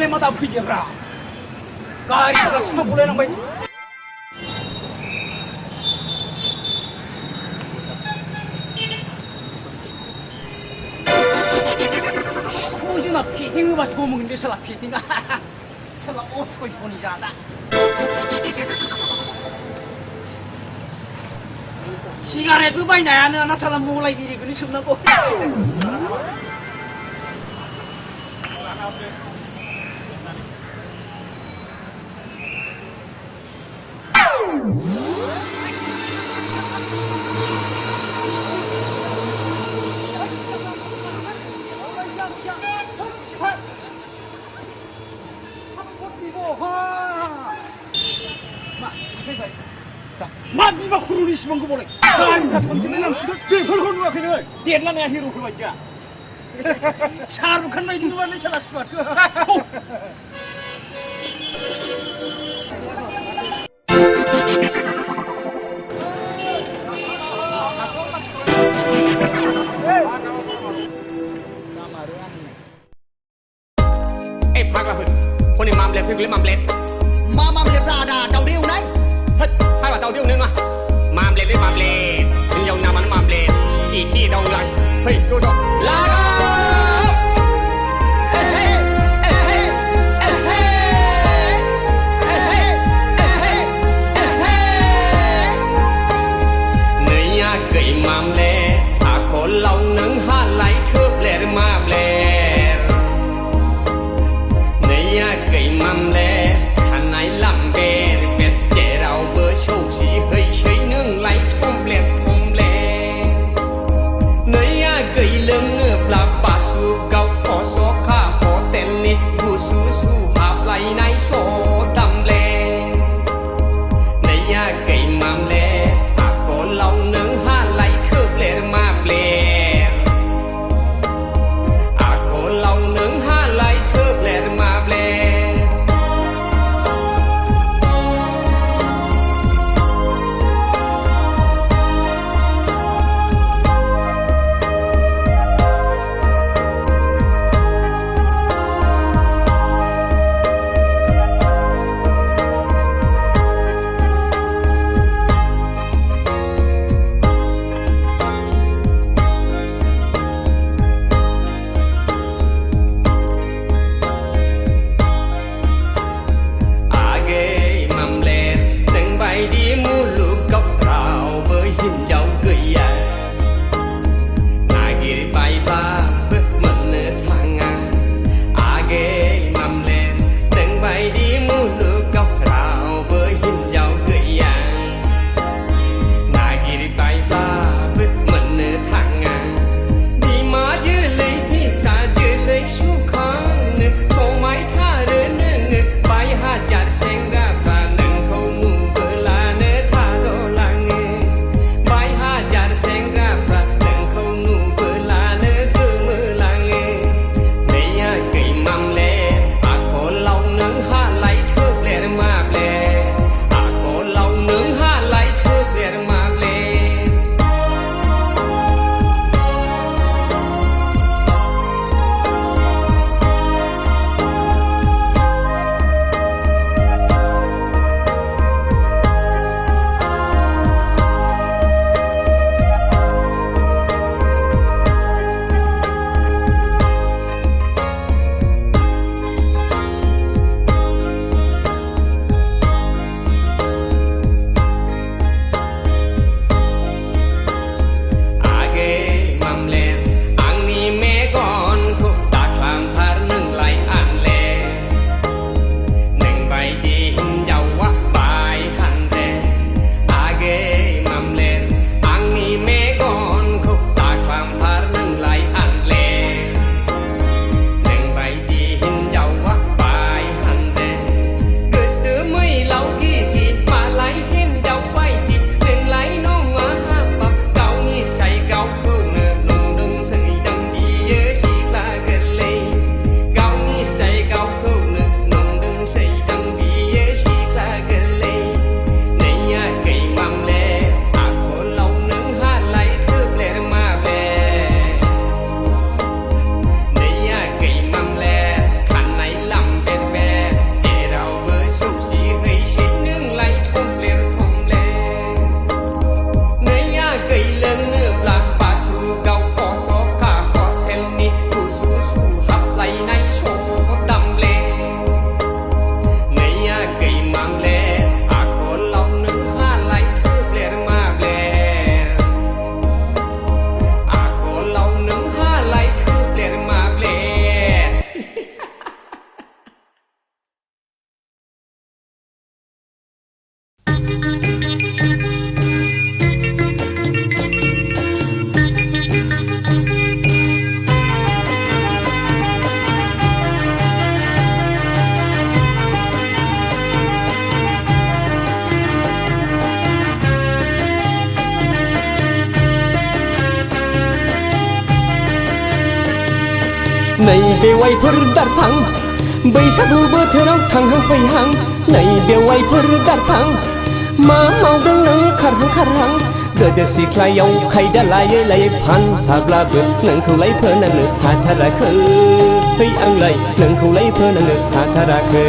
माबायलाय मा दा फैदोब्रा गारिफ्रा सिमा गलायलांबाय जोंना पेकिं होबासो गमोगोन बे साला पेकिंआ साला असयसनि जादा सिगारेटबो बायनो हायानो ना साला मलाय बिरिखौनो सोबनांगौ मा बिमा खर'नि सिमांखौ बलाय गारिफ्रा थांजोबलाय लांसिगोन बेफोरखौ नुवाखै नोङो देरलानाया हिर'फोर बायदिया शाहरुख खान बायदि नुबालाय साला सुवादखौ फाग्लाफोर हनै मामलेट फैगौलै मामलेट मा मामलेटफ्रा आदा दावदै एवनाय होद फाग्ला दावदै एवनाय नङा मामलेटलै मामलेट हिनजावनि नामानो मामलेट इथि दावलाय फै ज' ज' लागाव नै बेवाइफोर दारफां बैसागु बोथोराव थांहां फैहां नै बेवाइफोर दारफां मा मावदों नों खारहां खारहां गोदो सिख्लायाव खायदा लायै लायै फानसाब्लाबो नोंखौलाय फोनांनो हाथाराखै है आंलाय नोंखौलाय फोनांनो हाथाराखै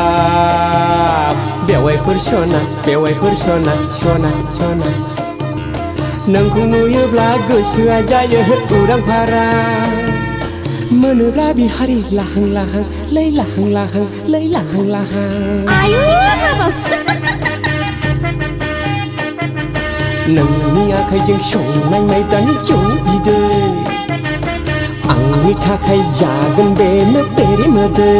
हाबाब बेवाइफोर सना बेवाइफोर सना सना सना नोंखौ नुयोब्ला गोसोआ जायो उरां फारां मोनोब्ला बिहारि लाहां लाहां लै लाहां लाहां लै लाहां लाहां आयु हाबाब नोंनि आखाइजों संनाय माइब्रानि जौ बिदै आंनि थाखाय जागोन बेनो बेरे मोदै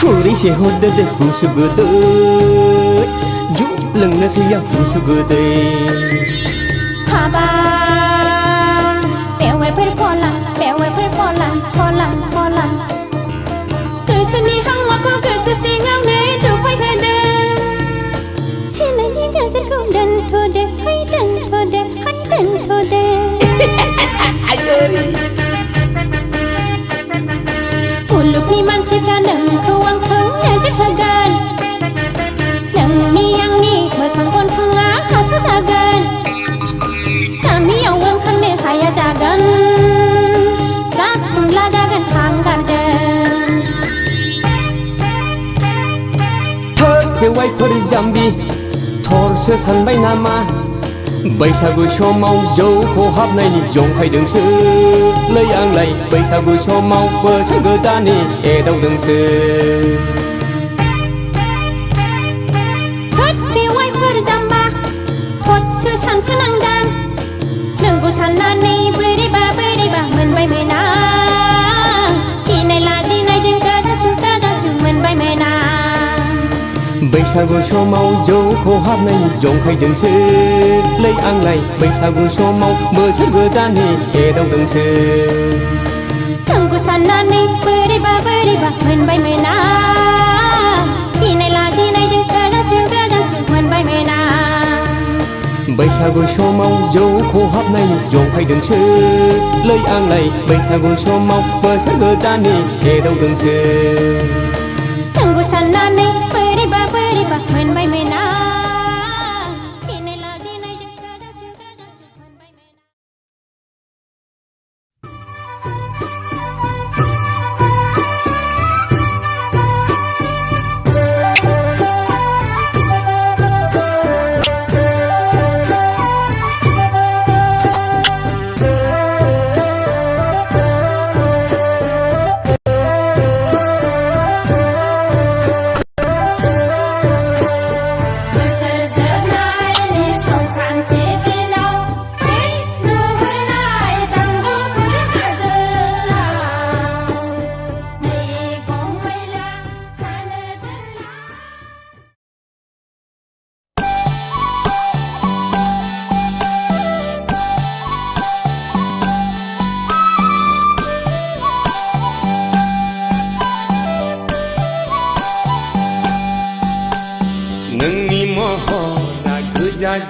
खुरैसे हरदो दे गुसु गोदै जौ लोंनोसै आं गुसु गोदै हाबाब बेवाइफोर फलां फलां फलां गोसोनि हांमाखौ गोसो सिङावनो दुफायहोदों सिनायनि गोजोनखौ दोनथ'दो है दोनथ'दो है दोनथ'दो मुलुगनि मानसिफ्रा नोंखौ आंखौ नोजोर होगोन नोंनि आंनि मोखां गन्थङा हास'जागोन गामियाव ओंखारनो हाया जागोन गाबुंला जागोन हांगारजों थोद बेवाइफोर जाम्बि थरसो सानबाय नामा बैसागु समाव जौ खहाबनायनि जंखायदोंसो लै आंलाय बैसागु समाव बोसोर गोदाननि एदावदोंसो थोद बेवाइफोर जाम्बा थदसो सानखोनांदां नोंखौ साननानै बोरैबा मोनबाय मोना गिनाय लाजिनायजों गोजासु मोनबाय मोना बैसागु समाव जौ खहाबनायनि जंखायदोंसो लै आंलाय बैसागु समाव बोसोर गोदाननि एदावदोंसो नोंखौ साननानै बोरैबा मोनबाय मोना गिनाय लाजिनायजों गोजासु मोनबाय मोना बैसागु समाव जौ खहाबनायनि जंखायदोंसो लै आंलाय बैसागु समाव बोसोर गोदाननि एदावदोंसो नोंखौ साननानै बोरैबा मोनबाय मोना गिनाय लाजिनायजों गोजासु मोनबाय मोना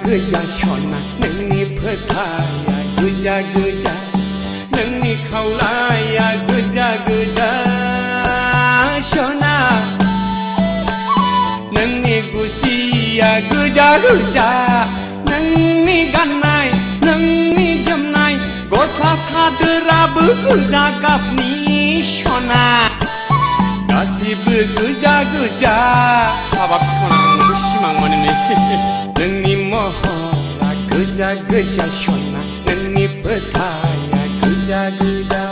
गोजा सना नोंनि फोथाया गोजा गोजा नोंनि खावलाया गोजा गोजा सना नोंनि गुस्थिया गोजा गोजा नोंनि गाननाय नोंनि जोमनाय गस्ला सादोराबो गोजा गाबनि सना गासिबो गोजा गोजा हाबाब सना नोंखौ सिमां मोनो नोंनि महरा गोजा गोजा सना नोंनि फोथाया गोजा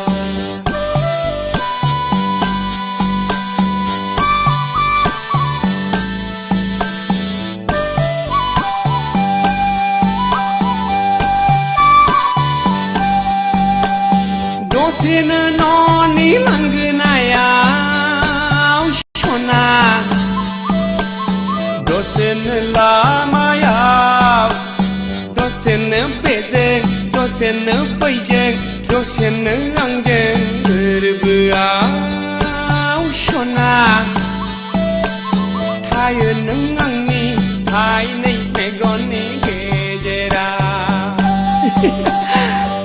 दसेनो न'नि लांगोनायाव सना दसेनो लामायाव दसेनो बेजों दसेनो बैजों दसेनो आंजों गोरबोआव सना थायो नों आंनि थाइनै मेगननि गेजेराव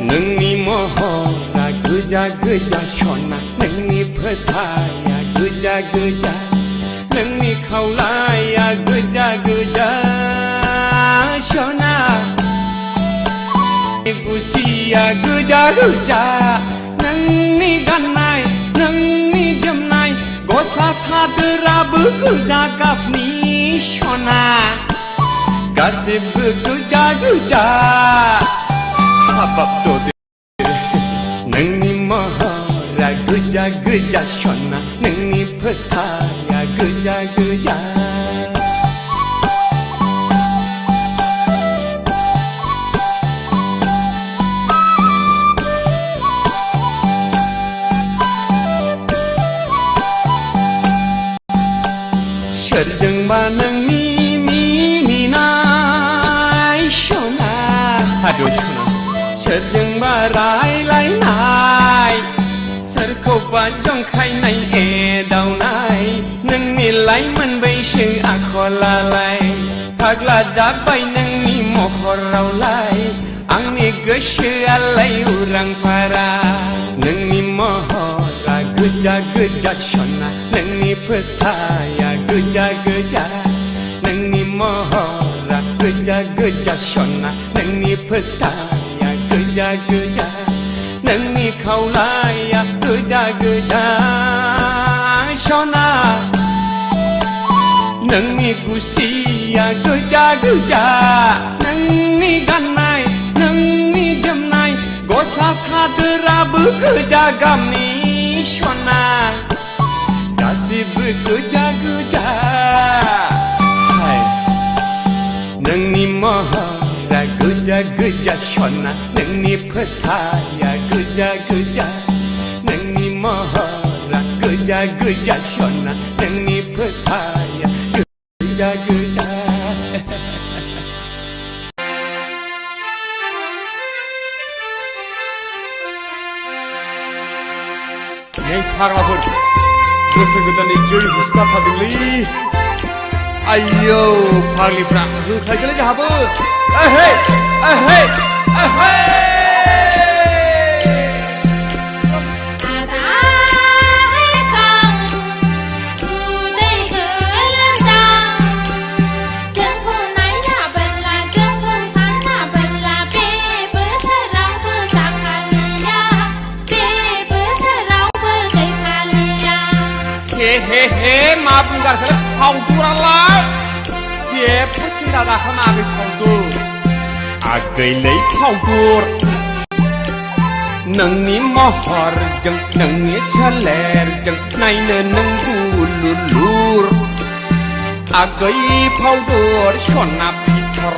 नोंनि महरा गोजा गोजा सना नोंनि फोथाया गोजा गोजा नोंनि खावलाया गोजा गोजा सना गुस्थिया गोजा गोजा नोंनि गाननाय नोंनि जोमनाय गस्ला सादोराबो गोजा गाबनि सना गासिबो गोजा गोजा हाबाब ददे नोंनि महरा गोजा गोजा सना नोंनि फोथाया गोजा गोजा सोरजोंबा नोंनि मिनिनाय सना हादो सना सोरजोंबा रायलायनाय सोरखौबा जंखायनाय एदावनाय नोंनि लाइमोन बैसो आखलालाय फाग्ला जाबाय नोंनि महरावलाय आंनि गोसोआलाय उरां फारा नोंनि महरा गोजा गोजा सना नोंनि फोथाया गोजा गोजा नोंनि महरा गोजा गोजा सना नोंनि फोथाया गोजा गोजा नोंनि खावलाया गोजा गोजा सना नोंनि गुस्थिया गोजा गोजा नोंनि गाननाय नोंनि जोमनाय गस्ला सादोराबो गोजा गाबनि सना गासिबो गोजा गोजा नोंनि महरा गोजा गोजा सना नोंनि फोथाया गोजा गोजा नोंनि महरा गोजा गोजा सना नोंनि फोथाया गोजा गोजा Yang parahur Dosa godaनै जय हुस्का थादोंलै आयौ फाग्लिफ्रा होख्लायगोनलै जोंहाबो ओहे ओहे ओहे मा बुंगारखो फावदुरालाय जेबो सिन्था दाखानाङाखै फावदुर आगैलै फावदुर नोंनि महरजों नोंनि सोलेरजों नायनो नों गुलुलुर आगै फावदुर सना फिथर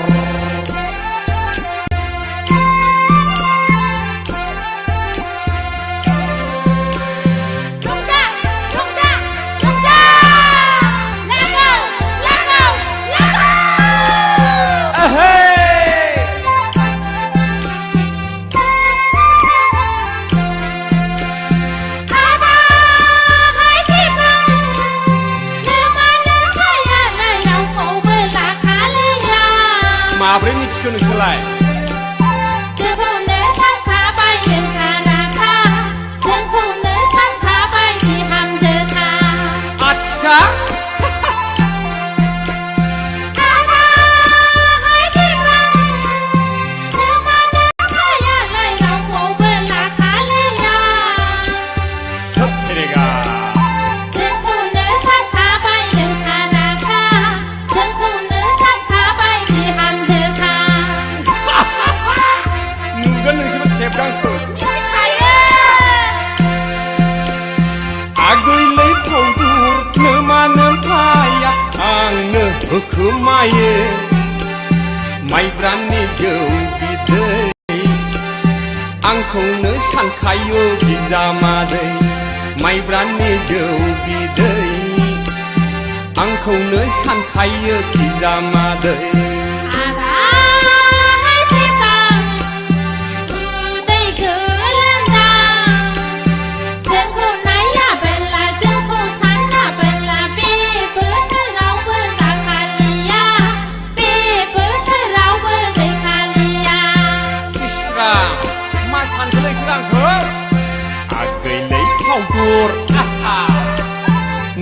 माब्रै मिथिखो नोंसोरलाय जोंखौनो सानखाबाय नोंखानाखा जोंखौनो सानखाबाय बिहामजोखा आच्छा होखोमायो माइब्रानि जौ बिदै आंखौनो सानखायो बिजामादै माइब्रानि जौ बिदै आंखौनो सानखायो बिजामादै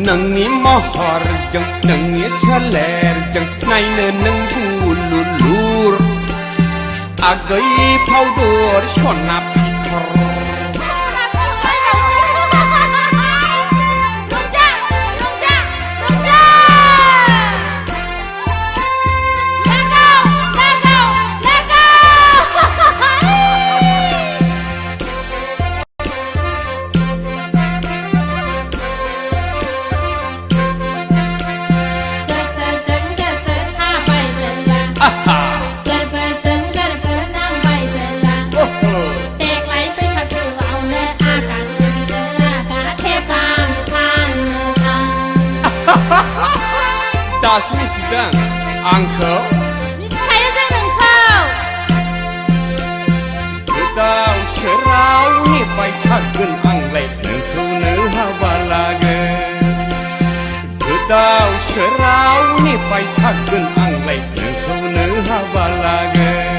नोंनि महरजों नोंनि सोलेरजों नायनो नों दुलुलुर आगै फावदर सना फिथर दासो मिथिदों आंखौ मिथिखायो जों नोंखौ गोदाव सोराव नेबाय थागोन आंलाय नोंखौनो हाबा लागोन गोदाव सोराव नेबाय थागोन आंलाय नोंखौनो हाबा लागोन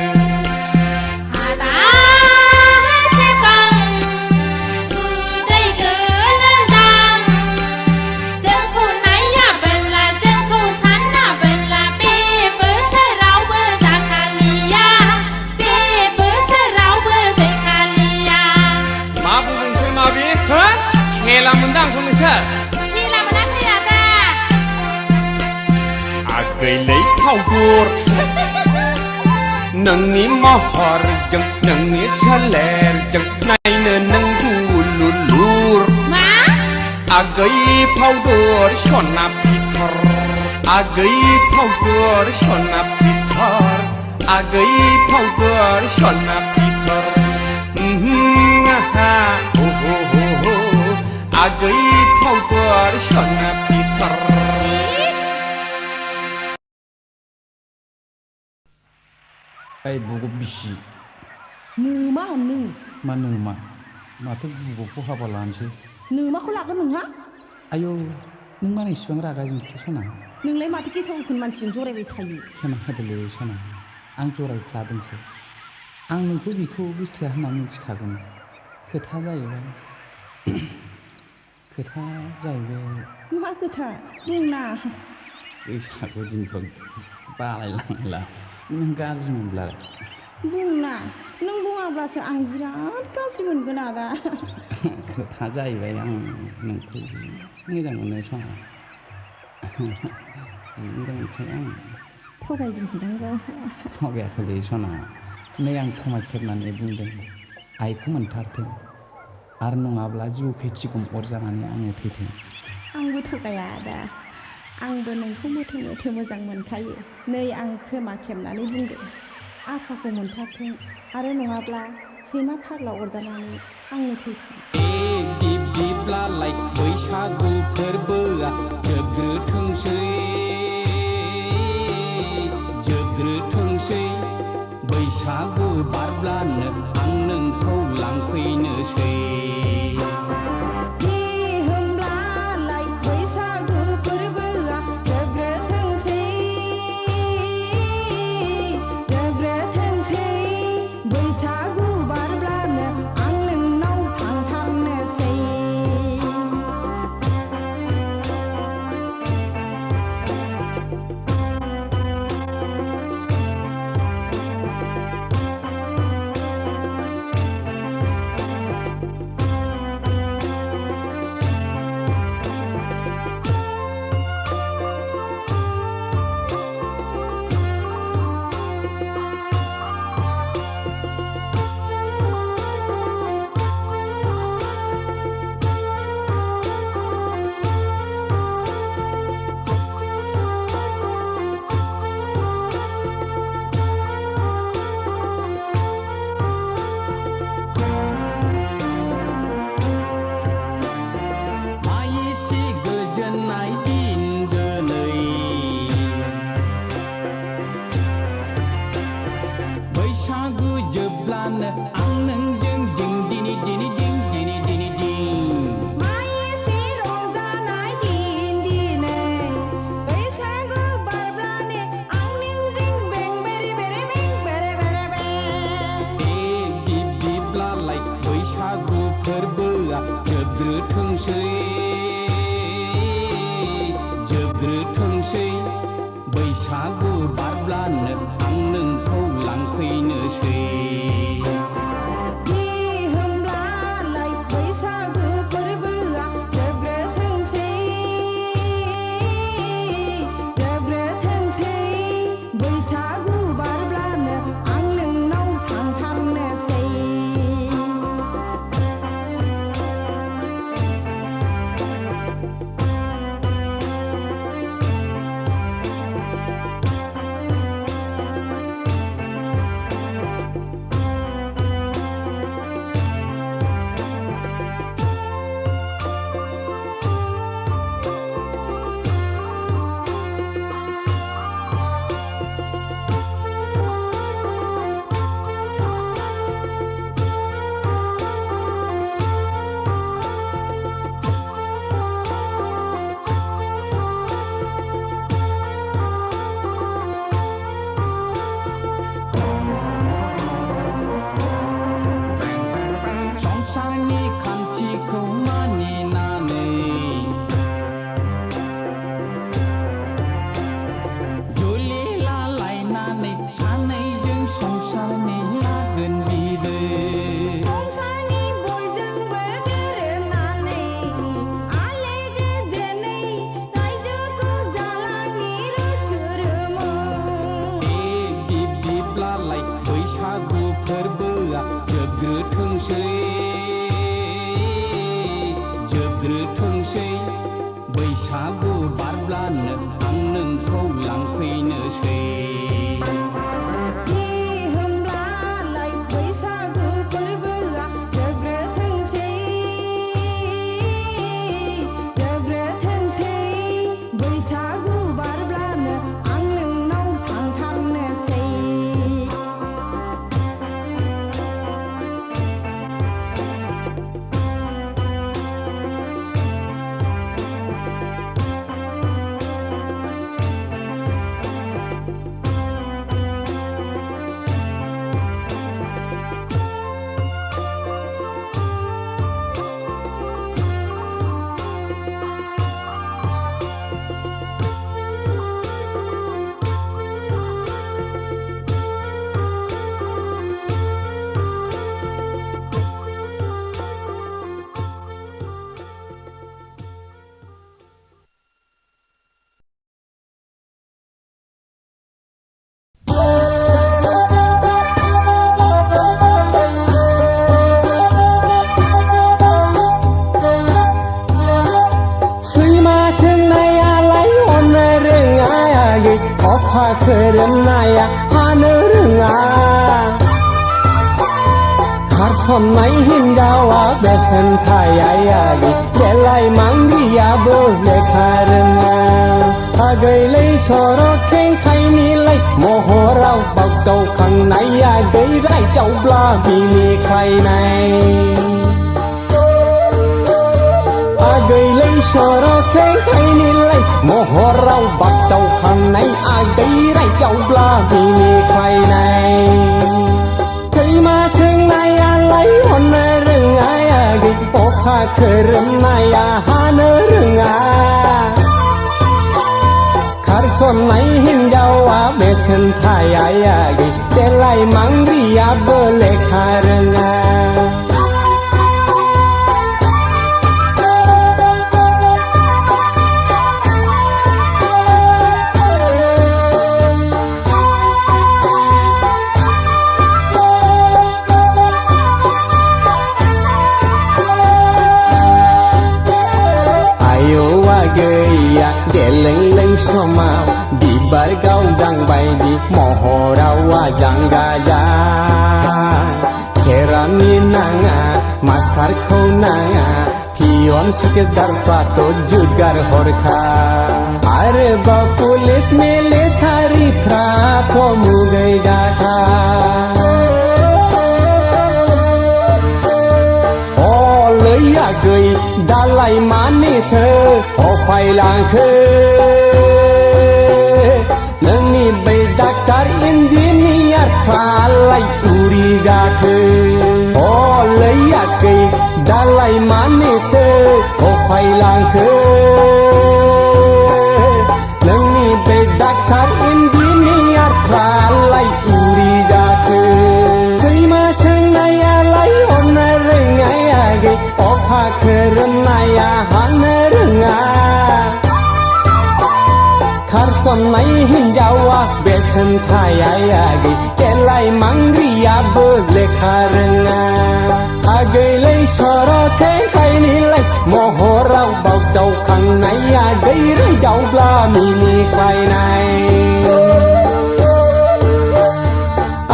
खेला मोनदां आंखौ नोंसोर खेला मोनाखै आदा आगैलै फावदुर नोंनि महरजों नोंनि सोलेरजों नायनो नों दुलुलुर मा आगै फावदुर सना फिथर आगै फावदुर सना फिथर आगै फावदुर सना फिथर आगै फावदुर सना फिथर ओइ बुगौ बिसि नोमा नों मा नोमा माथो बुगौखौ हाबा लानोसै नोमाखौ लागोन नोंहा आयौ नों मानो इसिबां रागा जोंखो सना नोंलाय माथो गेसाव गोफोन मानसिजों जरायबाय थायो खेमा होदोलै सना आं जरायफ्लादोंसो आं नोंखौ बेखौ गोसथोआ होनना मिथिखागौमोन खोथा जाहैबाय मा खोथा बुंना बैसागु दिनफ्राव बालायलांला नों गाज्रि मोनब्ला बुंना नों बुङाब्लासो आं बिराद गाज्रि मोनगोन आदा खोथा जाहैबाय आं नोंखौ मोजां मोनो सना मोजां मोनखायो आं थगायदोंसोदां थगायाखैलै सना नै आं खोमा खेबनानै बुंदों आइखौ मोनथारथों आरो नङाब्ला जिउ फेथिगम अरजानानै आङो थैथों आंबो थगाया आदा आंबो नोंखौ मोथो मोथो मोजां मोनखायो नै आं खोमा खेबनानै बुंदों आफाखौ मोनथारथों आरो नङाब्ला सैमा फाग्ला अरजानानै आंनो थैथों दिप दिपलालाय बैसागु फोरबोआ जोबग्रोथोंसै बैसागु बारब्लानो आं नोंखौ लांफैनोसै होमब्लालाय बैसागु फोरबोआ जोबग्रोथोंसै बैसागु बारब्लानो आं नोंनाव थांथारनोसै बैसागु बारब्लानो आं नोंखौ लांफैनोसै जोबग्रोथोंसै बैसागु बारब्लानो आं नोंखौ लांफैनोसै खोरोमनाया हानो रोङा खारसननाय हिन्जावा बेसेन थायायागि देलाय मांगियाबो लेखा रोङा आगैलै सर'खें खायनिलाय महराव बागदावखांनाया गैरायदावब्ला बिनिखायनाय आगैलै सर'खें खायनिलाय महराव बागदावखांनाय आगैरायदावब्ला बिनिखायनाय खैमा सोंनायालाय हननो रोङा आगै अखा खोरोमनाया हानो रोङा खारसननाय हिन्जावा बेसेन थायायागै देलाय मांग्रियाबो लेखा रोङा गैया देलेंलें समाव बिबार गावदां बायदि महराव आजां गाजा खेरानि नाङा मास्टारखौ नाङा पियन सुकेदारफ्राथ' जुगार हरखा आरोबाव पुलिस मिलिटारिफ्राथ' मुगै जाखा गै दालाय मानिथो अफायलांखो नोंनि बै डाक्टार इन्जिनियारफ्रालाय उरि जाखो लैयाखै दालाय मानिथो अफायलांखो नोंनि बै डाक्टार थानाय हिन्जावा बेसेन थाया आगै देलाय मांग्रियाबो लेखा रोङा आगैलै सर'खै खायनिलाय महराव बावदावखांनाय आगै रैदावब्ला मिनिख्लायनाय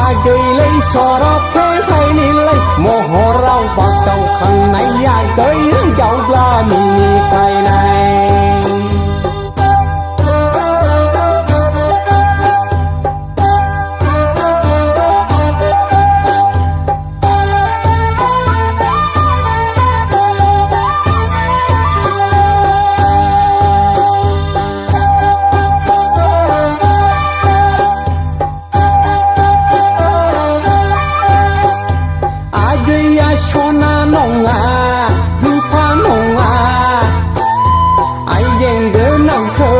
आगैलै सर'खै खायनिलाय महराव बावदावखांनाय आगै रैदावब्ला मिनिख्लायनाय सना नङा रुफा नङा आइजें गोनांखौ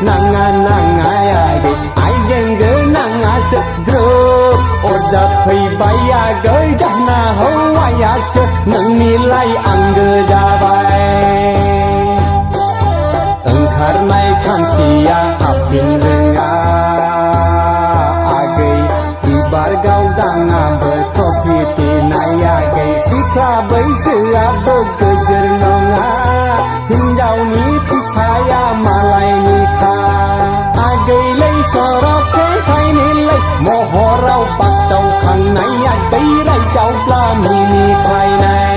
नाङा नाङा आगै आइजें गोनाङासो ग्रोब अरजाफैबाय आगै दाना हौवायासो नोंनिलाय आंगो जाबाय ओंखारनाय खान्थिया हाबफिन रोङा आगै बिबार गावदाङाबो ट्रफि फिनाय आगै सिख्ला बैसोआबो गोजोर नङा हिन्जावनि फिसाया मालायनिखा आगैलै सर'खै खायनिलाय महराव बागदावखांनाय आगै रायदावब्ला मिनिख्लायनाय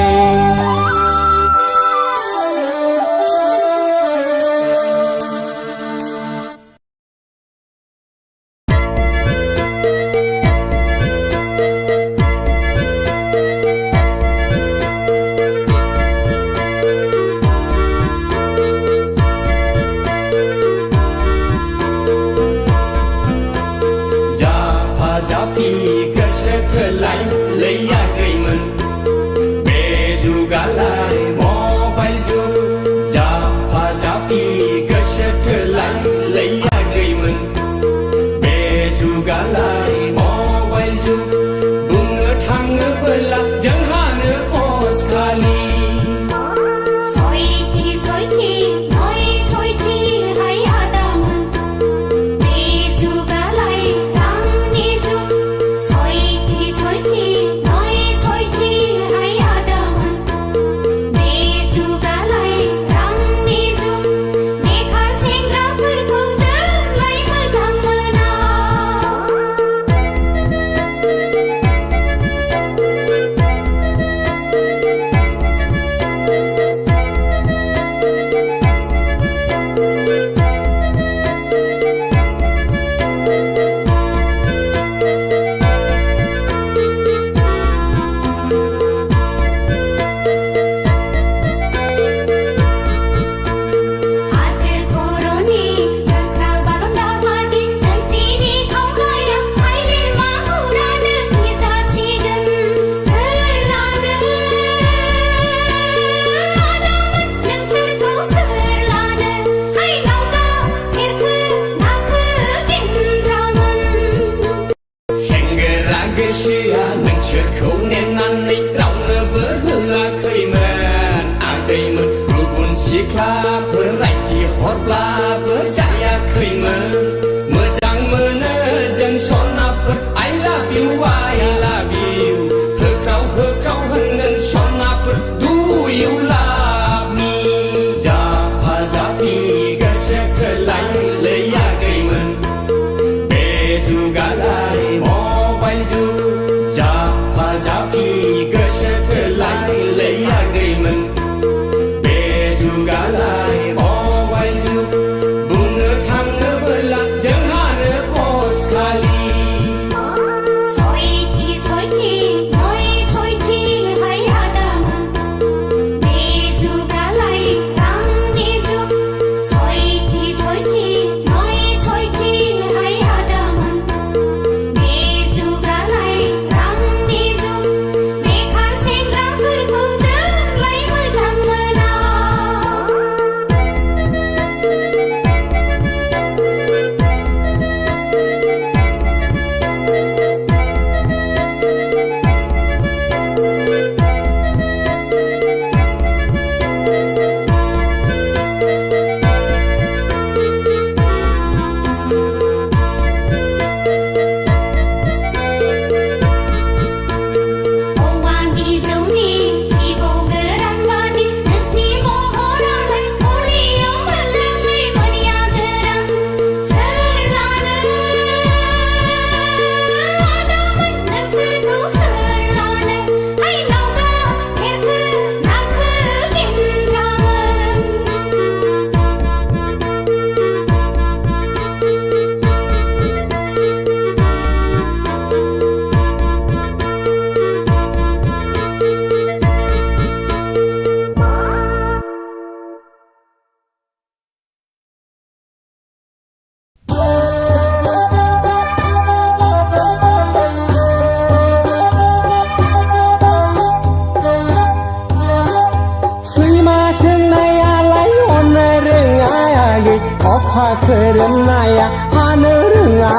खोरोमनाया हानो रोङा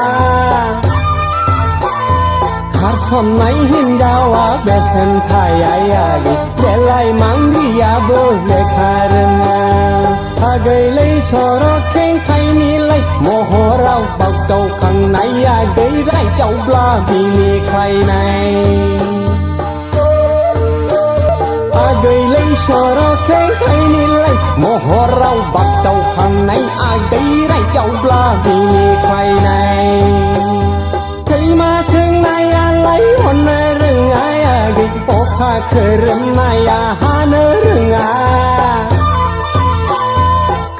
खारसननाय हिन्जावा बेसेन थायायागै देलाय मांग्रियाबो लेखा रोङा आगैलै सर'खै खायनिलाय महराव बागदावखांनाया गैरायदावब्ला बिनिखायनाय आगैलै सर'खै खायनिलाय महराव बागदावखांनाय आगैरायदावब्ला बिनिखायनाय खैमा सोंनायालाय हननो रोङा आगै अखा खोरोमनाया हानो रोङा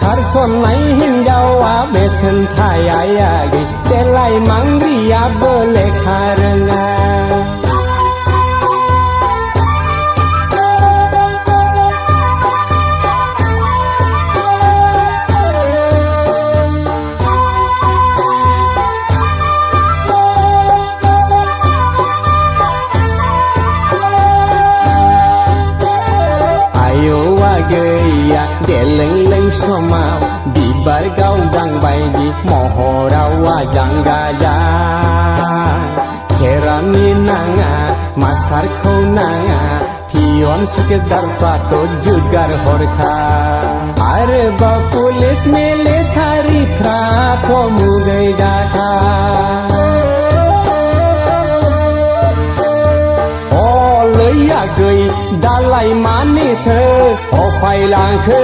खारसननाय हिन्जावा बेसेन थायायागै देलाय मांग्रियाबो लेखा रोङा गैया देलों समाव बिबार गावदां बायदि महराव आजां गाजा खेरानि नाङा मास्टारखौ नाङा पियन सुकेदारफ्राथ' जुगार हरखा आरोबाव पुलिस मिलिटारिफ्राथ' मुगै जाखा गै दालाय मानिथो अफायलांखो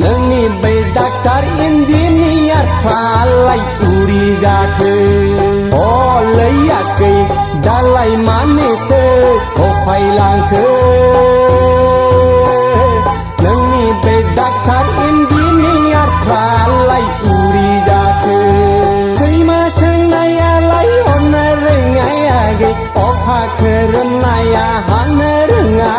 नोंनि बै डाक्टार इन्जिनियारफ्रालाय उरि जाखो लैयाखै दालाय मानिथो अफायलांखो नोंनि बै डाक्टार इन्जिनियारफ्रालाय उरि जाखो खैमा सोंनायालाय हरनो रोङायागै अखा खोरोमनाया हानो रोङा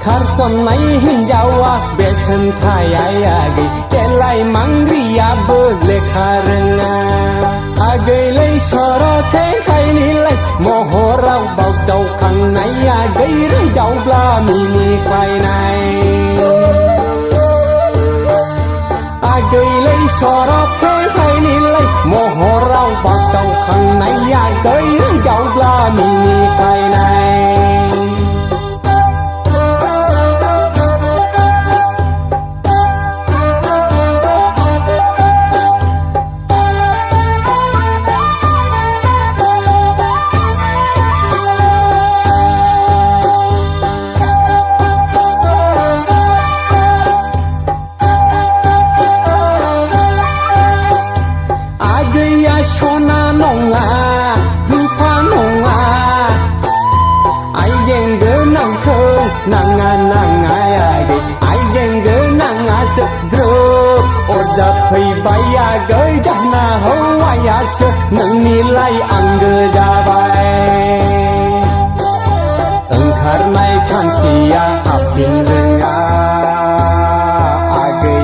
खारसननाय हिन्जावा बेसेन थायायागै देलाय मांग्रियाबो लेखा रोङा आगैलै सर'खै खायनिलाय महराव बागदावखांनाया गैरायदावब्ला मिनिख्लायनाय आगैलै सर'खै खायनिलाय महराव बागदावखांनाया गैरायदावब्ला मिनिख्लायनाय सना नङा रुपा नङा आइजें गोनांखौ नाङा नाङायागै आइजें गोनाङासो ग्रोब अरजाफैबाय आगै जाना हौवायासो नोंनिलाय आंगो जाबाय ओंखारनाय खानसिया हाबफिन रोङा आगै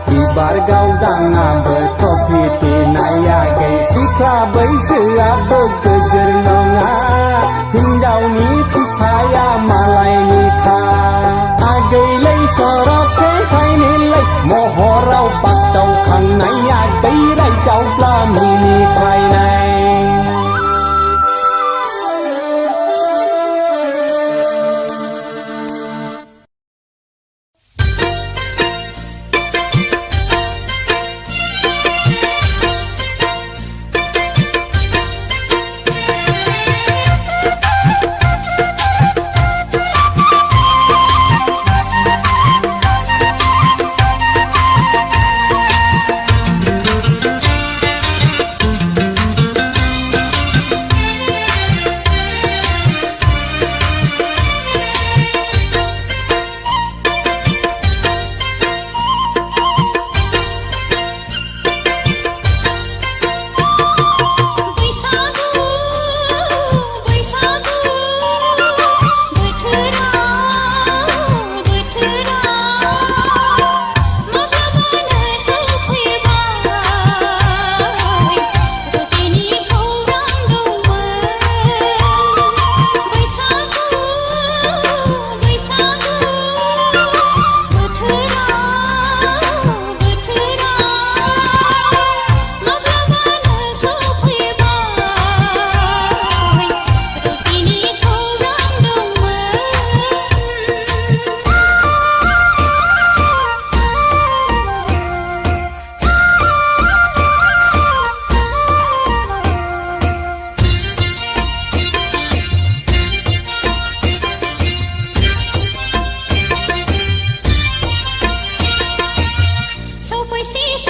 बिबार गावदाङाबो सिख्ला बैसोआबो गोजोर नङा हिन्जावनि फिसाया मालायनिखा आगैलै सर'खै खायनिलाय महराव बागदावखांनाया गैरायदावब्ला मिनिख्लायनाय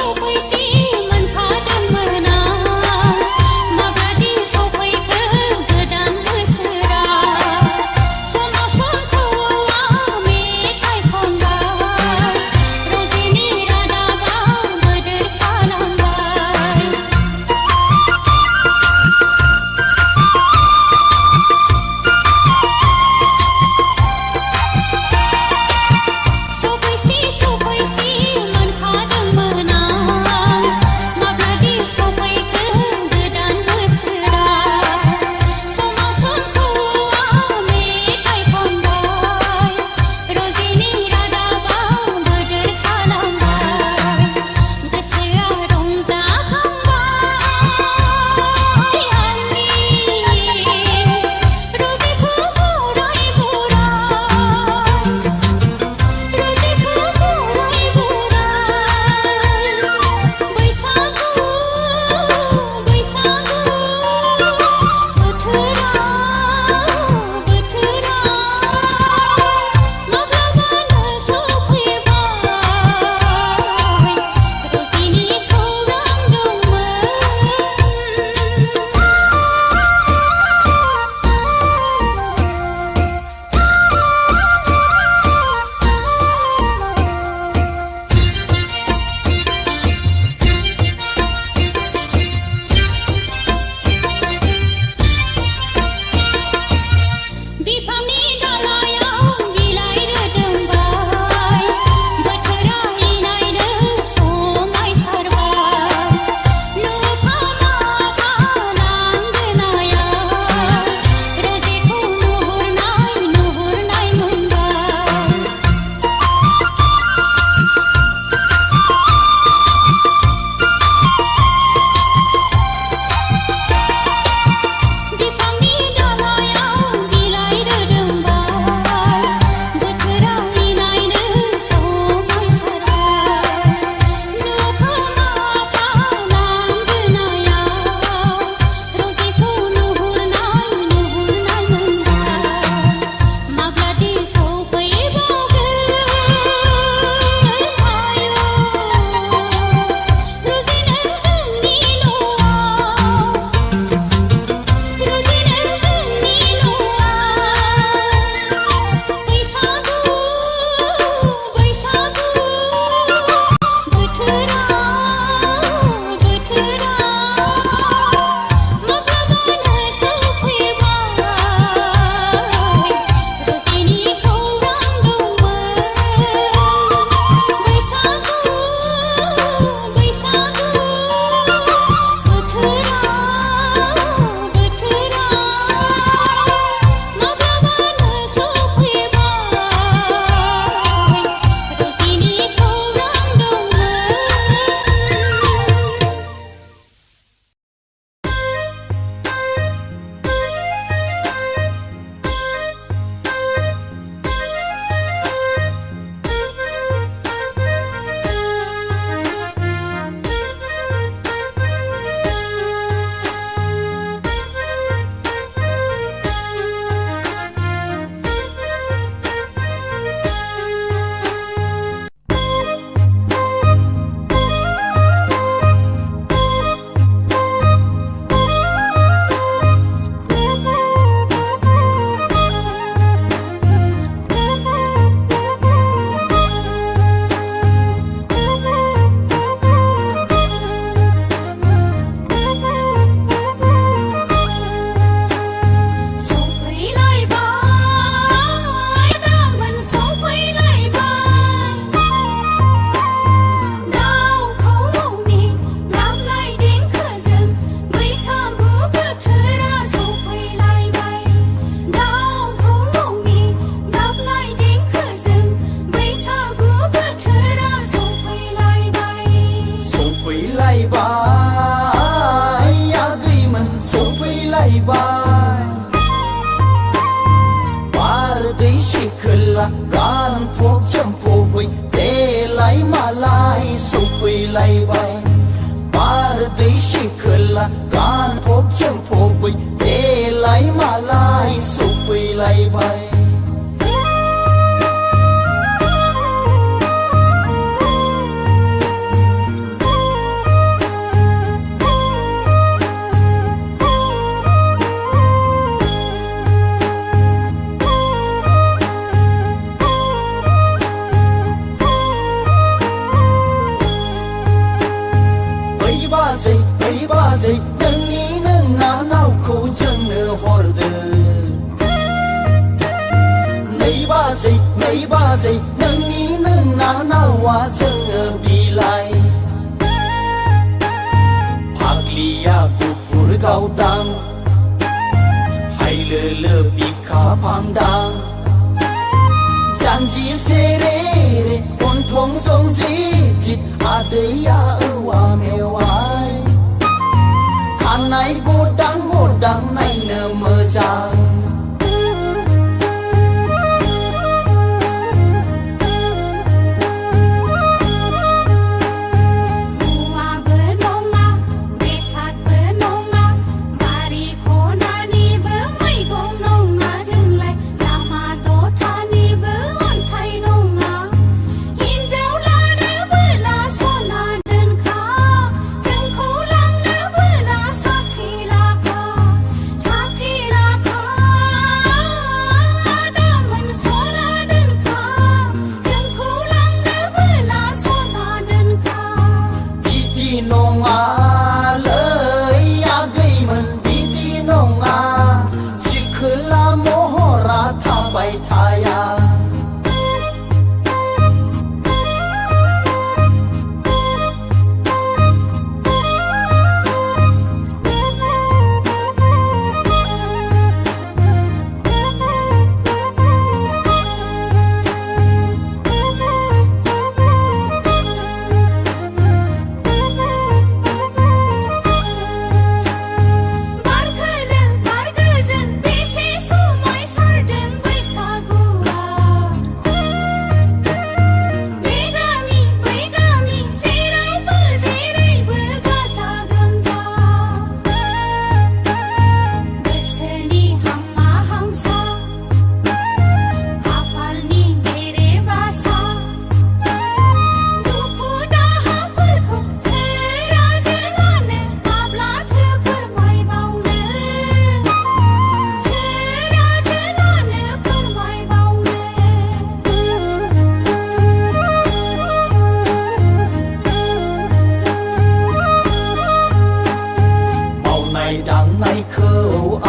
साननायखौ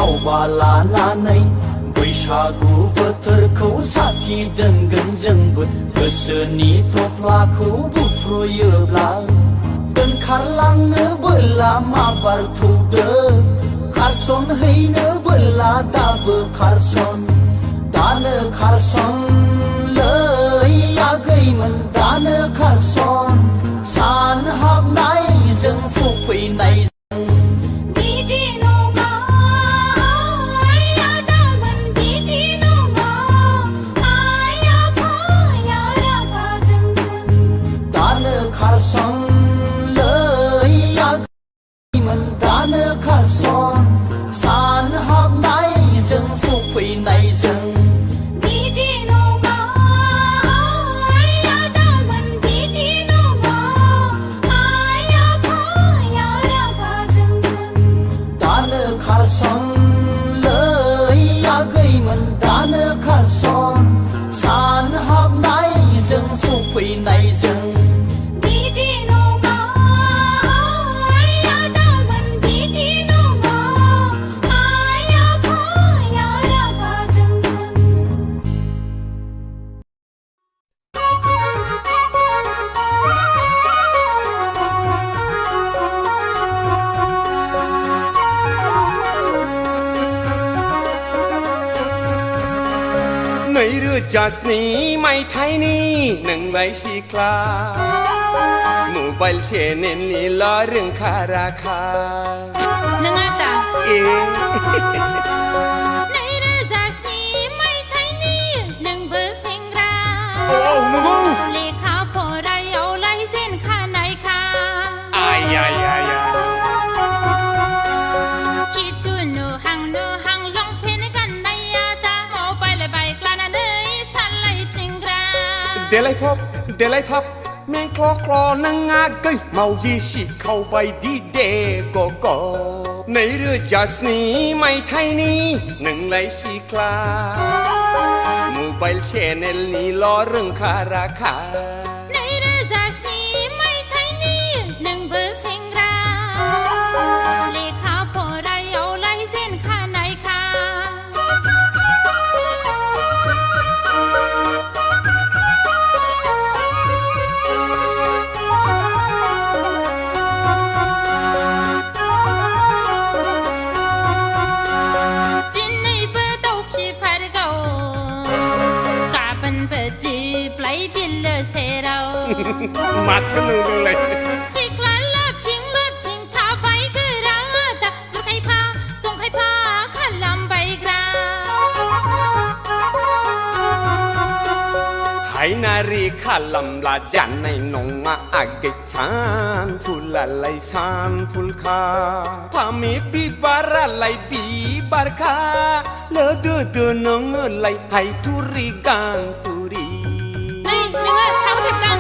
आवबा लानानै बैसागु बोथोरखौ साखि दोनगोन जोंबो गोसोनि थफ्लाखौ बुफ्रुयोब्ला दोनखारलांनो बोला माबार थौदो खारसन हैनो बोला दाबो खारसन दानो खारसन लै आगैमोन दानो खारसन सान हाबनायजों सफैनाय बिदि नङा आदामोन बिदि नङा आइ आफाया रागा जोंगोन दानो खारसन लै आगैमोन दानो खारसन सान हाबनायजों सफैनायजों बिदि नङा आदामोन बिदि नङा आइ आफाया रागा जोंगोन दानो खारसन लै आगैमोन दानो खारसन सान हाबनायजों सफैनायजों बिदि नङा आदामोन बिदि नङा आइ आफाया रागा जोंगोन नैरोजा स्नि मायथाइनि नोंलाय सिख्ला मबाइल चेनेलनिल' रोंखा राखा नङा दा ए 2007 मायथाइनि नोंबो सेंग्रा औ नंगौ लेखा फरायावलाय जेनखानायखा आय आय आय खिथु नुहां लंपेन्ट गाननाया दा मबाइल बाइक लानानै सालायथिंग्रा देलायफब मेंख्ल' ख्ल' नों आगै मावजि सिखाव बायदि दे गग 2007 मायथाइनि नोंलाय सिख्ला मबाइल चेनेलनिल' रोंखा राखा 2007 मायथाइनि नोंबो सेंग्रा लेखा फरायावलाय जेनखानायखा दिनैबो दाउखि फारगौ गाबोनबो जिब्लाय बिलो सेराव माथो नोंलाय सिख्ला लाबथिं थाबाय गोरा दा बुरखायफा जंखायफा खालामबायग्रा हायनारि खालामब्ला जानाय नङा आगै सानफुलालाय सानफुलखा फामे बिबारालाय बिबारखा लोदोदो नोङोलाय हायथुरि गानथुरि नोङो थावथेबगां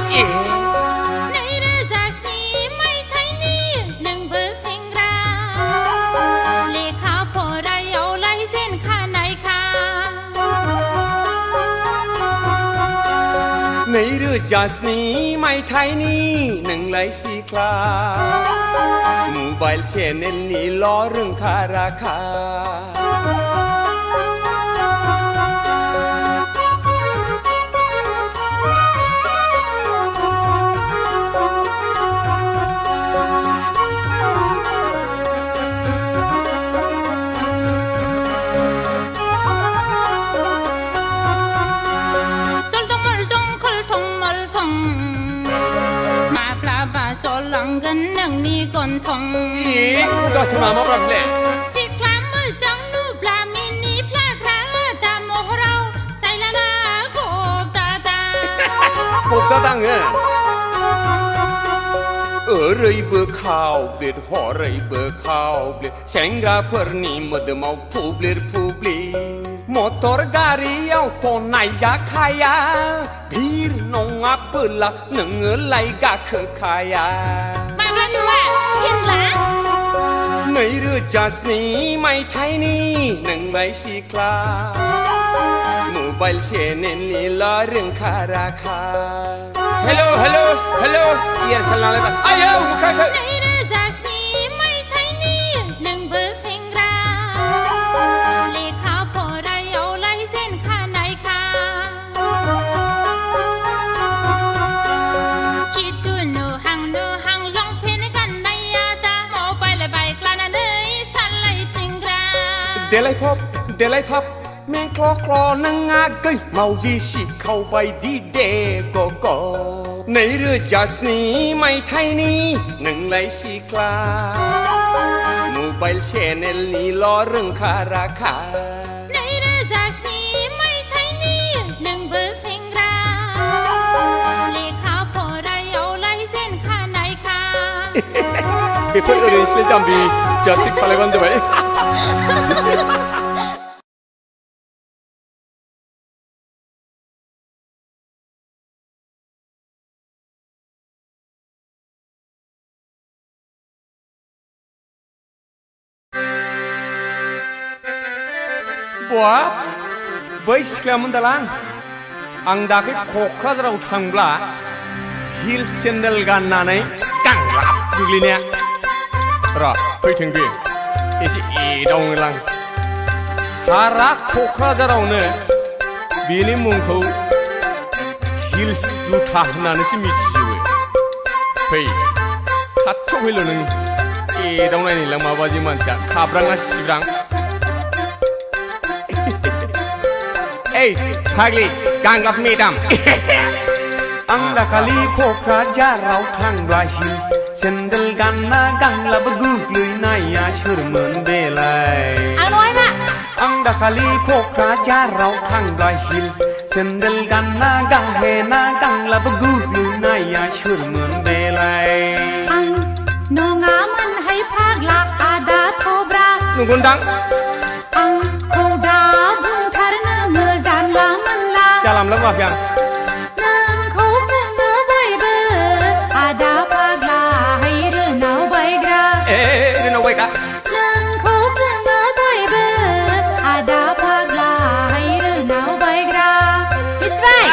2007 मायथाइनि नोंबो सेंग्रा लेखा फरायावलाय जेनखानायखा 2007 मायथाइनि नोंलाय सिख्ला मबाइल चेनेलनिल' रोंखा राखा माब्लाबा जलांगोन नोंनि गन्थं गासैमा माब्लाबले सिख्ला मोजां नुब्ला मिनिफ्लाग्रा दा महराव सायलाला गबदादाङो ओरैबो खावब्लिद हरैबो खावब्लिद सेंग्राफोरनि मोदोमाव फुब्लिर मटर गारियावथ' नायजाखाया भिर नङाबोला नोङोलाय गाखोखाया माब्ला नुवा सेनला 2007 मायथाइनि नोंलाय सिख्ला मबाइल चेनेलनिल' रोंखा राखा हेलौ एयारसेल नालाय आयौ मुखासो 2007 मायथाइनि नोंबो सेंग्रा देलाय थाब में क्ल नोंङा गै मावजि सिखावबाय दि दे ग नैरोजा 7 मायथाइनि नोंलाय सिख्ला मबाइल चेनेलनिल' रोंखा राखा 2007 मायथाइनि नोंबो सेंग्रा लेखा फरायावलाय जेनखा नायखा बेफोर ओरैनोसो जाम्बि जा थिग खालायबानो जाबाय बा बै सिख्लामोन दालां आं दाख्लै क'क्राझाराव थांब्ला हिल सेन्देल गाननानै गांलाब गोग्लैनाया र' फैथों बे एसे एदावनोलां सारा क'क्राझारावनो बेनि मुंखौ हिल्स जुथा होननानैसो मिथिजोबो फै खाथियाव फैल' नों एदावनायनिलां माबादि मानसिया खाब्रांना सिब्रां Hey, Hagli, Ganglap Medam. Ang dakali K'Krazaraw थांब्ला हिल्स सेन्देल गानना गांलाब गोग्लैनाया सोरमोन बेलाय आं दाखालि K'Krazaraw थांब्ला हिल्स सेन्देल गानना गांहेना गांलाब गोग्लैनाया सोरमोन बेलाय आं नङामोनहाय फाग्ला आदा थब्रा नंगौदां आंखौ दा बुंथारनो जानला मोनला जालामला माफि आं नोंखौ बुंनो बयबो आदा फाग्ला है रोनाव बायग्रा रोनाव बायग्रा नोंखौ बुंनो बयबो आदा फाग्ला है रोनाव बायग्रा मिथिबाय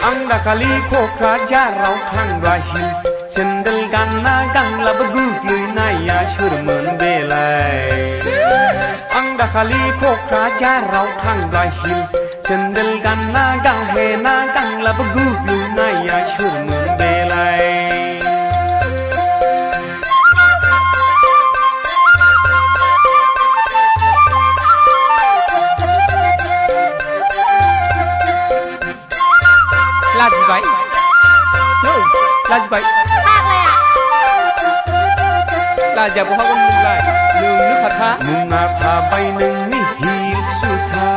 आं दाखालि K'Krazaraw थांब्ला हिल्स सेन्देल गानना गांलाब गोग्लैनाया सोरमोन बेलाय आं दाखालि K'Krazaraw थांब्ला हिल्स सेन्देल गानना गांहेना गांलाब गोग्लैनाया सोरमोन बेलाय लाजिबाय लाजिबाय लाजिया बहागोन नोंलाय नोंनो खाथा मुङा थाबाय नोंनि हिल्स जुथा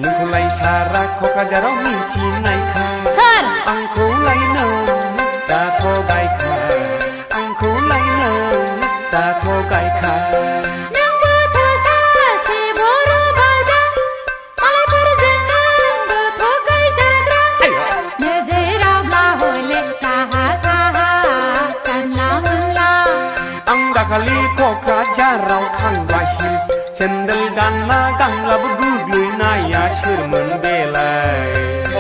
नोंखौलाय सारा K'Krazaraव मिथिनायखा सोर आंखौलाय नों दाथ' गायखा आंखौलाय नों दाथ' गायखा नोंबोथ' सासे बर' बाजा मालायफोरजों नोंबोथ' गायजाग्रा नोजोरावब्ला हले साहा साहा जानला मोनला आं दाखालि K'Krazaraw थांब्ला हिल्स सेन्देल गानना गांलाब गोग्लैनाया सोरमोन बेलाय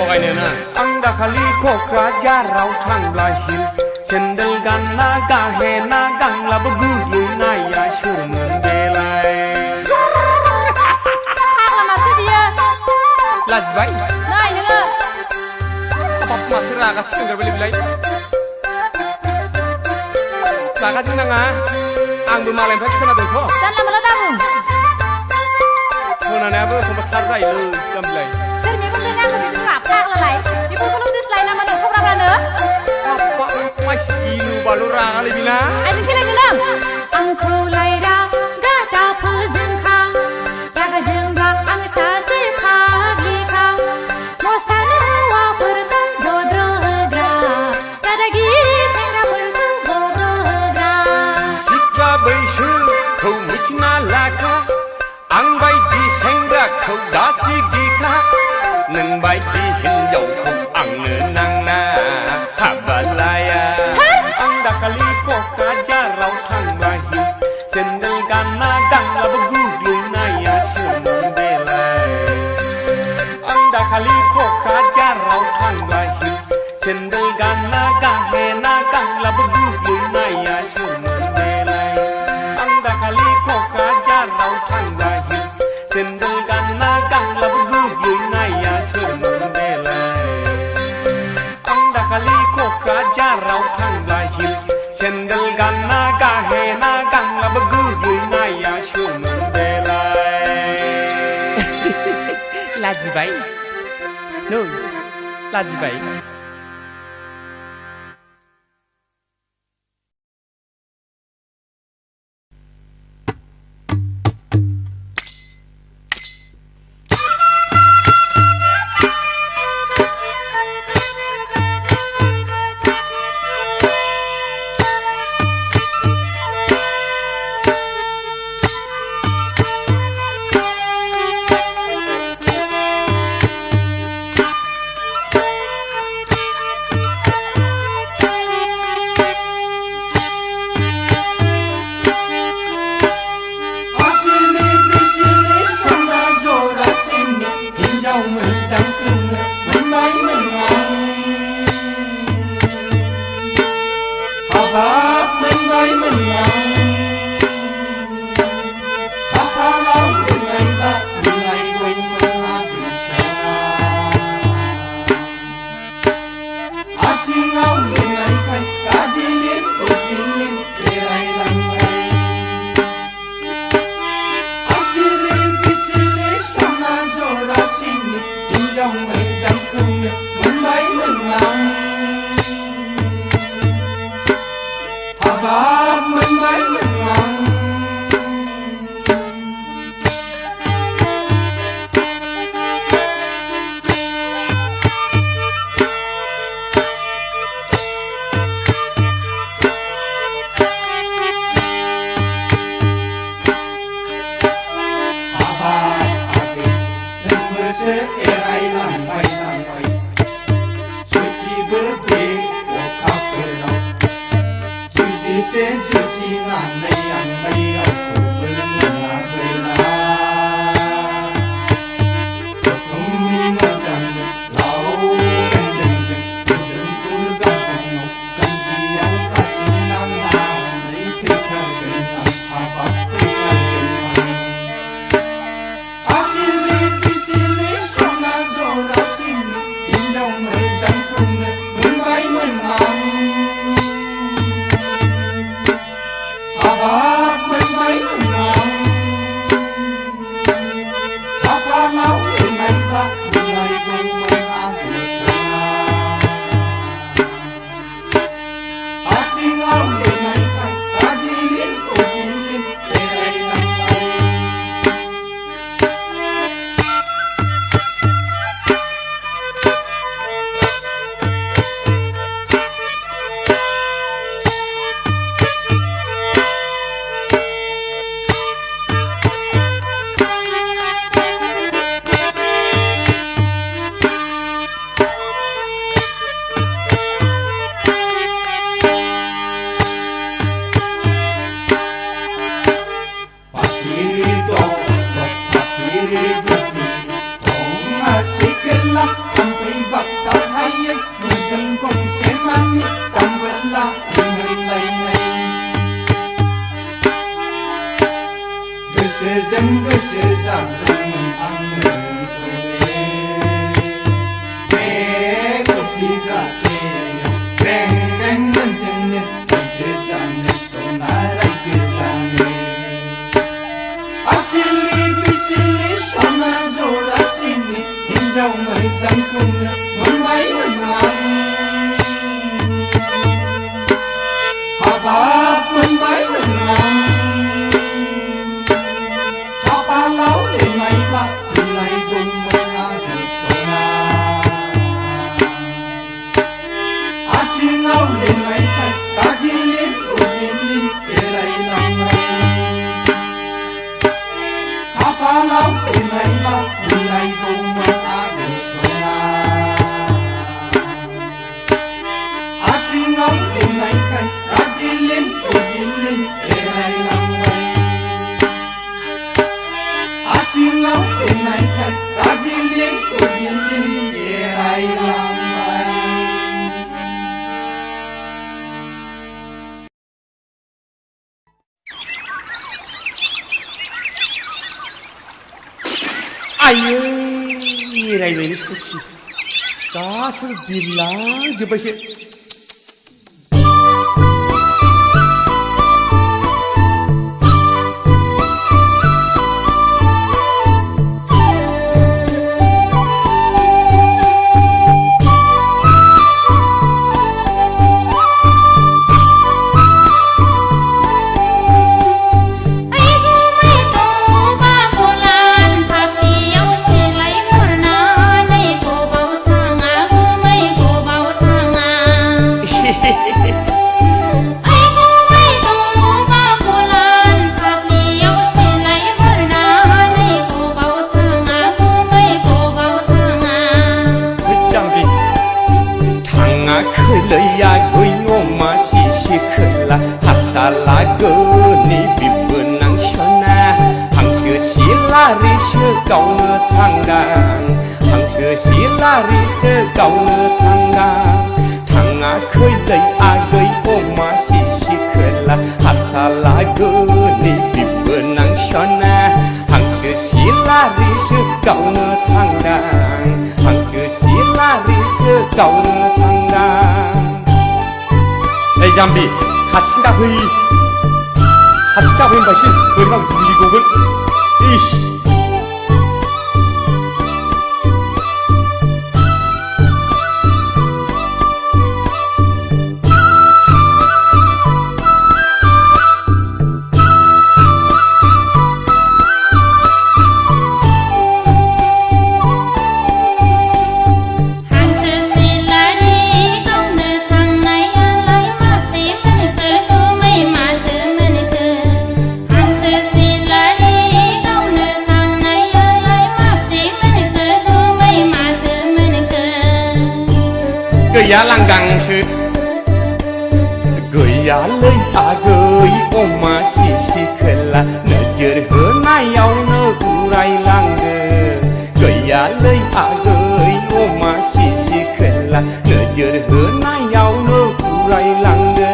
अगायनोना आं दाखालि K'Krazaraw थांब्ला हिल्स सेन्देल गानना गाहेना गांलाब गोग्लैनाया सोरमोन बेलाय फाग्ला माथो बियो लाजिबाय नै नोङो बाप माथो रागा सिंगारबायलै बिलाय रागाजों नाङा आंबो मालायनिफ्रायसो खोनादोंथ' जानला मोनला दाबुं खोनानायाबो एखमबा थार जायोलै जाम्बिलाय सोर मेगनजों नांगौ बेखौ फाग्लालाय बेफोरखौनो उदिसलाय नामा नोंखौब्राब्रानो मानसि गिलु बालु रागालै बिना आइजों खेलायनो नों आंखौलाय रागा दा फोजोंखां रागा जोंब्ला आं सासे फाग्लिखां मस्तानो हौवाफोरखौ बद्र होग्रा दादागिरि सेंग्राफोरखौ बद्र होग्रा सिख्ला बैसोखौ मिथिना लाखा आं बायदि सेंग्राखौ दासि गिखा नों बायदि हिनजावखौ आंनो नाङा हाबा लाया आं दाखालि K'Krazaraw थांब्ला हिल्स लाजिबाय आयै रायलायनो सथि गासैबो बिरलांजोब्बायसो लागोनि बिबोनां सना हांसो सिलारिसो गावनो थांदां हांसो सिलारिसो गावनो थांदां थाङाखैलै आगै अमा सिसि खोला हारसा लागोनि बिबोनां सना हांसो सिलारिसो गावनो थांदां हांसो सिलारिसो गावनो थांदां ओइ जाम्बि खाथिं दाफै होनबासो बोरैबा गुलि गगोन इस गैया लांदांसो गैयालै आगै अमा सिसि खोला नोजोर होनायावनो उरायलांदो गैयालै आगै अमा सिसि खोला नोजोर होनायावनो उरायलांदो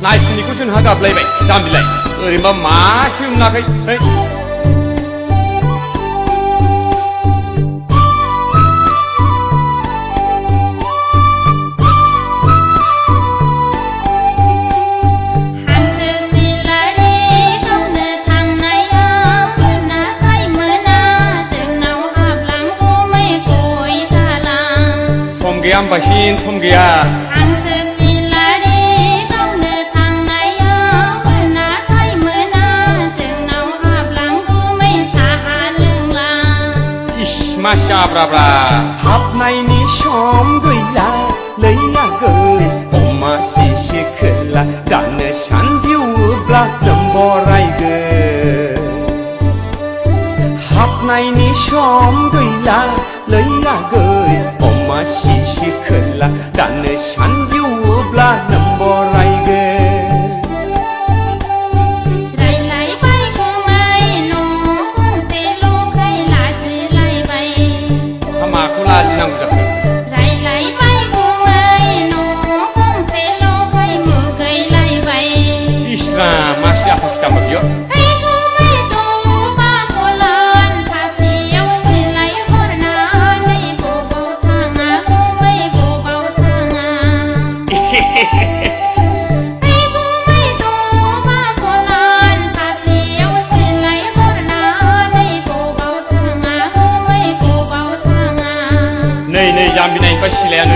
नायफिनिखौसो नोंहा गाबलायबाय जाम्बिलाय ओरैनोबा मासे मोनाखै सम गैया होनबासिन सम गैया मासिया ब्राब्रा हाबनायनि सम गैला लै आगै अमा सिसि खोला दानो सानजौवोब्ला जोंबरायगोन हाबनायनि सम गैला लै आगै अमा सिसि खोला दानो सानजौवोब्ला जोंबरायगोन masih apa kita bagi jambi naik pasilayan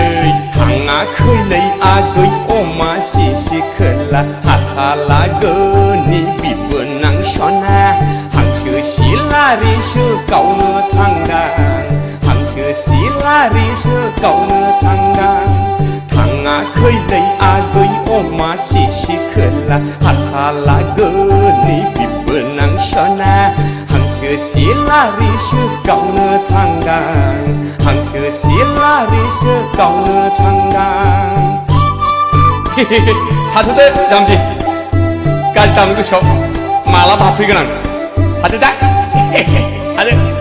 थाङाखैलै आगै अमा सिसि खोला हारसा लागोनि बिबोनां सना हांसो सिलारिसो गावनो थांदां हांसो सिलारिसो गावनो थांदां थाङाखैलै आगै अमा सिसि खोला हारसा लागोनि बिबोनां सना हांसो सिलारिसो गावनो थांदां हांसो सिलारिसो गावनो थांदां थाथ'दो जाम्बि गाज्रि दामोन गोसोआव मालाबा हाबफैगोन आं थादो दा थादो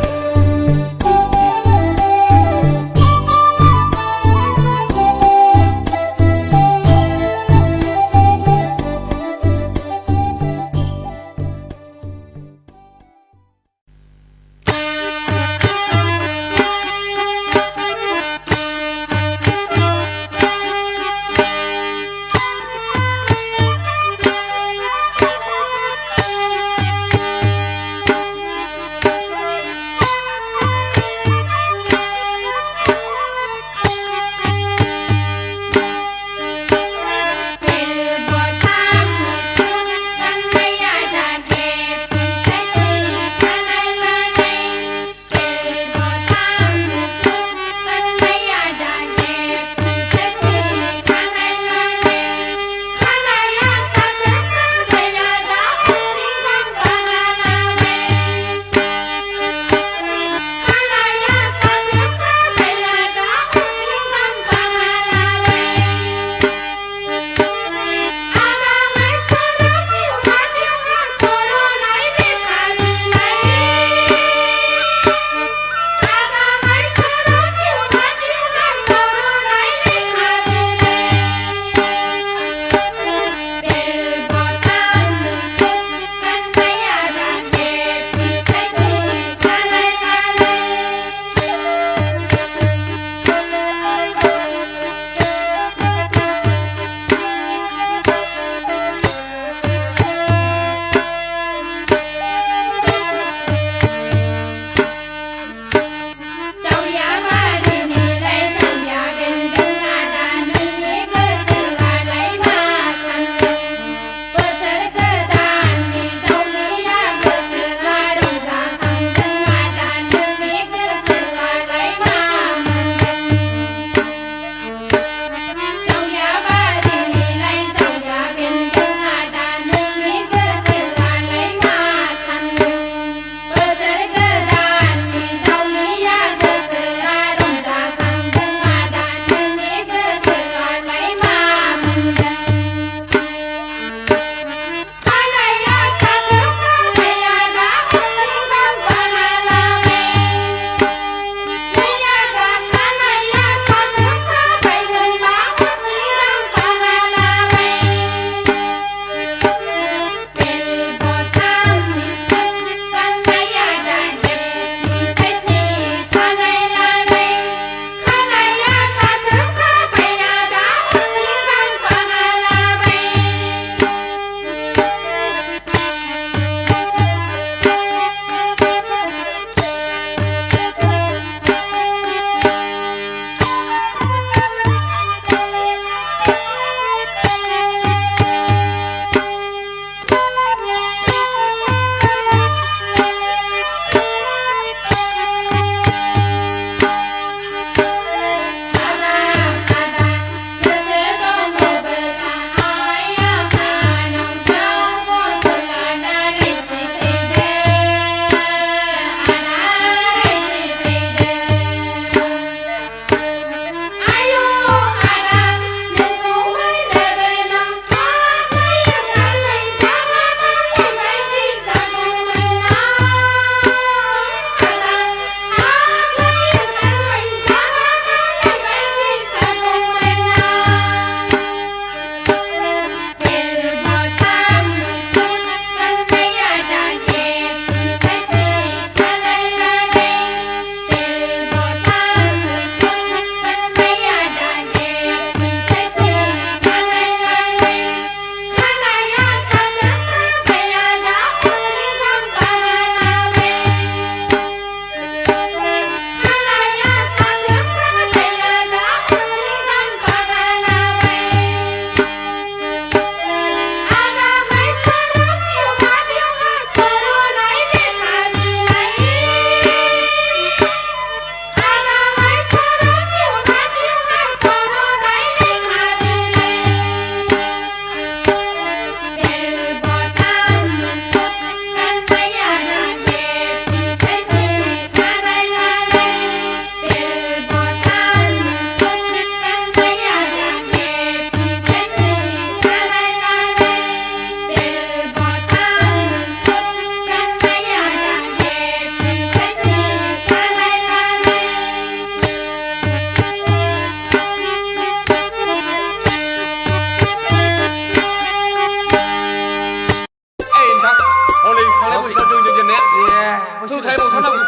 थुथाय बावथारनांगौ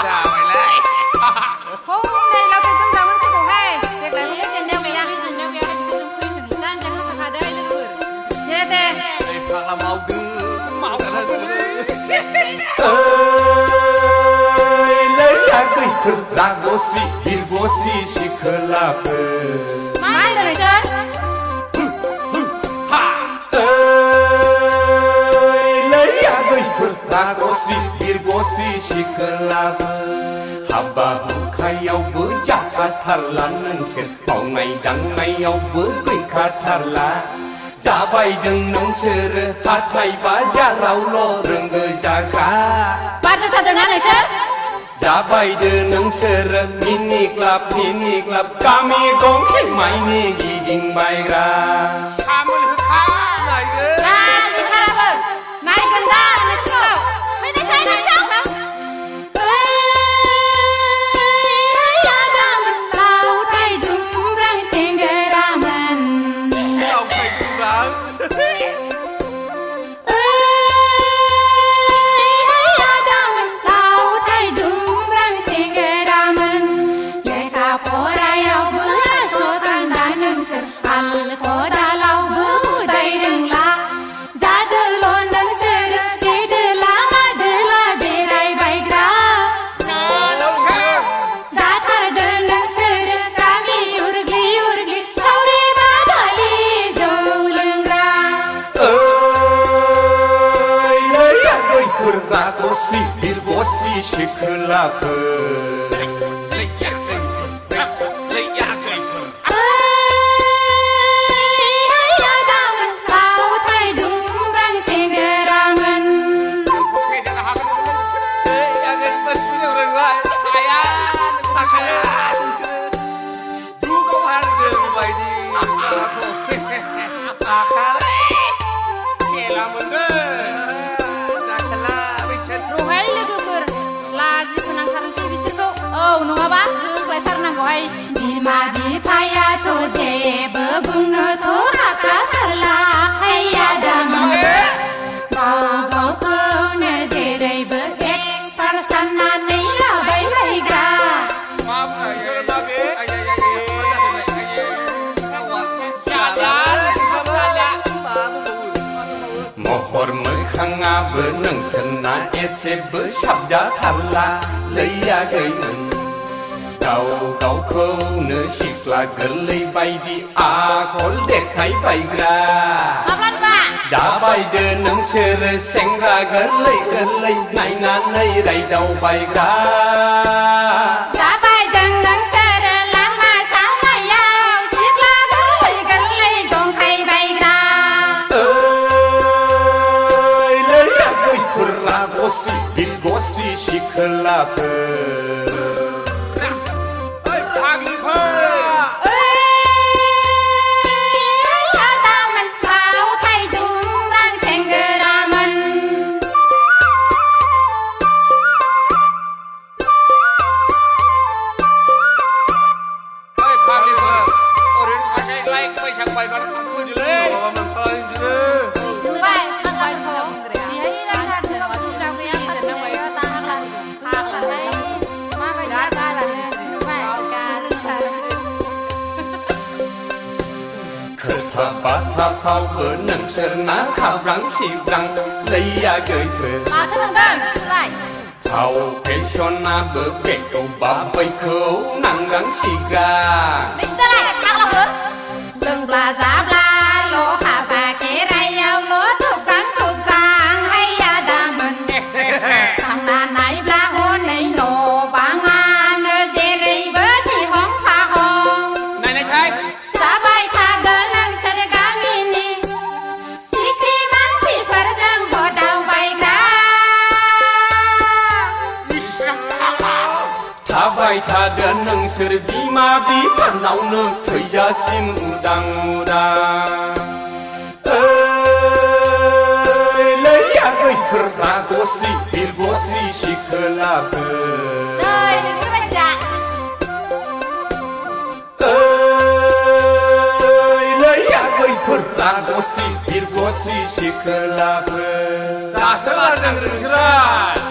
जाबायलाय हनै लावथाय जोमग्रामोन फैगौहाय देग्लाय हले जेननायाव गैया बिसोरजों फैथों दानजों होखादो लोगोफोर दे ओइ फाग्ला मावदों गैफोर रागस्रि बिरगस्रि सिखोलाफोर मा होनदों नोंसोर गैफोर रागस्रि बिरगस्रि सिखोलाफोर हाबा हुखायावबो जाखाथारला नोंसोर मावनाय दांनायावबो गैखाथारला जाबायदों नोंसोरो हाथाय बाजारावल' रोंगो जागा बारजाथारदोंना नोंसोर जाबायदो नोंसोरो मिनि क्लाब गामि गंसे माइनि गिदिंबायग्रा सामोल होखा नायगोन लाजिथाराबो नायगोन दा नोंसोरखौ फैनायसाय नोंसोर आदामोन लावथाय दुमब्रां सेंग्रामोन लावथाय दुमब्रां रागस्रि बिरगस्रि सिखोलाफोर बिमा बिफायाथ' जेबो बुंनोथ' हाखाथारला आदामोन गाव गावखौनो जेरैबो एक्सपार्ट साननानै लाबाय बायग्रा महर मोखाङाबो नोंसोरना एसेबो साबजाथारला लैयाखैमोन गाव गावखौनो सिख्ला गोरलै बायदि आखल देखायबायग्रा जाबायदो नोंसोरो सेंग्रा गोरलै नायनानै रायदावबायग्रा जाबायदों नोंसोरो लामा सामायाव सिख्ला गोरलै जंखायबायग्रा लैया गैफोर रागस्रि बिरगस्रि सिखोलाफोर बाथ्राफ्रावबो नोंसोरना खाब्रां सिब्रां लैया गैफोर माथो नंदों नोंलाय फाव फेसनाबो बेखौ बा बैखौ नांगां सिगां नोंसोरलाय फाग्लाफोर लोंब्ला जाब्लाल' हाबा खेराइयावल' थुगां आदामोन थांना नायब्ला हनै न' बाङानो जेरैबो जिहं फाहं नायनायसाय जाबाय थागोन नोंसोर गामिनि सिख्रि मानसिफोरजों हदावबायग्रा थाबाय थागोन नोंसोर बिमा बिफानावनो थैजासिम उदां लैया गैफोर रागस्रि बिरगस्रि सिखोलाफोर नोंसोर बायदिया लैया गैफोर रागस्रि बिरगस्रि सिखोलाफोर दासो लादों नोंसोरलाय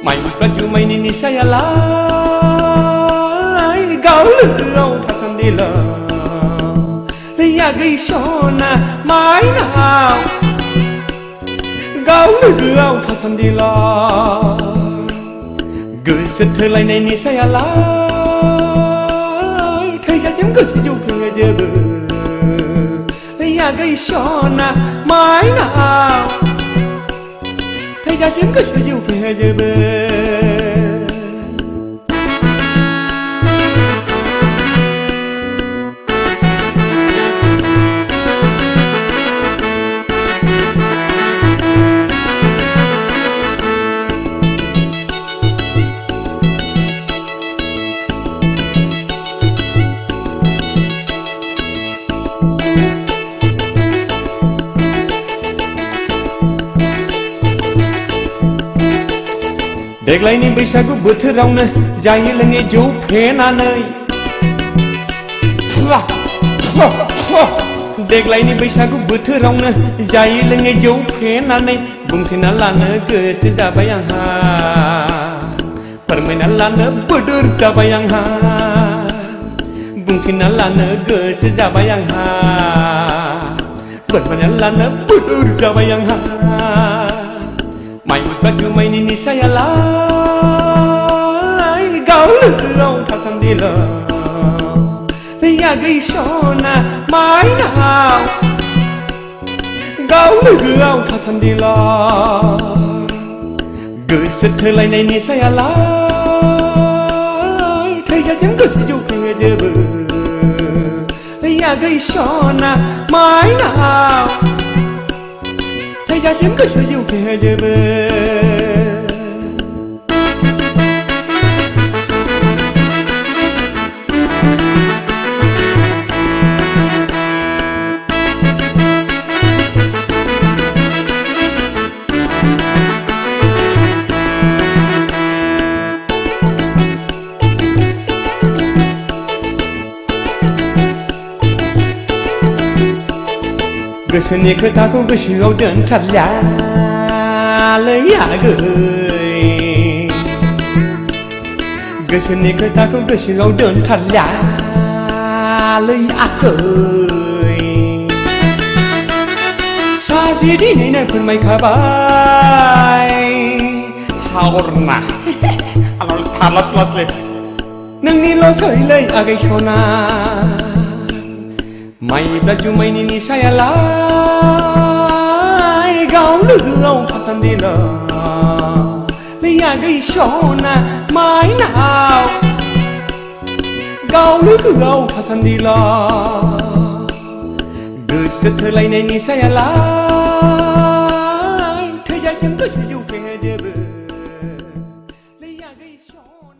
माइफ्रा जुमायनि निसायालाय गाव लोगोआव थासान्दिल यागै सना माइनाव गाव लोगोआव थासान्दिल गोसो थोलायनाय निसायालाय थैजासिम गोसो जौफेजोबो यागै सना माइनाव थैजासिम गोसो जौफेजोबो देग्लायनि बैसागु बोथोरावनो जायै लोङै जौ फेनानै देग्लायनि बैसागु बोथोरावनो जायै लोङै जौ फेनानै बुंथिना लानो गोसो जाबाय आंहा फोरमायना लानो बोदोर जाबाय आंहा बुंथिना लानो गोसो जाबाय आंहा फोरमायना लानो बोदोर जाबाय आंहा माइफ्रा जुमायनि निसायालाय गाव लोगोआव थासान्दिल यागै सना माइनाव गाव लोगोआव थासान्दिल गोसो थोलायनाय निसायालाय थैजासिम गोसो जौफेजोबो यागै सना माइनाव थैजासिम गोसो जौफेजोबो गोसोनि खोथाखौ गोसोआव दोनथारलालै आगै गोसोनि खोथाखौ गोसोआव दोनथारलालै आगै सासे दिनैनो फोरमायखाबाय हावरना थारला थुलासलै नोंनिल' सैलै आगै सना माइब्रा जुमायनि निसायालाय गाव लोगोआव थासान्दिल यागै सना माइनाव गाव लोगोआव थासान्दिल गोसो थोलायनाय निसायालाय थैजासिम गोसो जौफेजोबो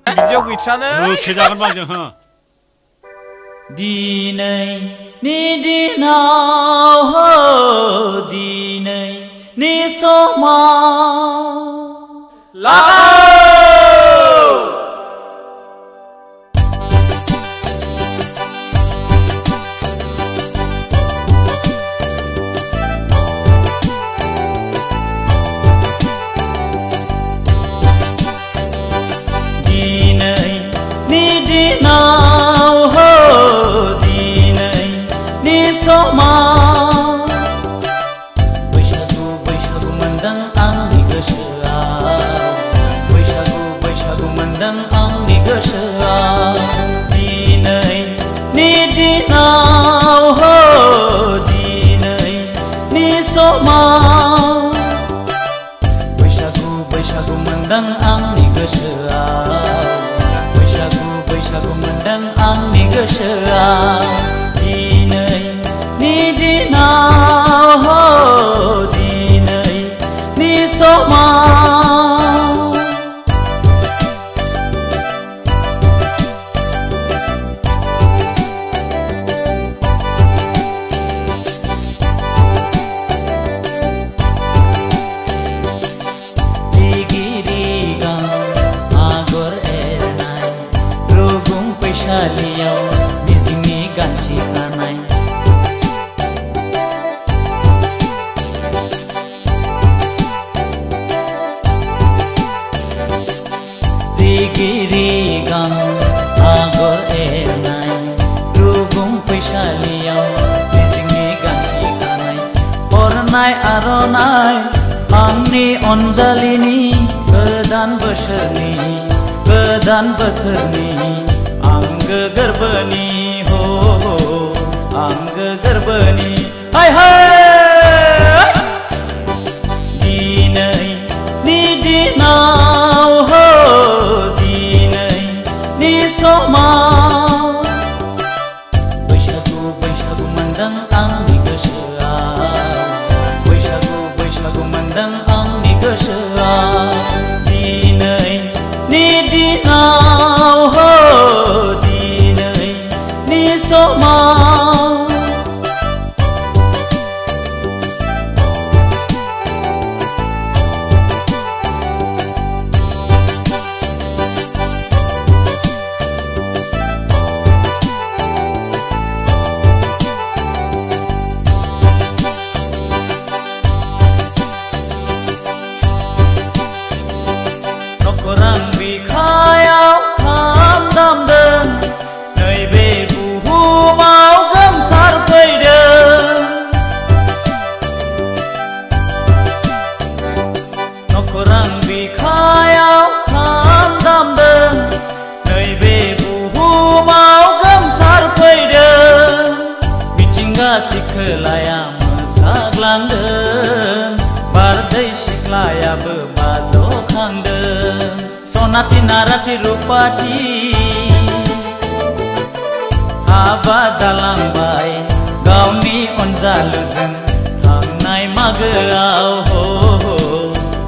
बिदियाव गैथ्रानो खेजागोन बाजों हो दिनैनि दिनाव दिनैनि समाव दिनैनि दिनाव दिनैनि समाव बैसागु बैसागु मोनदों आंनि गोसोआव बैसागु मोनदों आंनि गोसोआव दिनैनि दिनाव दिनैनि समाव बैसागु मोनदों आंनि गोसोआव बैसागु मोनदों आंनि गोसोआव दिनैनि दिनाव दिनैनि समाव मिजिंनि गान्थि फैनाय आंनि अनजालिनि गोदान बोसोरनि गोदान बोथोरनि आंगो गोरबोनि हो आंगो गोरबोनि हाय हाय दिनैनि दिनाव हो दिनैनि समाव बैसागु बैसागु मोनदों आंनि गोसोआव बैसागु बैसागु मोनदों आंनि गोसोआव दिनैनि दिनाव हो दिनैनि समाव नखरां बिखायाव खाम दामदों नैबे बुहुमाव गोमसारफैदों नखरां बिखायाव खाम दामदों नैबे बुहुमाव गोमसारफैदों मिथिंगा सिखोलाया मोसाग्लांदों बारदै सिख्लायाबो बाजखांदों सनाथि नाराथि रुपाथि हाबा जालांबाय गावनि अनजालुजों थांनाय मागोआव हो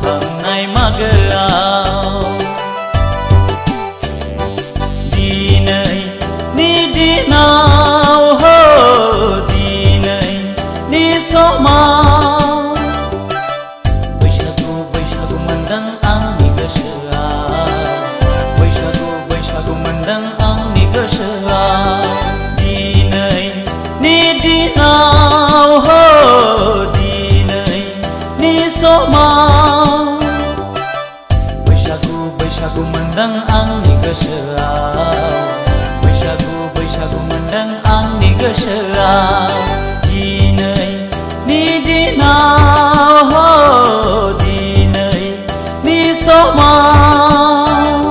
थांनाय मागोआव दिनैनि दिनाव हो दिनैनि समाव बैसागु बैसागु मोनदों आंनि गोसोआव बैसागु बैसागु मोनदों आंनि गोसोआव दिनैनि दिनाव हो दिनैनि समाव बैसागु बैसागु मोनदों आंनि गोसोआव बैसागु बैसागु मोनदों आंनि गोसोआव दिनैनि दिनाव हो दिनैनि समाव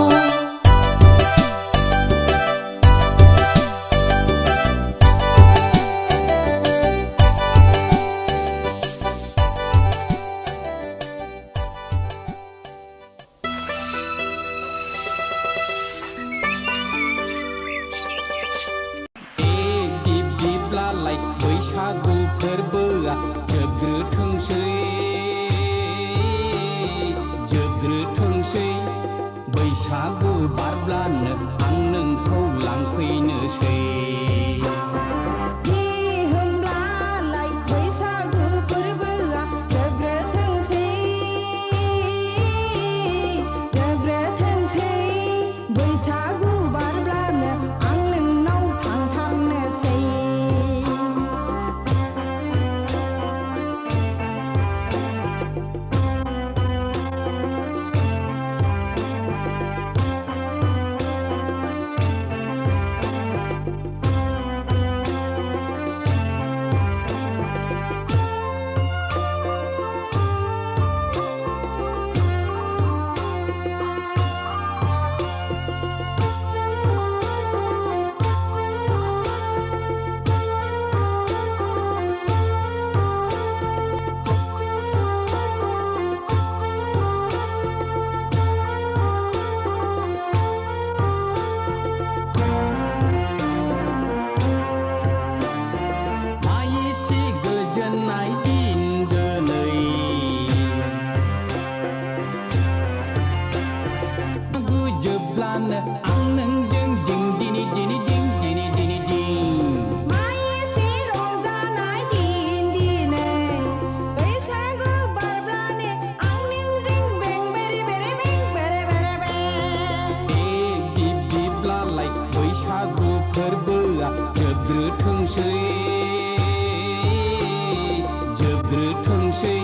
दिप दिप्लालाय बैसागु फोरबोआ जोबग्रोथोंसै बैसागु बारब्लानो आं नोंखौ लांफैनोसै होमब्लालाय बैसागु फोरबोआ जोबग्रोथोंसै बैसागु बारब्लानो आं नोंनाव थांथारनोसै जोबग्रोथोंसै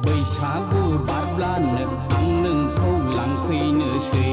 बैसागु बारब्लानो आं नोंखौ लांफैनोसै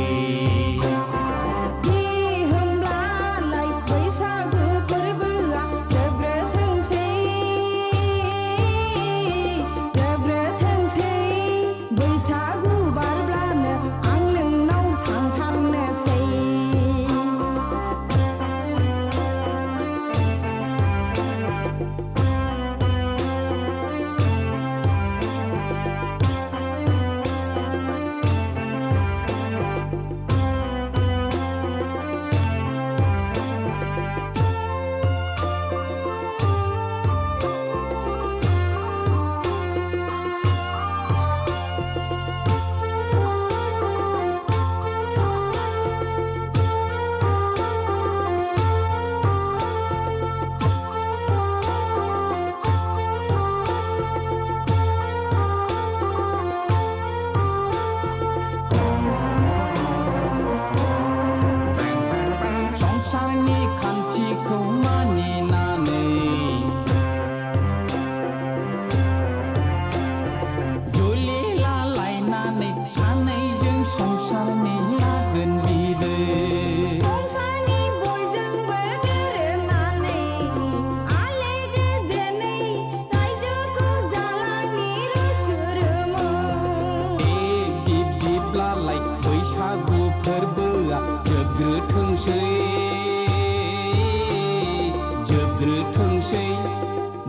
सोद्रोथोंसै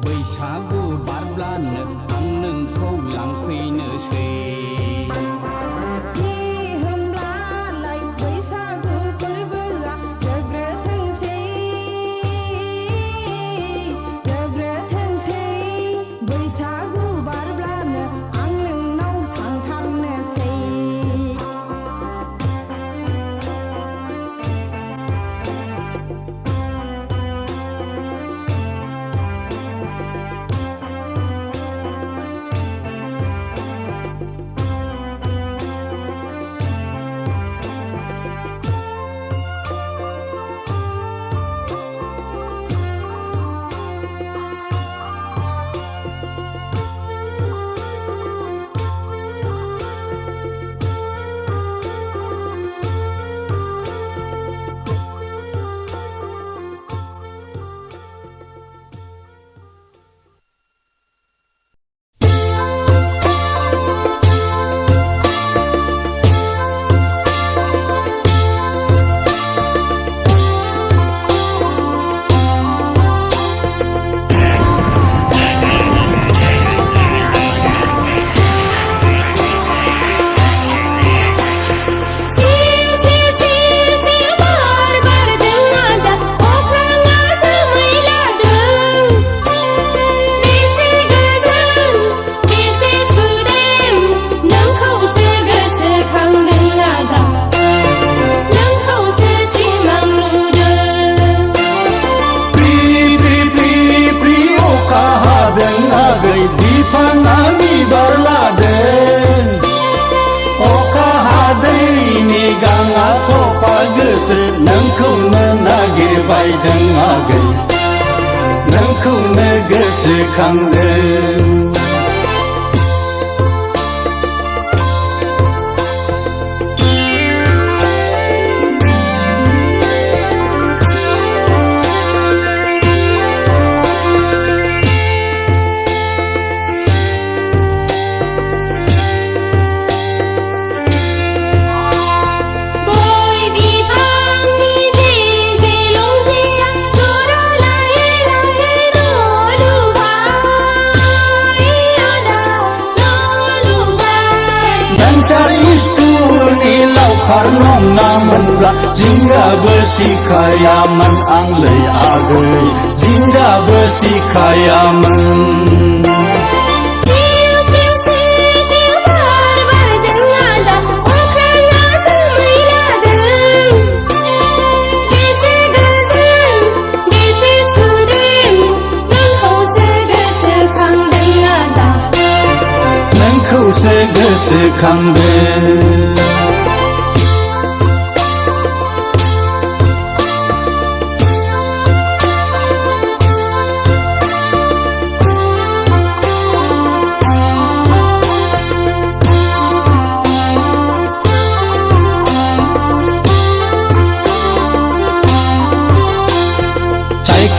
बैसागु बारब्लानो आं नोंखौ लांफैनोसै नोंखौनो नागिरबायदों आगै नोंखौनो गोसोखांदों Namunlah jingga bersikayaman anglai agai jingga bersikayaman Nengkau segesekangdeng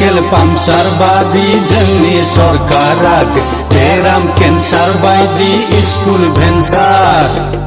cycle पाम्पसार बादि जोंनि सरकारा बेराम केन्सार बायदि school भेन्सार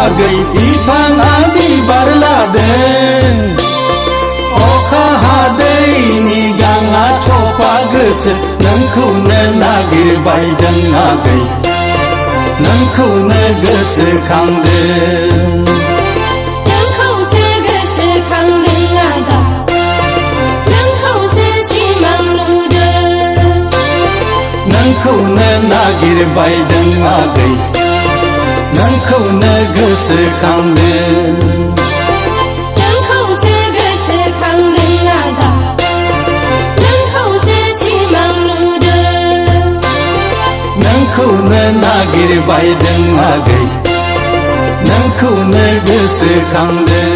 Agai ifang abi barladen Oka hadai ni ganga copa gese Nengkauno nagirbaydeng agai Nengkauno goसोखांदों Nengkau segoसोखांदों ada Nengkauसो सिमां नुदों Nengkauनो nagirbaydeng agai नोंखौनो गोसोखांदों नोंखौसो गोसोखांदों आदा नोंखौसो सिमां नुदों नागिरबायदों आगै नोंखौनो गोसोखांदों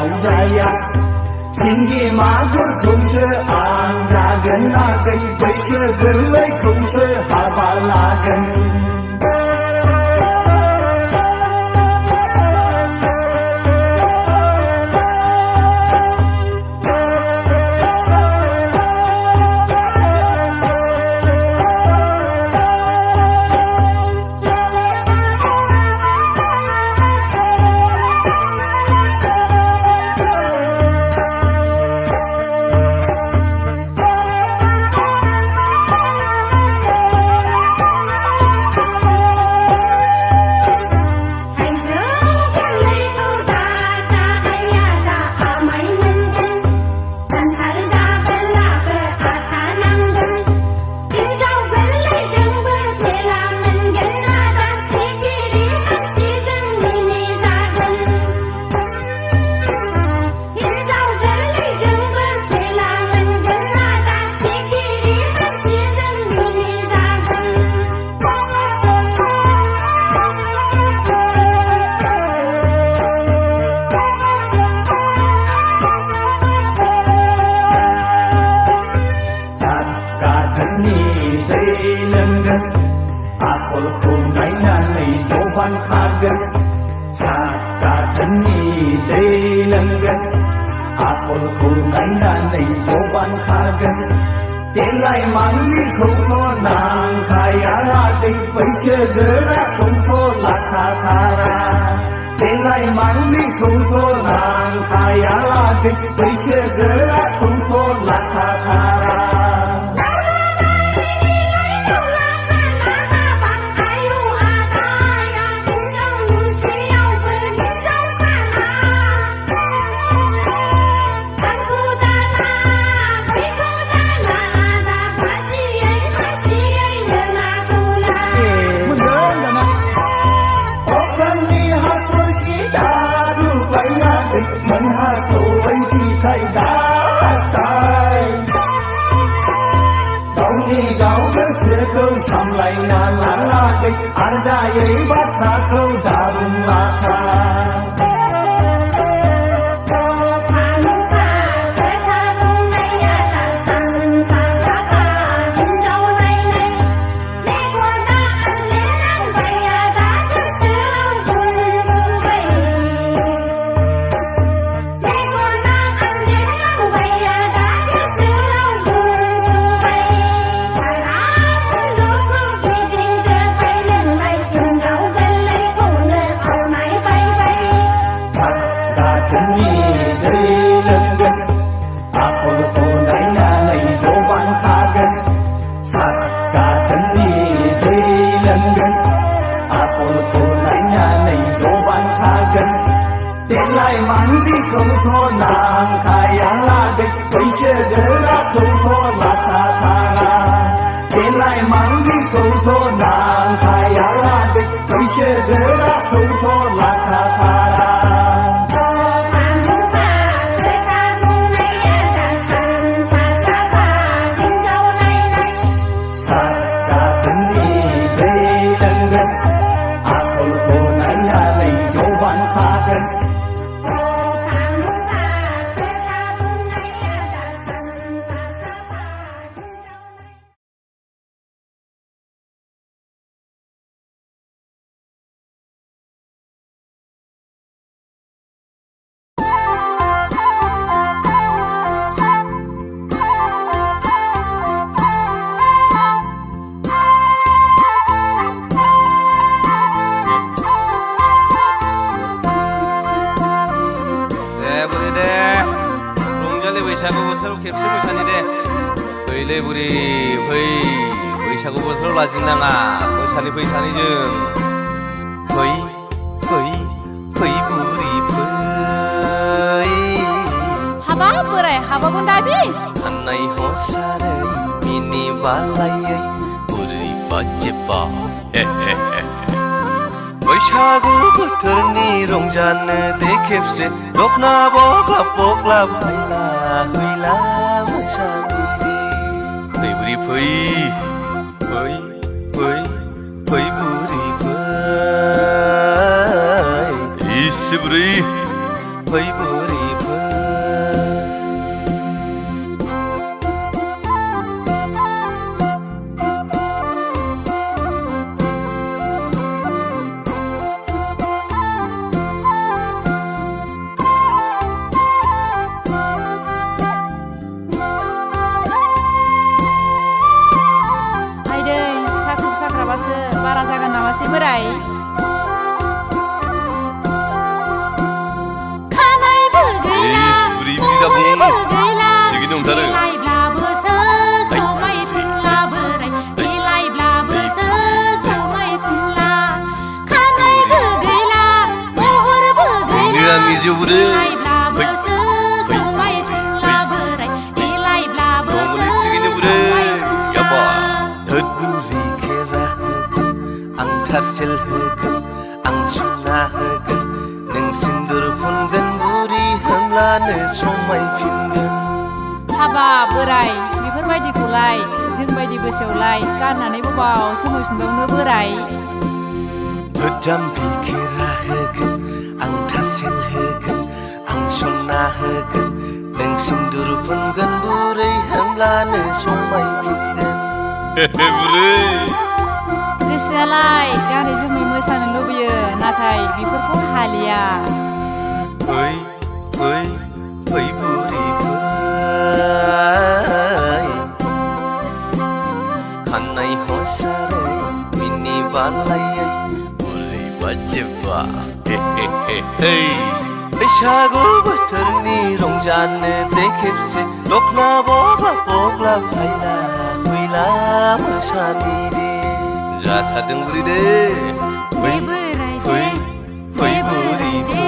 फैनायाव जाया सिंगि मागुरखौसो आं जागोन आगै बैसो गोरलैखौसो हाबा लागोन Delai mangli kau nang kaya radik Paisya gerak kau lakha thara Delai mangli kau nang kaya radik Paisya gerak kau lakha thara Arjayai batraku darung lakha बैसागु बोथोराव खेबसे मोसानि दे फैलै बुरि फै बैसागु बोथोराव लाजिनाङा मोसानि फैसानि जों फै फै फै बुरि फै हाबा बोराय हाबागोन दाबि साननाय हसारै मिनि बालायै बुरै बाजेबा बैसागु बोथोरनि रंजानो दे खेबसे दखना बख्लाब बख्लाब हैला हैला मोसानि फै बुरि फै फै फै फै बुरि फै इस बुरै फै बुरि जौ बुरै इलायब्लाबोसो समाय फिनला बोराय इलायब्लाबोसो थिगैनो बुरै याबा होद बुरि खेरा होगोन आं थारसेल होगोन आं सना होगोन नों सिन्दुर फुनगोन बुरि होमब्लानो समायफिनगोन हाबा बोराय बेफोरबायदिखौलाय जोंबायदि बैसोआवलाय गाननानै बबाव समायफिनबावनो बोराय जाम्बि खेरा होगोन आं थारसेल होगोन आं सना होगोन नों सिन्दुर फुनगोन बुरै होमब्लानो समायफिनगोन बुरै गोसोआलाय गानै जोमै मोसानो लुबैयो नाथाय बेफोरखौ हालिया फै फै फै बुरि फै खानाय हसारै मिनि बालायै बुरै बाजेबा हे हे हे हे बैसागु बोथोरनि रंजानो दे खेबसे दखना बबा बग्ला फायला फैला मोसानि दे जाथारदों बुरै दे फै फै फै बुरै फै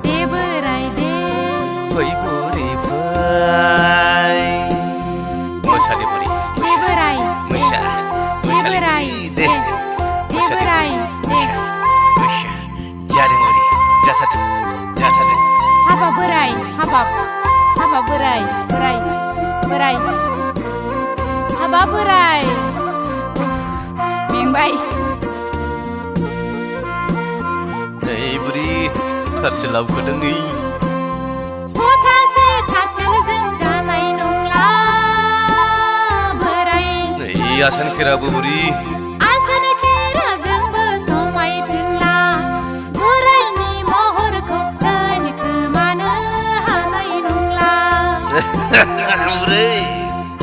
दे बोराय दे फै बुरै फै मोसादे बुरै दे बोराय मोसा दे बोराय दे दे बोराय दे मोसा जादों बुरै जाथारदों हाबा बोराय हाबा बोराय बोराय हाबा बोराय मेंबाय नै बुरै थारसे लाबोदों नै सथासे थाथेलजों जानाय नंला बोराय नै आसान खेराबो बुरै आसान खेराजोंबो समायफिनला बोरायनि महरखौ दोनखोमानो हानाय नंला बुरै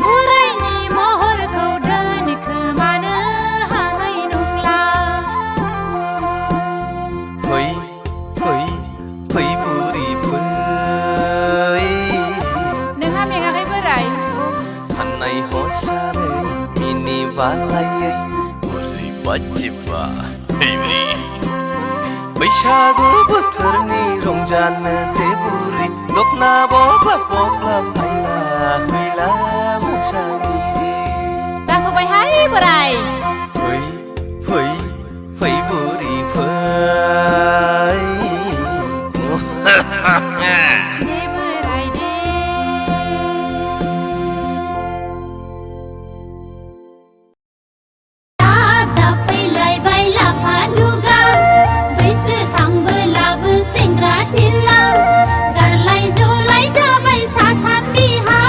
बोरायनि महरखौ दोनखोमानो हानाय नंला फै फै फै बुरै फै नोंहा मेङाखै बोराय खानाय हसारै मिनि बालायै बुरै बाजेबा हे बुरै बैसागु बोथोरनि रंजानो दे बुरै दखना बबा बग्ला फायला फैला मोसानि दे जाथ'बायहाय बोराय फै फै फै बुरै फै दे बोराय दे दाब दाब फैलायबाय लाफा दुगा बैसो थांबोलाबो सेंग्रा थिला गारलाय जलाय जाबाय साथाम बिहा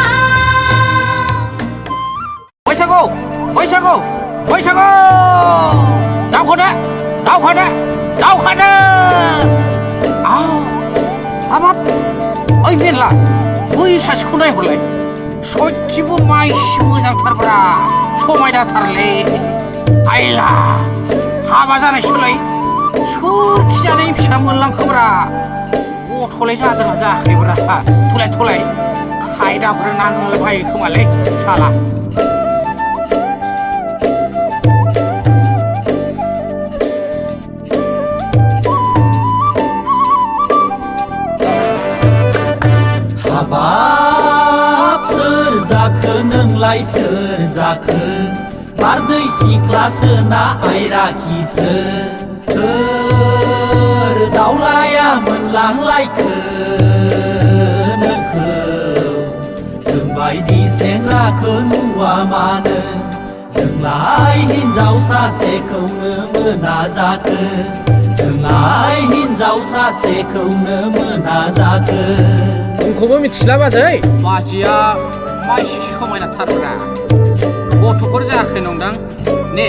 बैसागु दावखादा हाबाब ओइ मेरला बै सासेखौ नायहरलाय सयथिबो माइसि मोजांथारब्रा समायनाथारलै आइला हाबा जानाय सोलाय सोरखि जानायनि फिसा मोनलांखोब्रा गथ'लाय जादोंना जायाखैब्रा थलाय खायदाफोर नांहोलाय बायो खोमालै साला हाबाब सोर जाखो नोंलाय सोर जाखो बारदै सिख्लासो ना आयराखिसो सोर दावलाया मोनलांलायखो नोंखौ जोंबायदि सेंग्राखौ नुवा मानो जोंलाय हिनजाव सासेखौनो मोना जाखो जोंलाय हिनजाव सासेखौनो मोना जाखो नोंखौबो मिथिला बाजै बाजैया माइसि समायनाथारब्रा गथ'फोर जायाखै नंदां ने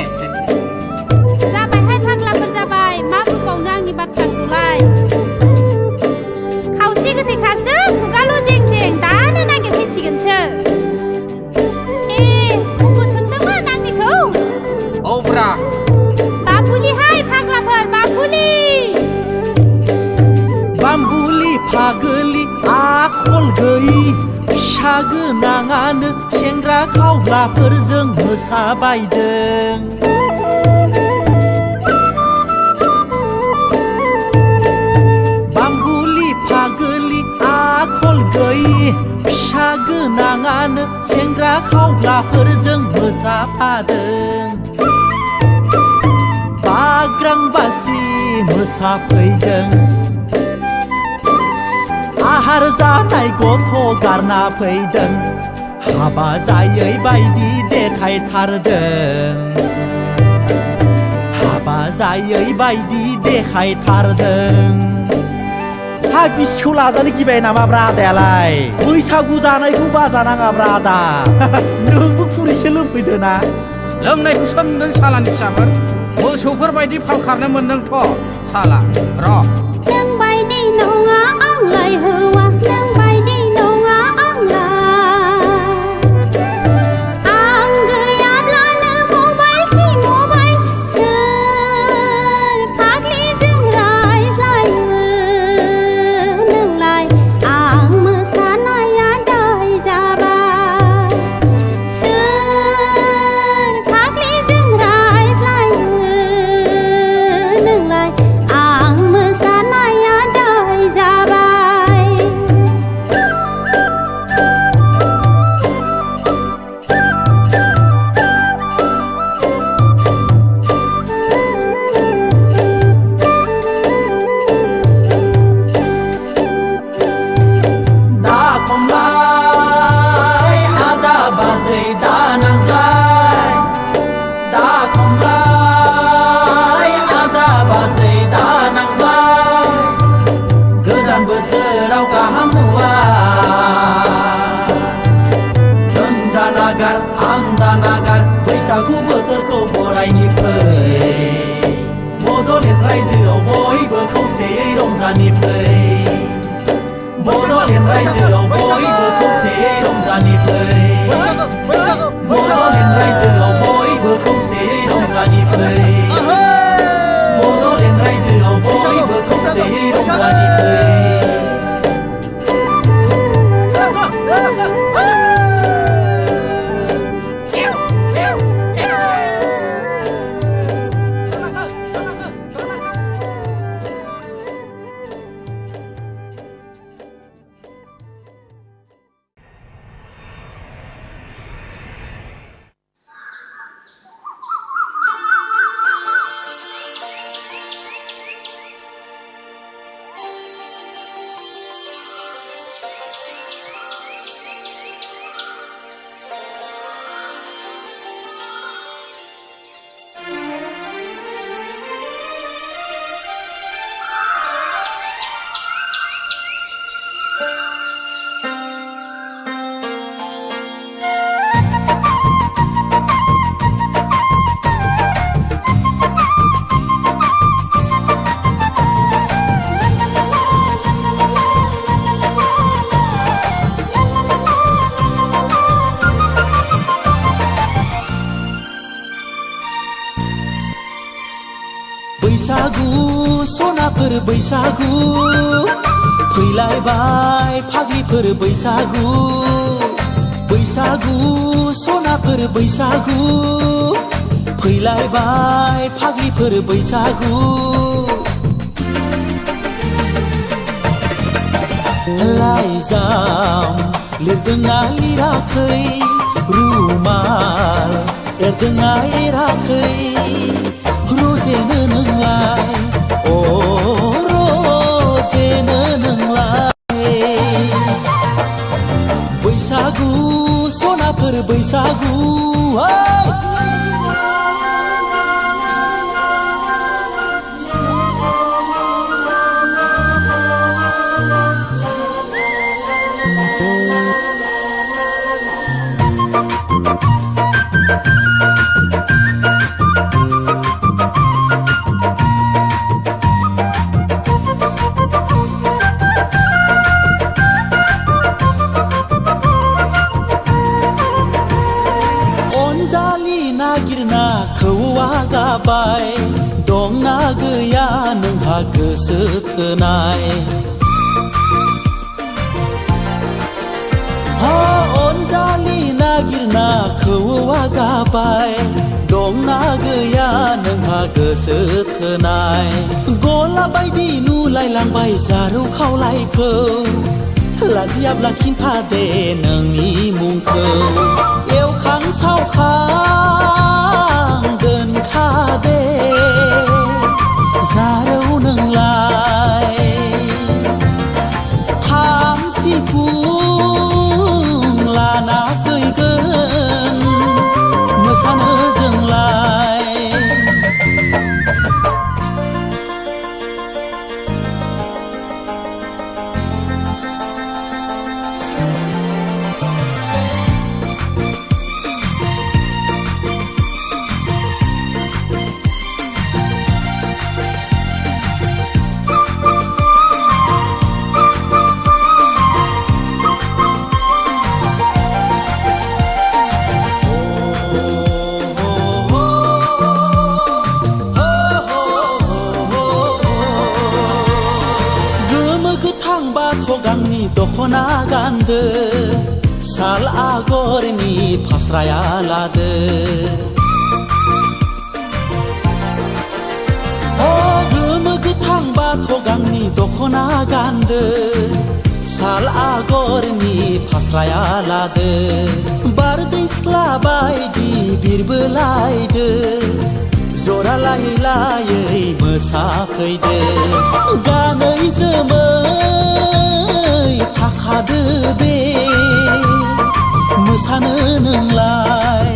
जाबायहाय फाग्लाफोर जाबाय मा बुंबावनो आंनि बाथ्राखौलाय खावसे गोथैखासो खुगाल' जें दानो नागिरफैसिगोनसो उनखौ सोंदोंमोन आंनिखौ औ ब्रा बाबुलिहाय फाग्लाफोर बाम्बुलि फागोलि आखल गैयि फिसा गोनाङानो सेंग्रा खावग्लाफोरजों मोसाबायदों गोनाङानो सेंग्रा खावग्राफोरजों मोसाफादों बाग्रांबासि मोसाफैदों आहार जानाय गथ' गारना फैदों हाबा जायै बायदि देखायथारदों हाबा जायै बायदि देखायथारदों हा बिसिखौ लाजानो गिबाय नामाब्रा आदायालाय बैसागु जानायखौ बाजानाङाब्रा आदा नोंबो खुरैसो लोंफैदो ना लोंनायखौसो नों सालानि फिसामोन मोसौफोर बायदि फाल खारनो मोनदोंथ' साला र' नों बायदि नङा आंलाय हौवा नों बायदि नङा आं गैयाब्लानो मबाइल खि मबाइल सोर फाग्लिजों रायज्लायो नोंलाय आं मोसानाया दाय जाबाय सोर फाग्लिजों रायज्लायो नोंलाय आं मोसानाया दाय जाबाय दा खमलाय आदा बाजै दा नांजाय दा खमलाय आदा बाजै दा नांजाय गोदान बोसोराव गाहाम नुवा नों दा नागार आं दा नागार बैसागु बोथोरखौ बरायनि फै बड'लेण्ड रायजोआव बयबो खौसेयै रंजानि फै बड'लेण्ड रायजोआव बयबो खौसेयै रंजानि फै बड'लेण्ड रायजोआव बयबो खौसेयै रंजानि फै बड'लेण्ड रायजोआव बयबो खौसेयै रंजानि फै बैसागु सनाफोर बैसागु फैलायबाय फाग्लिफोर बैसागु बैसागु सनाफोर बैसागु फैलायबाय फाग्लिफोर बैसागु लाइजाम लिरदोंना लिराखै रुमाल एरदोंना एराखै रजेनो नोंलाय अ रजेनो नोंलाय बैसागु सनाफोर बैसागु नागिरना खौवा गाबाय दंना गैया नोंहा गोसो थोनाय अनजालि नागिरना खौवा गाबाय दंना गैया नोंहा गोसो थोनाय गला बायदि नुलायलांबाय जारौ खावलायखौ लाजियाब्ला खिन्थादे नोंनि मुंखौ एवखां सावखां दोनखादे जारौ नोंलाय खाम सिफुं लाना फैगोन मोसानो जोंलाय दखना गानदो साल आगरनि फास्राया लादो गोमो गोथां बाथ' गांनि दखना गानदो साल आगरनि फास्राया लादो बारदै सिख्ला बायदि बिरबोलायदो जरा लायै लायै मोसाफैदो गानै जोमै थाखादो दे मोसानो नोंलाय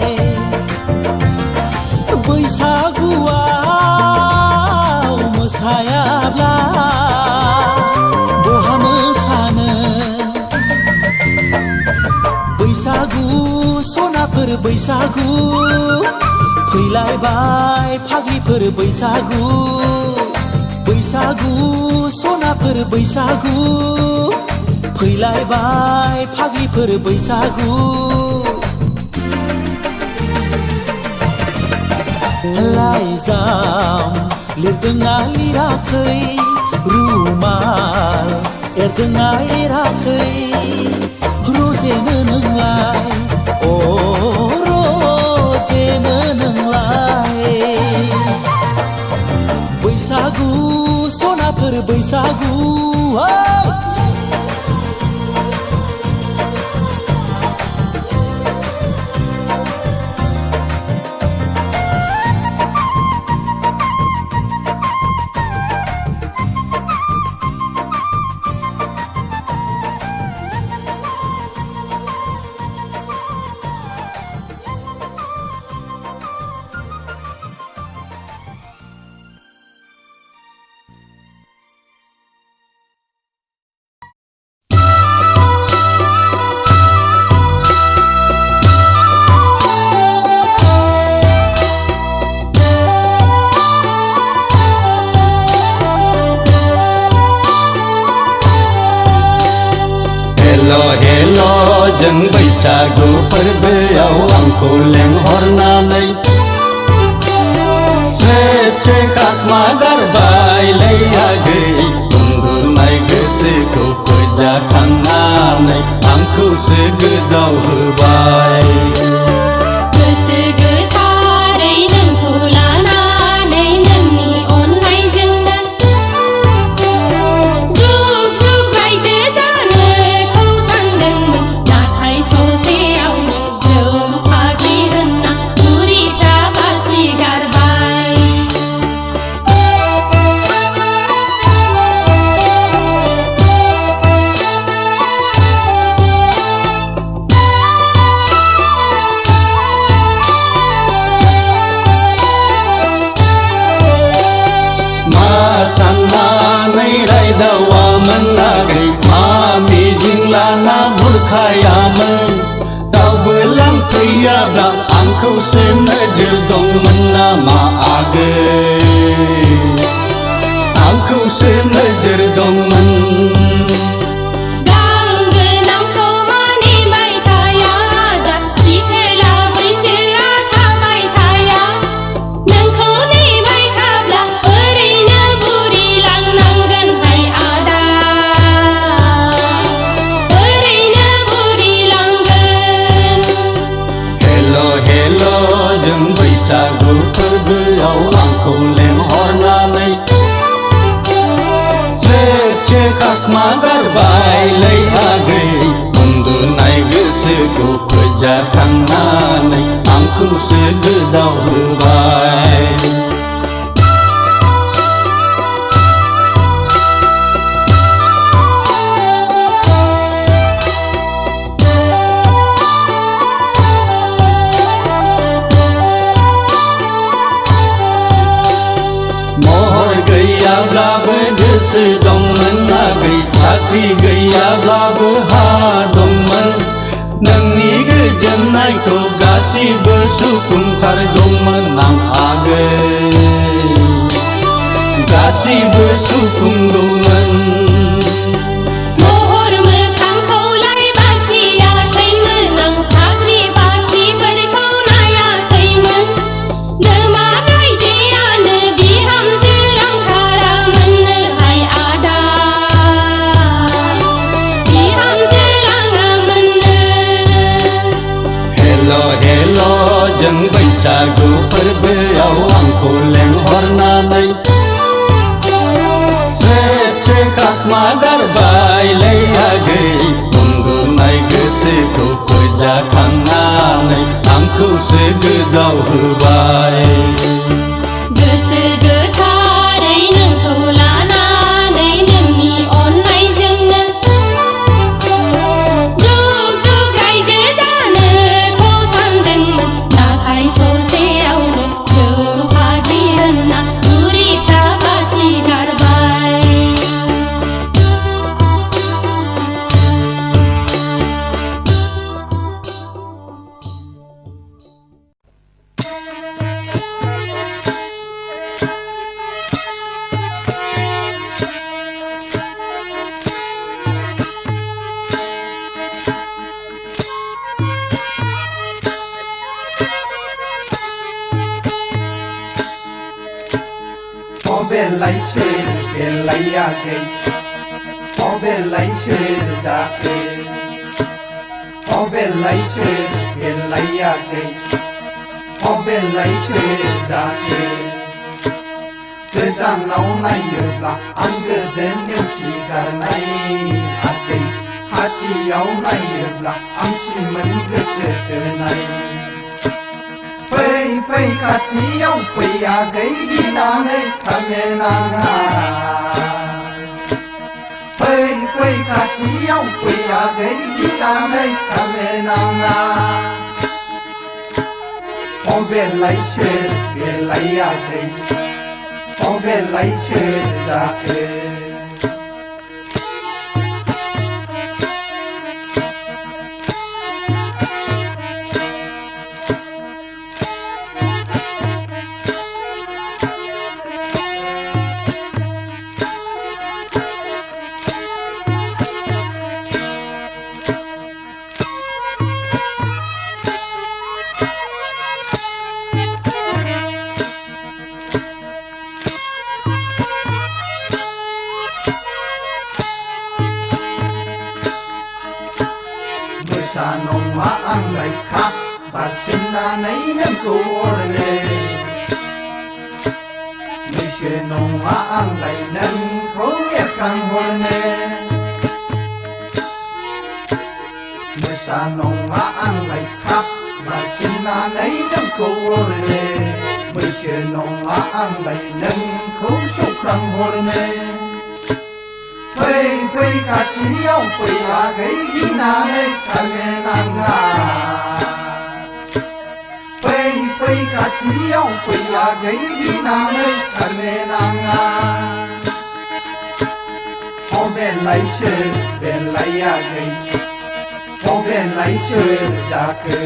बैसागुआव मोसायाब्ला बहा मोसानो बैसागु सनाफोर बैसागु फैलायबाय फाग्लिफोर बैसागु बैसागु सनाफोर बैसागु फैलायबाय फाग्लिफोर बैसागु लाइजाम लिरदोंना लिराखै रुमाल एरदोंना एराखै रजेनो नोंलाय अ रजेनो नोंलाय बैसागु सनाफोर बैसागु जों बैसागु फोरबोआव आंखौ लेंहरनानै स्रे खाखमा गारबायलै आगै बुंगुरनाय गोसोखौ फोजाखांनानै आंखौसो गोदाव होबाय गोसो गोथारै नोंखौ लानानै नोंनि अननायजोंनो जुग जुग रायजो जानोखौ सानदोंमोन नाथाय ससेयावनो जौ फाग्लि होनना बुरिफ्रा बासिगारबाय साननानै रायदावामोन आगै मा मिजिं लाना बुरखायामोन रावबो लांफैयाब्ला आंखौसो नोजोर दंमोन नामा आगै आंखौसो नोजोर दंमोन बैसागु फोरबोआव आंखौ लेंहरनानै स्रे खाखमा गारबायलै होबाय गैयाब्लाबो गोसो दंमोन आगै साख्रि गैयाब्लाबो हा दंमोन नोंनि गोजोननायखौ गासिबो सुफुंथारगौमोन आं आगै गासिबो सुफुंगौमोन महर मोखांखौलाय बासियाखैमोन आं साख्रि बाख्रिफोरखौ नायाखैमोन नोमा गायदेरानो बिहामजो लांथारामोननोहाय आदा बिहामजो लाङामोननो हेल' जों बैसागु फोरबोआव आंखौ लेंहरनानै स्रे खाखमा गारबायलै आगै उन्दुनाय गोसोखौ फोजाखांनानै आंखौसो गोदाव होबाय गोसो गोथारै नोंखौ लानानै नोंनि अननायजोंनो जुग जुग रायजो जानोखौ सानदोंमोन नाथाय ससेयावनो जौ फाग्लि होनना बुरिफ्रा बासि गारबाय बेलायसो बेलायाखै बेलायसो जाखै बेलायसो बेलायाखै बेलायसो जाखै गोजानाव नायोब्ला आं गोदो नेवसिगारनाय आगै खाथियाव नायोब्ला आं सिमोन गोसो थोनाय फै खाथियाव फै आगै गिनानै थानो नाङा फै खाथियाव फै आगै गिनानै थानो नाङा बेलायसो बेलायाखै बेलायसो जाखै नङा आंलाय खा बारसिननानै नोंखौ अरनो बैसो नङा आंलाय नोंखौ एरखांहरनो मोसा नङा आंलाय खा बारसिननानै नोंखौ अरनो बैसो नङा आंलाय नोंखौ सौख्रांहरनो फै खाथियाव फै आगै गिनानै थानो नाङा फै खाथियाव फै आगै गिनानै थानो नाङा बेलायसो बेलायाखै बेलायसो जाखै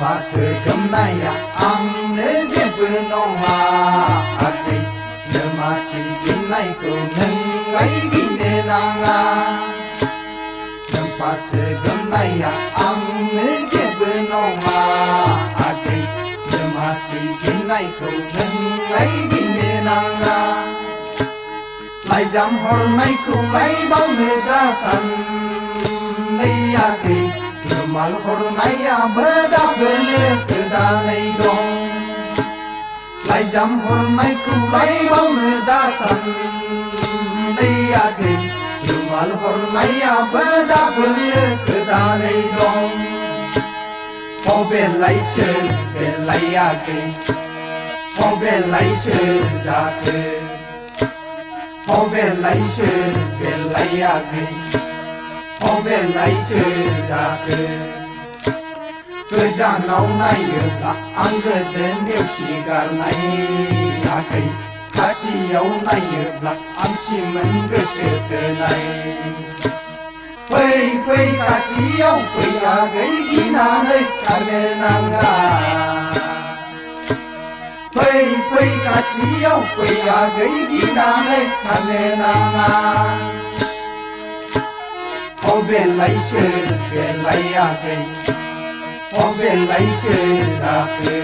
बासो गोमनाया आंनो जेबो नङा आगै नोमासि गिनायखौ नोंलाय गिनो नाङा नोमबासो गोमनाया आंनो जेबो नङा आगै नोमासि गिनायखौ नोंलाय गिनो नाङा लाइजाम हरनायखौलाय बावनो दासान नै आगै रुमाल हरनायाबो दाबोनो गोदानै दं लाइजाम हरनायखौलाय बावनो दासान्दै आगै रुमाल हरनायाबो दाबोनो गोदानै दं बेलायसो बेलायाखै बेलायसो जाखो बेलायसो बेलायाखै बेलायसो जाखो गोजानाव नायोब्ला आं गोदो नेवसिगारनाय आखै खाथियाव नायोब्ला आं सिमोन गोसो थोनाय फै फै खाथियाव फै आगै गिनानै खारनो नाङा फै फै खाथियाव फै आगै गिनानै खारनो नाङा बेलायसो बेलायाखै बेलायसो जाखो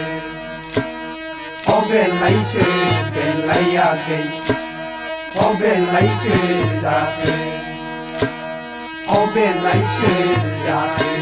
बेलायसो बेलायाखै बेलायसो जाखो बेलायसो जाखो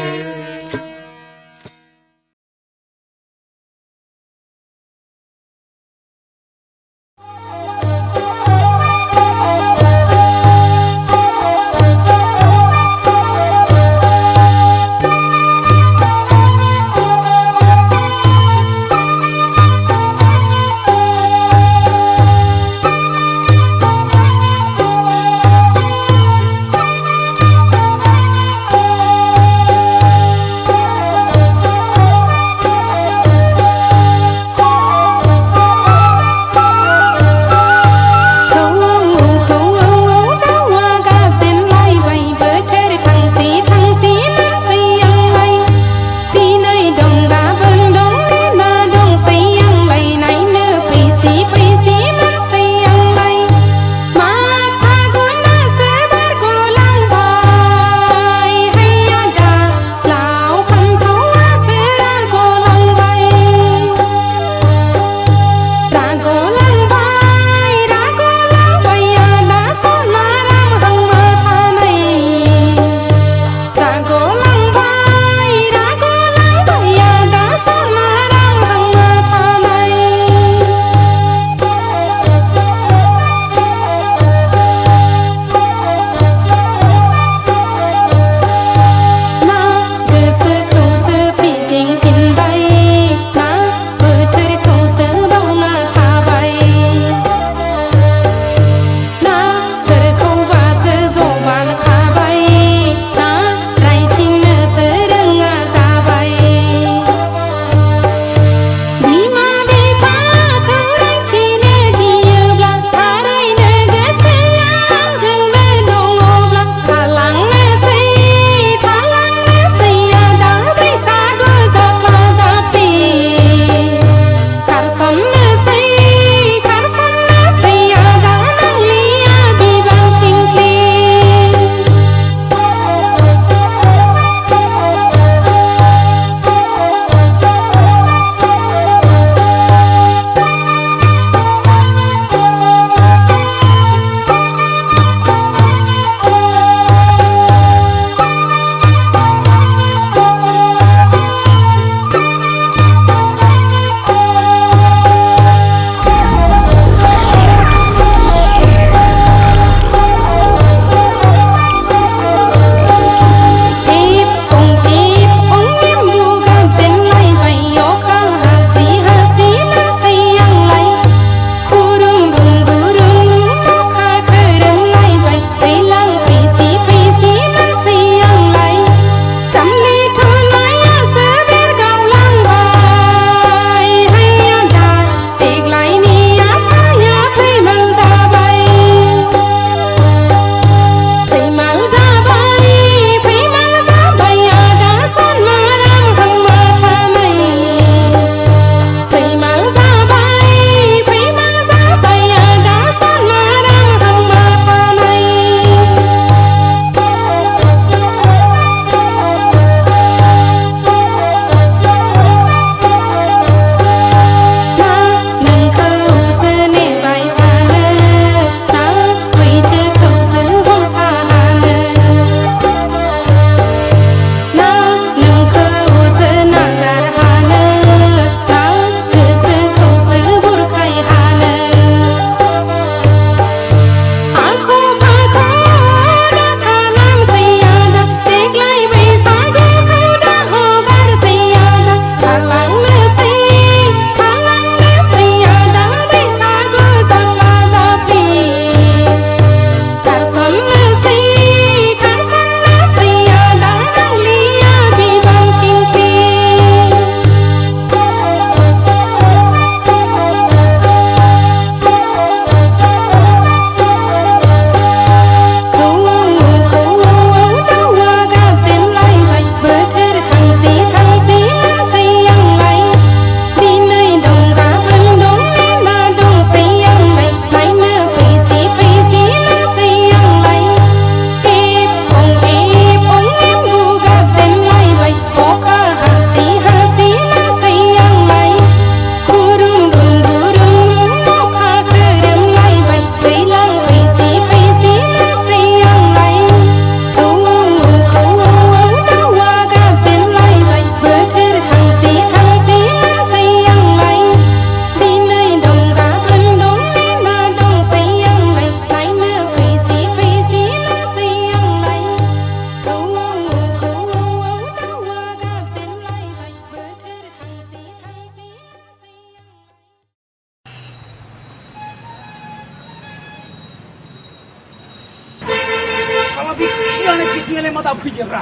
नोंलाय मा दा फैयोब्रा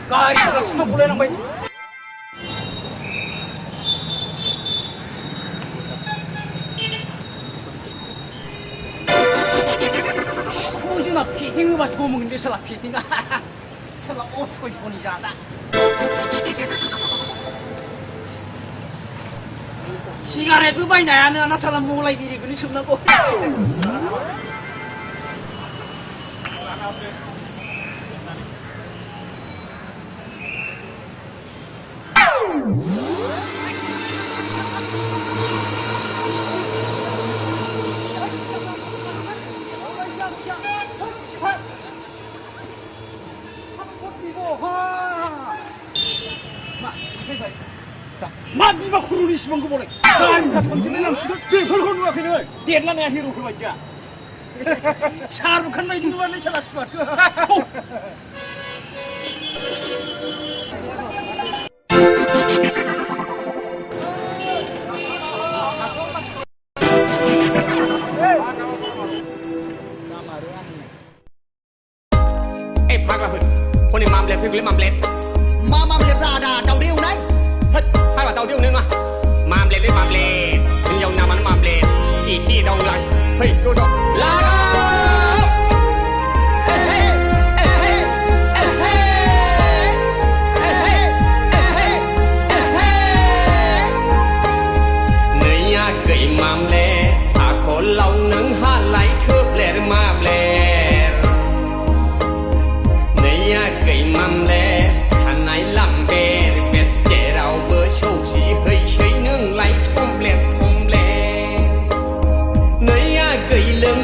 गारिफ्रा स्टप गलायलांबाय जोंना फिटिं होबासो गमोगोन बे साला फिटिंआ साला असयसनि जादा सिगारेटबो बायनायानो ना साला मलाय बिरिखौनो सोबनांगौ मा बिमा खर'नि सिमांखौ बलाय गारिफ्रा थांजोबलाय लांसिगोन बेफोरखौ नुवाखै नोङो देरलानाया हिर'फोर बायदिया शाहरुख खान बायदि नुवालै साला स्मार्टखौ फाग्लाफोर हनै मामलेट फैगौलै मामलेट मा मामलेटफ्रा आदा दावदै एवनाय होद फाग्ला दावदै एवनाय नङा मामलेटलै मामलेट हिनजाव नामानो मामलेट इथि दावलाय फै ज' ज' नैया गै मामलेट आखलाव नोंहालाय थोब्लेर मामलेट नैया गै मामलेट थानाय लाम्बेर बेट जेरावबो सौसि हैसै नोंलाय थमब्लेट थमब्लेट नैया गै लों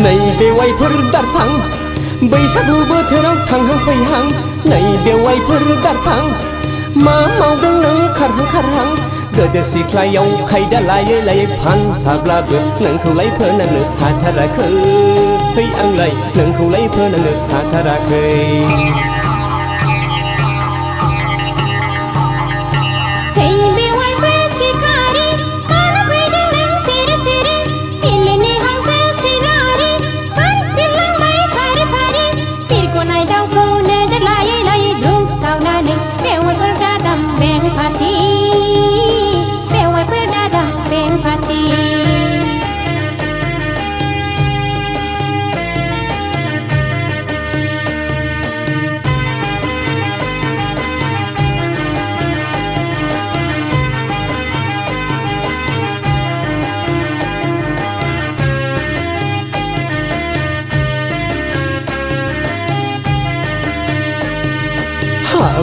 नै बेवाइफोर दारफां बैसागु बोथोराव थांहां फैहां नै बेवाइफोर दारफां मा मावदों नों खारहां खारहां गोदो सिख्लायाव खायदा लायै लायै फानसाब्लाबो नोंखौलाय फोनांनो हाथाराखै आंलाय नोंखौलाय फोनांनो हाथाराखै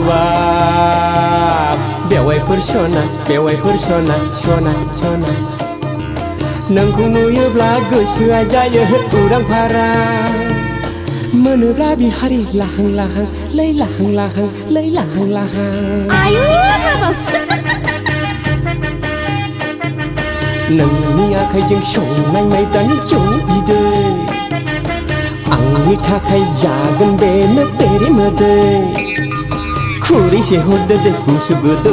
हाबाब बेवाइफोर सना बेवाइफोर सना सना सना नोंखौ नुयोब्ला गोसोआ जायो उरां फारां मोनोब्ला बिहारि लाहां लाहां लै लाहां लाहां लै लाहां लाहां आयु नोंनि आखाइजों संनाय माइब्रानि जौ बिदै आंनि थाखाय जागोन बेनो बेरे मोदै खुरैसे हरदो दे गुसु गोदै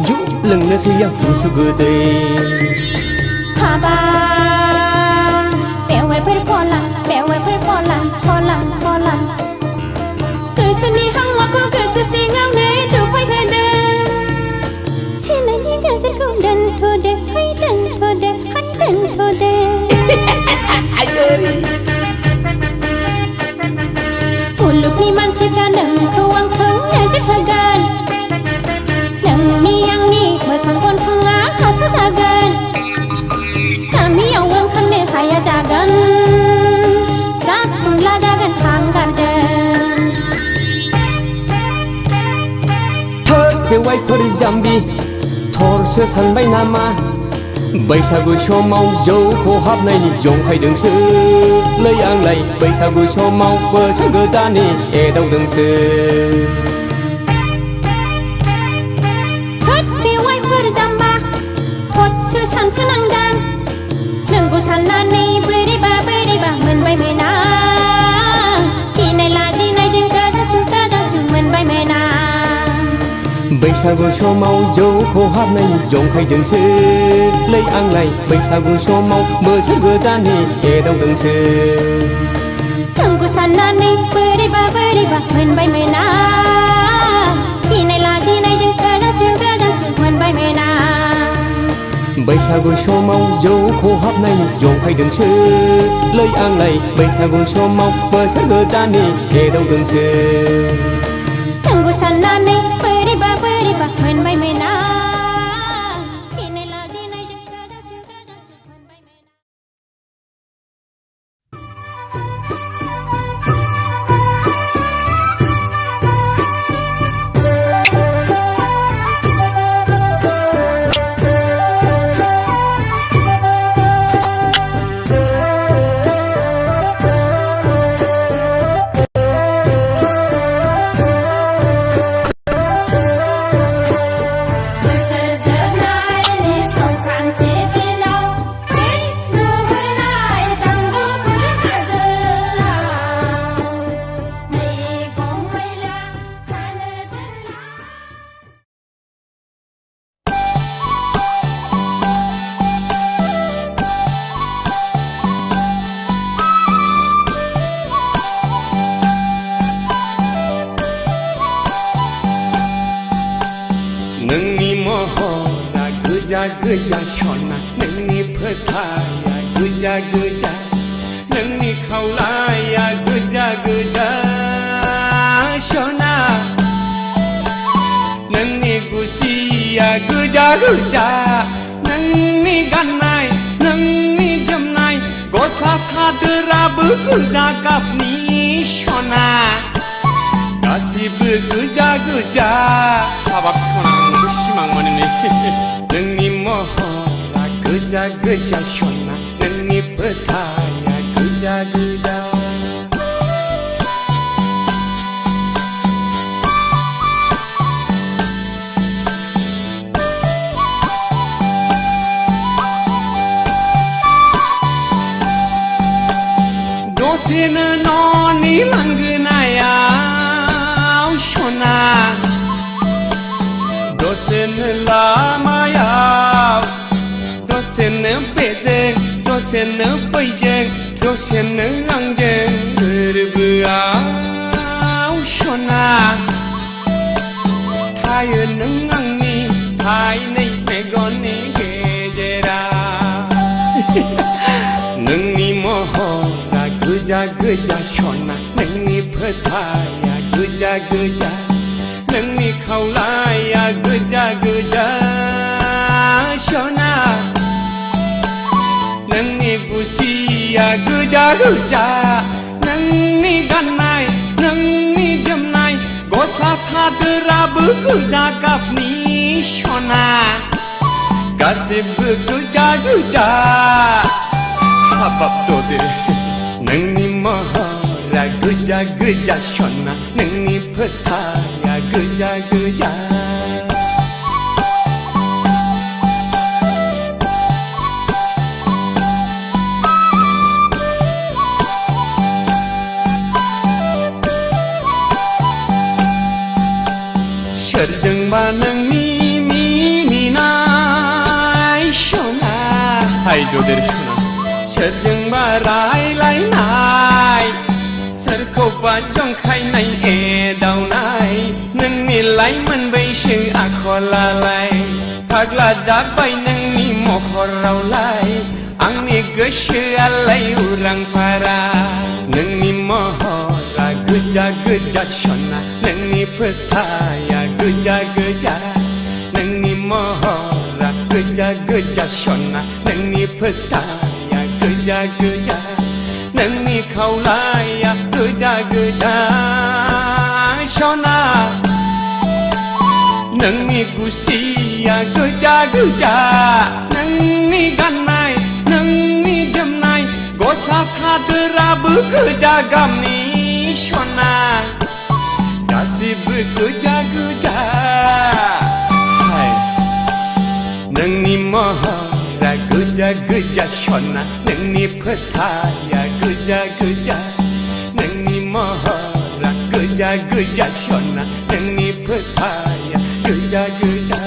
जौ लोंनोसै आं गुसु गोदै हाबाब बेवाइफोर फलां फलां गोसोनि हांमाखौ गोसो सिङावनो दुफायहोदों सोनायनि नोजोरखौ दोनथ'दो है दोनथ'दो है दोनथ'दो मुलुगनि मानसिफ्रा नोंखौ आंखौ नोजोर होगोन नोंनि आंनि मोखां गन्थङा हासो जागोन गामियाव ओंखारनो हाया जागोन गाबुंला जागोन हांगारजों थोद बेवाइफोर जाम्बि थरसो सानबाय नामा बैसागु समाव जौ खहाबनायनि जंखायदोंसो लै आंलाय बैसागु समाव बोसोर गोदाननि एदावदोंसो थोद बेवाइफोर जाम्बा थदसो सानखोनांदां नोंखौ साननानै बोरैबा मोनबाय मोना गिनाय लाजिनायजों गोजासु मोनबाय मोना बैसागु समाव जौ खहाबनायनि जंखायदोंसो लै आंलाय बैसागु समाव बोसोर गोदाननि एदावदोंसो नोंखौ साननानै बोरैबा मोनबाय मोना गिनाय लाजिनायजों गोजासु मोनबाय मोना बैसागु समाव जौ खहाबनायनि जंखायदोंसो लै आंलाय बैसागु समाव बोसोर गोदाननि एदावदोंसो नोंखौ साननानै बोरैबा मोनबाय मोना नोंनि महरा गोजा गोजा सना नोंनि फोथाया गोजा गोजा नोंनि खावलाया गोजा गोजा सना नोंनि गुस्थिया गोजा गोजा नोंनि गाननाय नोंनि जोमनाय गस्ला सादोराबो गोजा गाबनि सना गासिबो गोजा गोजा हाबाब सना नोंखौ सिमां मोनो नोंनि महरा गोजा गोजा सना नोंनि फोथाया दसेनो न'नि लांगोनायाव सना दसेनो लामायाव दसेनो बेजों दसेनो बैजों दसेनो आंजों गोरबोआव सना थायो नों आंनि फाइनै मेगननि गेजेराव नोंनि महरा गोजा गोजा सना नोंनि फोथाया गोजा गोजा नोंनि खावलाया गोजा गोजा सना नोंनि गुस्थिया गोजा गोजा नोंनि गाननाय नोंनि जोमनाय गस्ला सादोराबो गोजा गाबनि सना गासिबो गोजा गोजा हाबाब ददे नोंनि महरा गोजा गोजा सना नोंनि फोथाया गोजा गोजा सोरजोंबा नोंनि मिनिनाय सना हाय ददेर सना सोरजोंबा रायलायनाय सोरखौबा जंखायनाय एदावनाय नोंनि लाइमोन बैसो आखलालाय फाग्ला जाबाय नोंनि महरावलाय आंनि गोसोआलाय उरां फारा नोंनि महरा गोजा गोजा सना नोंनि फोथाया गोजा गोजा नोंनि महरा गोजा गोजा सना नोंनि फोथाया गोजा गोजा नोंनि खावलाया गोजा गोजा सना नोंनि गुस्थिया गोजा गोजा नोंनि गाननाय नोंनि जोमनाय गस्ला सादोराबो गोजा गाबनि सना गासिबो गोजा गोजा हाय नोंनि महरा गोजा गोजा सना नोंनि फोथाया गोजा गोजा नोंनि महरा गोजा गोजा सना नोंनि फोथाया गोजा गोजा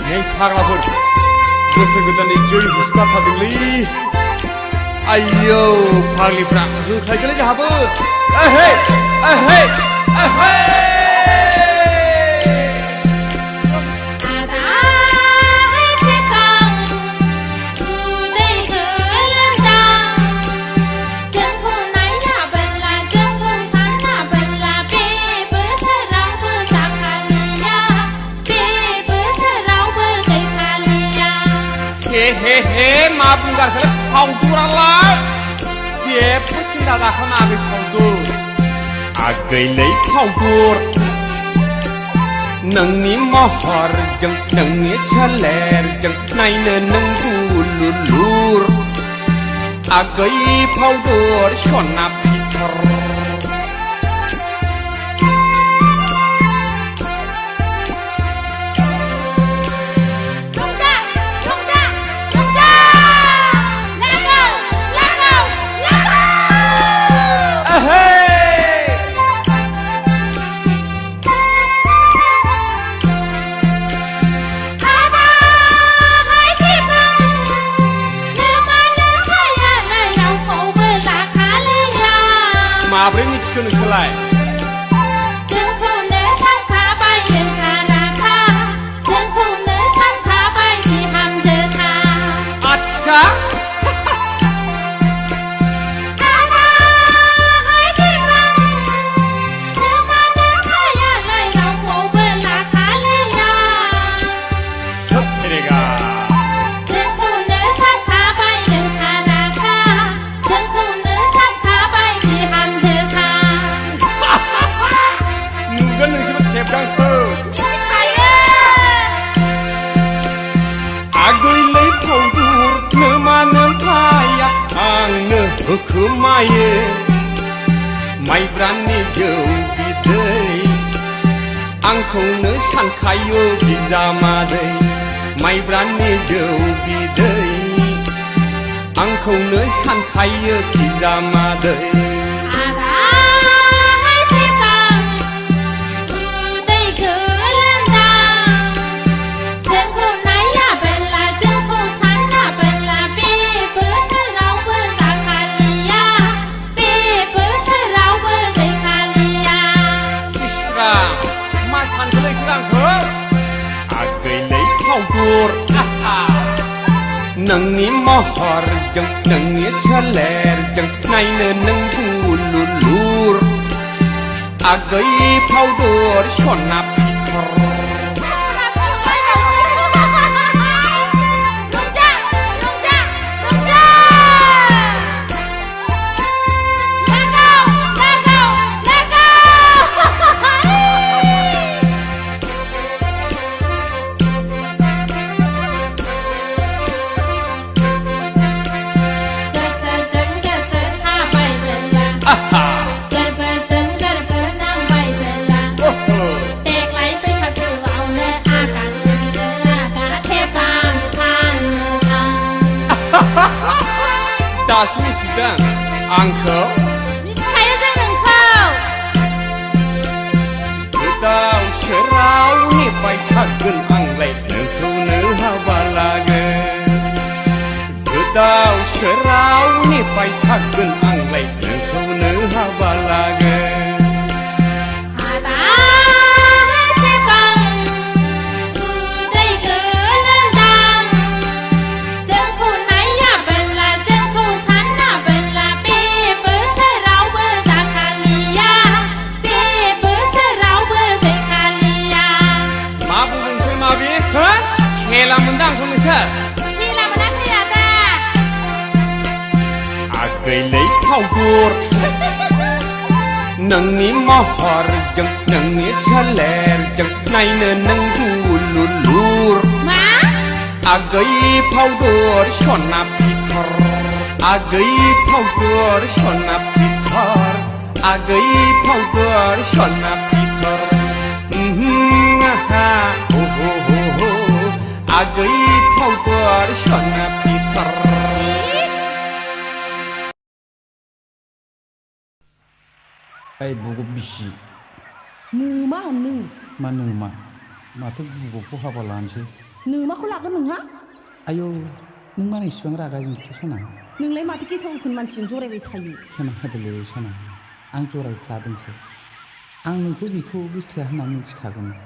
नै फाग्लाफोर गोसो गोदाननि जै हुस्लाफादोंलै आयौ फाग्लिफ्रा होख्लायगोनलै जोंहाबो ओहे ओहे ओहे हे मा बुंगारखोलै फावदुरालाय जेबो सिन्था दाखानाङाखै फावदुर आगैलै फावदुर नोंनि महरजों नोंनि सोलेरजों नायनो नों दुलुलुर आगै फावदुर सना फिथर माब्रै मिथिखो नोंसोरलाय जोंखौनो सानखाबाय नोंहा राखा जोंखौनो सानखाबाय बिहामजोखा आच्छा आगैलै फावदुर नोमानो फाया आंनो होखोमायो माइब्रानि जौ बिदै आंखौनो सानखायो बिजामादै माइब्रानि जौ बिदै आंखौनो सानखायो बिजामादै नोंनि महरजों नोंनि सोलेरजों नायनो नों बुलुलुर आगै फावदर सना फिथर दासो मिथिदों आंखौ मिथिखायो जों नोंखौ गोदाव सोराव नेबाय थागोन आंलाय नोंखौनो हाबा लागोन गोदाव सोराव नेबाय थागोन आंलाय नोंखौनो हाबा लागोन खेला मोनदां आंखौ नोंसोर खेला मोनाखै आदा आगैलै फावदुर नोंनि महरजों नोंनि सोलेरजों नायनो नों बुलुलुर मा आगै फावदुर सना फिथर आगै फावदुर सना फिथर आगै फावदुर सना फिथर आगै फावदुर सना फिथर ओइ बुगब बिसि नोमा नों मा नोमा माथो बुगबखौ हाबा लानोसै नोमाखौ लागोन नोंहा आयौ नों मानो इसिबां रागा जोंखो सना नोंलाय माथो गेसाव गोफोन मानसिजों जरायबाय थायो खोनादोलै सना आं जरायफ्लादोंसो आं नोंखौ बेखौ गोसथोआ होनना मिथिखागौमोन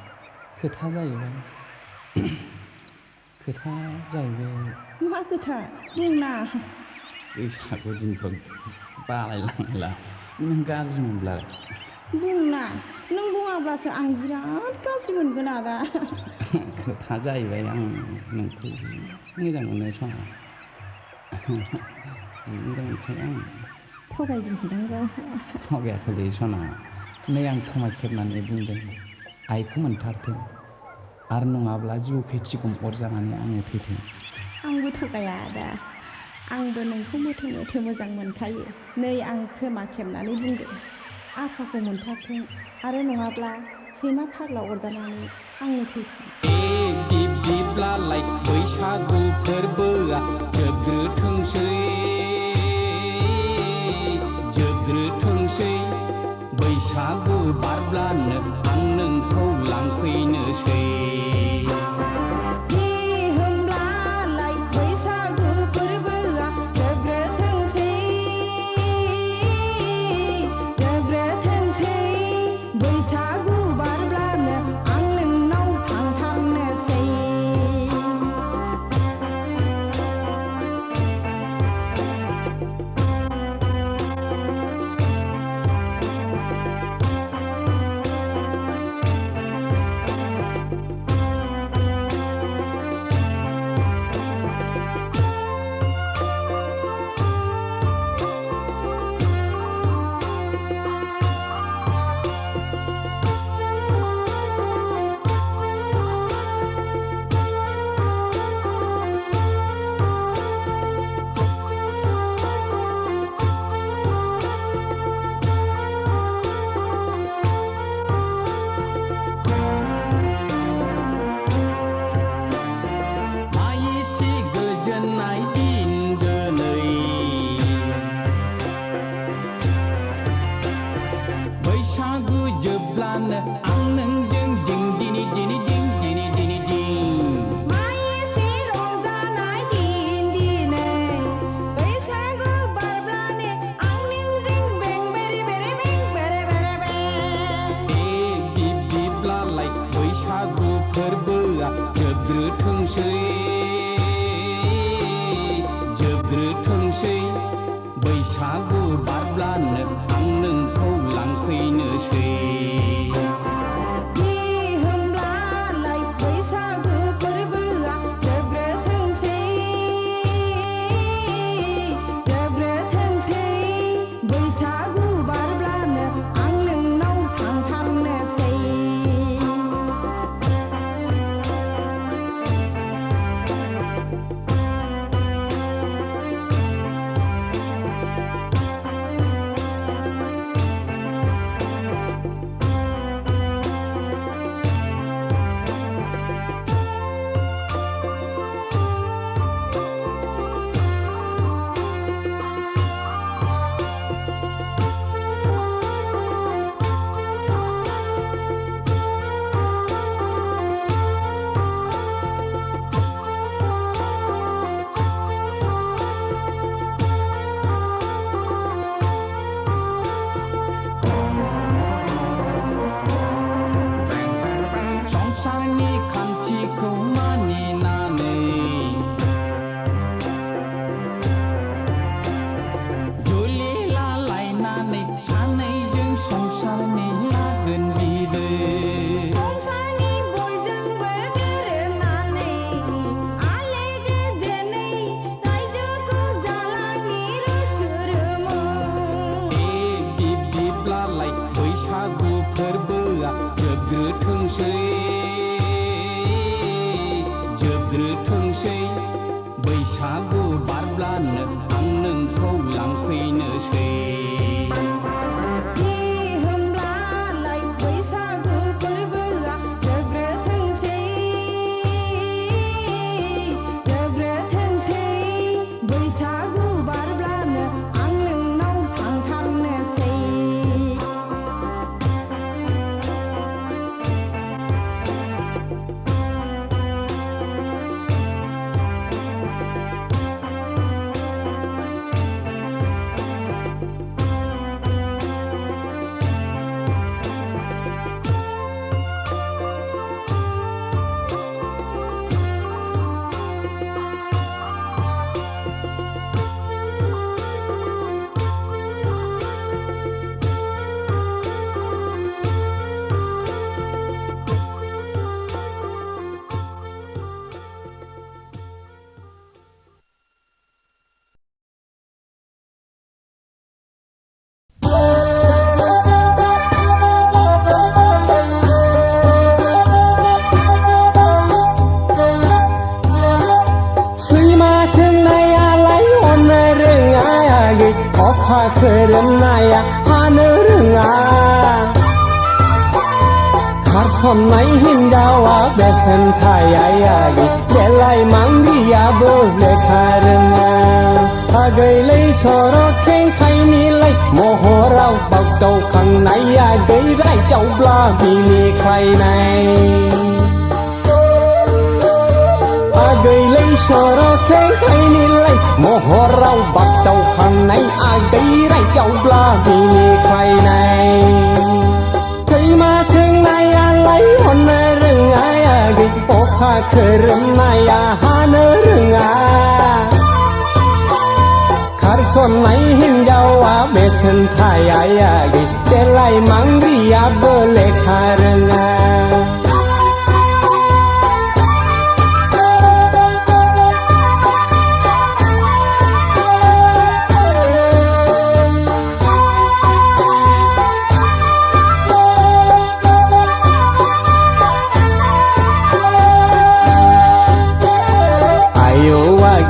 खोथा जाहैबाय मा खोथा बुंना बैसागु दिनफ्राव बालायलांला नों गाज्रि मोनब्ला बुंना नों बुङाब्लासो आं बिराद गाज्रि मोनगोन आदा खोथा जाहैबाय आं नोंखौ मोजां मोनो सना मोजां मोनखायो आं थगायदोंसोदां थगायाखैलै सना नै आं खोमा खेबनानै बुंदों आइखौ मोनथारथों आरो नङाब्ला जिउ फेथिगम अरजानानै आङो थैथों आंबो थगाया आदा आंबो नोंखौ मोथो मोजां मोनखायो नै आं खोमा खेबनानै बुंदों आफाखौ मोनथारथों आरो नङाब्ला सैमा फाग्ला अरजानानै आंनो थैथों दिब्लालाय बैसागु फोरबोआ जोबग्रोथोंसै बैसागु बारब्लानो आं नोंखौ लांफैनोसै बिब्लानो आं नोंजों दिं दिनि दिनि दिं दिनि दिनि दिं माइसि रंजानाय दिन दिनै बैसागु बारब्लानो आं नोंजों बें बेरे बेरे बें बेरे बेरे बें बिब्लालाय बैसागु फोरबोआ जोबग्रोथोंसै जोबग्रोथोंसै बैसागु बारब्लानो आं नोंखौ लांफैनोसै होमब्लालाय बैसागु फोरबोआ जोबग्रोथोंसै जोबग्रोथोंसै बैसागु बारब्लानो आं नोंनाव थांथारनोसै संसारनि खान्थिखौ मानिनानै जुलि लालायनानै सानैजों संसारनि लागोन बिदै संसारनि बयजोंबो गोरोबनानै आले गोजोनै रायजोखौ जालांनि रुसुरुमु बिब्लालाय बैसागु फोरबोआ जोबग्रोथोंसै जोबग्रोथोंसै बैसागु बारब्लानो आं नोंखौ लांफैनोसै होमब्लालाय बैसागु फोरबोआ जोबग्रोथोंसै जोबग्रोथोंसै बैसागु बारब्लानो आं नोंनाव थांथारनोसै सैमा सोंनायालाय अननो रोङा अखा खोरोमनाया हानो रोङा खारसननाय हिन्जावा बेसेन थायायागि देलाय मांगियाबो लेखा रोङा आगैलै सर' खेंखायनिलाय महराव बागदावखांनाया गैरायदावब्ला बिनिखायनाय आगैलै सर' खेंखायनिलाय महराव बागदावखांनाय आगैरायदावब्ला बिनिखायनाय सैमा सोंनायालाय अननो रोङा आगै अखा खोरोमनाया हानो रोङा खारसननाय हिन्जावा बेसेन थायायागै देलाय मांग्रियाबो लेखा रोङा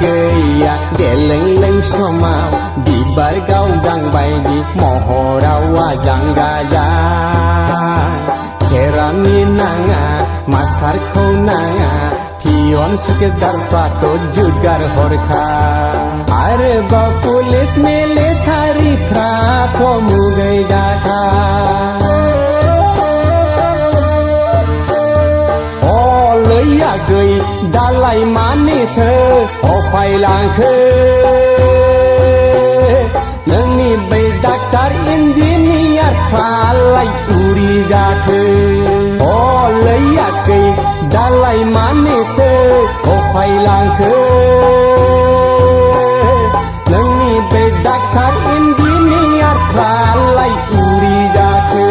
गैया देलेंलें समाव बिबार गावदां बायदि महराव आजां गाजा खेरानि नाङा मास्टारखौ नाङा पियन सुकेदारफ्राथ' जुगार हरखा आरोबाव पुलिस मिलिटारिफ्राथ' मुगै जाखा दालाय मानि थो अफायलांखो नोंनि बै डाक्टार इन्जिनियार फ्रालाय उरि जाखो अ लैयाखै दालाय मानि थो अफायलांखो नोंनि बै डाक्टार इन्जिनियार फ्रालाय उरि जाखो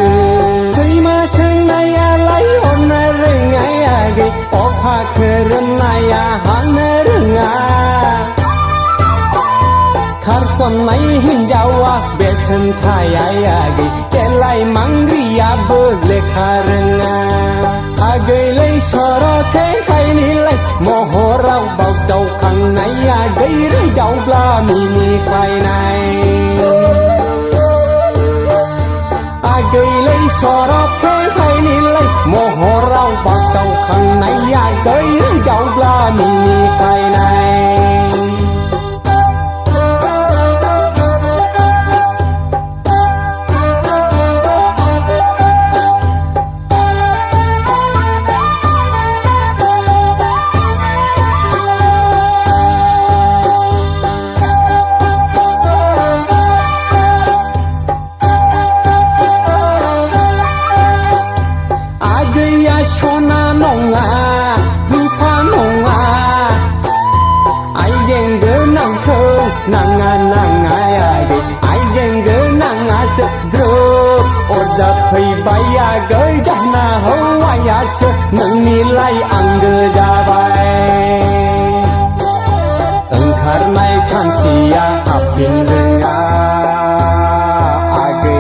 सैमा सोंनायालाय हरनो रोङायागै अफा खोरोमनाया हानो रोङा खारसननाय हिन्जावा बेसेन थायायागै देलाय मांग्रियाबो लेखा रोङा आगैलै सर'खै खायनिलाय महराव बावदावखांनाया गैरै दावब्ला मिनिखायनाय आगैलै सर'खै खायनिलाय महराव बावदावखांनाया गैरै दावब्ला मिनिखायनाय सना नङा रुफा नङा आइजें गोनांखौ नाङा नाङायागै आइजें गोनाङासो ग्रोब अरजा फैबाय आगै दाना हौवायासो नोंनिलाय आंगो जाबाय ओंखारनाय खानसिया हाबफिन रोङा आगै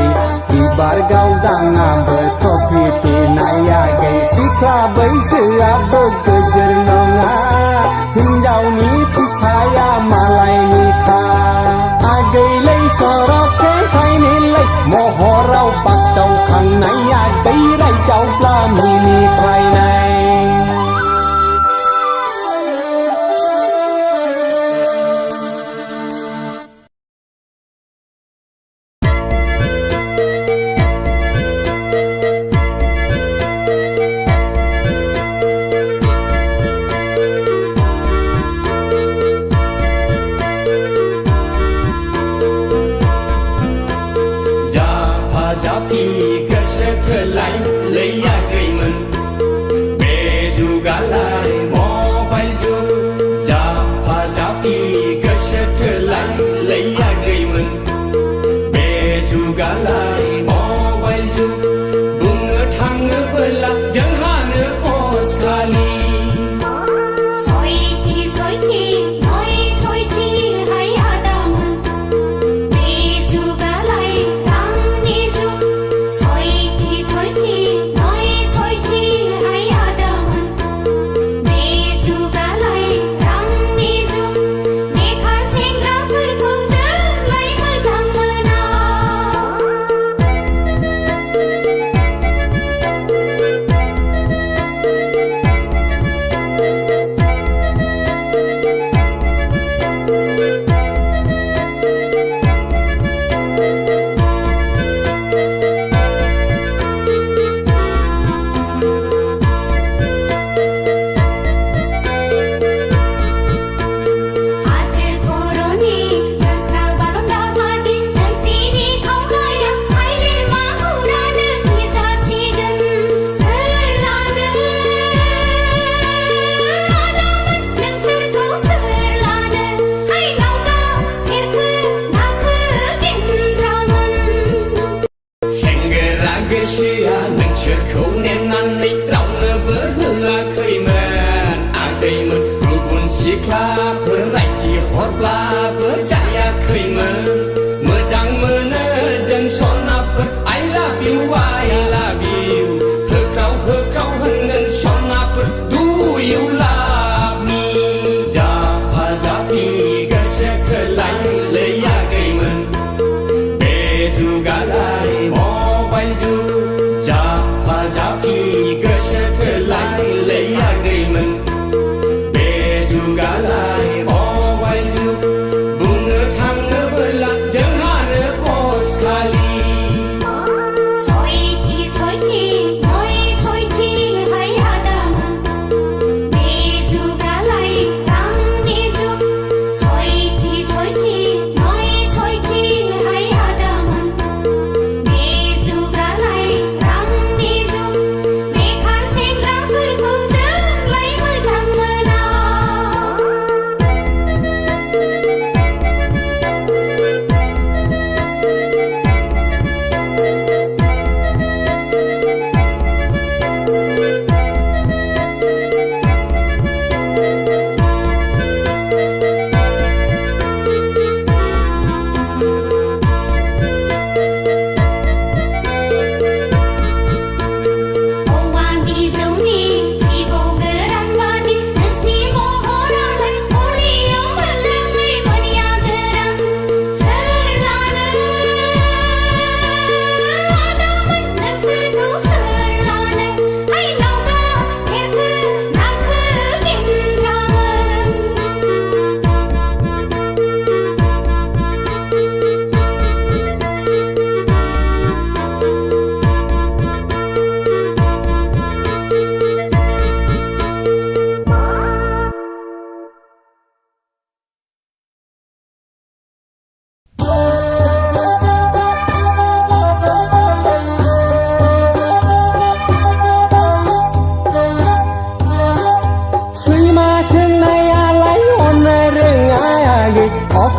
बिबार गावदाङाबो ट्रफि फिनायागै सिख्ला बैसोआबो गोजोर नङा हिन्जावनि फिसाया मालायनिखा आगैलै सर'खै खायनिलाय महराव बागदावखांनाया दैराय दावब्ला मिनिखायनाय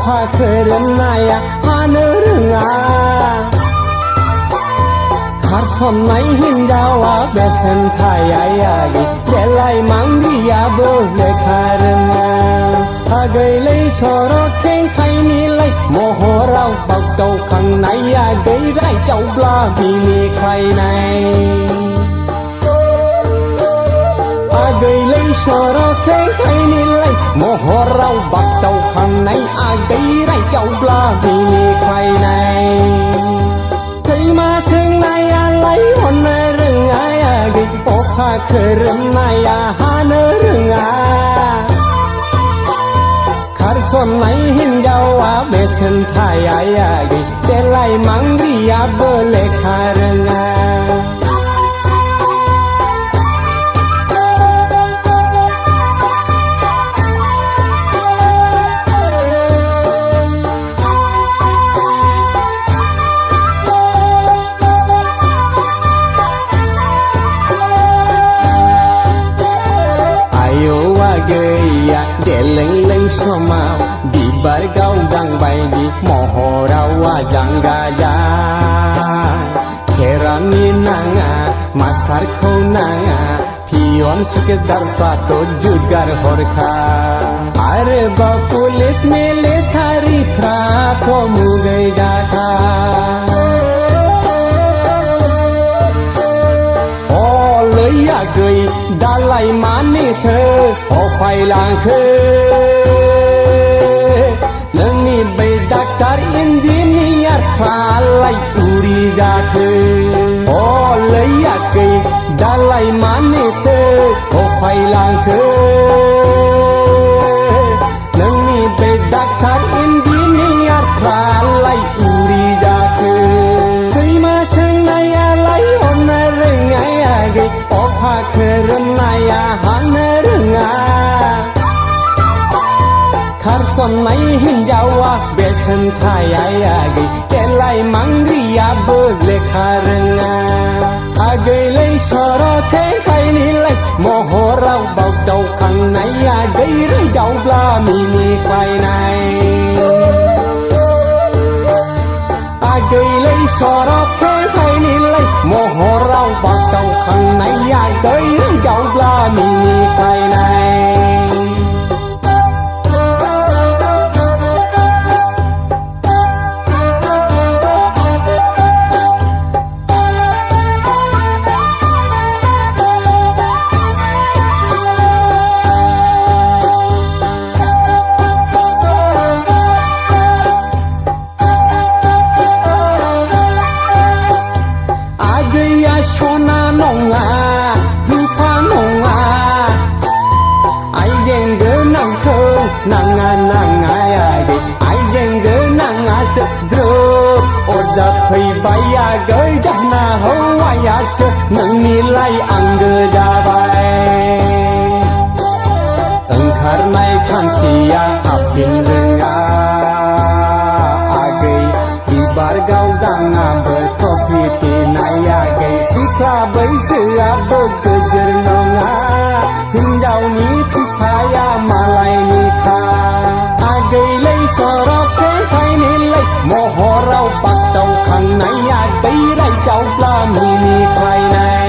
अखा खोरोमनाया हानो रोङा खारसननाय हिन्जावा बेसेन थायायागै देलाय मांग्रियाबो लेखा रोङा आगैलै सर' खेंखायनिलाय महराव बागदावखांनाया गैरायदावब्ला बिनिखायनाय आगैलै सर' खेंखायनिलाय महराव बागदावखांनाय आगैरायदावब्ला बिनिखायनाय दैमा सोंनायालाय हननो रोङा आगै अखा खोरोमनाया हानो रोङा खारसननाय हिन्जावा बेसेन थायायागै देलाय मांग्रियाबो लेखा रोङा गैया देलों समाव बिबार गावदां बायदि महराव आजां गाजा खेरानि नाङा मास्टारखौ नाङा पियन सुकेदारफ्राथ' जुगार हरखा आरोबाव पुलिस मिलिटारिफ्राथ' मुगै जाखा गै दालाय मानिथो अफायलांखो नोंनि बै डाक्टार इन्जिनियारफ्रालाय उरि जाखो लैयाखै दालाय मानिथो अफायलांखो नोंनि बै डाक्टार इन्जिनियारफ्रालाय उरि जाखो दैमा सोंनायालाय हननो रोङायागै अखा खोरोमनाया हानो रोङा खारसननाय हिन्जावा बेसेन थायायागै देलाय मांग्रियाबो लेखा रोङा आगैलै सर' खेंखायनिलाय महराव बागदावखांनाया गैरायदावब्ला मिनिख्लायनाय आगैलै सर' खेंखायनिलाय महराव बागदावखांनाया गैरायदावब्ला मिनिख्लायनाय नाङा नाङायागै आइजें गोनाङासो ग्रोब अरजाफैबायागै जाना हौवायासो नोंनिलाय आंगो जाबाय ओंखारनाय खानसिया हाबफिन रोङा आगै बिबार गावदाङाबो ट्रफि पिनायागै सिख्ला बैसोआबो गोजोर नङा हिन्जावनि फिसाया मालायनिखा आगैलै सर' खेंखायनिलाय महराव बागदावखांनाया गैरायदावब्ला मिनिख्लायनाय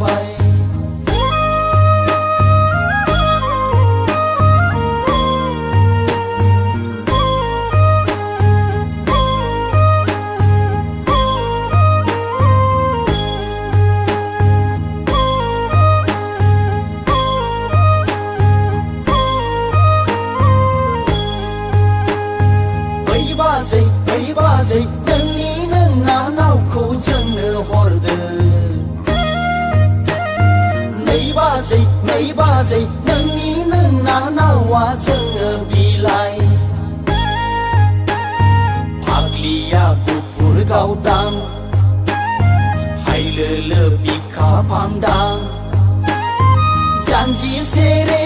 बाय बाजै नोंनि नोंना नावखौ जोंनो हरदो नै बाजै नोंनि नोंना नावा जोंनो बिलाइ फाग्लिया गुफुर गावदां हायलोलो बिखा फांदां जानजि सेरे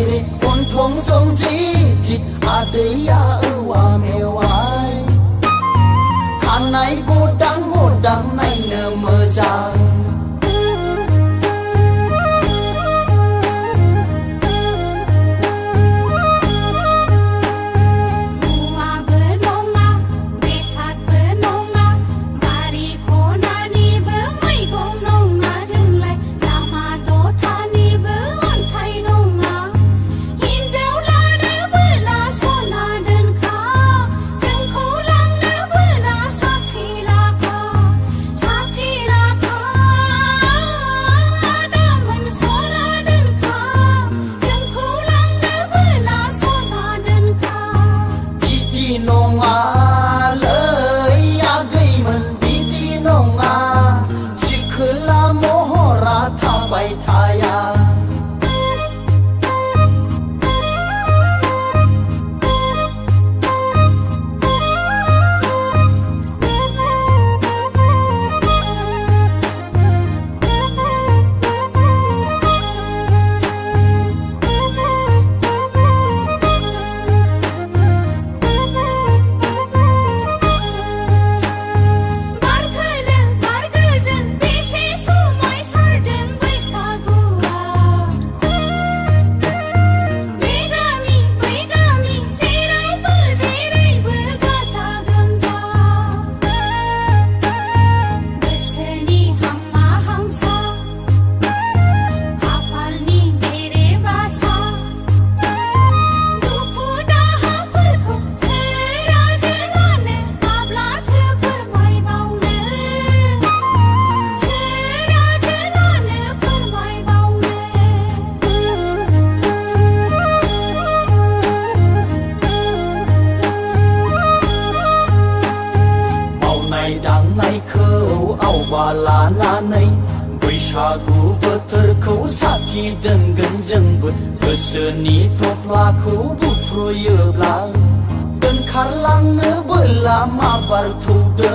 रे गन्थं जंजि थित आदैया औवा मेवाइ खानाय गदां गदां नायनो मोजां लानानै बैसागु बोथोरखौ साखि दोनगोन जोंबो गोसोनि थफ्लाखौ बुफ्रुयोब्ला ओंखारलांनो बोला माबार थौदो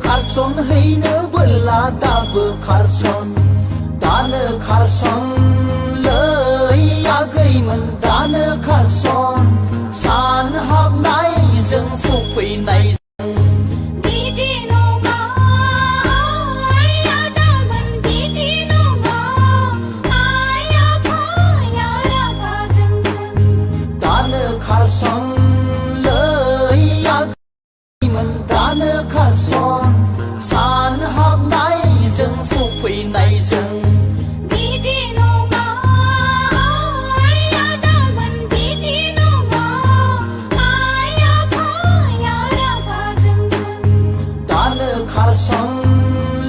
खारसन हैनो बोला दाबो खारसन दानो खारसन लै आगैमोन दानो खारसन सान हाबनायजों सफैनाय सान हाबनायजों सफैनायजों बिदि नङा आदामोन बिदि नङा आइ आफाया रागा जोंगोन दानो खारसन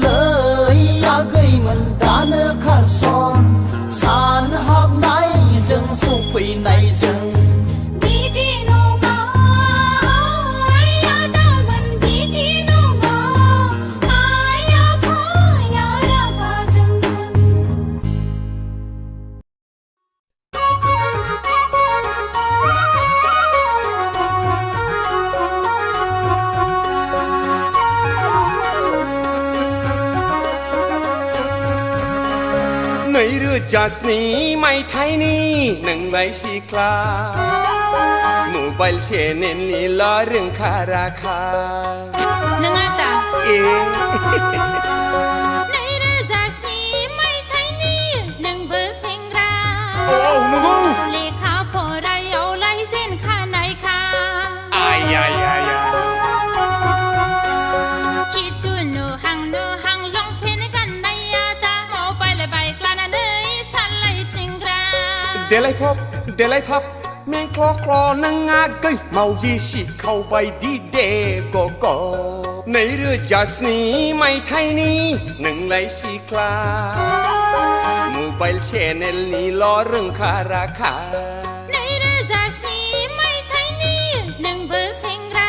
लै आगैमोन दानो खारसन सान हाबनायजों सफैनायजों नैरोजास्नि मायथाइनि नोंलाय सिख्ला मबाइल चेनेलनि रोंखा राखा नोङा दा ए 2007 मायथाइनि नोंबो सेंग्रा नंगौ लेखा फरायावलाय जेनखानायखा आय खिथु नुहां नुहां लंपेन्ट गाननाया दा मबाइल देलाय फाब में क्ल' क्ल' नोंङा गै मावजि सिखावबाय दि दे गग' 2007 मायथाइनि नोंलाय सिख्ला मबाइल चेनेलनिल' रोंखा राखा 2007 मायथाइनि नोंबो सेंग्रा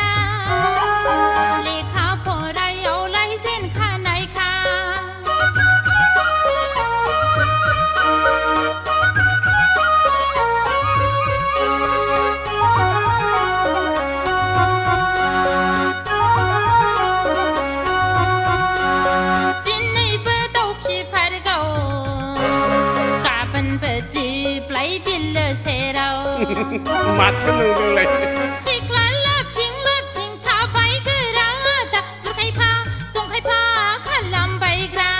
लेखा फरायावलाय जेनखानायखा माथो नोंलाय सिख्ला लाबथिं थाबाय गोरा दा बुरखायफा जंखायफा खालामबायग्रा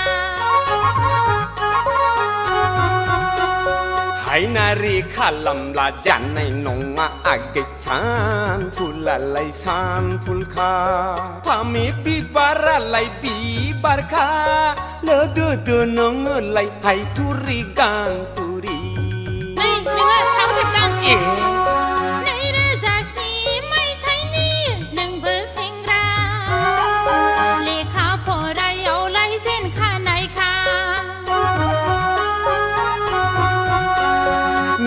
हायनारि खालामब्ला जानाय नङा आगै सानफुलालाय सानफुलखा फामे बिबारालाय बिबारखा लोदोदो नोङोलाय हायथुरि गानथुरि 2007 मायथाइनि नोंबो सेंग्रा लेखा फरायावलाय जेनखानायखा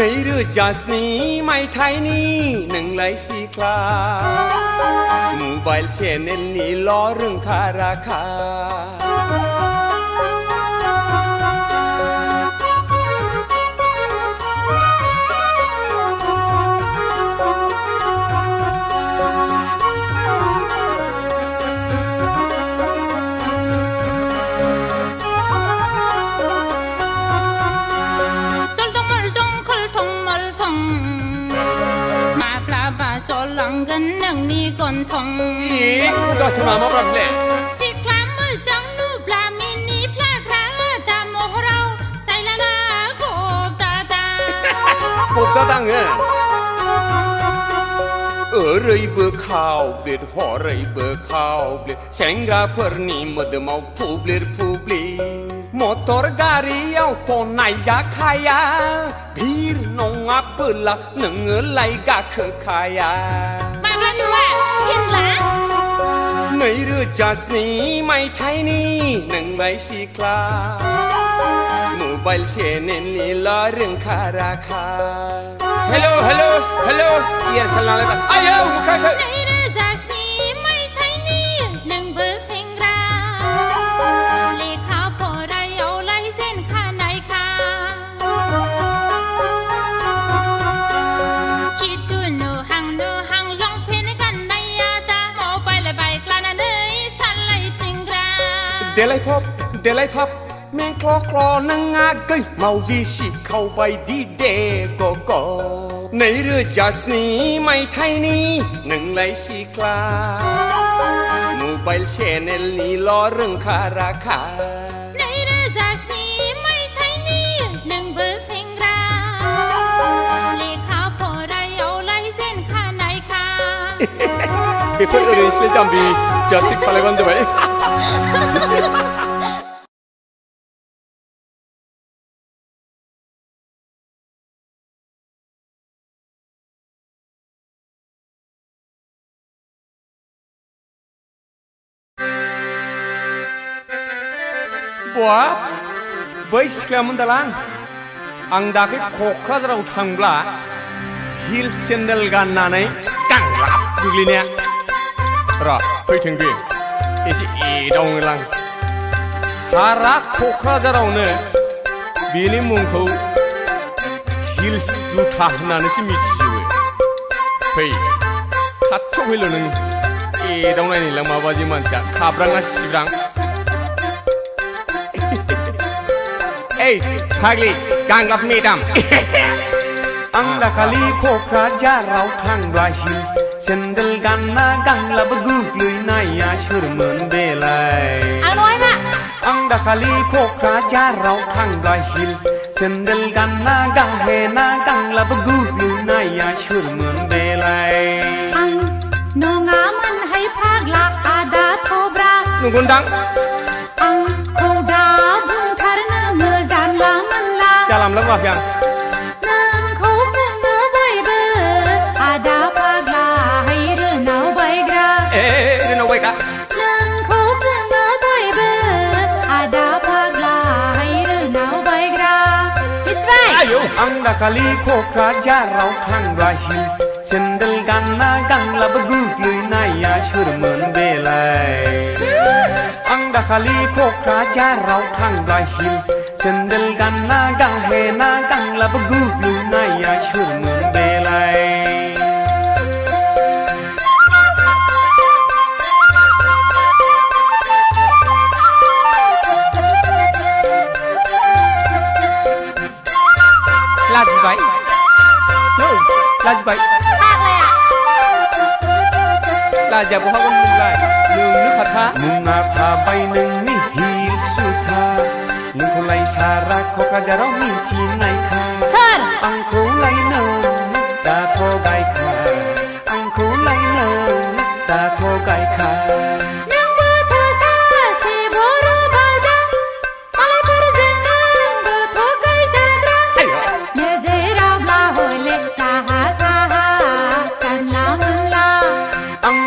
2007 मायथाइनि नोंलाय सिख्ला मबाइल चेनेलनिल' रोंखा राखा जलांगोन नोंनि गन्थं गासैमा माब्राबले सिख्ला मोजां नुब्ला मिनिफ्लाग्रा दा महराव सायलाना गबदादा गबदादाङो ओरैबो खावब्लिद हरैबो खावब्लिद सेंग्राफोरनि मोदोमाव फुब्लिर फुब्लिर मटर गारियावथ' नायजाखाया भिर नङाबोला नोङोलाय गाखोखाया माब्ला नुवा सिनला 2007 मायथाइनि नोंलाय सिख्ला मबाइल चेनेलनिल' रोंखा राखा हेलौ हेलौ हेलौ एयारसेल नालाय आयौ मुखासो 2007 मायथाइनि नोंबो सेंग्रा लेखा फरायावलाय जेनखानायखा खिथु नुहां लंपेन्ट गाननाया दा मबाइल बाइक लानानै सालायथिंग्रा देलाय फाब में क्ल' क्ल' नोंङा गै मावजि सिखावबाय दि दे गग' 2007 मायथाइनि नोंलाय सिख्ला मबाइल चेनेलनिल' रोंखा राखा 2007 मायथाइनि नोंबो सेंग्रा लेखा फरायावलाय जेनखानायखा बेफोर ओरैनोसो जाम्बि जाथि खालायबानो जाबाय बा बै सिख्लायामोन दालां आं दाख्लै क'क्राझाराव थांब्ला हिल सेन्देल गाननानै गांलाब गोग्लैनाया र' फैथों दे एसे एदावनोलां सारा क'क्राझारावनो बेनि मुंखौ हिल्स जुथा होननानैसो मिथिजोबो फै खाथियाव फैल' नों एदावनायनिलां माबादि मानसिया खाब्राङा सिब्रां Hey, Pagli, Ganglap Medam. Ang dakali Kokrajaraw थांब्ला हिल्स सेन्देल गानना गांलाब गोग्लैनाया सोरमोन बेलाय आं दाखालि क'क्राझाराव थांब्ला हिल्स सेन्देल गानना गाहेना गांलाब गोग्लैनाया सोरमोन बेलाय आं नङामोनहाय फाग्ला आदा थब्रा नंगौदां आंखौ दा बुंथारनो जानला मोनला जालामला माफि आं आं दाखालि क'क्राझाराव थांब्ला हिल्स सेन्देल गानना गांलाब गुग्लैनाया सोरमोन बेलाय आं दाखालि क'क्राझाराव थांब्ला हिल्स सेन्देल गानना गांहेना गांलाब गुग्लैनाया सोरमोन बेलाय लाजिबाय नै लाजिबाय लाजिया बहागोन नोंलाय नोंनो खाथा मुङा थाबाय नोंनि हिल सुथा नोंखौलाय सारा क'क्राझाराव मिथिनायखा आंखौलाय नों दाथ' गायखा आंखौलाय नों दाथ' गायखा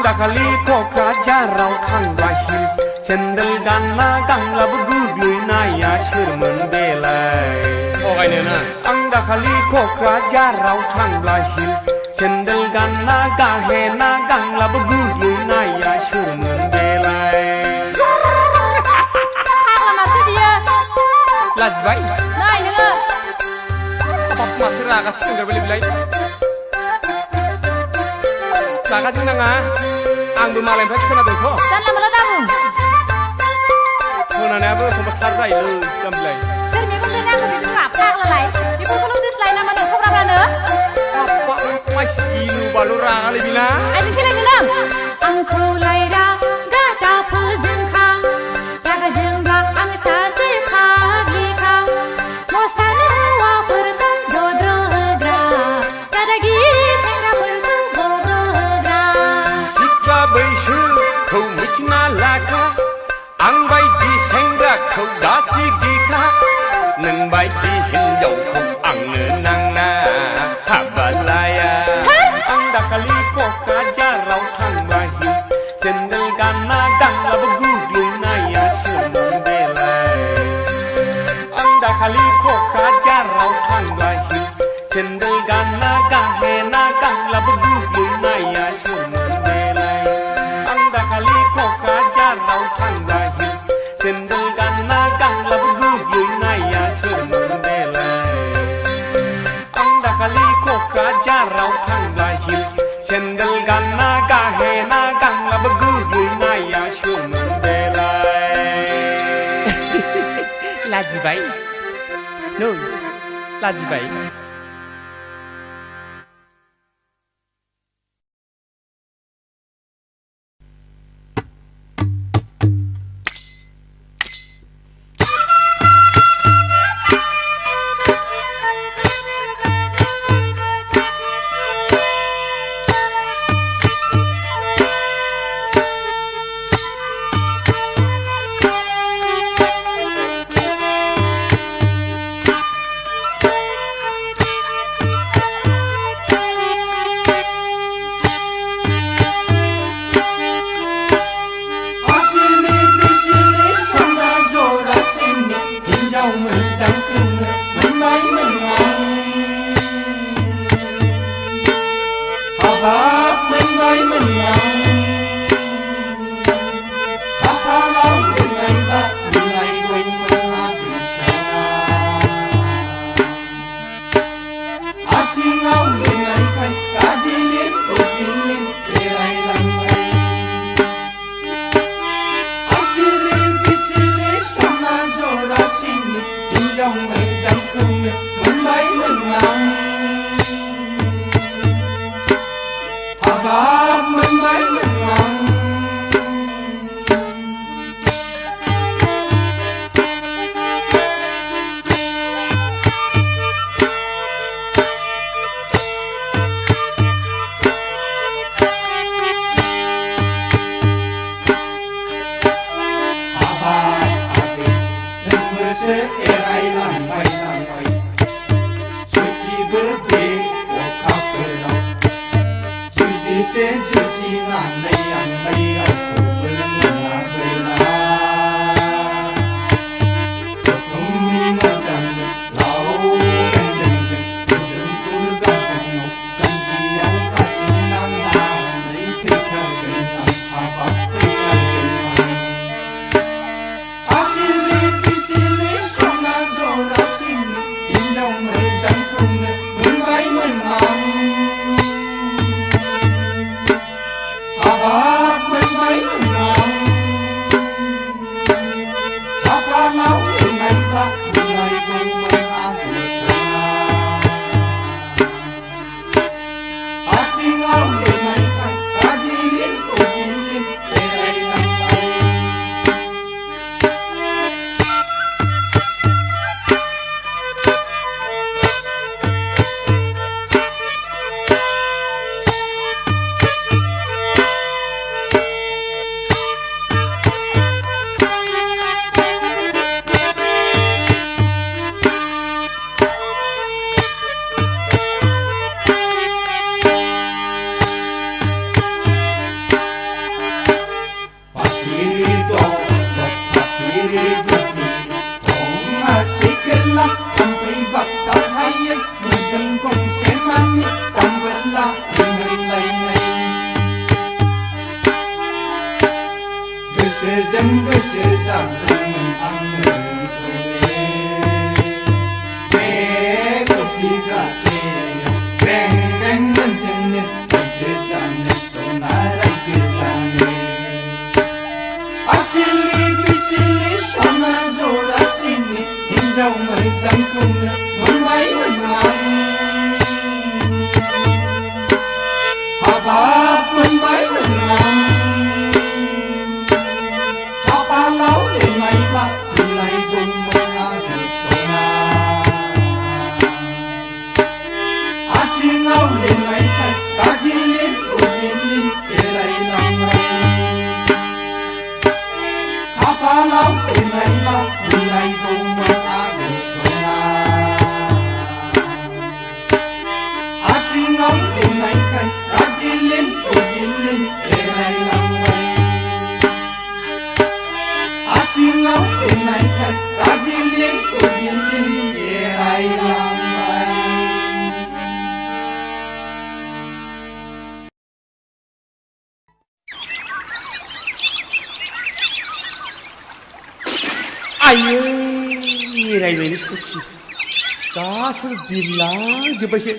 दाखालि क'क्राझाराव थांब्ला हिल्स सेन्देल गानना गांलाब गुग्लैनाया सोरमोन बेलाय थगायनोना आं दाखालि क'क्राझाराव थांब्ला हिल्स सेन्देल गानना गाहेना गांलाब गुग्लैनाया सोरमोन बेलाय लाजिबाय नाय नोङो बाप माथो रागा सिंगारबायलै बिलाय रागा जोंनाङा आंबो मालायनिफ्रायसो खोनादोंथ' जानला मोनला दाबुं खोनानायाबो एखमबा थार जायोलै जाम्बिलाय सोर मेगन जों आंखौ बिदि फाग्लालाय बेफोरखौल' उदिसलाय नामा नों खब्राफ्रानो मानसि गिलुबाल' रागालै बिना आइजों खेलायनो नों आंखौलाय रागा दाफोजोंखा रागा जोंब्ला आं सासे फाग्लिखा मस्तानि हौवाफोरखौ बद्र होग्रा दादागिरि सेंग्राफोरखौ बैसोखौ मिथिना लाखा आं बायदि सेंग्राखौ दासि गिखा नों बायदि हिनजावखौ आंनो नाङा हाबा लाया आं दाखालि क'क्राझाराव थांब्ला हिल्स सेन्देल गानना गांलाब गुग्लैनाया सोरमोन बेलाय आं दाखालि क'क्राझाराव थांब्ला हिल्स सेन्देल गानना गाहेना गांलाब गुग्लैनाया सोरमोन दाखालि क'क्राझाराव थांब्ला हिल्स सेन्देल गानना गांलाब गुग्लैनाया सोरमोन बेलाय आं दाखालि क'क्राझाराव थांब्ला हिल्स सेन्देल गानना गाहेना गांलाब गुग्लैनाया सोरमोन बेलाय लाजिबाय नै लाजिबाय गोसो जादोंमोन आंनो नोंखौले बे कफि गासेयाव ग्रें ग्रें मोनजोंनो रायजो जानो सना रायजो जानो आसिलि बिसिलि सना जरासिनि हिन्जाव मोजांखौनो मोनबायमोन आं हाबाब मोनबायमोन आं खाफालाव लिरनायब्ला बिलाइगौमोन आगोल सना आथिङाव लिरनायखाय गागिलिन उगिलिन एरायलांबाय खाफालाव लिरनायब्ला बिलाइगौमोन आगोल सना आथिङाव लिरनायखाय गागिलिन उगिलिन एरायलांबाय आथिङाव लिरनायखाय गागिलिन उगिलिन एरायलांबाय आयै रायबायनो सखि गासैबो बिरलांजोब्बायसो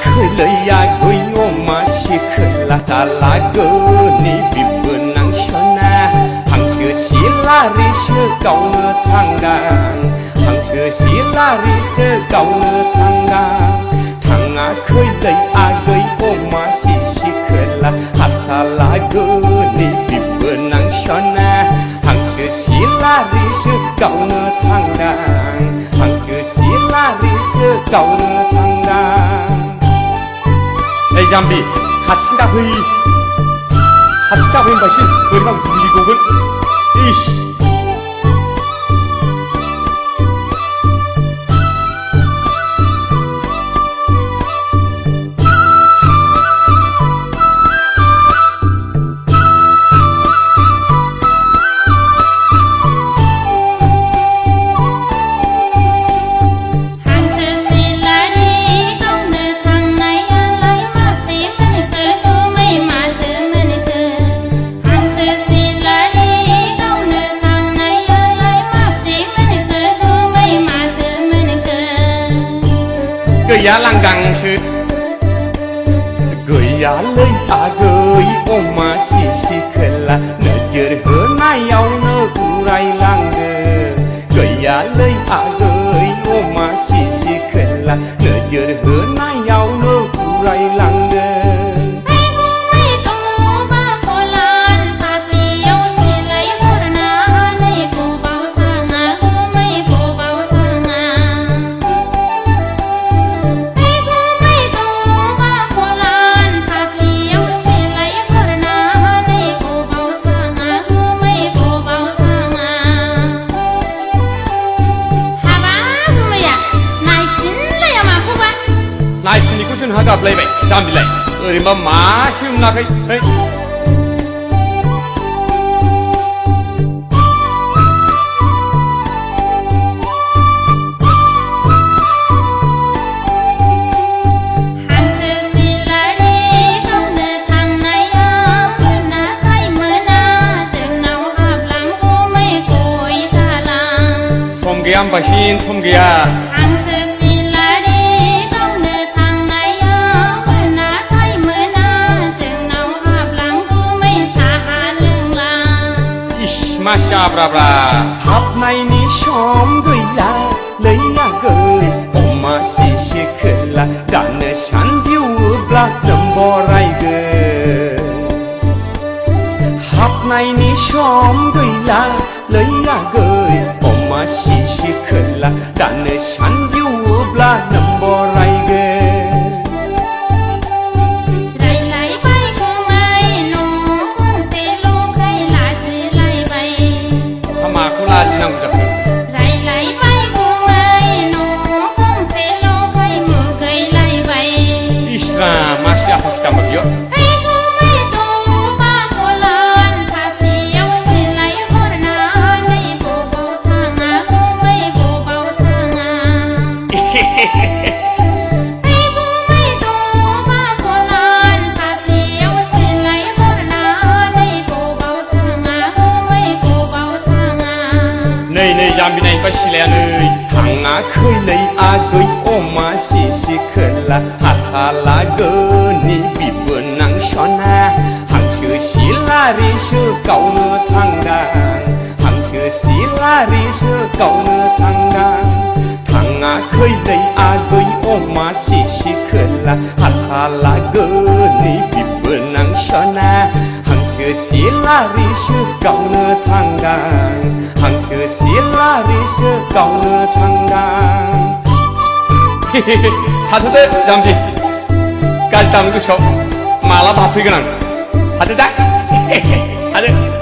खोलैया गै अमा सिखोला दालागोनि बिबोनां सना हांसो सिलारिसो गावनो थांदां हांसो सिलारिसो गावनो थांदां थाङाखैलै आगै अमा सिखोला हारसालागोनि बिबोनां सना हांसो सिलारिसो गावनो थांदां हांसो सिलारिसो गावनो थांदां ओइ जाम्बि खाथिं दाफै होनबासो बोरैबा गुलि गगोन इस गैया लांदांसो गैयालै आगै अमा सिखोला नोजोर होनायावनो उरायलाङो गैयालै आगै अमा सिखोला नोजोर होनायावनो उरायलाङो नायफिनिखौसो नोंहा गाबलायबाय जाम्बिलाय ओरैनोबा मासे मोनाखै सम गैया होनबासिन सम गैया मासिया ब्राब्रा हाबनायनि सम गैला लै आगै अमा सिखोला दानो सानजौवोब्ला जोंबरायगोन हाबनायनि सम गैला लैयागै अमा सिसि खोला दानो सानजौब्ला नम्बरायगै रायलायबाय गुमै न' गंसेल' खाय लाजिलायबाय माखौ लाजिनांगौ जाखो रायलायबाय गुमै न' गंसेल' खाय मुगैलायबाय इस्रा मासि आफा खिथामा बियो जाम्बिनायनिफ्राय सिलाया नै थाङाखैलै आगै अमा सिसि खोला हासालागोनि बिबोनां सना हांसो सिलारिसो गावनो थांदां हांसो सिलारिसो गावनो थांदां थाङाखैलै आगै अमा सिसि खोला हासालागोनि बिबोनां सना हांसो सिलारिसो गावनो थांदां हांसो सिलारिसो गावनो थांदां थाथ'दो जाम्बि गाज्रि दामोन गोसोआव माला हाबफैगोन आं थादो दा थादो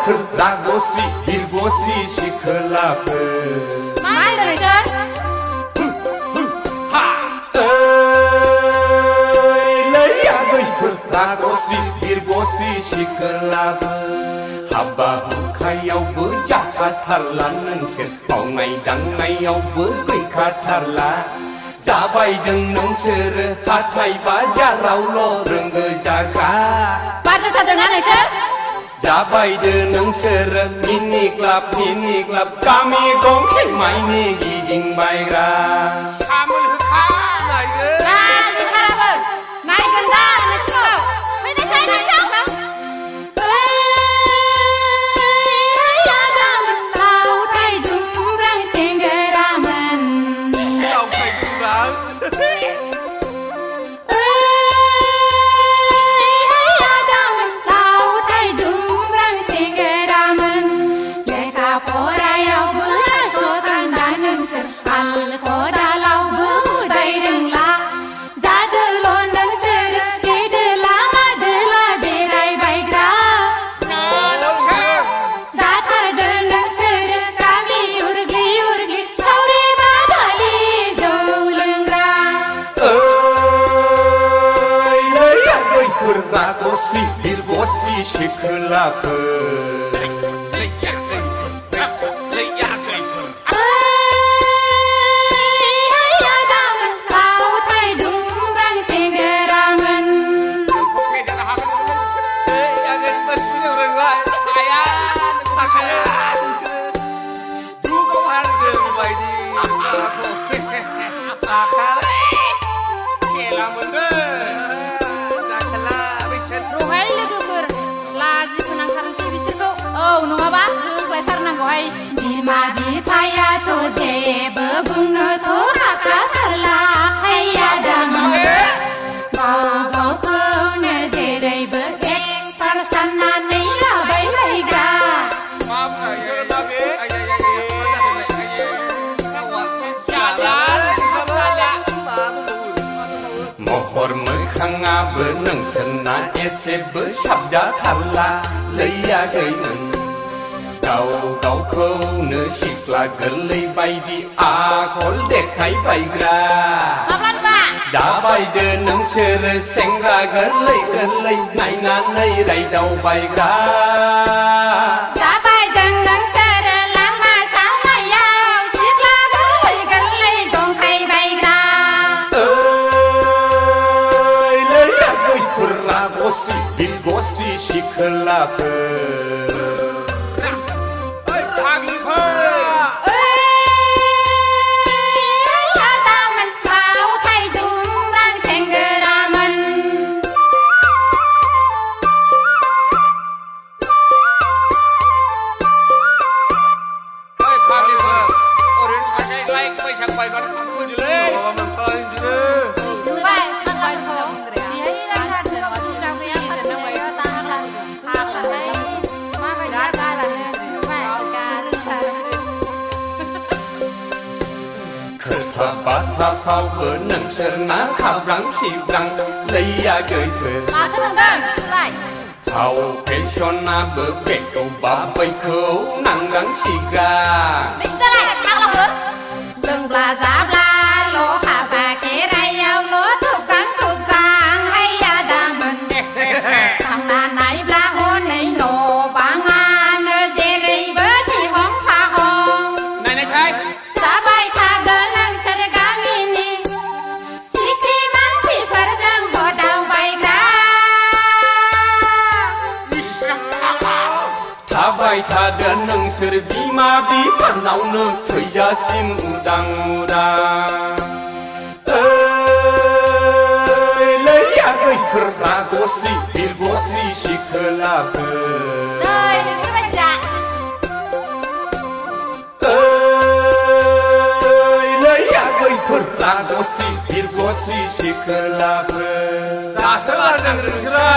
गावफोर रागस्रि बिरगस्रि सिखोलाफोर मा होनदों नोंसोर रागस्रि बिरगस्रि सिखोलाफोर हाबा हुखायावबो जाखाथारला नोंसोर मावनाय दांनायावबो गैखाथारला जाबायदों नोंसोरो हाथाय बाजारावल' रोंगो जागा बारजाथारदोंना नोंसोर जाबायदो नोंसोरो मिनि क्लाब गामि गंसे माइनि गिदिंबायग्रा सामोन होखा नायगोन लाजिथाराबो नायगोन दा नोंसोरखौ फैनायसाय नोंसोर लावथाय दुमब्रां सेंग्रामोन लावथाय दुमब्रां लावथाय दुमब्रां सेंग्रामोन लेखा फरायावबो आस'खान्दा नोंसोर हाल खदालावबो उदाय रोंला जादोल' नोंसोरो देदोला मादोला बेरायबायग्रा जाथारदो नोंसोरो गामि उरग्लि उरग्लि सावरि बादालि जौ लोंग्रा गैफोर रागस्रि बिरगस्रि सिखोलाफोर लावथाय दुमब्रां सेंग्रामोन रहाय लोगोफोर लाजि फोनांथारनोसै बिसोरखौ औ नङाबा होख्लायथारनांगौहाय बिमा बिफायाथ' जेबो बुंनोथ' हाखाथारला हैया दामोन गाव गावखौनो जेरैबो एक्सपार्ट साननानै लाबाय बायग्रा महर मोखाङाबो नोंसोरना एसेबो साबजाथारला लैयाखैमोन गाव गावखौनो सिख्ला गोरलै बायदि आखल देखायबायग्रा जाबायदो नोंसोरो सेंग्रा गोरलै गोरलै नायनानै रायदावबायग्रा जाबायदों नोंसोरो लामा सामायाव सिख्ला गोरलै गोरलै जंखायबायग्रा गैफोर रागस्रि बिरगस्रि सिखोलाफोर लावथाय दुमब्रां सेंग्रामोन खोथा बाथ्राफ्रावबो नोंसोरना खाब्रां सिब्रां लैया गैफोर माथो बुंदों नोंलाय फाव फेसनाबो बेखौ बा बैखौ नांगां सिगां नोंसोरलाय फाग्लाफोर लोंब्ला जाब्लाल' हाबा खेराइयावल' थुगां हैया दामोन थांना नायब्ला हनै न' बाङानो जेरैबो जिहं फाहं नायनायसाय जाबाय थागोन नोंसोर गामिनि सिख्रि मानसिफोरजों हदावबायग्रा थाबाय थादो नोंसोर बिमा बिफानावनो थैजासिम उदां उदां लैया गैफोर रागस्रि बिरगस्रि सिखोलाफोर नै नोंसोर बायदिया लैया गैफोर रागस्रि बिरगस्रि सिखोलाफोर दासो लादों नोंसोरा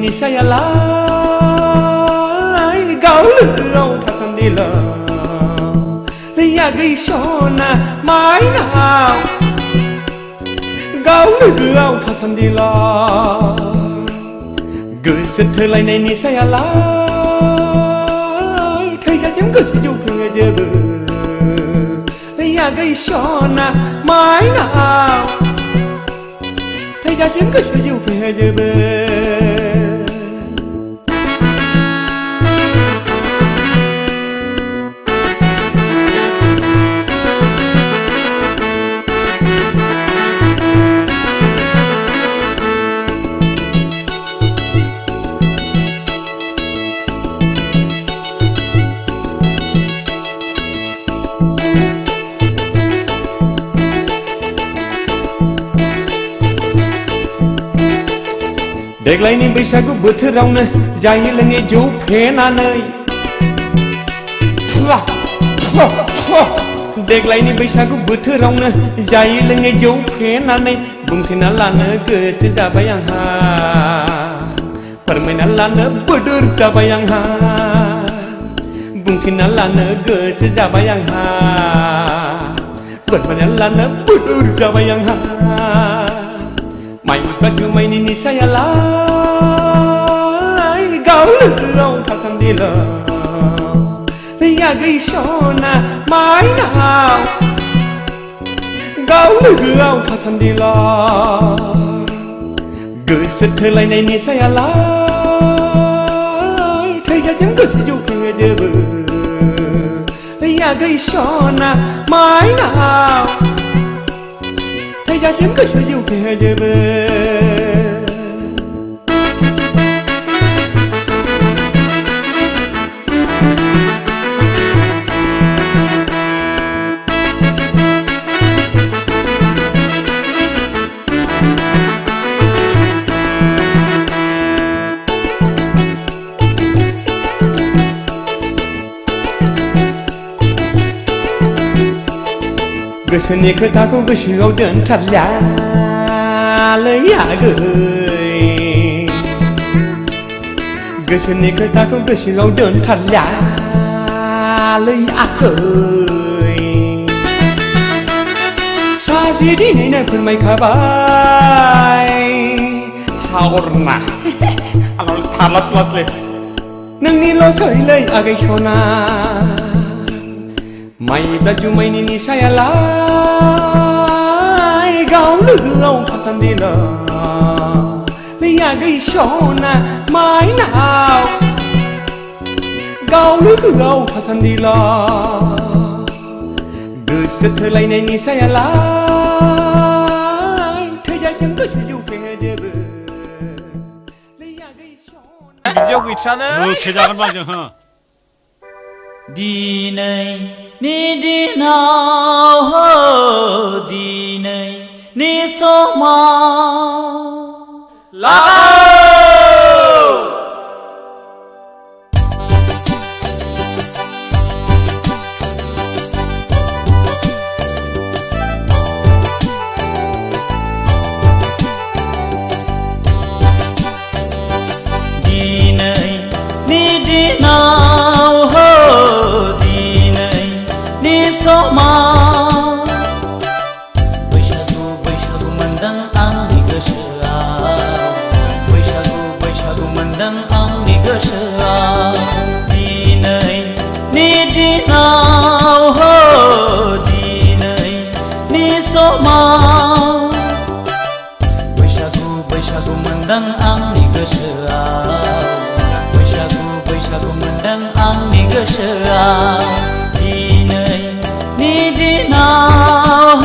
निसायालाय गावलोआव थासान्दिल यागै सना माइनाव गावलोआव थासान्दिल गोसो थोलायनाय निसायालाय थैजासिम गोसो जौफेजोबो यागै सना माइनाव थैजासिम गोसो जौफेजोबो देग्लायनि बैसागु बोथोरावनो जायै लोङै जौ फेनानै देग्लायनि बैसागु बोथोरावनो जायै लोङै जौ फेनानै बुंथिना लानो गोसो जाबाय आंहा फोरमायना लानो बोदोर जाबाय आंहा बुंथिना लानो गोसो जाबाय आंहा फोरमायना लानो बोदोर जाबाय आंहा माइब्रा जुमायनि निसायालाय गावलोआव थासान्दिल यागै सना माइनाव गावलोआव थासान्दिल गोसो थोलायनाय निसायालाय थैजासिम गोसो जौफेजोबो यागै सना माइनाव थैजासिम गोसो जौफेजोबो गोसोनि खोथाखौ गोसोआव दोनथारलालै आगै गोसोनि खोथाखौ गोसोआव दोनथारलालै आगै सासे दिनैनो फोरमायखाबाय हागरना आंनाव थारला थुलासलै नोंनिल' सैलै आगै सना माइब्रा जुमायनि निसायालाय गावलोआव थासान्दिल यागै सना माइनाव गावलोआव थासान्दिल गोसो थोलायनाय निसायालाय थैजासिम गोसो जौफेजोबो बिदियाव गैथ्रानो खेजागोन बाजों हो दिनैनि दिनाव दिनैनि समाव दिनैनि दिनाव बैसागु बैसागु मोनदों आंनि गोसोआव बैसागु बैसागु मोनदों आंनि गोसोआव दिनैनि दिनाव दिनैनि समाव बैसागु बैसागु मोनदों आंनि गोसोआव बैसागु बैसागु मोनदों आंनि गोसोआव दिनैनि दिनाव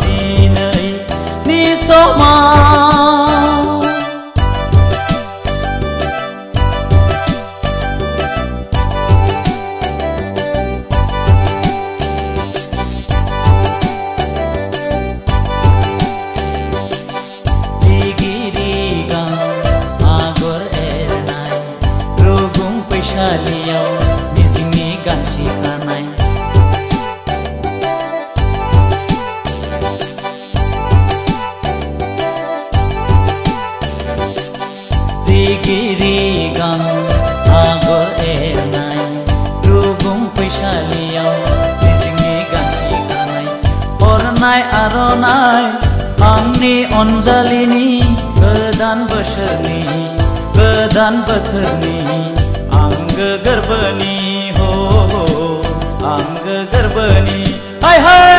दिनैनि समाव रिगि रिगां आगर एरनाय रुगुं फैसालियाव मिजिंनि गांसे खानाय अनजालिनि गोदान बोसोरनि गोदान बोथोरनि आंगो गोरबोनि हो आंगो गोरबोनि हाय हाय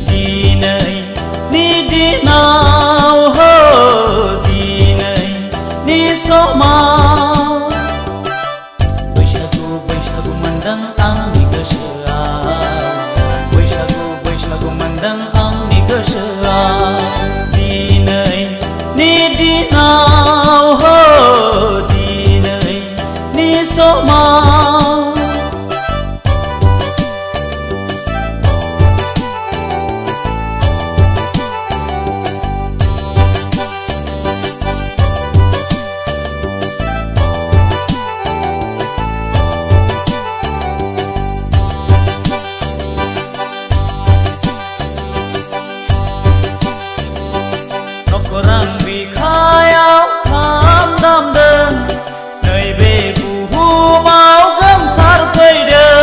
दिनैनि दिनाव हो दिनैनि समाव बैसागु बैसागु मोनदों आंनि गोसोआव बैसागु बैसागु मोनदों आंनि गोसोआव दिनैनि दिनाव हो दिनैनि समाव नखरां बिखायाव खाम दामदों नैबे बुहुमाव गोमसारफैदों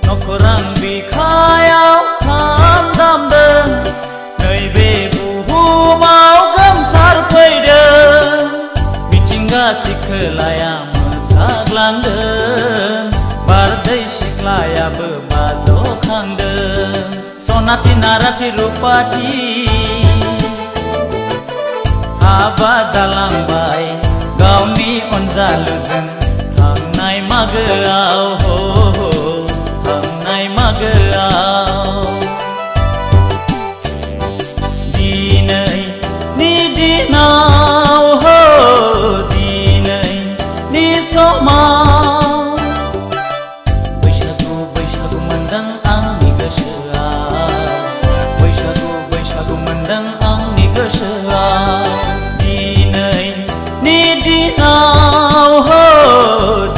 नखरां बिखायाव खाम दामदों नैबे बुहुमाव गोमसारफैदों मिथिंगा सिखोलाया मोसाग्लांदों बारदै सिख्लायाबो बाजखांदों सनाथि नाराथि रुपाथि हाबा जालांबाय गावनि अनजालुजों थांनाय मागोआव हो थांनाय मागोआव दिनैनि दिनाव हो दिनैनि समाव बैसागु बैसागु मोनदों आंनि गोसोआव बैसागु बैसागु मोनदों आंनि गोसोआव दिनैनि दिनाव हो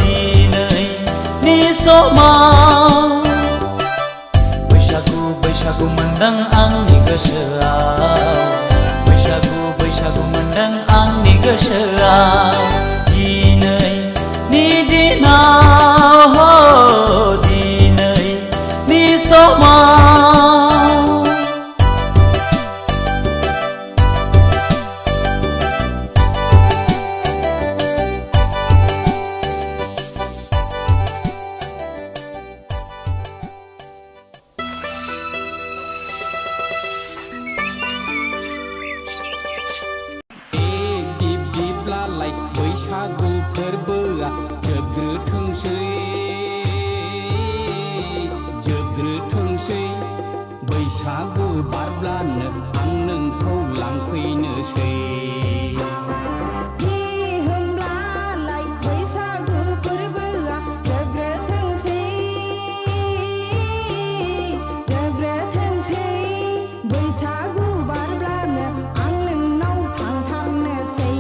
दिनैनि समाव बैसागु बैसागु मोनदों आंनि गोसोआव बैसागु बैसागु मोनदों आंनि गोसोआव दिनैनि दिनाव हो दिनैनि समाव दिब दिब्लालाय बैसागु फोरबोआ जोबग्रोथोंसै बैसागु बारब्लानो आं नोंखौ लांफैनोसै होमब्लालाय बैसागु फोरबोआ जोबग्रोथोंसै बैसागु बारब्लानो आं नोंनाव थांथारनोसै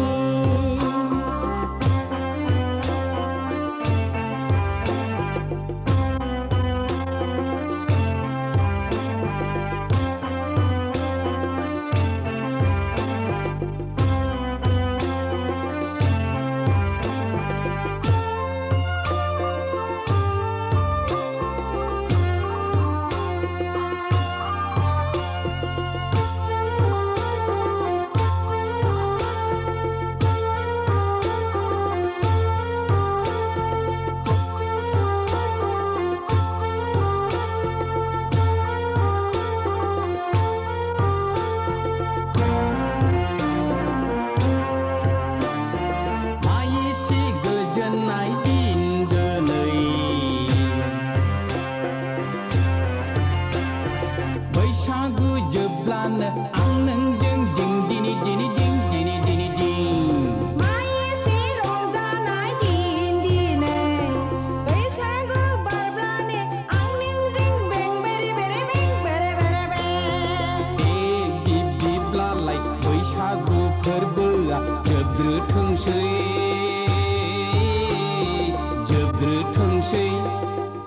जोबग्रोथोंसै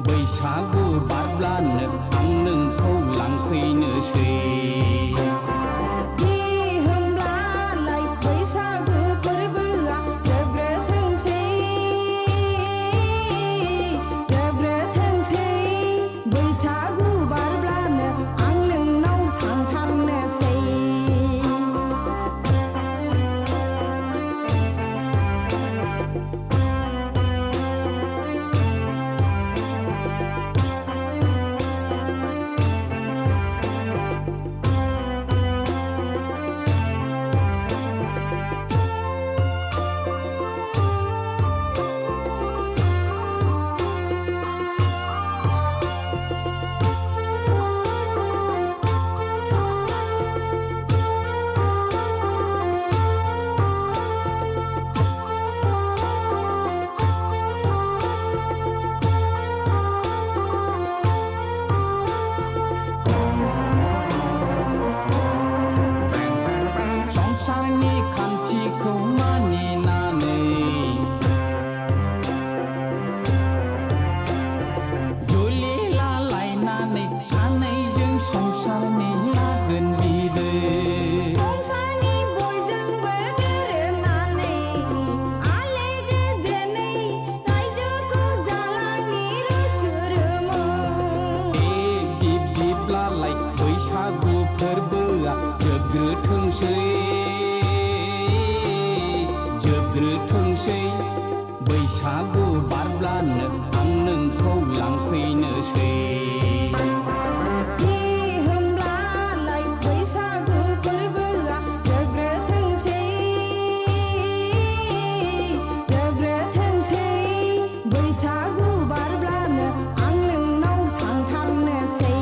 बैसागु बारब्लानो आं नोंखौ लांफैनोसै होमब्लालाय बैसागु फोरबोआ जोबग्रोथोंसै जोबग्रोथोंसै जोबग्रोथोंसै बैसागु बारब्लानो आं नोंखौ लांफैनोसै होमब्लालाय बैसागु फोरबोआ जोबग्रोथोंसै जोबग्रोथोंसै बैसागु बारब्लानो आं नोंनाव थांथारनोसै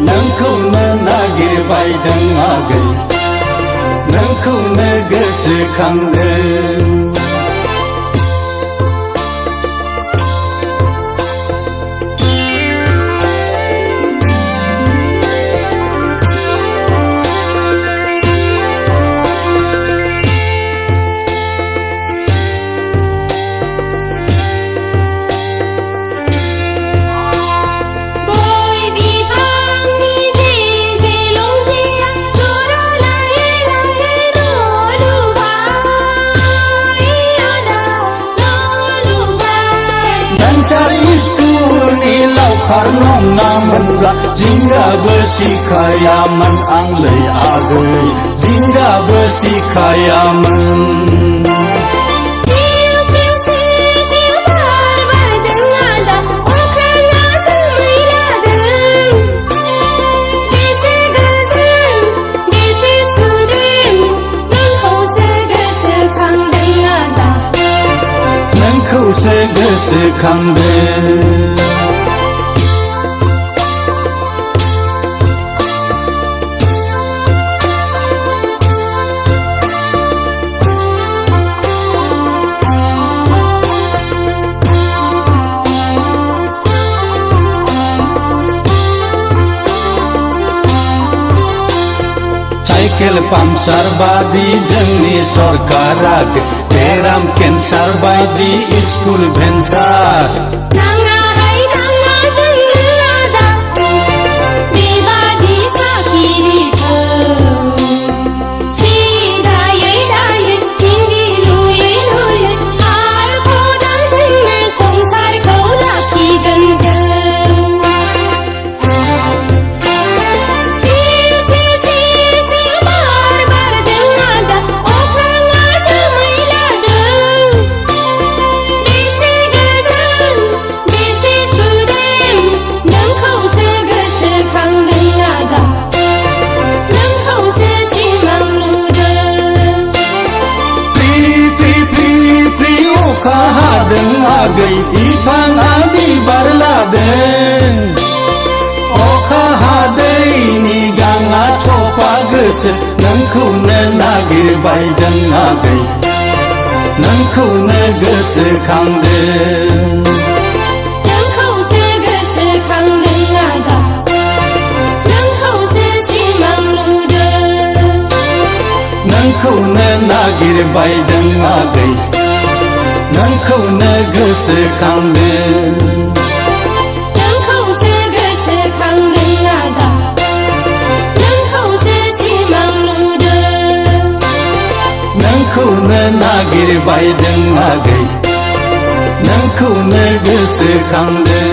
नोंखौनो नागिरबायदों आगै नोंखौनो गोसोखांदों Karnongamonब्ला जिंगाबो सिखायामोन आंलै आगै जिंगाबो सिखायामोन नोंखौसो गोसोखांदों साइकेल पाम्पसार बादि जोंनि सरकारा बेराम केन्सार बायदि स्कुल भेन्सार नाङाहाय नाङा जोंनो आदा बेबादि साखिरिखौ सिदायै दायै हिन्दी लुयै लुयै आर खदालजोंनो संसारखौ लाखिगोन जों आगै बिफाङा बिबार लादों अखा हादैनि गाङा थफा गोसो नोंखौनो नागिरबायदों आगै नोंखौनो गोसोखांदों नोंखौसो गोसोखांदों आदा नोंखौसो सिमां नुदों नोंखौनो नागिरबायदों आगै नोंखौनो गोसोखांदों नोंखौसो गोसोखांदों आदा बायदों आगै नोंखौनो गोसोखांदों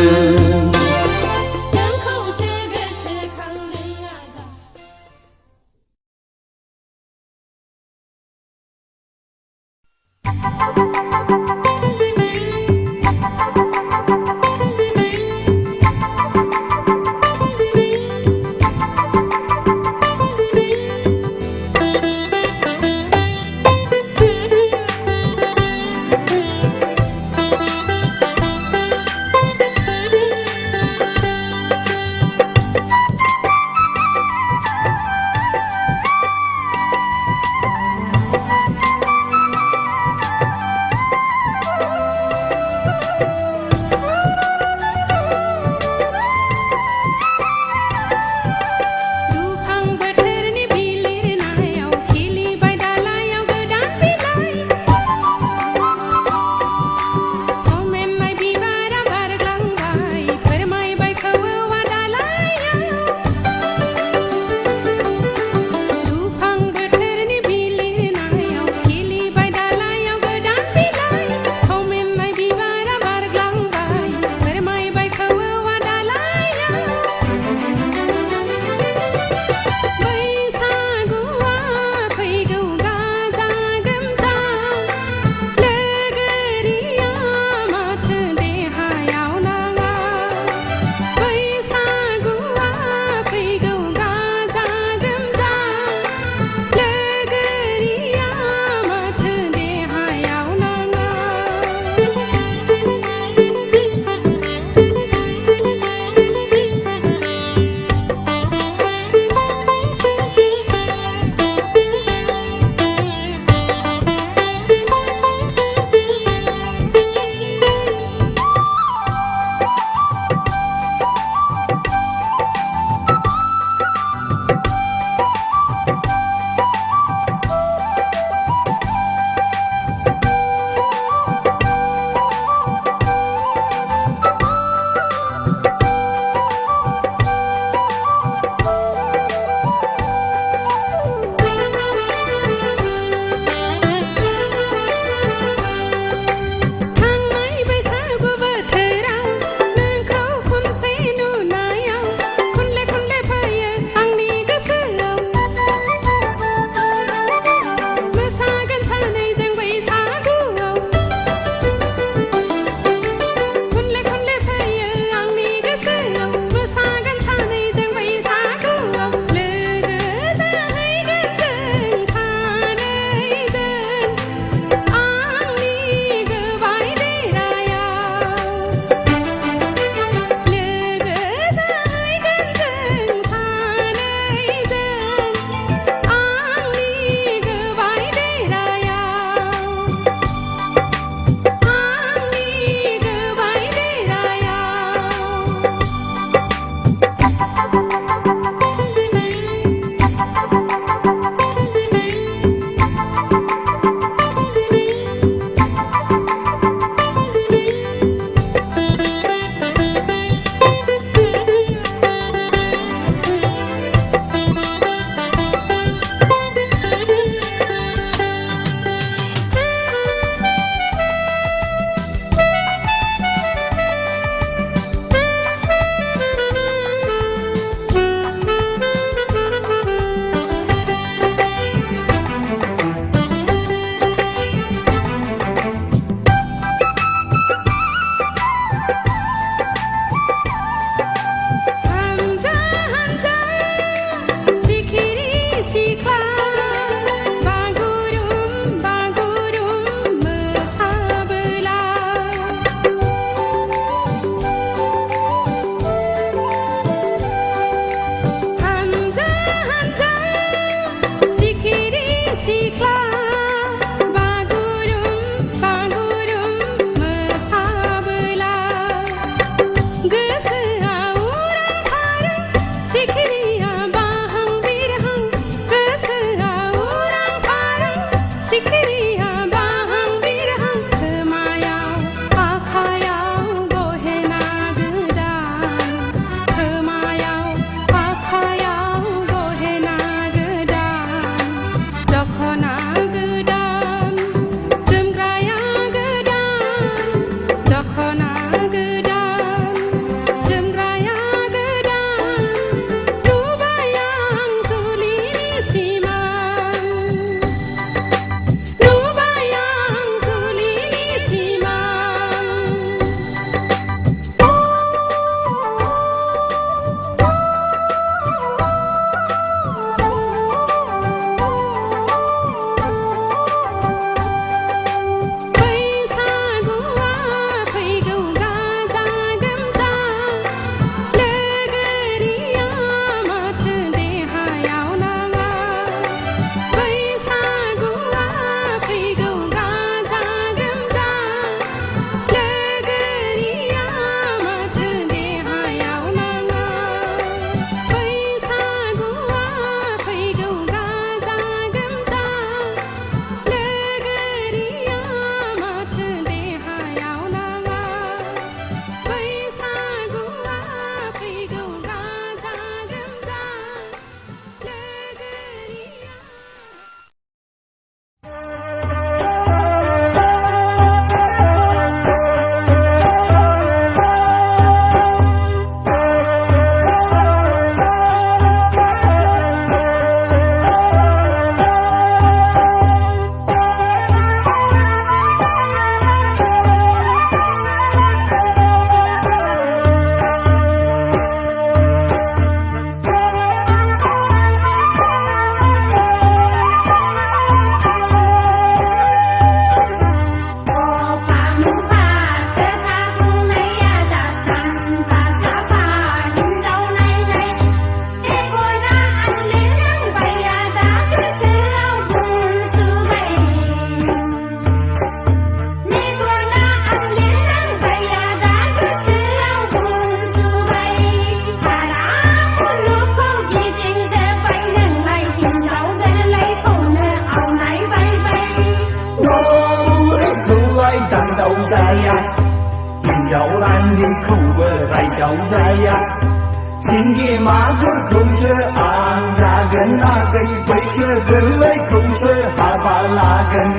सिंगि मागुरखौसो आं जागोन आगै बैसो गोरलैखौसो हाबा लागोन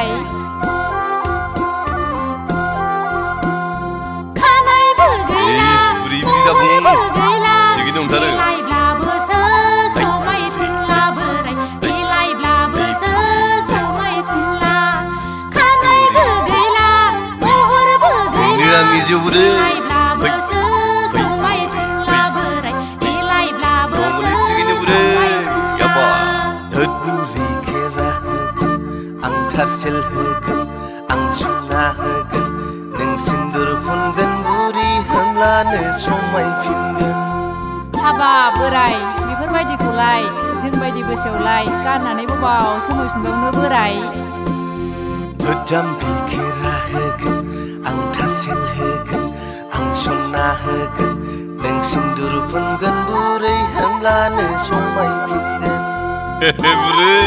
बोराय खानायबो गैला बुरैबो गैला देलायब्लाबोसो समायफिनला बोराय देलायब्लाबोसो समायफिनला खानायबो गैला महरबो गैला देलायब्लाबोसो समायफिनला बोराय देलायब्लाबोसो समायफिनला बुरि खेरा आं थारसेल होगोन आं सुना होगोन नों सिन्दुर फुनगोन बुरि होमब्लानो समायफिनगोन हाबा बोराय बेफोरबायदिखौलाय जोंबायदि बैसोआवलाय गाननानै बबाव समायफिनबावनो बोराय गोजाम बिखेरा होगोन आं थारसेल होगोन आं सुना होगोन नों सिन्दुर फुनगोन बुरै होमब्लानो समायफिनगोन बुरै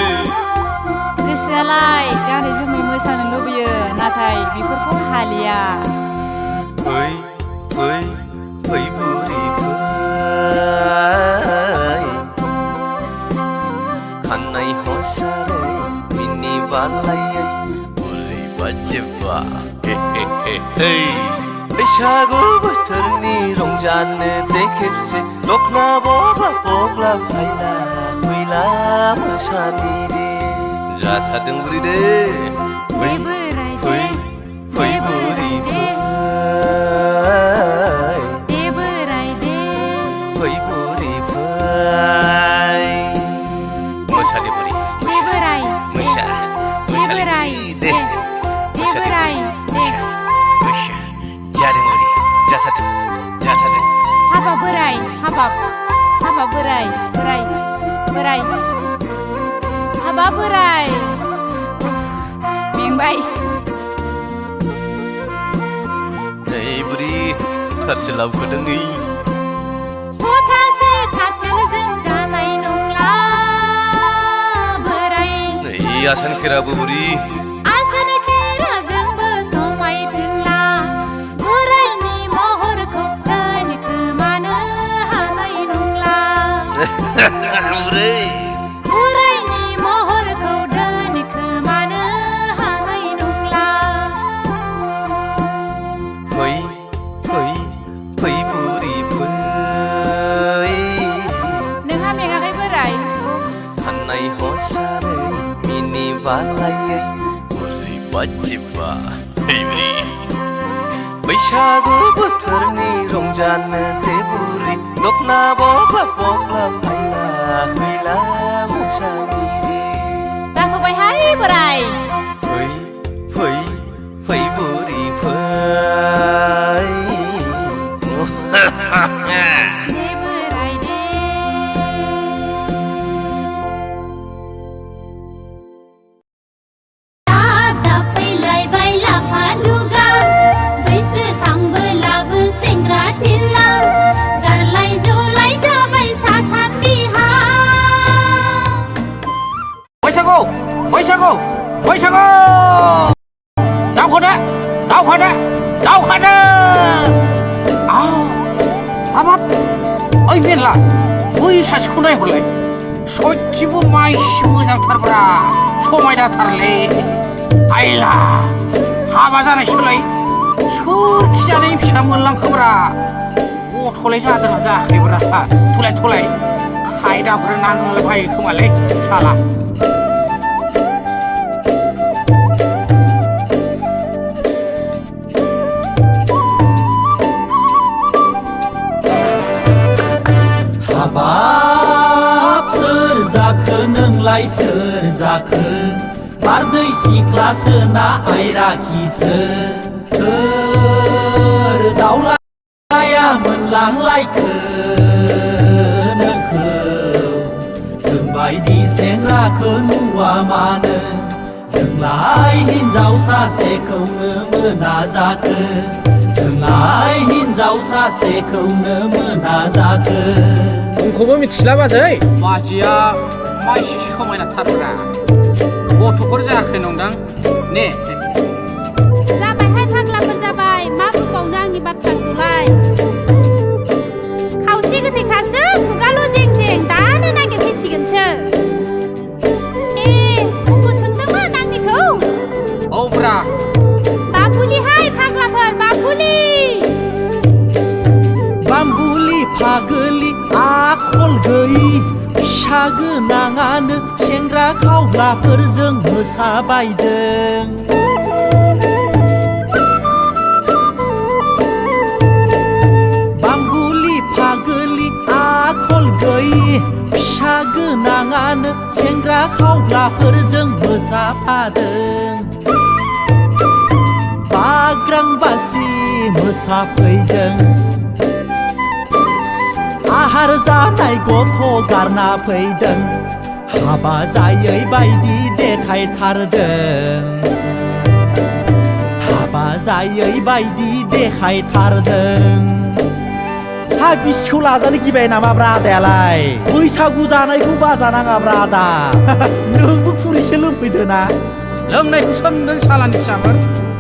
गोसोआलाय गानै जोमै मोसानो लुबैयो नाथाय बेफोरखौ हालिया फै फै फै बुरि फै खानाय हसारै मिनि बालायै बुरै बाजेबा बैसागु बोथोरनि रंजानो दे खेबसे दखना बबा बग्ला फायला फैला मोसानि दे जाथारदों बुरि दे फै फै फै बुरि फै बोराय दे फै बुरि फै मोसा दे बुरि बोराय मोसा बोराय दे बोराय मोसा जादों बुरि जाथारदों हाबा बोराय हाबा बोराय बोराय हाबा बोराय मेंबाय नै बुरि थारसेल लाबोदों नै सथासे थाथेलजों जानाय नंला बोराय नै आसान खेराबो बुरि आसान खेराजोंबो समायफिनला बोरायनि महरखौ दोनखोमानो हानाय नंला बुरै बोरायनि महरखौ दोनखोमानो हानाय नंला फै फै फै बुरि फै नोंहा मेङाखै बोराय खानाय हसारै मिनि बालायै बुरि बाजेबा बुरि बैसागु बोथोरनि रंजानो दे बुरि दखना बबा बग्ला फायला फैला मोसानि दे जाथ'बायहाय बोराय फै फै फै बुरि फै दे बोराय दे दाब दाब फैलायबाय लाफा लुगा बैसो थांबोलाबो सेंग्रा थिला गारलाय जलाय जाबाय साथाम बिहा बैसागु बैसागु बैसागु दावखादा दावखादा दावखादा हाबाब ओइ मेरला बै सासेखौ नायहरलाय सयथिबो माइसि मोजांथारब्रा समायनाथारलै आइला हाबा जानायसोलाय सोरखि जानायनि फिसा मोनलांखोब्रा गथ'लाय जादोंना जायाखैब्रा थलाय खायदाफोर नांलाबायो खोमालै साला हाबाब सोर जाखो नोंलाय सोर जाखो बारदै सिख्लासो ना आयराखिसो सोर दावलाया मोनलांलायखो नोंखौ जोंबायदि सेंग्राखौ नुवा मानो जोंलाय हिनजाव सासेखौनो मोना जाखो जोंलाय हिनजाव सासेखौनो मोना जाखो नोंखौबो मिथिला बाजै बाजैया माइसि समायनाथारब्रा गथ'फोर जायाखै नंदां ने जाबायहाय फाग्लाफोर जाबाय मा बुंबावनो आंनि बाथ्राखौलाय खावसे गोथैखासो खुगाल' जें जें दानो नागिरफैसिगोनसो ए उबो सोंदोंमोन आंनिखौ आखल गैयि फिसा गोनाङानो सेंग्रा खावग्राफोरजों मोसाबायदों बांगुलि फागोलि आखल गैयि फिसा गोनाङानो सेंग्रा खावग्राफोरजों मोसाफादों बाग्रांबासि मोसाफैदों आहार जानाय गथ' गारना फैदों हाबा जायै बायदि देखायथारदों हाबा जायै बायदि देखायथारदों हा बिसिखौ लाजानो गिबाय नामाब्रा आदायालाय बैसागु जानायखौ बाजानाङाब्रा आदा नोंबो खुरैसे लोंफैदो ना लोंनायखौ सोंदों सालानि फिसाफोर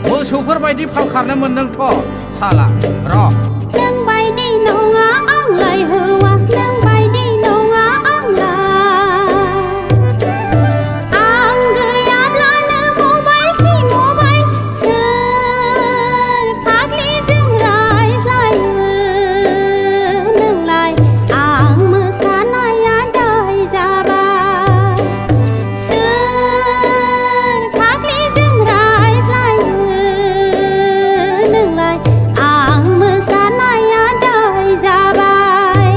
मोसौफोर बायदि फाल खारनो मोनदोंथ' साला र' नों बायदि नङा आंलाय हौवा नों बायदि नङा आंलाय आं गैयाब्लानो मबाइल सोर फाग्लिजों रायज्लायो नोंलाय आं मोसानाया दाय जाबाय सोर फाग्लिजों रायज्लायो नोंलाय आं मोसानाया दाय जाबाय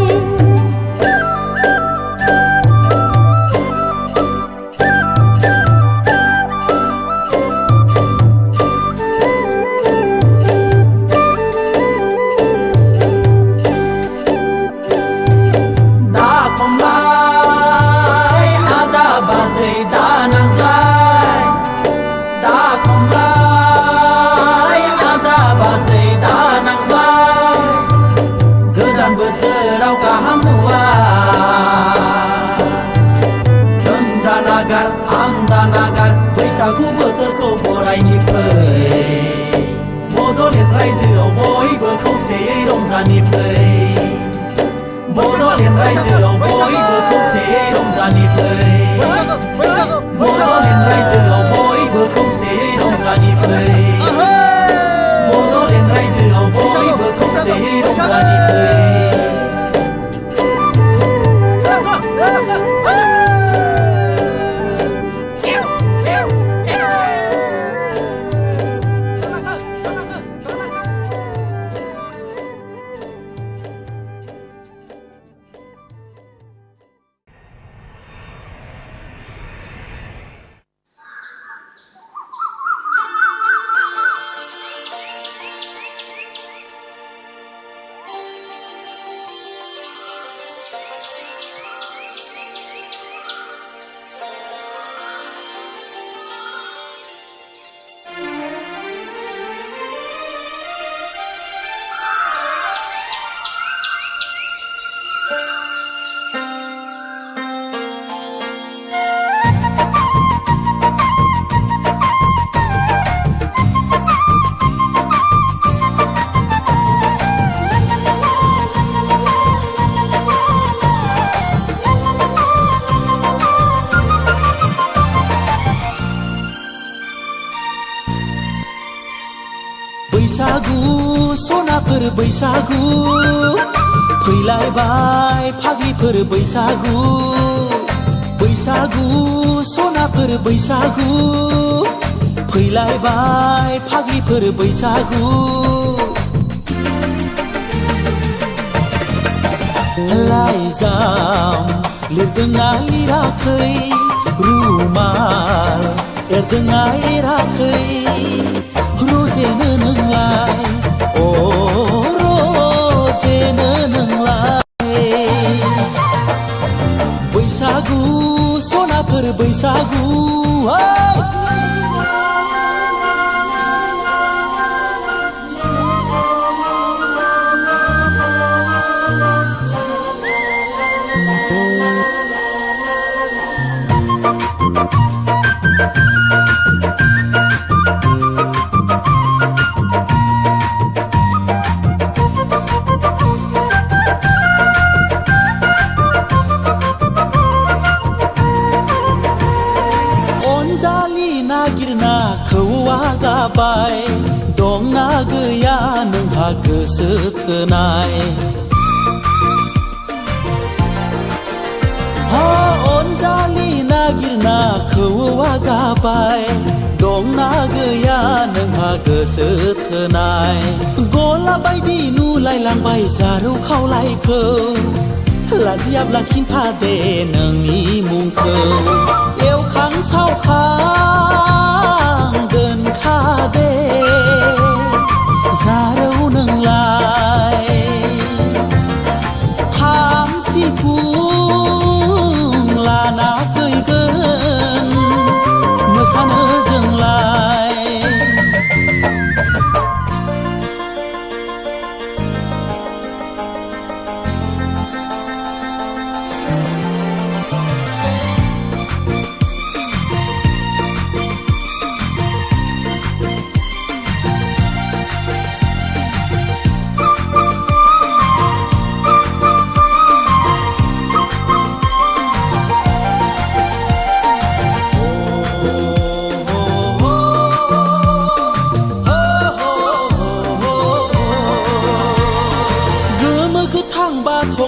दा खमलाय आदा बाजै दा नांज्लाय दा खमलाय आदा बाजै दा नांज्लाय गोदान बोसोराव गाहाम नुवा नों दा नागार आं दा नागार बैसागु बोथोरखौ बरायनि फै बड'लेण्ड रायजोआव बयबो खौसेयै रंजानि फै बड'लेण्ड रायजोआव बयबो खौसेयै रंजानि फै बड'लेण्ड रायजोआव बयबो खौसेयै रंजानि फै बड'लेण्ड रायजोआव बयबो खौसेयै रंजानि फै बैसागु सनाफोर बैसागु फैलायबाय फाग्लिफोर बैसागु बैसागु सनाफोर बैसागु फैलायबाय फाग्लिफोर बैसागु लाइजाम लिरदोंना लिराखै रुमाल एरदोंना एराखै रजेनो नोंलाय अ रजेनो नोंलाय बैसागु सनाफोर बैसागु नागिरना खौवा गाबाय दंना गैया नोंहा गोसो थोनाय गाबाय दंना गैया नोंहा गोसो थोनाय गला बायदि नुलायलांबाय जारौ खावलायखौ लाजियाब्ला खिन्था दे नोंनि मुंखौ एवखां सावखां दोनखादे जारौ नोंलाय खाम सिफुं लाना फैगोन मोसानो जोंलाय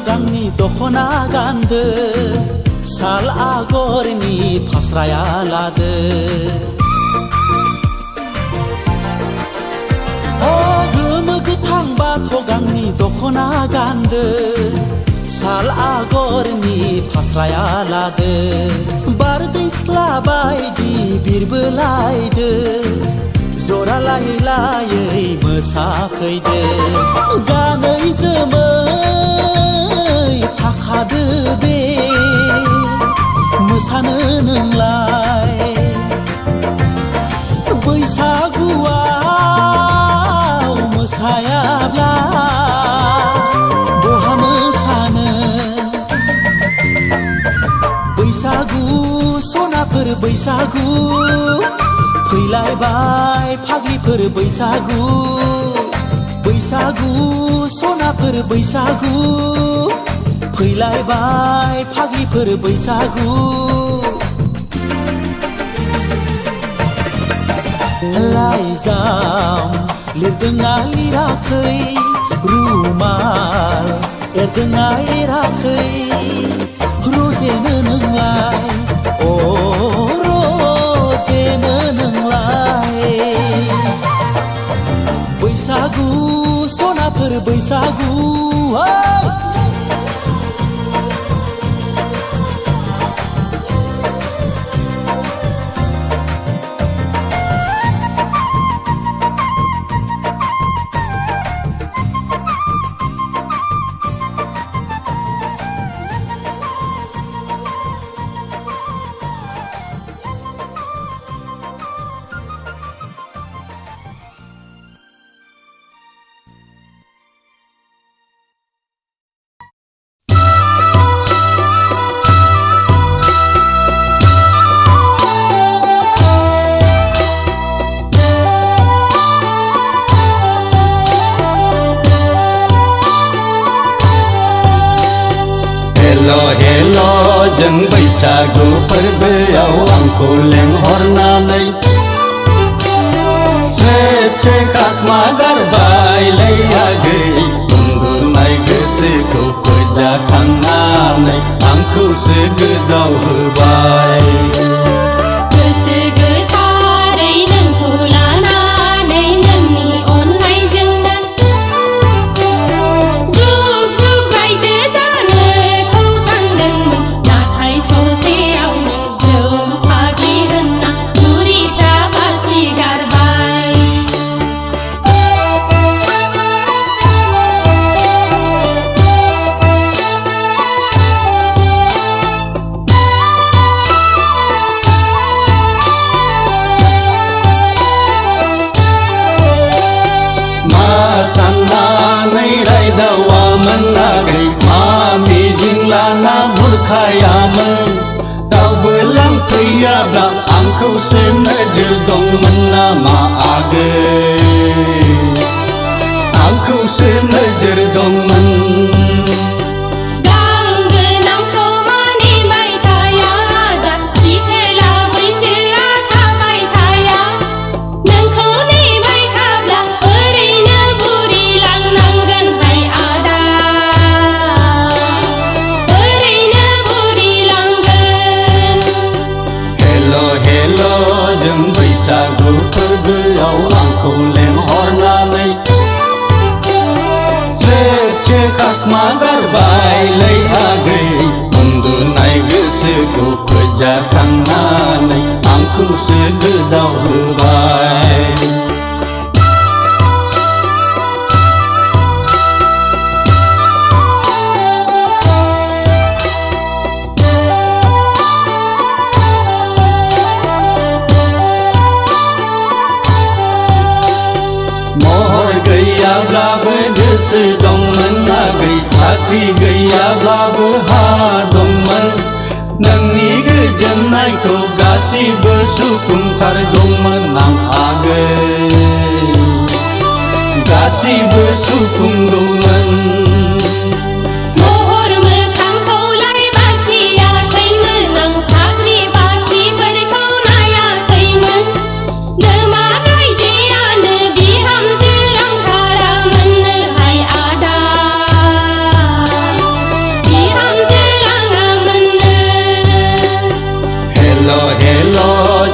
गांनि दखना गानदो साल आगरनि फास्राया लादो गोमो गोथां बाथ गांनि दखना गानदो साल आगरनि फास्राया लादो बारदै सिख्ला बायदि बिरबोलायदो जरा लायै लायै मोसाफैदो गानै जोमै थाखादो दे मोसानो नोंलाय बैसागुआव मोसायाब्ला बहा मोसानो बैसागु सनाफोर बैसागु फैलायबाय फाग्लिफोर बैसागु बैसागु सनाफोर बैसागु फैलायबाय फाग्लिफोर बैसागु लाइजाम लिरदोंना लिराखै रुमाल एरदोंना एराखै रजेनो नोंलाय अ रजेनो नोंलाय बैसागु सनाफोर बैसागु जों बैसागु फोरबोआव आंखौ लेंहरनानै से काकमा गारबायलै आगै उन्दुनाय गोसोखौ फोजाखांनानै आंखौसो गोदाव होबाय गोसो गोथारै नोंखौ लानानै नोंनि अननायजोंनो जुग जुग रायजो जानोखौ सानदोंमोन नाथाय ससेयावनो जौ फाग्लि होनना बुरिफ्रा बासि गारबाय साननानै रायदावामोन आगै मा मिजिं लाना बुरखायामोन रावबो लांफैयाब्ला आंखौसो नोजोर दंमोन नामा आगै आंखौसो नोजोर दंमोन हेलो जाखांनानै आंखौसो गोदाव होबाय गैयाब्लाबो गोसो दंमोन आगै साख्रि गैयाब्लाबो हा दंमोन नोंनि गोजोननायखौ गासिबो सुफुंथारगौमोन आं आगै गासिबो सुफुंगौमोन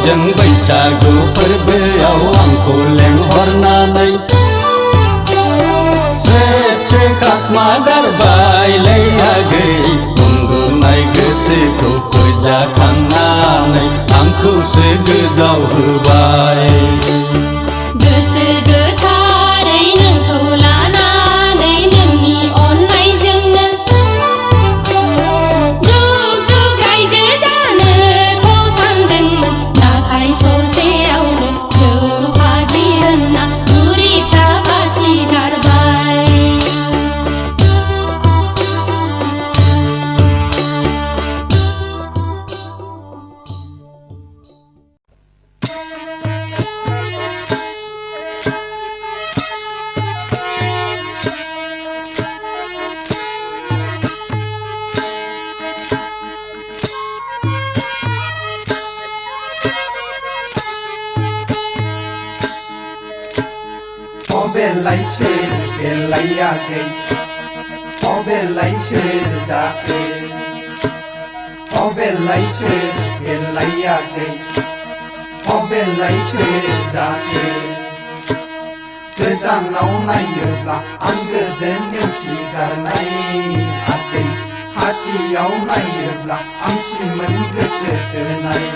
जों बैसागु फोरबोआव आंखौ लेंहरनानै स्रे खाखमा गारबायलै आगै उन्दुनाय गोसोखौ फोजाखांनानै आंखौसो गोदाव होबाय गोसो गोथारै नोंखौ लानानै नोंनि अननायजोंनो जुग जुग रायजो जानोखौ सानदोंमोन नाथाय ससेयावनो जोबफाग्लि होनना बुरिफ्रा बासि गारबाय बेलायाखै बेलायसो जाखै बेलायसो बेलायाखै बेलायसो जाखै गोजानाव नायोब्ला आं गोदो नेवसिगारनाय आगै खाथियाव नायोब्ला आं सिमोन गोसो थोनाय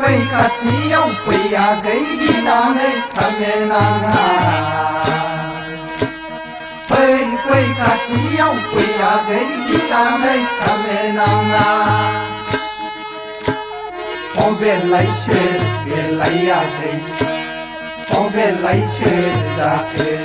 फै खाथियाव फै आगै गिनानै थानो नाङा फै खाथियाव फै आगै गिनानै थानो नाङा बेलायसो बेलायाखै बेलायसो जाखै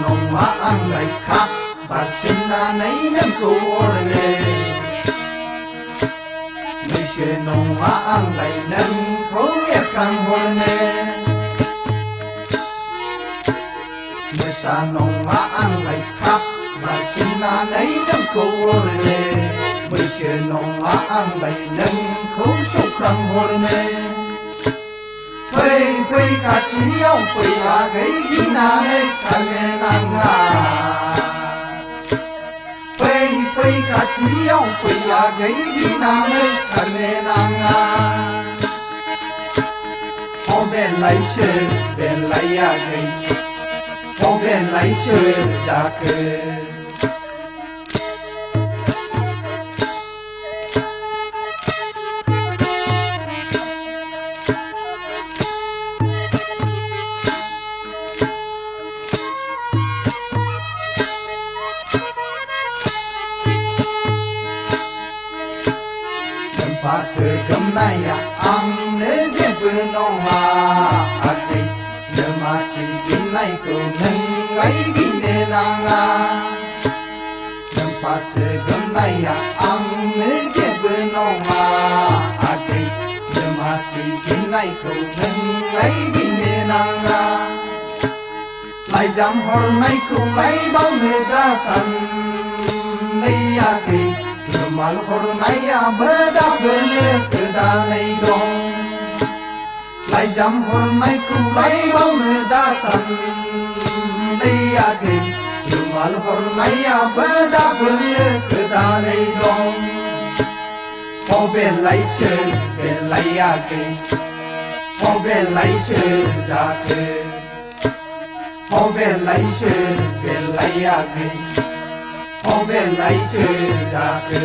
नङा आंलाय खा बारसिननानै नोंखौ अरनो बैसो नङा आंलाय नोंखौ एरखांहरनो मोसा नङा आंलाय खा बारसिननानै नोंखौ अरनो बैसो नङा आंलाय नोंखौ सौख्रांहरनो फै खाथियाव फै आगै गिनानै थानो नाङा फै खाथियाव फै आगै गिनानै थानो नाङा बेलायसो बेलायाखै बेलायसो जाखै Pasir gemnaya आंनो जेबो नङा आगै दमासि गिनायखौ नोंलाय गिनो नाङा नोम्फासो गोमनाया आंनो जेबो नङा आगै दमासि गिनायखौ नोंलाय गिनो नाङा लाइजाम हरनायखौलाय बावनो दासान नैयाखै रुमाल हरनायाबो दाबोनो गोदानै दं लाइजाम हरनायखौलाय बावनो दासान नैयाखै रुमाल हरनायाबो दाबोनो गोदानै दं बेलायसो बेलायाखै बेलायसो जाखो बेलायसो बेलायाखै बेलायसो जाखो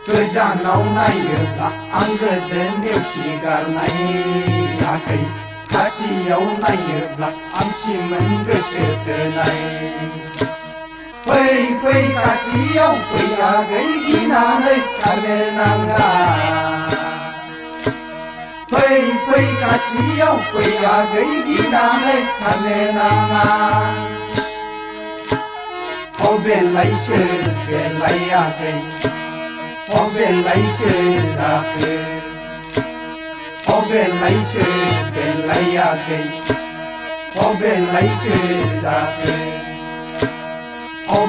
गोजानाव नायोब्ला आं गोदो नेवसिगारनायाखै खाथियाव नायोब्ला आं सिमोन गोसो थोनाय फै फै खाथियाव फैयाखै गिनानै खारनो नाङा फै फै खाथियाव फैयाखै गिनानै खारनो नाङा बेलायसो बेलायाखै बेलायसो जाखो बेलायसो बेलायाखै बेलायसो जाखो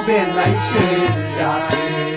बेलायसो जाखो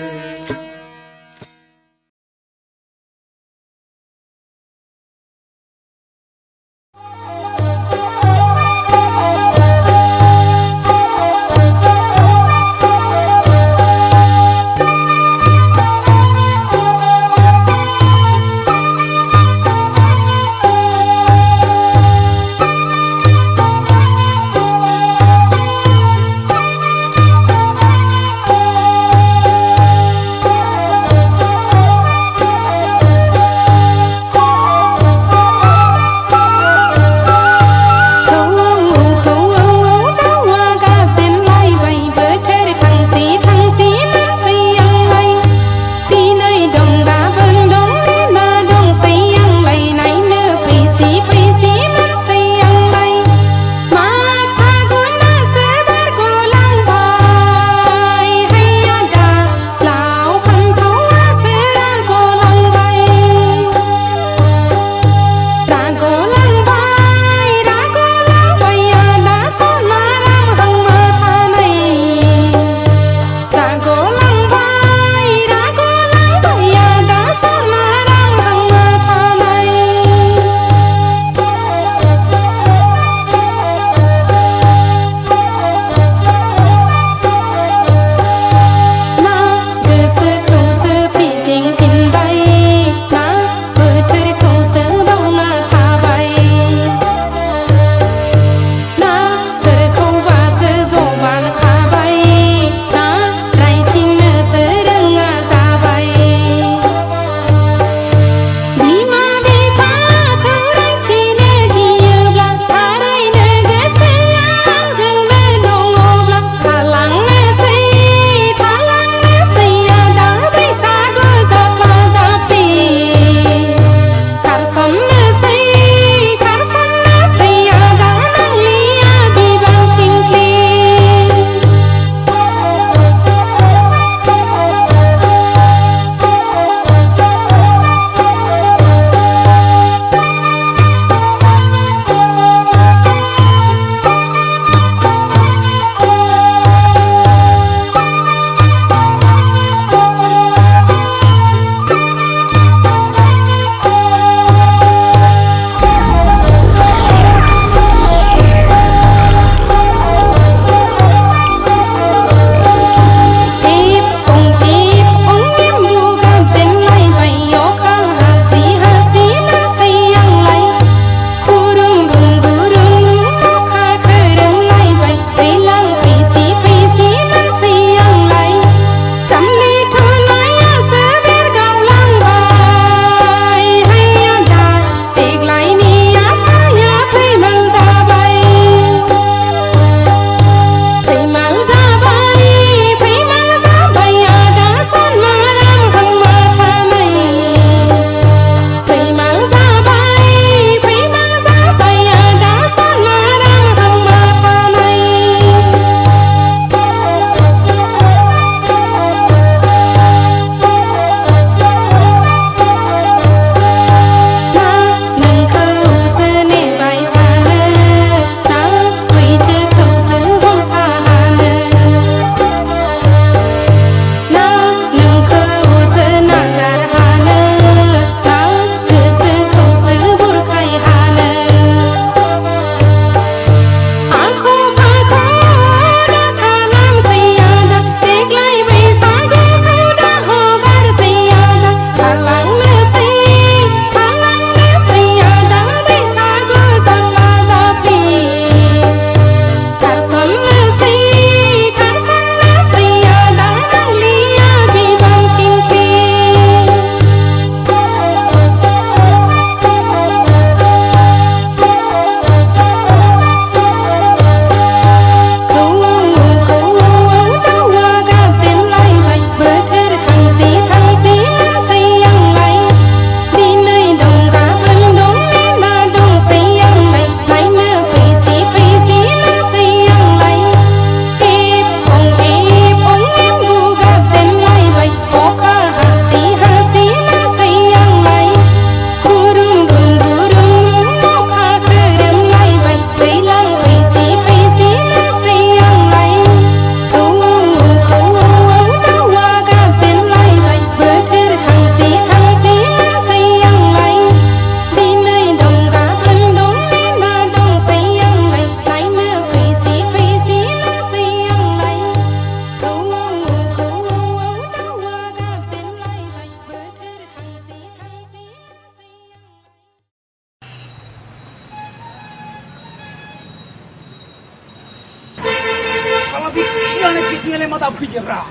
미안해 비디엘에마다 피지라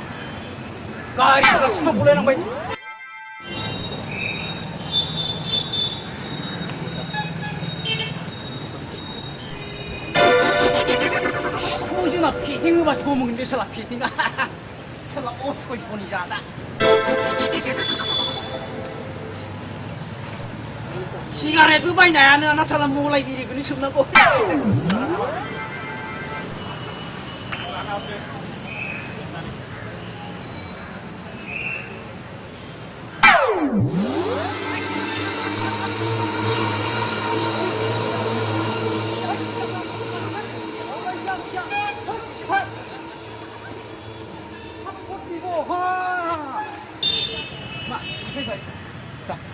가리가 스마 불러는 거야 소주나 피딩을 마시고 먹는데 살아 피딩아 살아 어떻게 보니자다 시가렛 그 바이 나야는 하나 사람 몰라이 비리 그니 숨나고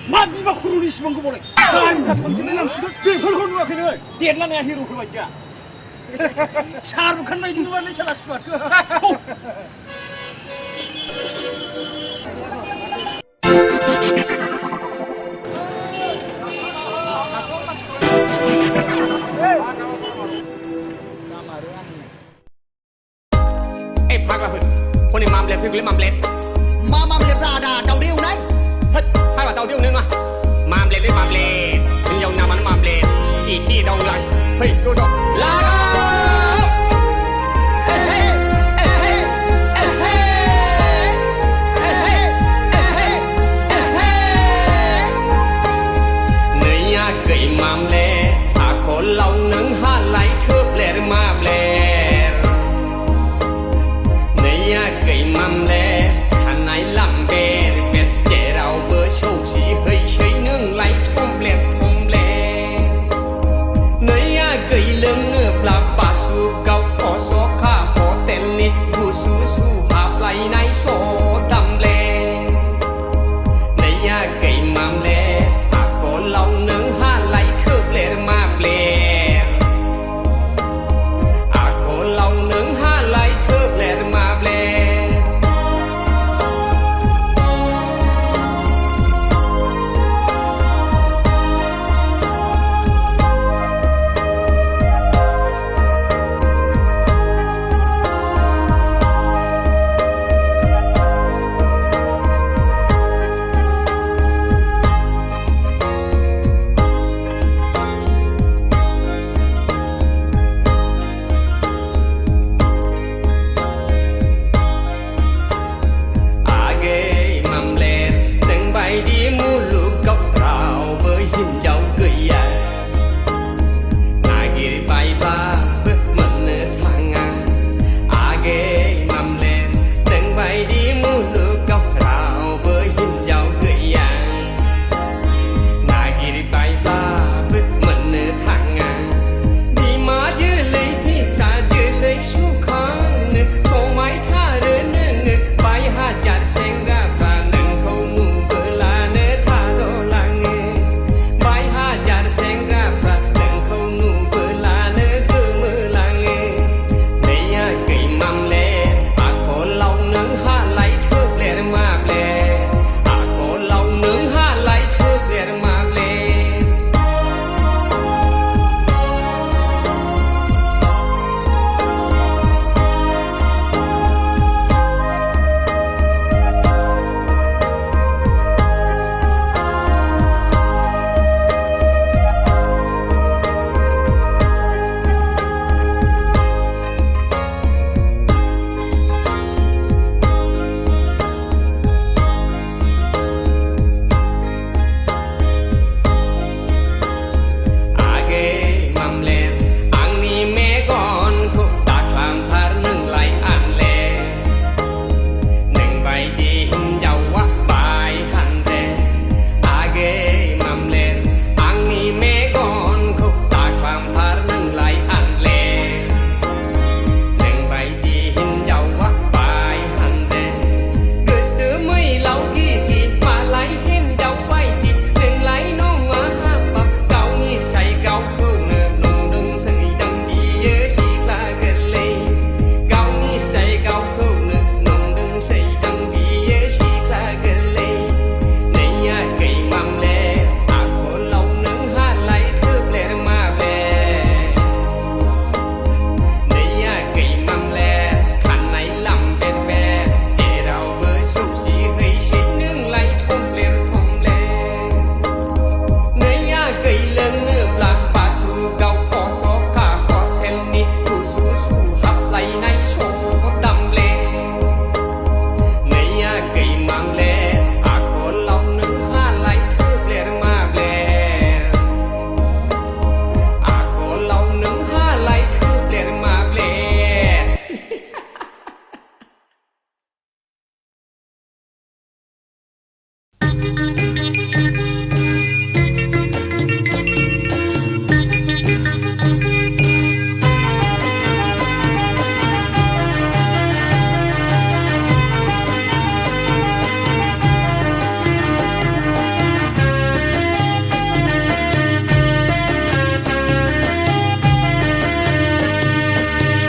마 니가 후루니 심은 거 보래 아니가 던지는 남수들 왜 그걸 누가 그냥 데дл라네 히로 그러자 샤루칸 마이 누가 내 살았어 Ê, phạt là Hôm nay mam lệ phim lấy mam lệ Mam lệ ra đà đầu điêu này Hết, phạt là đầu điêu nên mà Mam lệ lấy mam lệ Mình dòng nằm ăn mam lệ Chỉ khi đầu lại Hey, đôi đôi La đà Gậy mam lệ à có lòng nắng hát lại thớp lệ mam lệ này gậy mam lệ thằng này làm bè bẹt trẻ đầu bơ sâu xí hơi chơi nương lại thôm lệ này gậy lưng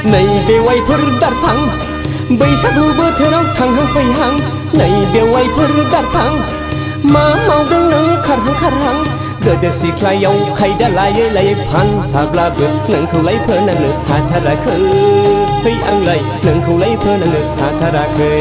नै बेवाइफोर दारफां बैसागु बोथोराव थांहां फैहां नै बेवाइफोर दारफां मा मावदों नों खारहां खारहां गोदो सिख्लायाव खायदा लायै लायै फानसाब्लाबो नोंखौलाय फोनांनो हाथाराखै है आंलाय नोंखौलाय फोनांनो हाथाराखै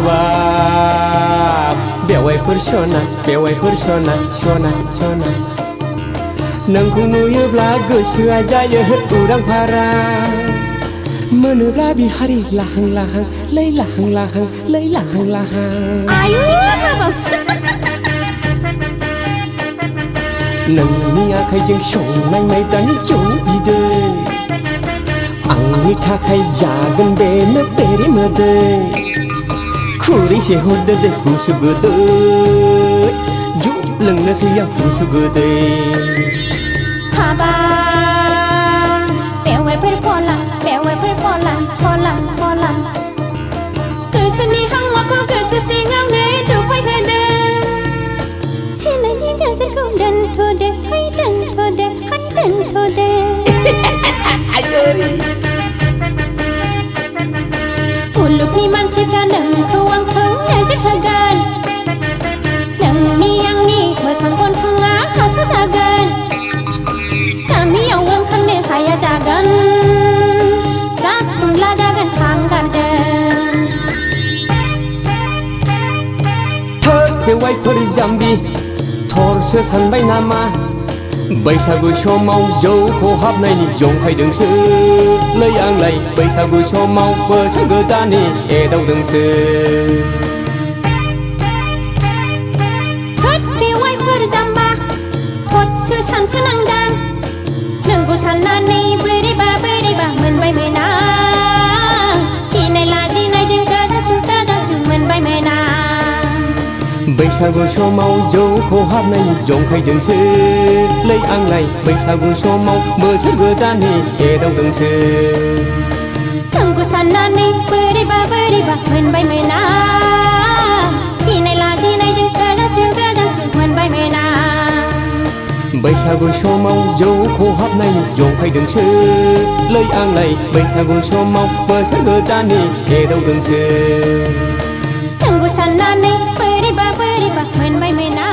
हाबाब बेवाइफोर सना बेवाइफोर सना सना सना नोंखौ नुयोब्ला गोसोआ जायो उरां फारां मोनोब्ला बिहारि लाहां लाहां लै लाहां लाहां लै लाहां लाहां नोंनि आखाइजों संनाय माइब्रानि जौ बिदै आंनि थाखाय जागोन बेनो बेरे मोदै खुरैसे हरदो दे गुसु गोदै ज' लोंनोसै आं गुसु गोदै हाबाब बेवाइफोर फलां फलां गोसोनि हांमाखौ गोसो सिङावनो दफायहोदों सिनायनि गोसोखौ दोनथ'दो है दोनथ'दो है दोनथ'दो मुलुगनि मानसिफ्रा नोंखौ आंखौ नोजोर होगोन नोंनि आंनि मोखां गन्थङा हास'जागोन गामियाव ओंखारनो हाया जागोन जाफुंला जागोन हांगारजों थोद बेवाइफोर जाम्बि थरसो सानबाय नामा बैसागु समाव जौ खहाबनायनि जंखायदोंसो लै आंलाय बैसागु समाव बोसोर गोदाननि एदावदोंसो थोद बेवाइफोर जाम्बा थदसो सानखोनांदां नोंखौ साननानै बोरैबा मोनबाय मोना गिनाय लाजिनायजों गोजासु मोनबाय मोना बैसागु समाव जौ खहाबनायनि जंखायदोंसो लै आंलाय बैसागु समाव बोसोर गोदाननि एदावदोंसो नोंखौ साननानै बोरैबा मोनबाय मोना गिनाय लाजिनायजों गोजासु मोनबाय मोना बैसागु समाव जौ खहाबनायनि जंखायदोंसो लै आंलाय बैसागु समाव बोसोर गोदाननि एदावदोंसो नोंखौ साननानै बोरैबा मोनबाय मोना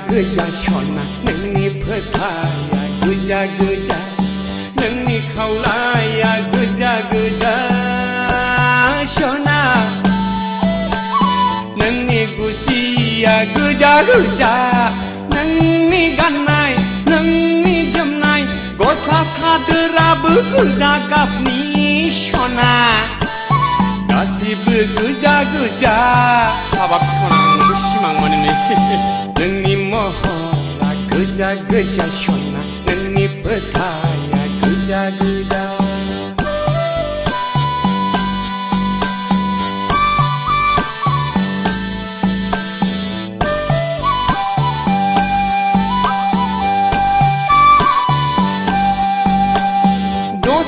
गोजा सना नोंनि फोथाया गोजा गोजा नोंनि खावलाया गोजा गोजा सना नोंनि गुस्थिया गोजा गोजा नोंनि गाननाय नोंनि जोमनाय गस्ला सादोराबो गोजा गाबनि सना गासिबो गोजा गोजा हाबाब सना नोंखौ सिमां मोनो नोंनि महरा गोजा गोजा सना नोंनि फोथाया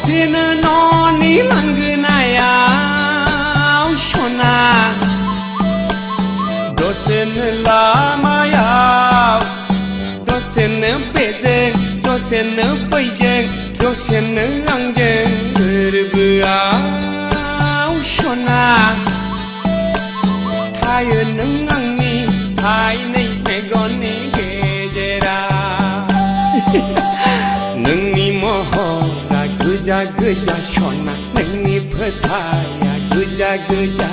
दसेनो न'नि लांगोनायाव सना दसेनो लामायाव दसेनो बेजों दसेनो बैजों दसेनो आंजों गोरबोआव सना थायो नों आंनि थाइनै मेगननि गेजेराव नोंनि महरा गोजा गोजा सना नोंनि फोथाया गोजा गोजा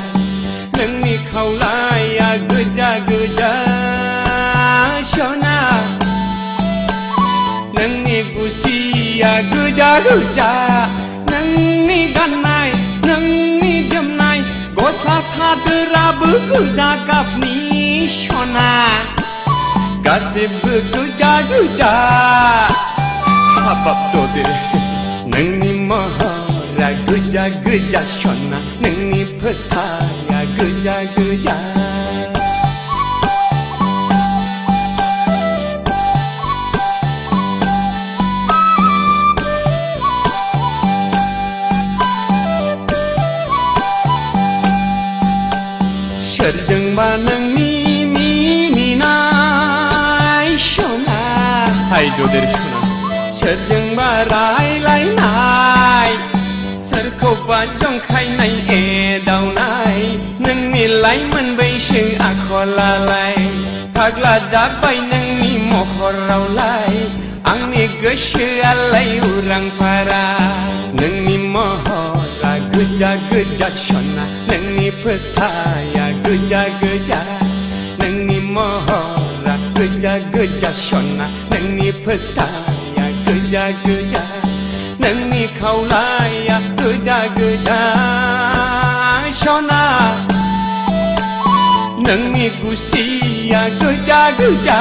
नोंनि खावलाया गोजा गोजा सना नोंनि गुस्थिया गोजा गोजा नोंनि गाननाय नोंनि जोमनाय गस्ला सादोराबो गोजा गाबनि सना गासिबो गोजा गोजा हाबाब ददे नोंनि महरा गोजा गोजा सना नोंनि फोथाया गोजा गोजा सोरजोंबा नोंनि मिनिनाय सना हाय ददेर सना सोरजोंबा रायलायनाय सोरखौबा जंखायनाय एदावनाय नोंनि लाइमोन बैसो आखलालाय फाग्ला जाबाय नोंनि महरावलाय आंनि गोसोआलाय उरां फारा नोंनि महरा गोजा गोजा सना नोंनि फोथाया गोजा गोजा नोंनि महरा गोजा गोजा सना नोंनि फोथाया गोजा गोजा नोंनि खावलाया गोजा गोजा सना नोंनि गुस्थिया गोजा गोजा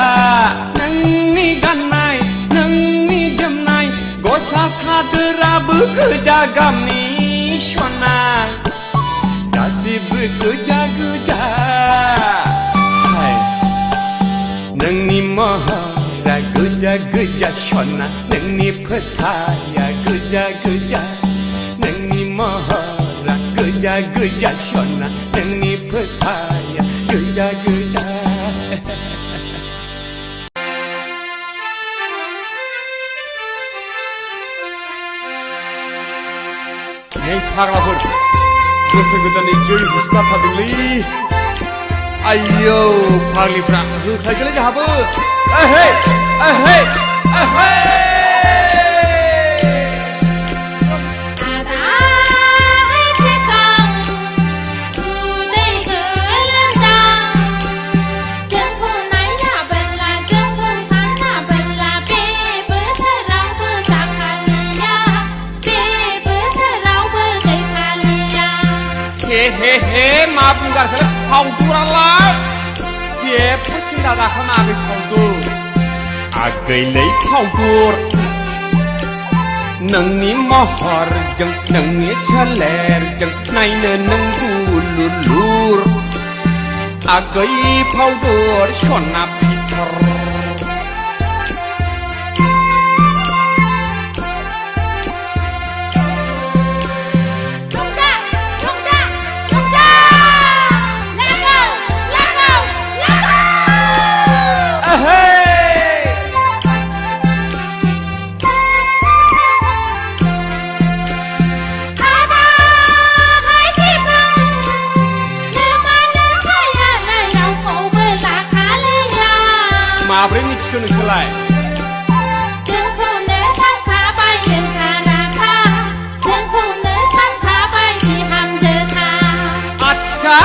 नोंनि गाननाय नोंनि जोमनाय गस्ला सादोराबो गोजा गाबनि सना गासिबो गोजा गोजा हाय नोंनि महरा गोजा गोजा सना नोंनि फोथाया गोजा गोजा नोंनि महरा गोजा गोजा सना नोंनि फोथाया गोजा गोजा नै फाग्लाफोर बोसोर गोदाननि जै हुस्लाथारदोंलै आयौ फाग्लिफ्रा होख्लायगोनलै जोंहाबो एहे एहे एहे हे मा बुंगारखो फावदुरालाय जेबो सिन्था दाखानाङाखै फावदुर आगैलै फावदुर नोंनि महरजों नोंनि सोलेरजों नायनो नों दुलुलुर आगै फावदुर सना फिथर माब्रै मिथिखो नोंसोरलाय जोंखौनो सानखाबाय नोंथाराखा जोंखौनो सानखाबाय बिहामजोखा आच्छा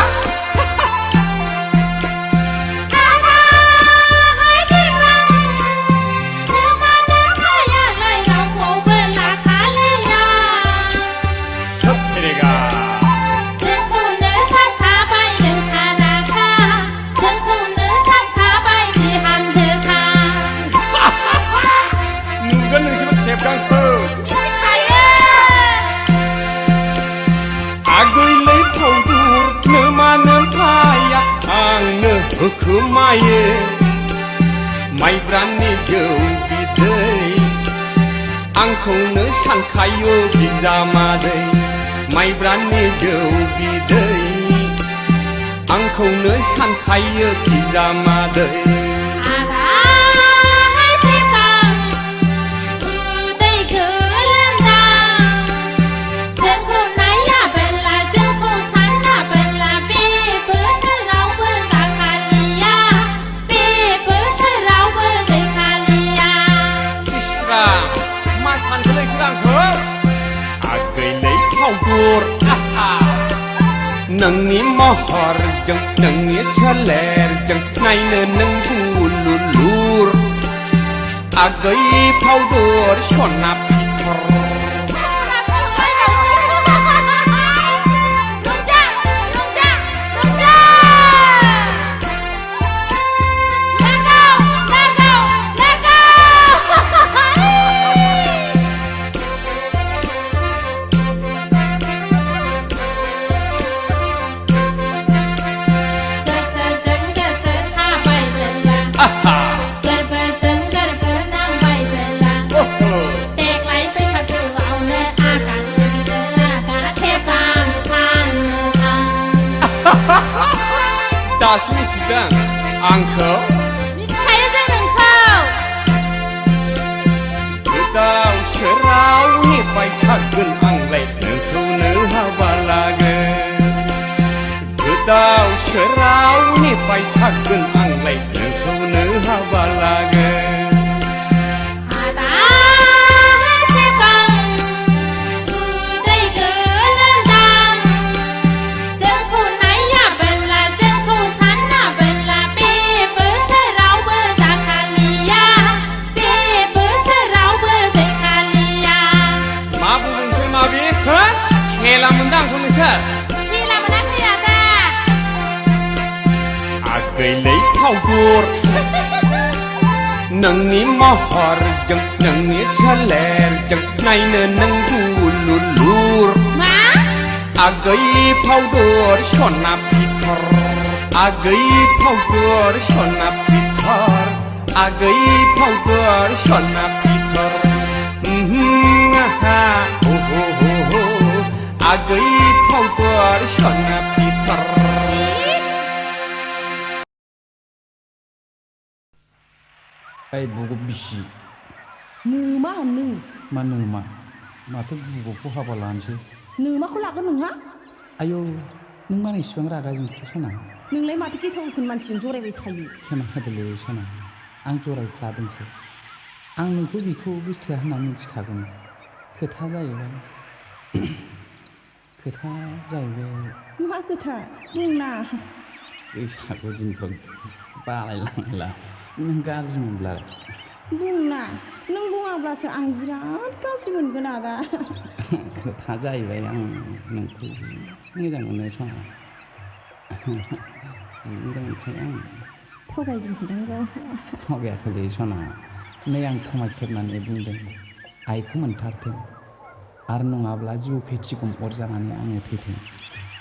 होखोमायो माइब्रानि जौ बिदै आंखौनो सानखायो बिजामादै माइब्रानि जौ बिदै आंखौनो सानखायो बिजामादै नोंनि महरजों नोंनि सोलेरजों नायनो नों दुलुलुर आगै फावदर सना पिथर दासो मिथिदों आंखौ मिथिखायो जों नोंखौ गोदाव सोराव नेबाय थागोन आंलाय नोंखौनो हाबा लागोन गोदाव सोराव नेबाय थागोन आंलाय नोंखौनो हाबा लागोन खेला मोनदों आंखौ नोंसोर खेला मोनाखै आदा आगैलै फावदुर नोंनि महरजों नोंनि सोलेरजों नायनो नों दुलुलुर मा आगै फावदुर सना पिथर आगै फावदुर सना पिथर आगै फावदुर सना पिथर आगै फावदुर सना पिथर ओइ बुगौ बिसि नोमा नों मा नोमा माथो बुगौखौ हाबा लानोसै नोमाखौ लागोन नोंहा आयौ नों मानो इसिबां रागा जोंखो सना नोंलाय माथो गेसाव गोफोन मानसिजों जरायबाय थायो खेमा होदोलै सना आं जरायफ्लादोंसो आं नोंखौ बेखौ गोसथोआ होनना मिथिखागोन खोथा जाहैबाय मा खोथा बुंना बैसागु दिनफ्राव बालायलांला नों गाज्रि मोनब्ला बुंना नों बुङाब्लासो आं बिराद गाज्रि मोनगोन आदा खोथा जाहैबाय आं नोंखौ मोजां मोनो सना मोजां मोनखायो आं थगायदिसोदां थगायाखैलै सना नै आं खोमा खेबनानै बुंदों आइखौ मोनथारथों आरो नङाब्ला जिउ फेथिगम अरजानानै आङो थैथों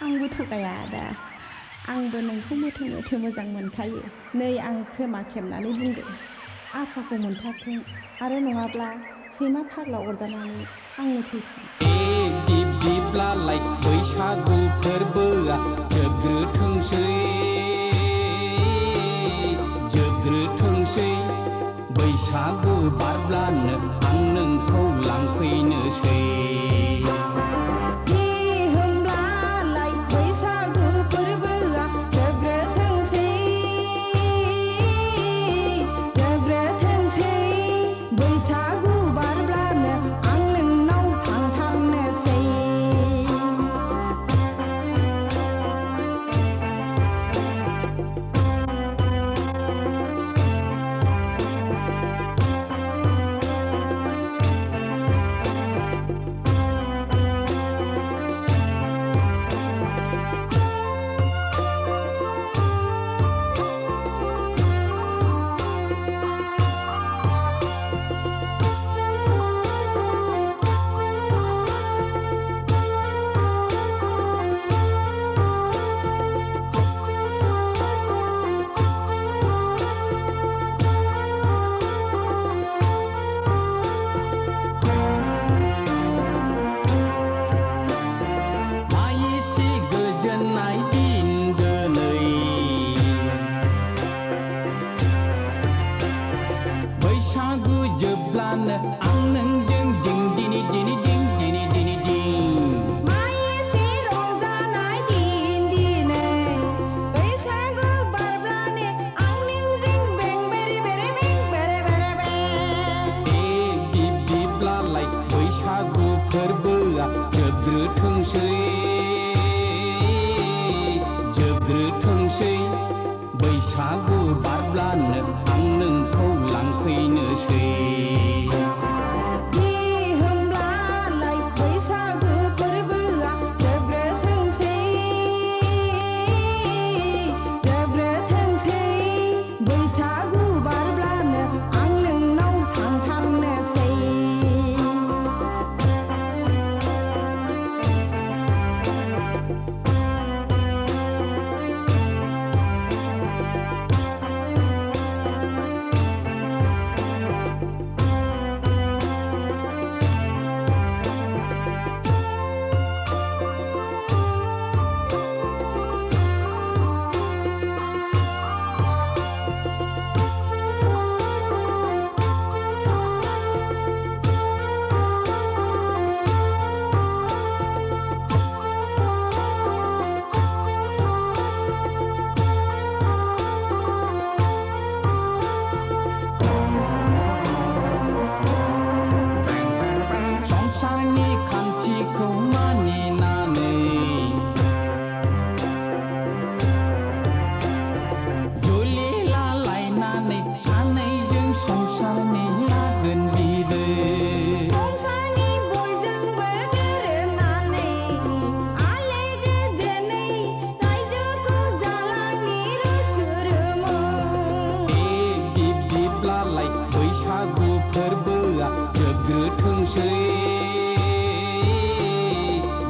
आंबो थगाया आदा आंबो नोंखौ मोथो मोथो मोजां मोनखायो नै आं खोमा खेबनानै बुंदों आफाखौ मोनथारथों आरो नङाब्ला सैमा फाग्ला अरजानानै आंनो थैथों दिप दिपलालाय बैसागु फोरबोआ जोबग्रोथोंसै बैसागु बारब्लानो आं नोंखौ लांफैनोसै फोरबोआ जोबग्रोथोंसै बैसागु बारब्लानो आं नोंखौ लांफैनोसै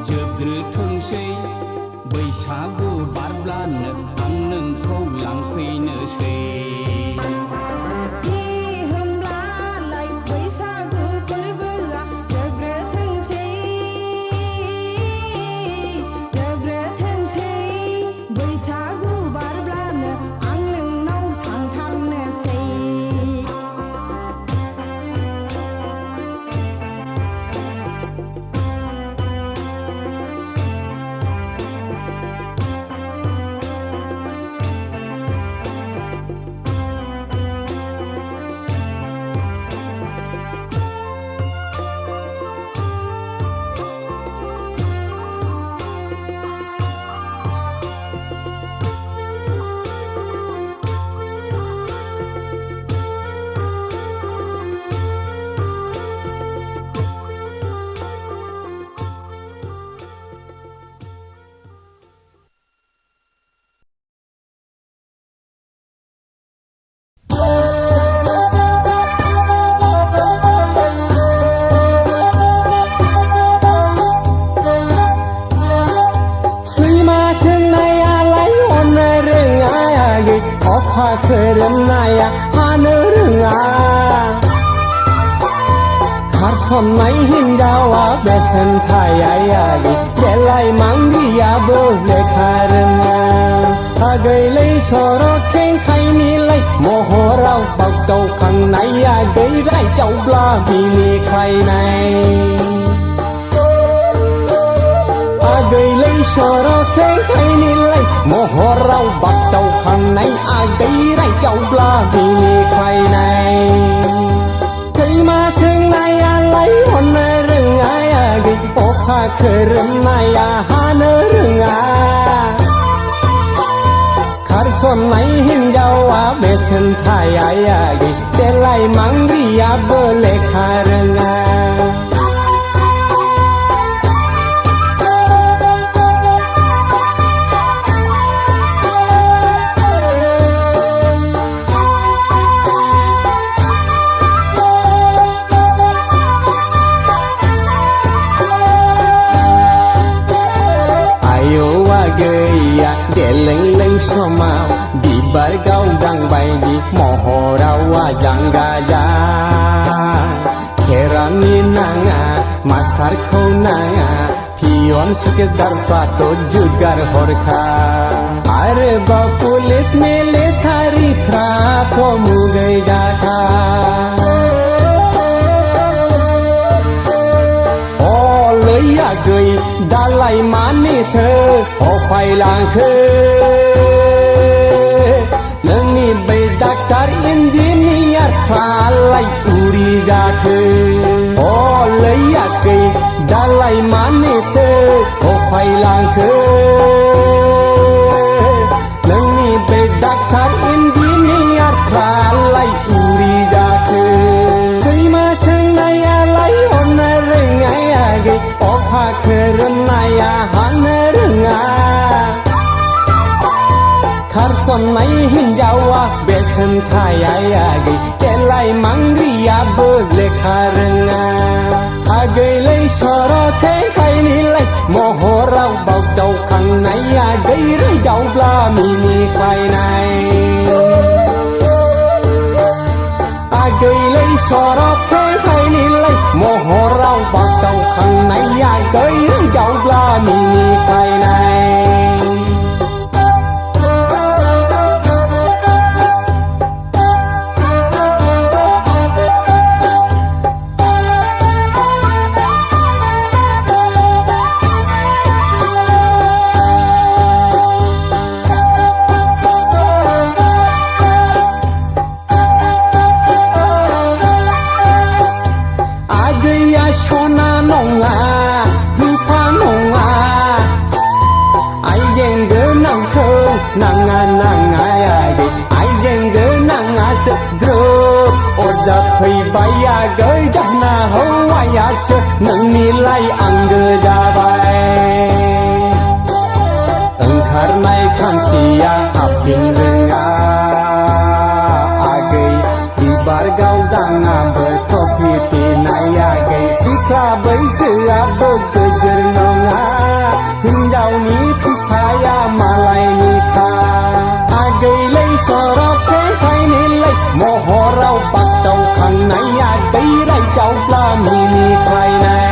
जोबग्रोथोंसै बैसागु बारब्लानो आं नोंखौ लांफैनोसै खोरोमनाया हानो रोङा खारसननाय हिन्जावा बेसेन थायायारि देलाय मांगियाबो लेखा रोङा आगैलै सर' खेंखायनिलाय महराव बागदावखांनाया गैरायदावब्ला बिनिखायनाय आगैलै सर' खेंखायनिलाय महराव बागदावखांनाय आगैरायदावब्ला बिनिखायनाय दैमा सोंनायालाय हननो रोङा आगै अखा खोरोमनाया हानो रोङा खारसननाय हिन्जावा बेसेन थाया आगै देलाय मांग्रियाबो लेखा रोङा गैया देलेंलें समाव बिबार गावदां बायदि महराव आजां गाजा खेरानि नाङा मास्टारखौ नाङा पियन सुकेदारफ्राथ' जुगार हरखा आरोबाव पुलिस मिलिटारिफ्राथ' मुगै जाखा गै दालाय मानिथो अफायलांखो नोंनि बै डाक्टार इन्जिनियारफ्रालाय उरि जाखो अ लैयाखै दालाय मानिथो अफायलांखो नोंनि बे डाक्टार इन्जिनियारफ्रालाय उरि जाखो दैमा सोंनायालाय हरनो रोङाय आगै अखा खोरोमनाया हानो रोङा खारसननाय हिन्जावा बेसेन थाया आगै देलाय मांग्रियाबो लेखा रोङा आगैलै सर'खै खायनिलाय महराव बावदावखांनाय आगै रैदावब्ला मिनिख्लायनाय आगैलै सर'खै खायनिलाय महराव बावदावखांनाय आगै रैदावब्ला मिनिख्लायनाय सना नङा रुफा नङा आइजें गोनांखौ नाङा नाङा आगै आइजें गोनाङासो ग्रोब अरजाफैबाय आगै दाना हौवायासो नोंनिलाय आंगो जाबाय ओंखारनाय खानसिया हाबफिन रोङा आगै बिबार गावदाङाबो थफि फिनाय आगै सिख्ला बैसोआबो गोजोर नङा हिन्जावनि फिसाया मालायनिखा आगैलै सर'खै खायनिलाय महराव बागदावखांनाय आगै रायदावब्ला मिनिख्लायनाय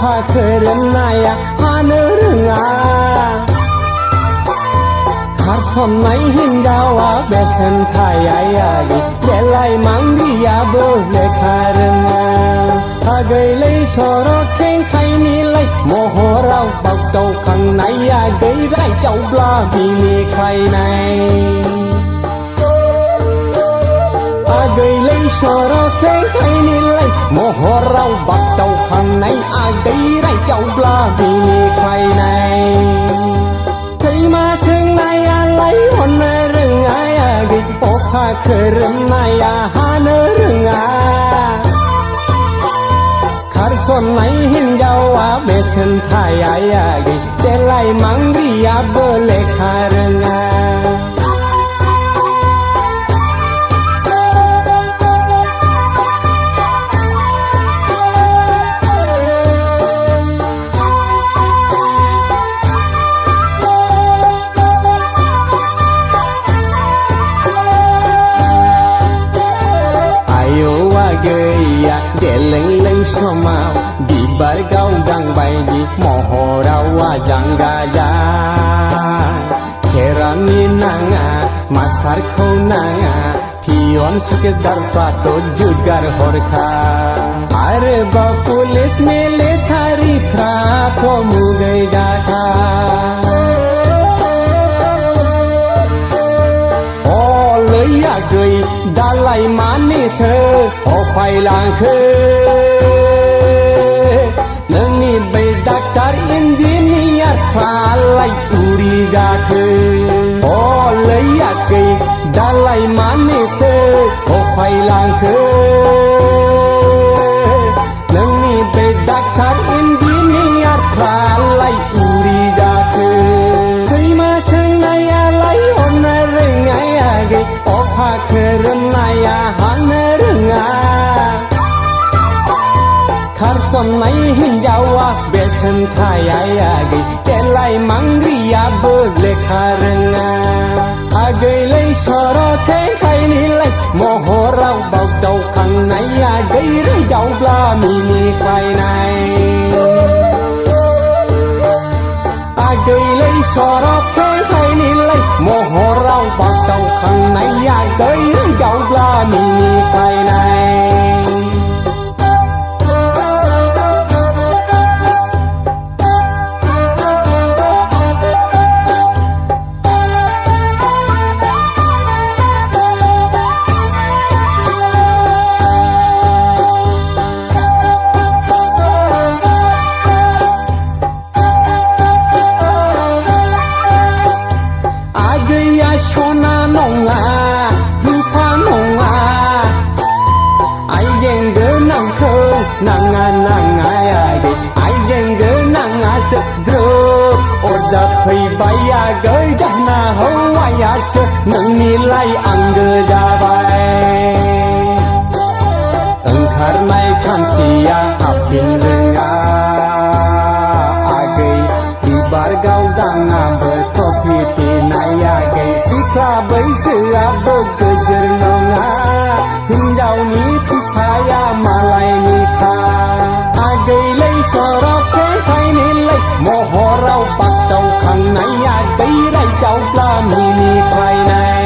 अखा खोरोमनाया हानो रोङा खारसननाय हिनजावा बेसेन थायायागै देलाय मांग्रियाबो लेखा रोङा आगैलै सर' खेंखायनिलाय महराव बागदावखांनाया गैरायदावब्ला बिनिखायनाय आगैलै सर' खेंखायनिलाय महराव बागदावखांनाय आगैरायदावब्ला बिनिखायनाय दैमा सोंनायालाय हननो रोङा आगै अखा खोरोमनाया हानो रोङा खारसननाय हिनजावा बेसेन थायायागै देलाय मांग्रियाबो लेखा रोङा गैया देलेंलें समाव बिबार गावदां बायदि महराव आजां गाजा खेरानि नाङा मास्टारखौ नाङा पियन सुकेदारफ्राथ' जुगार हरखा आरोबाव पुलिस मिलिटारिफ्राथ' मुगै जाखा गै दालाय मानिथो अफायलांखो नोंनि बै डाक्टार इन्जिनियारफ्रालाय उरि जाखो लैयाखै दालाय मानिथो अफायलांखो नोंनि बै डाक्टार इन्जिनियारफ्रालाय उरि जाखो दैमा सोंनायालाय हरनो रोङायागै अखा खोरोमनाया हानो रोङा खारसननाय हिनजावा बेसेन थायायागै देलाय मांग्रियाबो लेखा रोङा आगैलै सर' खेंखायनिलाय महराव बागदावखांनाया गैरायदावब्ला मिनिख्लायनाय आगैलै सर' खेंखायनिलाय महराव बागदावखांनाया गैरायदावब्ला मिनिख्लायनाय सना नङा रुफा नङा आइजें गोनांखौ नाङा नाङायागै आइजें गोनाङासो ग्रोब अरजाफैबाय आगै दाना हौवायासो नोंनिलाय आंगो जाबाय ओंखारनाय खानसिया हाबफिन रोङा आगै बिबार गावदाङाबो टफि पिनायागै सिख्ला बैसोआबो गोजोर नङा हिनजावनि फिसाया मालायनिखा आगैलै सर' खेंखायनिलाय महराव बागदावखांनाया गैरायदावब्ला मिनिख्लायनाय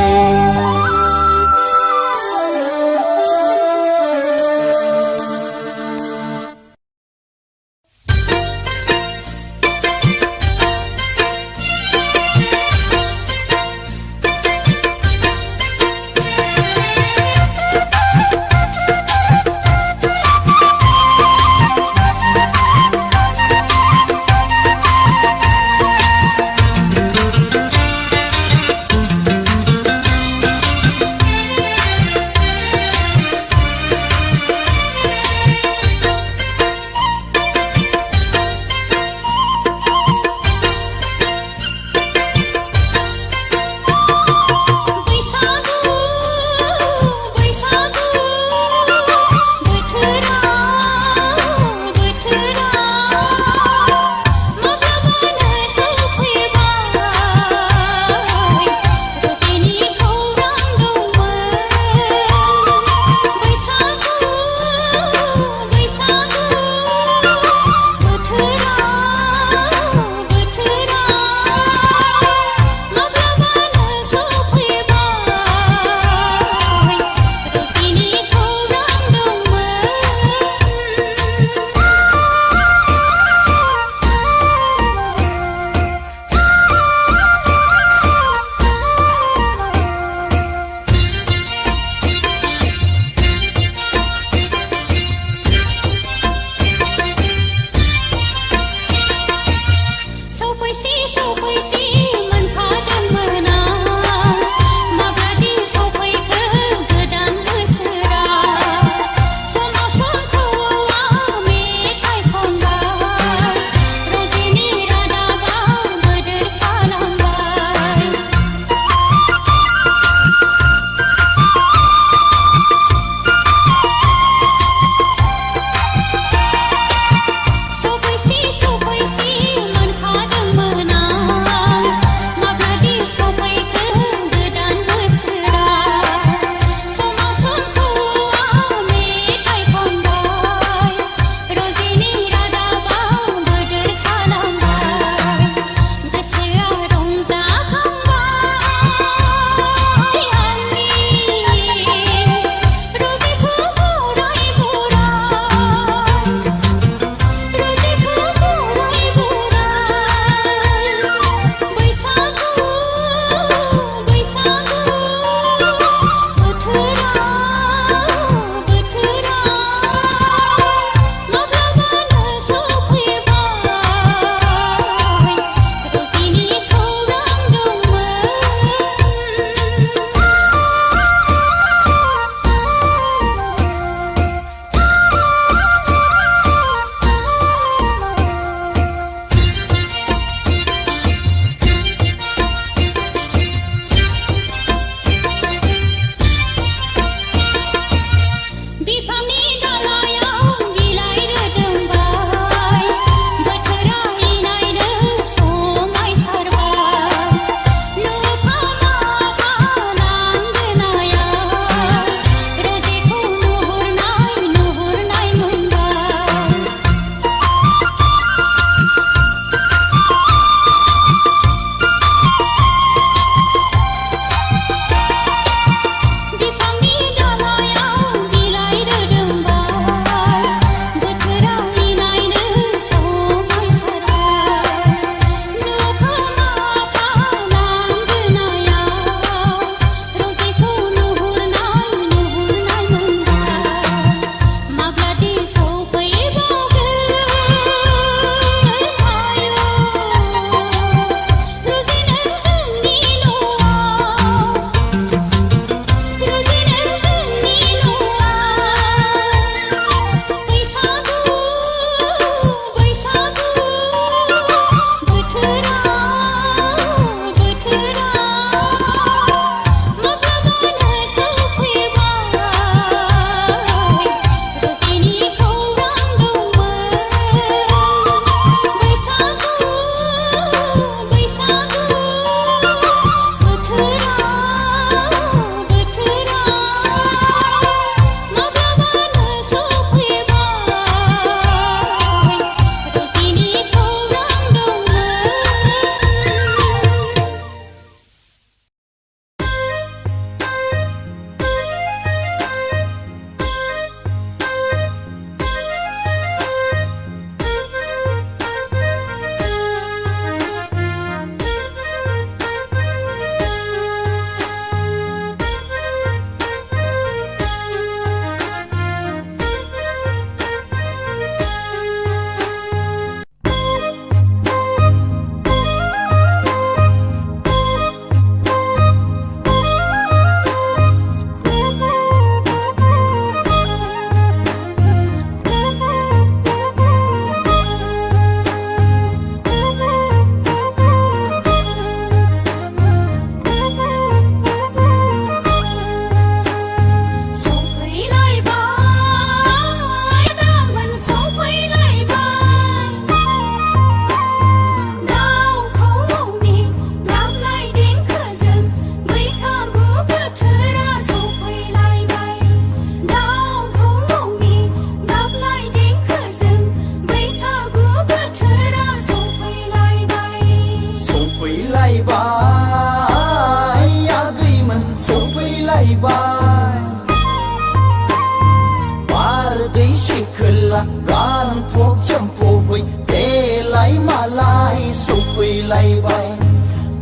la gan phop châm phô bụi để lấy mà lại sụp quỳ lấy bay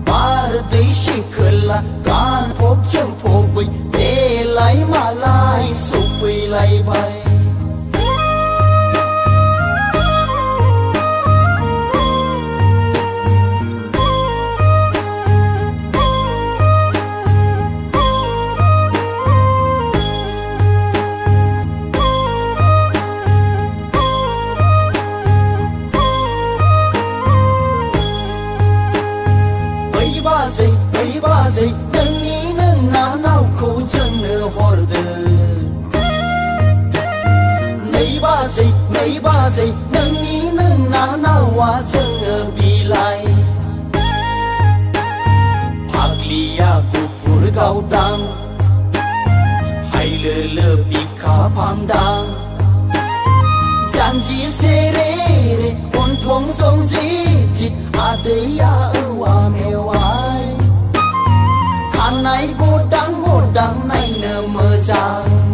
bar đấy xì khờ la gan phop châm phô bụi để lấy mà lại sụp quỳ lấy bay ba giây nâng ní nâng ná nào khổ chân nửa hор đờ nấy ba giây nâng ní nâng ná nào hoa chân nửa bì lại Paglia kupur gau dang hai lơ lơ bì khá phang dang janji sere re on thong song ji jit adeya uwa mewai này godang này nơ mơ giang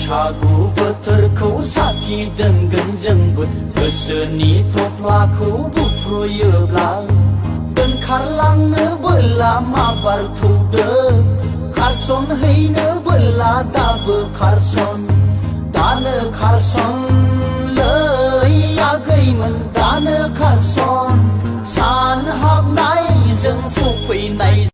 बैसागु बोथोरखौ साखि दोनगोन जोंबो गोसोनि थफ्लाखौ बुफ्रुयोब्ला दोनखारलांनो बोला माबार थौदो खारसन हैनो बोला दाबो खारसन दानो खारसन लै आगैमोन दानो खारसन सान हाबनायजों सफैनाय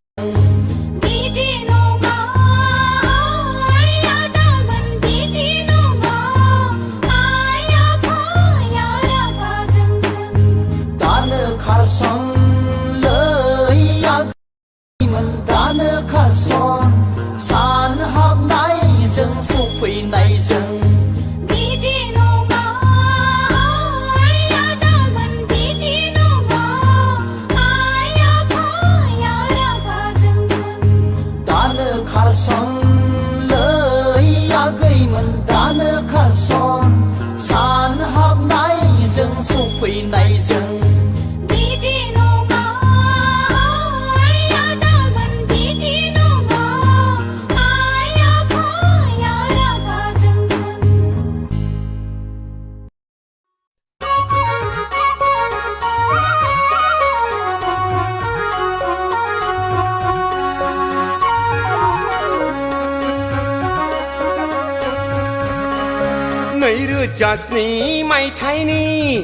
जास्नि मायथाइनि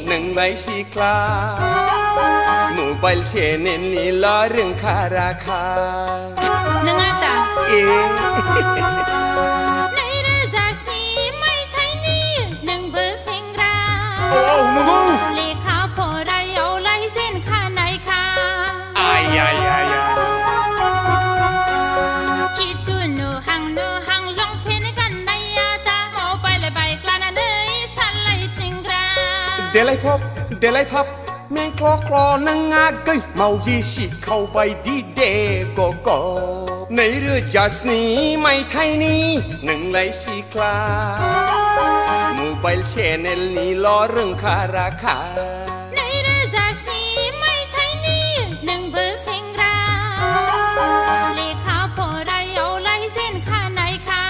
नोंलाय सिख्ला मबाइल चेनेलनि ला रोंखा राखा नोङा दा ए नैरोजा 7 मायथाइनि नोंबो सेंग्रा देलाय फब में क्ल' क्ल' नोंङा गै मावजि सिखावबाय दि दे गग' 2007 मायथाइनि नोंलाय सिख्ला मबाइल चेनेलनिल' रोंखा राखा 2007 मायथाइनि नोंबो सेंग्रा लेखा फरायावलाय जेनखानायखा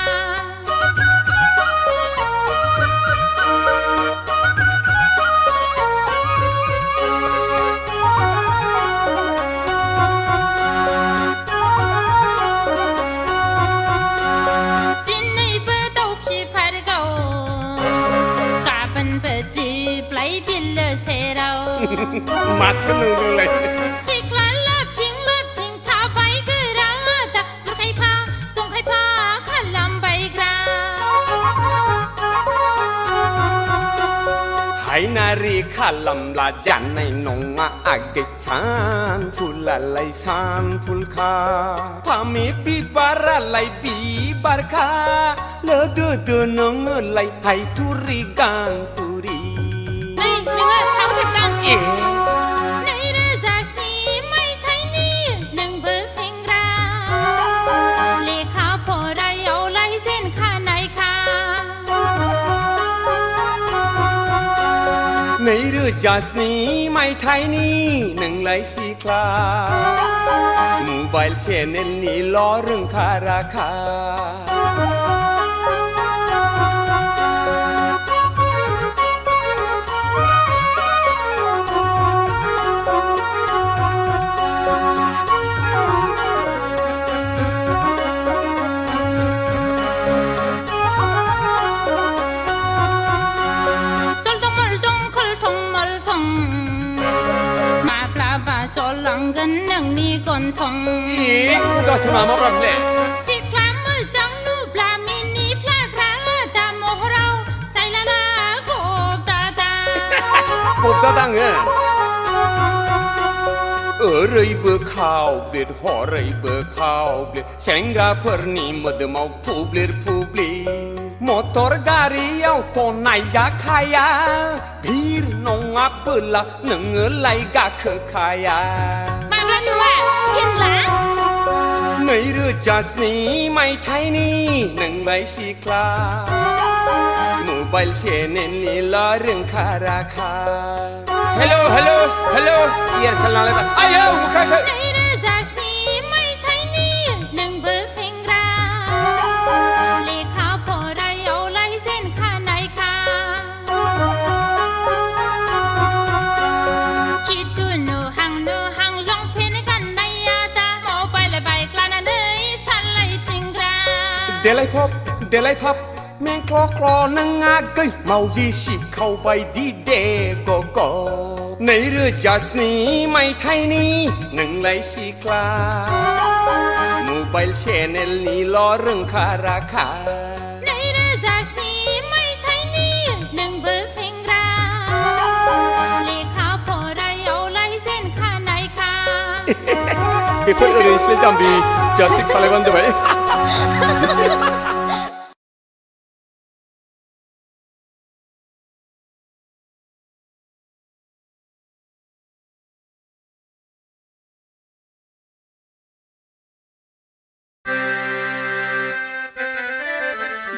माथो नोंलाय सिख्ला लाबथिं थाबाय गोरा दा बुरखायफा जंखायफा खालामबायग्रा हायनारि खालामब्ला जानाय नङा आगै सानफुलालाय सानफुलखा फामे बिबारालाय बिबारखा लोदोदो नोङोलाय हायथुरि गानथुरि 2007 मायथाइनि नोंबो सेंग्रा लेखा फरायावलाय जेनखानायखा 2007 मायथाइनि नोंलाय सिख्ला मबाइल चेनेलनिल' रोंखा राखा जलांगोन नोंनि गन्थं गासैमा माब्राबले सिख्ला मोजां नुब्ला मिनिफ्लाग्रा दा महराव सायलाना गबदादा गबदादाङो ओरैबो खावब्लिद हरैबो खावब्लिद सेंग्राफोरनि मोदोमाव फुब्लिर फुब्लिद मटर गारियावथ' नायजाखाया भिर नङाबोला नोङोलाय गाखोखाया माब्ला नुवा सिनला 2007 मायथाइनि नोंलाय सिख्ला मबाइल चेनेलनिल' रोंखा राखा हेलौ एयारसेल नालाय आयौ मुखासो 2007 मायथाइनि नोंबो सेंग्रा लेखा फरायावलाय जेनखानायखा खिथु नुहां लंपेन्ट गाननाया दा मबाइल बाइक लानानै सालायथिंग्रा देलाय फब में क्ल' क्ल' नोंङा गै मावजि सिखावबाय दि दे गग' 2007 मायथाइनि नोंलाय सिख्ला मबाइल चेनेलनिल' रोंखा राखा 2007 मायथाइनि नोंबो सेंग्रा लेखा फरायावलाय जेनखानायखा बेफोर ओरैनोसो जाम्बि जाथि खालायबानो जाबाय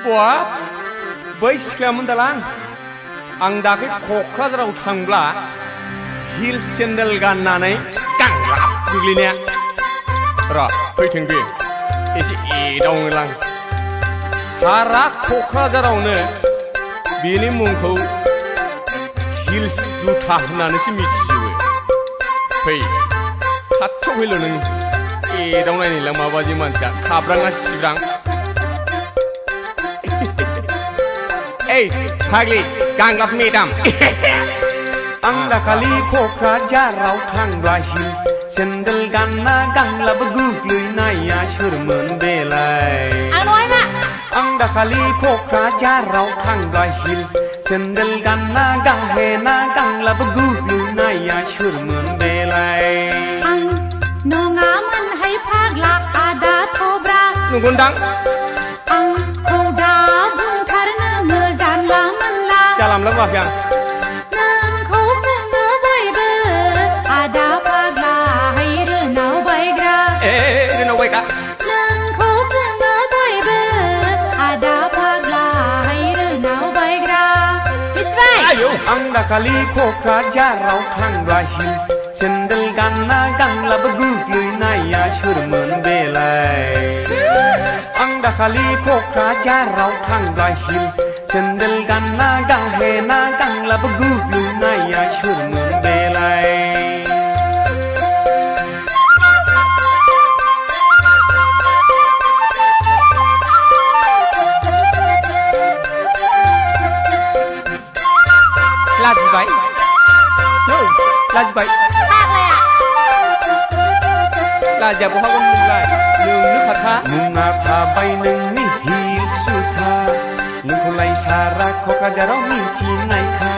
बा बै सिख्लायामोन दालां आं दाख्लै क'क्राझाराव थांब्ला हिल सेन्देल गाननानै गांलाब गोग्लैनाया र' फैथों बे एसे एदावनोलां सारा क'क्राझारावनो बेनि मुंखौ हिल्स जुथा होननानैसो मिथिजोबो फै खाथियाव फैल' नों एदावनायनिलां माबादि मानसिया खाब्राङा सिब्रां Hey, Pagli, Ganglap Medam. Ang dakali Kokrajaraw थांब्ला हिल्स सेन्देल गानना गांलाब गोग्लैनाया सोरमोन बेलाय आं नङायमा आं दाखालि क'क्राझाराव थांब्ला हिल्स सेन्देल गानना गाहेना गांलाब गोग्लैनाया सोरमोन बेलाय आं नङामोनहाय फाग्ला आदा थब्रा नंगौदां आंखौ दा बुंथारनो जानला मोनला जालामला माफिया आं दाखालि क'क्राझाराव थांब्ला हिल्स सेन्देल गानना गानलाबो गोग्लैनाया सोरमोन बेलाय आं दाखालि क'क्राझाराव थांब्ला हिल्स सेन्देल गानना गाहेना गानलाबो गोग्लैनाया सोरमोन बेलाय लाजिबाय लाजिबाय लाजिया बहागोन नोंलाय नोंनो खाथा नोंना थाबाय नोंनि हिल सुथा नोंखौलाय सारा क'क्राझाराव मिथिनायखा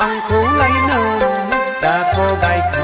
आंखौलाय नों दाथ' गायखा